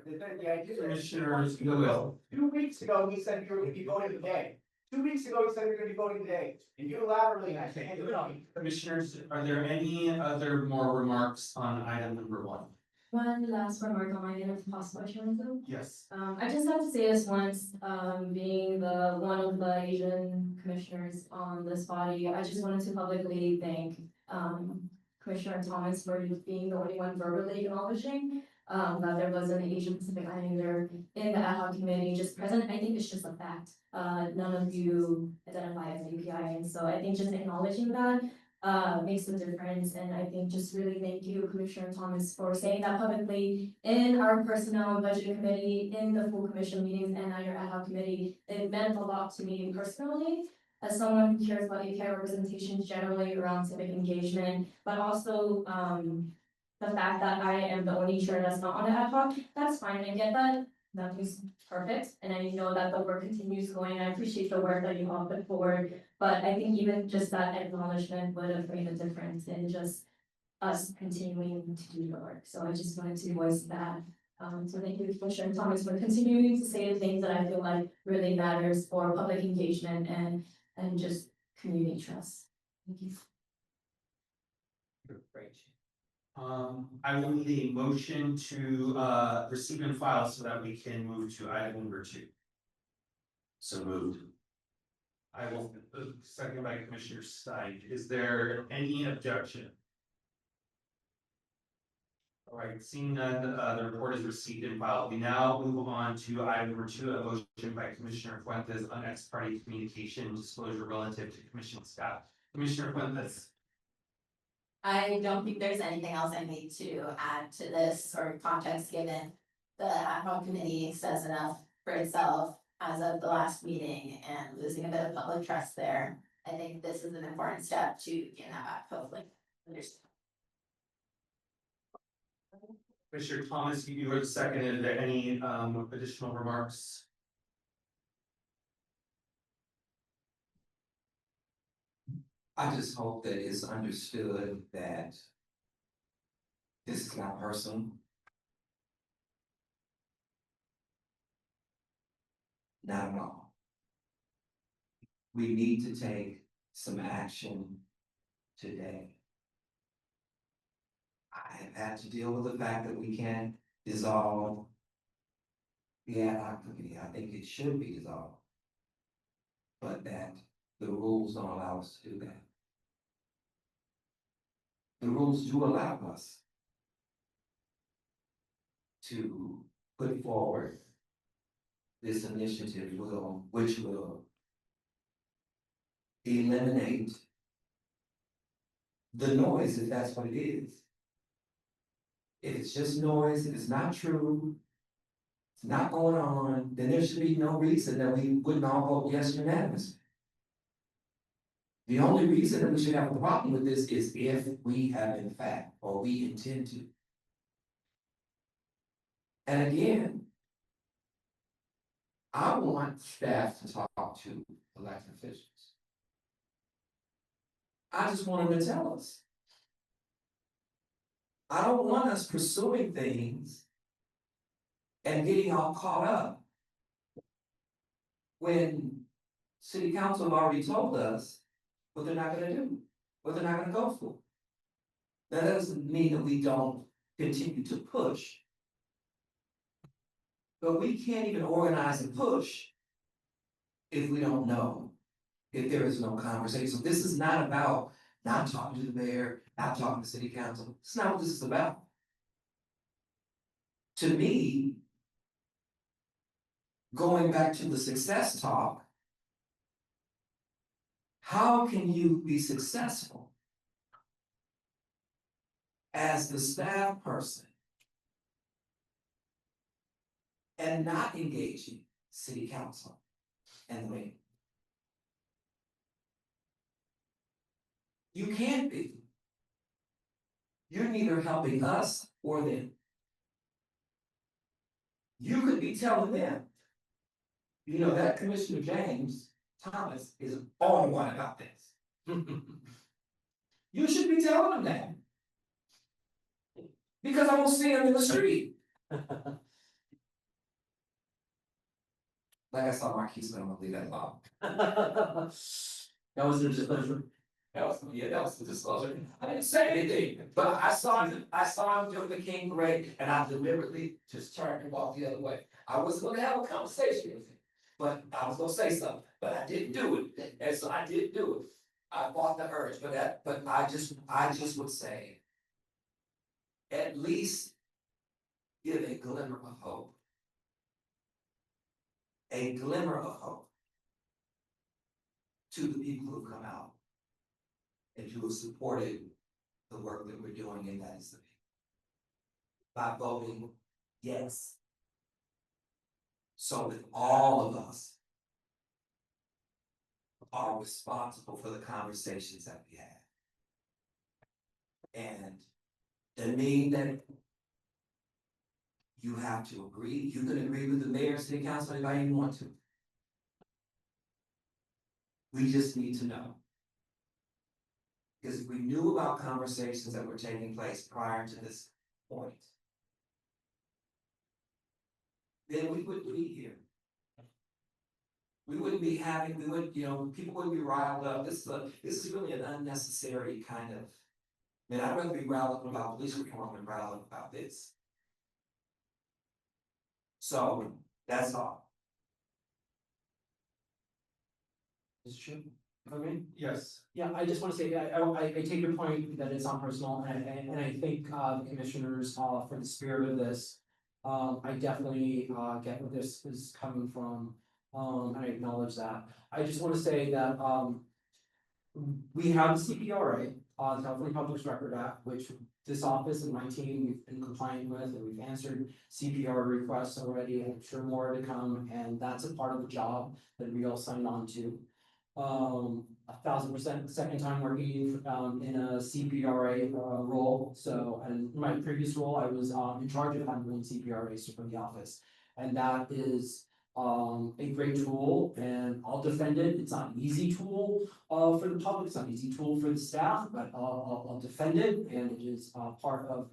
The idea. Commissioner Lewis. 2 weeks ago, he said you were gonna be voting today. 2 weeks ago, he said you're gonna be voting today, and unilaterally, I said, hey, Commissioners, are there any other more remarks on item number 1? One last remark on my end, if possible, Chairman. Yes. I just have to say this once, being one of the Asian commissioners on this body, I just wanted to publicly thank, Commissioner Thomas for being the only one verbally acknowledging, that there was an Asian Pacific Islander in the ad hoc committee just present. I think it's just a fact. None of you identify as API, and so I think just acknowledging that makes a difference, and I think just really thank you, Commissioner Thomas, for saying that publicly in our personnel and budget committee, in the full commission meetings, and at your ad hoc committee. It meant a lot to me personally, as someone who cares about API representation generally around civic engagement, but also the fact that I am the only chair that's not on the ad hoc. That's fine, I get that. Nothing's perfect, and I know that the work continues going. I appreciate the work that you all put forward, but I think even just that acknowledgement would have made a difference in just us continuing to do the work. So I just wanted to voice that. So thank you, Commissioner Thomas, for continuing to say the things that I feel like really matters for public engagement and just community trust. Thank you. Great. I will need a motion to receive and file so that we can move to item number 2. So moved. I will, second by Commissioner Stein. Is there any objection? All right, seeing none, the report is received and filed. We now move on to item number 2, a motion by Commissioner Fuentes on ex parte communication disclosure relative to commission staff. Commissioner Fuentes. I don't think there's anything else I need to add to this or context given. The ad hoc committee says enough for itself as of the last meeting and losing a bit of public trust there. I think this is an important step to get that back, hopefully. Understood. Commissioner Thomas, you were the second. Are there any additional remarks? I just hope that it's understood that this is not personal. Not at all. We need to take some action today. I have had to deal with the fact that we can't dissolve the ad hoc committee. I think it should be dissolved. But that the rules don't allow us to do that. The rules do allow us to put forward this initiative which will eliminate the noise, if that's what it is. If it's just noise, if it's not true, it's not going on, then there should be no reason that we wouldn't all vote yes unanimously. The only reason that we should have a problem with this is if we have in fact, or we intend to. And again, I want staff to talk to elected officials. I just want them to tell us. I don't want us pursuing things and getting all caught up when city council have already told us what they're not gonna do, what they're not gonna go for. That doesn't mean that we don't continue to push. But we can't even organize and push if we don't know, if there is no conversation. So this is not about not talking to the mayor, not talking to city council. It's not what this is about. To me, going back to the success talk, how can you be successful as the staff person and not engaging city council and the mayor? You can't be. You're neither helping us or them. You could be telling them, you know, that Commissioner James Thomas is on one about this. You should be telling them that. Because I don't see him in the street. Like I saw Marquise, but I'm gonna leave that alone. That was a disclosure. That was the disclosure. I didn't say anything, but I saw him during the King Parade, and I deliberately just turned and walked the other way. I was gonna have a conversation with him, but I was gonna say something, but I didn't do it, and so I didn't do it. I fought the urge, but I just would say, at least give a glimmer of hope. A glimmer of hope to the people who come out and who have supported the work that we're doing, and that is the people. By voting yes. So that all of us are responsible for the conversations that we have. And that means that you have to agree. You can agree with the mayor, city council, anybody you want to. We just need to know. Because if we knew about conversations that were taking place prior to this point, then we wouldn't be here. We wouldn't be having, people wouldn't be riled up. This is really an unnecessary kind of, I'd rather be riled up about police reform than riled up about this. So, that's all. It's true. Okay. Yes. Yeah, I just want to say, I take your point that it's not personal, and I think, the commissioners, for the spirit of this. I definitely, get where this is coming from, and I acknowledge that. I just want to say that, we have the CPRA, the California Public Record Act, which this office and my team, we've been compliant with, and we've answered CPR requests already, and I'm sure more to come, and that's a part of the job that we all signed on to. 1,000% second time working, in a CPRA, role, so, and in my previous role, I was, in charge of handling CPRAs for the office. And that is, a great tool, and I'll defend it. It's not an easy tool for the public, it's not an easy tool for the staff, but I'll defend it, and it is part of,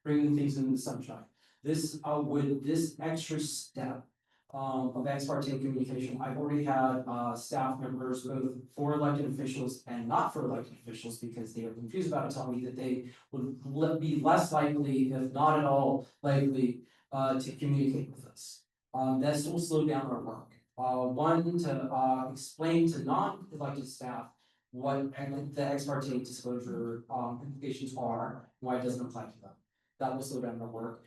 bringing things into the sunshine. This, with this extra step of ex parte communication, I've already had staff members, both for elected officials and not for elected officials, because they are confused about it, tell me that they would be less likely, if not at all likely, to communicate with us. This will slow down our work. One, to explain to non-elected staff what the ex parte disclosure implications are, why it doesn't apply to them. That will slow down our work.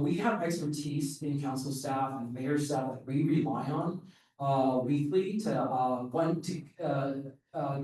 We have expertise in council staff and mayor staff that we rely on weekly to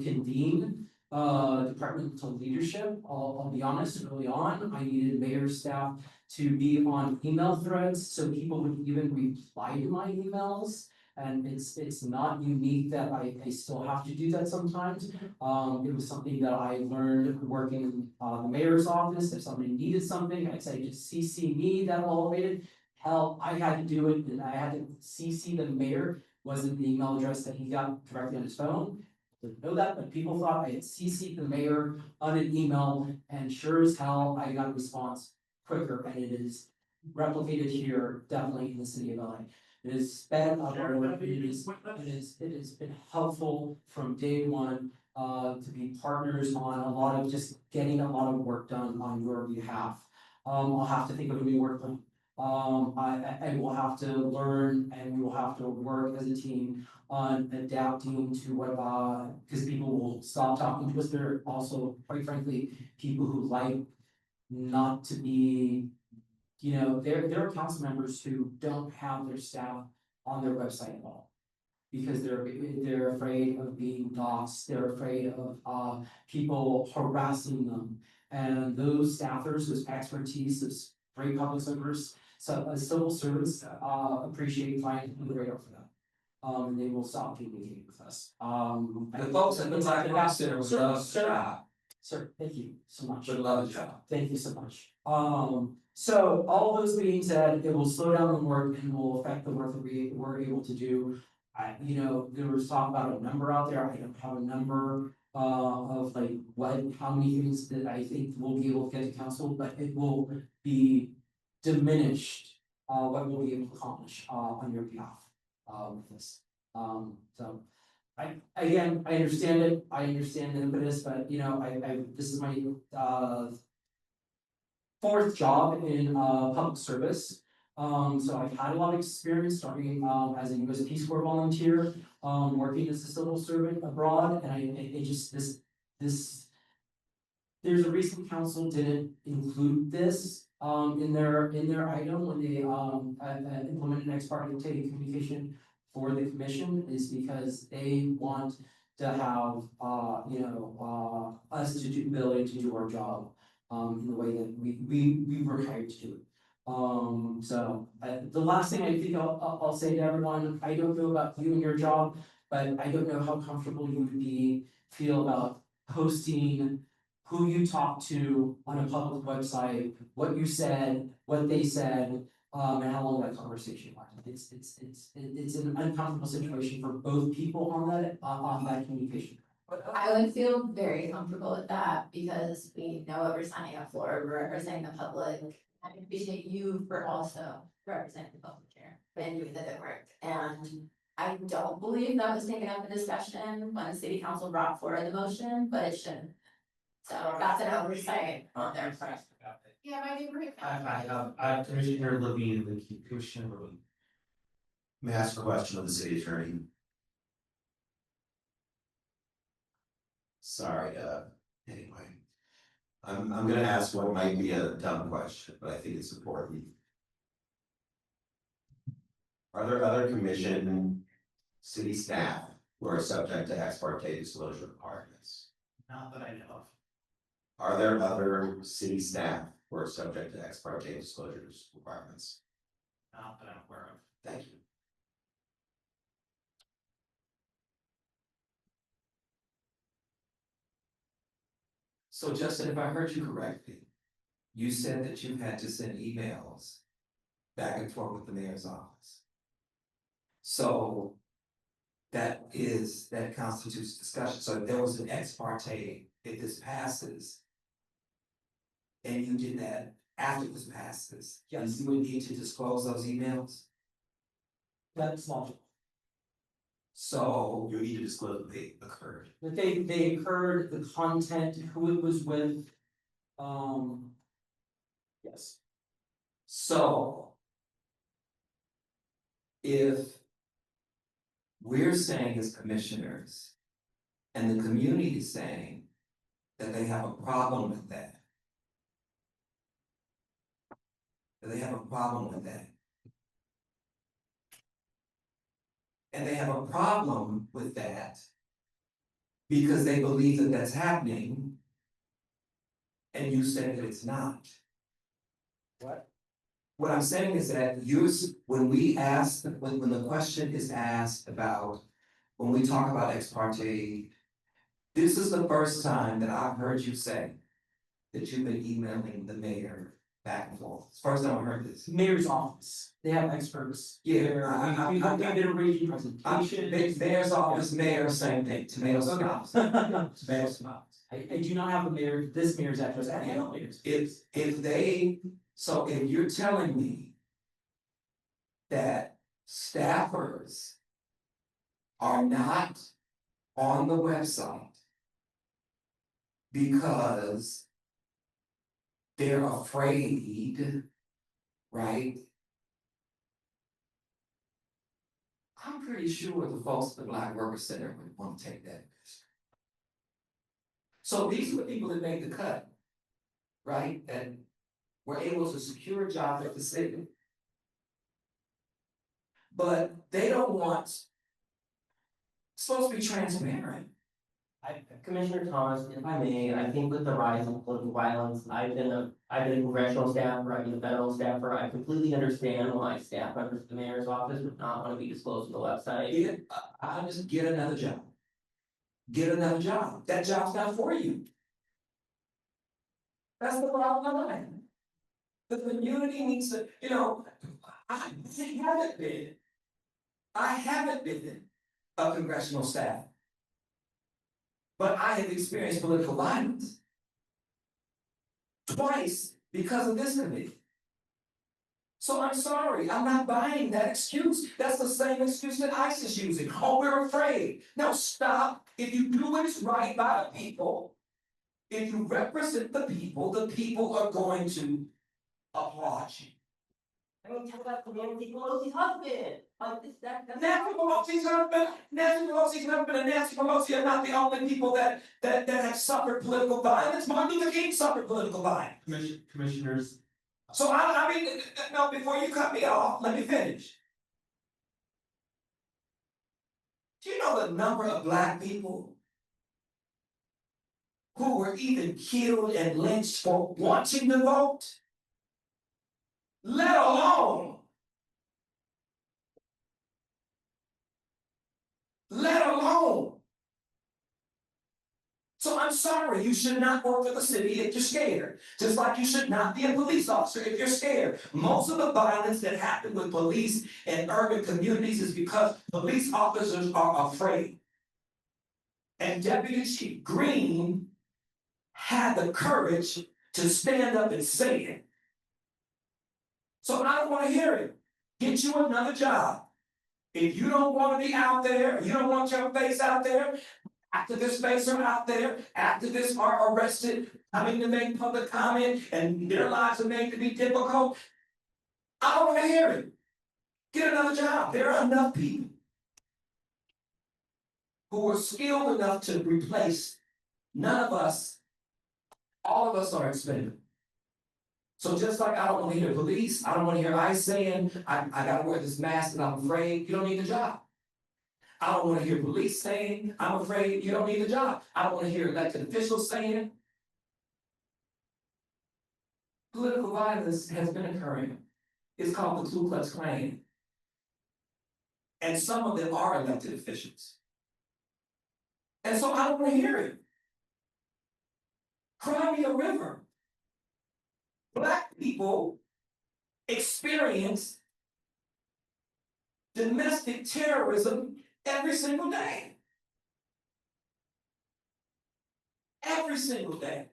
convene departmental leadership. I'll be honest, early on, I needed mayor staff to be on email threads, so people would even reply to my emails. And it's not unique that I still have to do that sometimes. It was something that I learned working in the mayor's office. If somebody needed something, I'd say just CC me, that automated. Hell, I had to do it, and I had to CC the mayor, wasn't the email address that he got directly on his phone. Didn't know that, but people thought I had CC'd the mayor on an email, and sure as hell, I got a response quicker, and it is replicated here, definitely in the city of LA. It has sped up our work, it has been helpful from day one, to be partners on a lot of just getting a lot of work done on your behalf. I'll have to think of a new work plan. I will have to learn, and we will have to work as a team on adapting to what, because people will stop talking to us. They're also, quite frankly, people who like not to be, there are council members who don't have their staff on their website at all. Because they're afraid of being doxxed, they're afraid of people harassing them. And those staffers, those expertise, those great public servers, civil servants appreciate flying under the radar for them. And they will stop communicating with us. The folks at the Black Rock Center would love the job. Sir, thank you so much. Would love the job. Thank you so much. So all those being said, it will slow down the work and will affect the work that we were able to do. There was talk about a number out there. I don't have a number of like how many things that I think we'll be able to get to council, but it will be diminished what we'll be able to accomplish on your behalf with this. So I understand it. I understand the impetus, but this is my fourth job in public service. So I've had a lot of experience starting as a US Peace Corps volunteer, working as a civil servant abroad, and there's a reason council didn't include this in their item when they implemented ex parte communication for the commission, is because they want to have us to do ability to do our job in the way that we were hired to do it. So the last thing I think I'll say to everyone, I don't know about you and your job, but I don't know how comfortable you would feel about posting who you talked to on a public website, what you said, what they said, and how long that conversation lasted. It's an uncomfortable situation for both people on that communication. I would feel very comfortable with that because we know what we're signing up for, we're representing the public. I appreciate you for also representing the public here and doing the good work. And I don't believe that was taken up in discussion when the city council brought forward the motion, but it shouldn't. So that's an oversight on their part. Yeah, my neighborhood. I Commissioner Levine, the Commissioner Levine. May I ask a question of the city attorney? Sorry, anyway. I'm gonna ask what might be a dumb question, but I think it's important. Are there other commission city staff who are subject to ex parte disclosure requirements? Not that I know of. Are there other city staff who are subject to ex parte disclosures requirements? Not that I'm aware of. Thank you. So Justin, if I heard you correctly, you said that you had to send emails back and forth with the mayor's office. So that constitutes discussion. So if there was an ex parte, if this passes, and you did that after this passes, yes, you would need to disclose those emails? That's logical. So you need to disclose that they occurred. That they heard the content, who it was with. Yes. So if we're saying as commissioners, and the community is saying that they have a problem with that. That they have a problem with that. And they have a problem with that because they believe that that's happening. And you say that it's not. What? What I'm saying is that when the question is asked about, when we talk about ex parte, this is the first time that I've heard you say that you've been emailing the mayor back and forth. It's the first time I've heard this. Mayor's office, they have experts. Yeah, We did a radio presentation. Mayor's office, mayor, same thing, tomatoes, tomatoes. Tomatoes, tomatoes. I do not have this mayor's address, I have mayor's. So if you're telling me that staffers are not on the website because they're afraid, right? I'm pretty sure the folks at the Black Worker Center would want to take that risk. So these are the people that made the cut, right? And were able to secure jobs at the city. But they don't want, it's supposed to be transparent. Commissioner Thomas, if I may, I think with the rise in political violence, I've been a congressional staffer, I've been a federal staffer, I completely understand why staff members of the mayor's office would not want to be disclosed to the website. I just get another job. Get another job. That job's not for you. That's the bottom line. The community needs to, I haven't been a congressional staff. But I have experienced political violence twice because of this committee. So I'm sorry, I'm not buying that excuse. That's the same excuse that ICE is using. Oh, we're afraid. No, stop. If you do what's right by the people, if you represent the people are going to applaud you. I mean, talk about Nancy Pelosi's husband. Nancy Pelosi's husband, and Nancy Pelosi are not the only people that have suffered political violence. Martin Luther King suffered political violence. Commissioners. So I mean, no, before you cut me off, let me finish. Do you know the number of Black people who were even killed and lynched for wanting to vote? Let alone So I'm sorry, you should not work for the city if you're scared. Just like you should not be a police officer if you're scared. Most of the violence that happens with police in urban communities is because police officers are afraid. And Deputy Chief Green had the courage to stand up and say it. So I don't want to hear it. Get you another job. If you don't want to be out there, you don't want your face out there, activists' face are out there, activists are arrested, coming to make public comment, and their lives are made to be difficult. I don't want to hear it. Get another job. There are enough people who are skilled enough to replace None of us, all of us are expendable. So just like I don't wanna hear police, I don't wanna hear ICE saying, I gotta wear this mask and I'm afraid, you don't need the job. I don't wanna hear police saying, I'm afraid, you don't need the job. I don't wanna hear elected officials saying. Political violence has been occurring. It's called the Ku Klux Klan. And some of them are elected officials. And so I don't wanna hear it. Cry me a river. Black people experience domestic terrorism every single day. Every single day.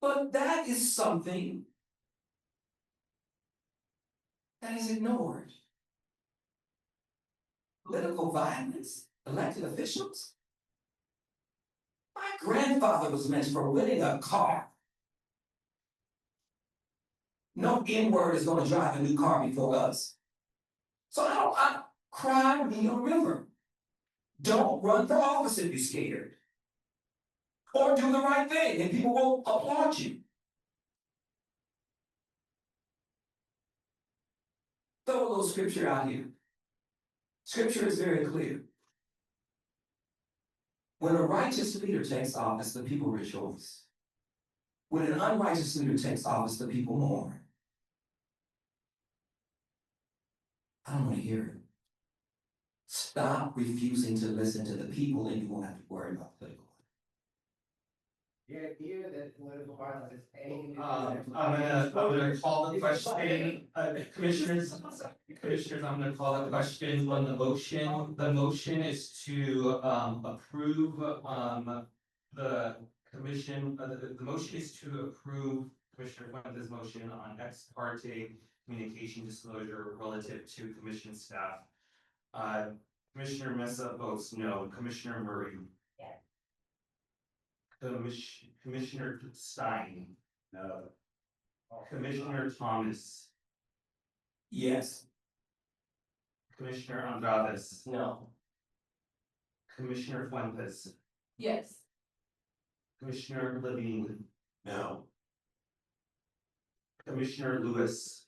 But that is something that is ignored. Political violence, elected officials. My grandfather was meant for winning a car. No N-word is gonna drive a new car before us. So I cry me a river. Don't run for office if you're scared. Or do the right thing and people will applaud you. Throw a little scripture out here. Scripture is very clear. When a righteous leader takes office, the people rejoice. When an unrighteous leader takes office, the people mourn. I don't want to hear it. Stop refusing to listen to the people and you won't have to worry about political. The idea that political violence is aimed. I'm gonna call the question, commissioners, I'm gonna call the question on the motion. The motion is to, approve, the commission, the motion is to approve Commissioner Fuentes' motion on ex parte communication disclosure relative to commission staff. Commissioner Mesa votes no. Commissioner Murray. Commissioner Stein. No. Commissioner Thomas. Yes. Commissioner Andrades. No. Commissioner Fuentes. Yes. Commissioner Levine. No. Commissioner Lewis.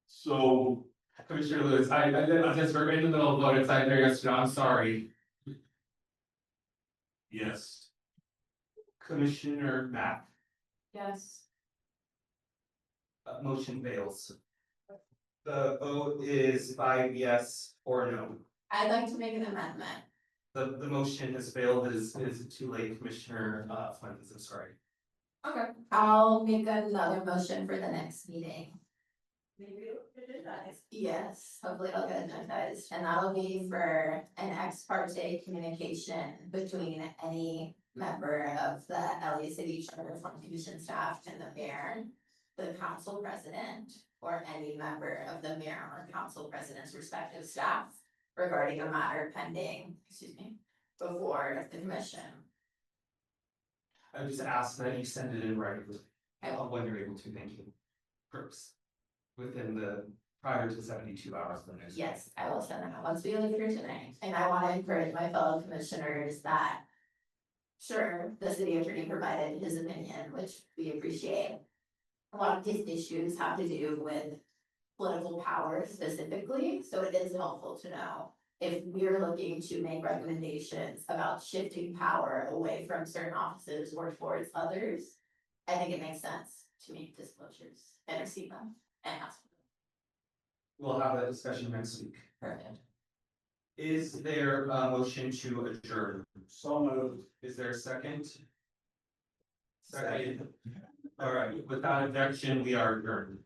So. Commissioner Lewis, I just we're in the middle of vote, it's either yes or no, I'm sorry. Yes. Commissioner Mack, Yes. motion fails. The vote is 5 yes or no. I'd like to make an amendment. The motion has failed, it is too late, Commissioner Fuentes, I'm sorry. Okay. I'll make another motion for the next meeting. Yes, hopefully it'll get agendized, and that'll be for an ex parte communication between any member of the LA City Charter Reform Commission staff and the mayor, the council president, or any member of the mayor or council president's respective staff regarding a matter pending, before the commission. I would just ask that you send it in writing, when you're able to, thank you. Perks, within the, prior to 72 hours of the next. Yes, I will send them out once we leave here tonight, and I want to encourage my fellow commissioners that. Sure, the city attorney provided his opinion, which we appreciate. A lot of these issues have to do with political power specifically, so it is helpful to know. If we're looking to make recommendations about shifting power away from certain offices or towards others, I think it makes sense to make disclosures and receive them and ask. We'll have that discussion next week. Perfect. Is there a motion to adjourn? So moved. Is there a second? Second. All right, without objection, we are adjourned.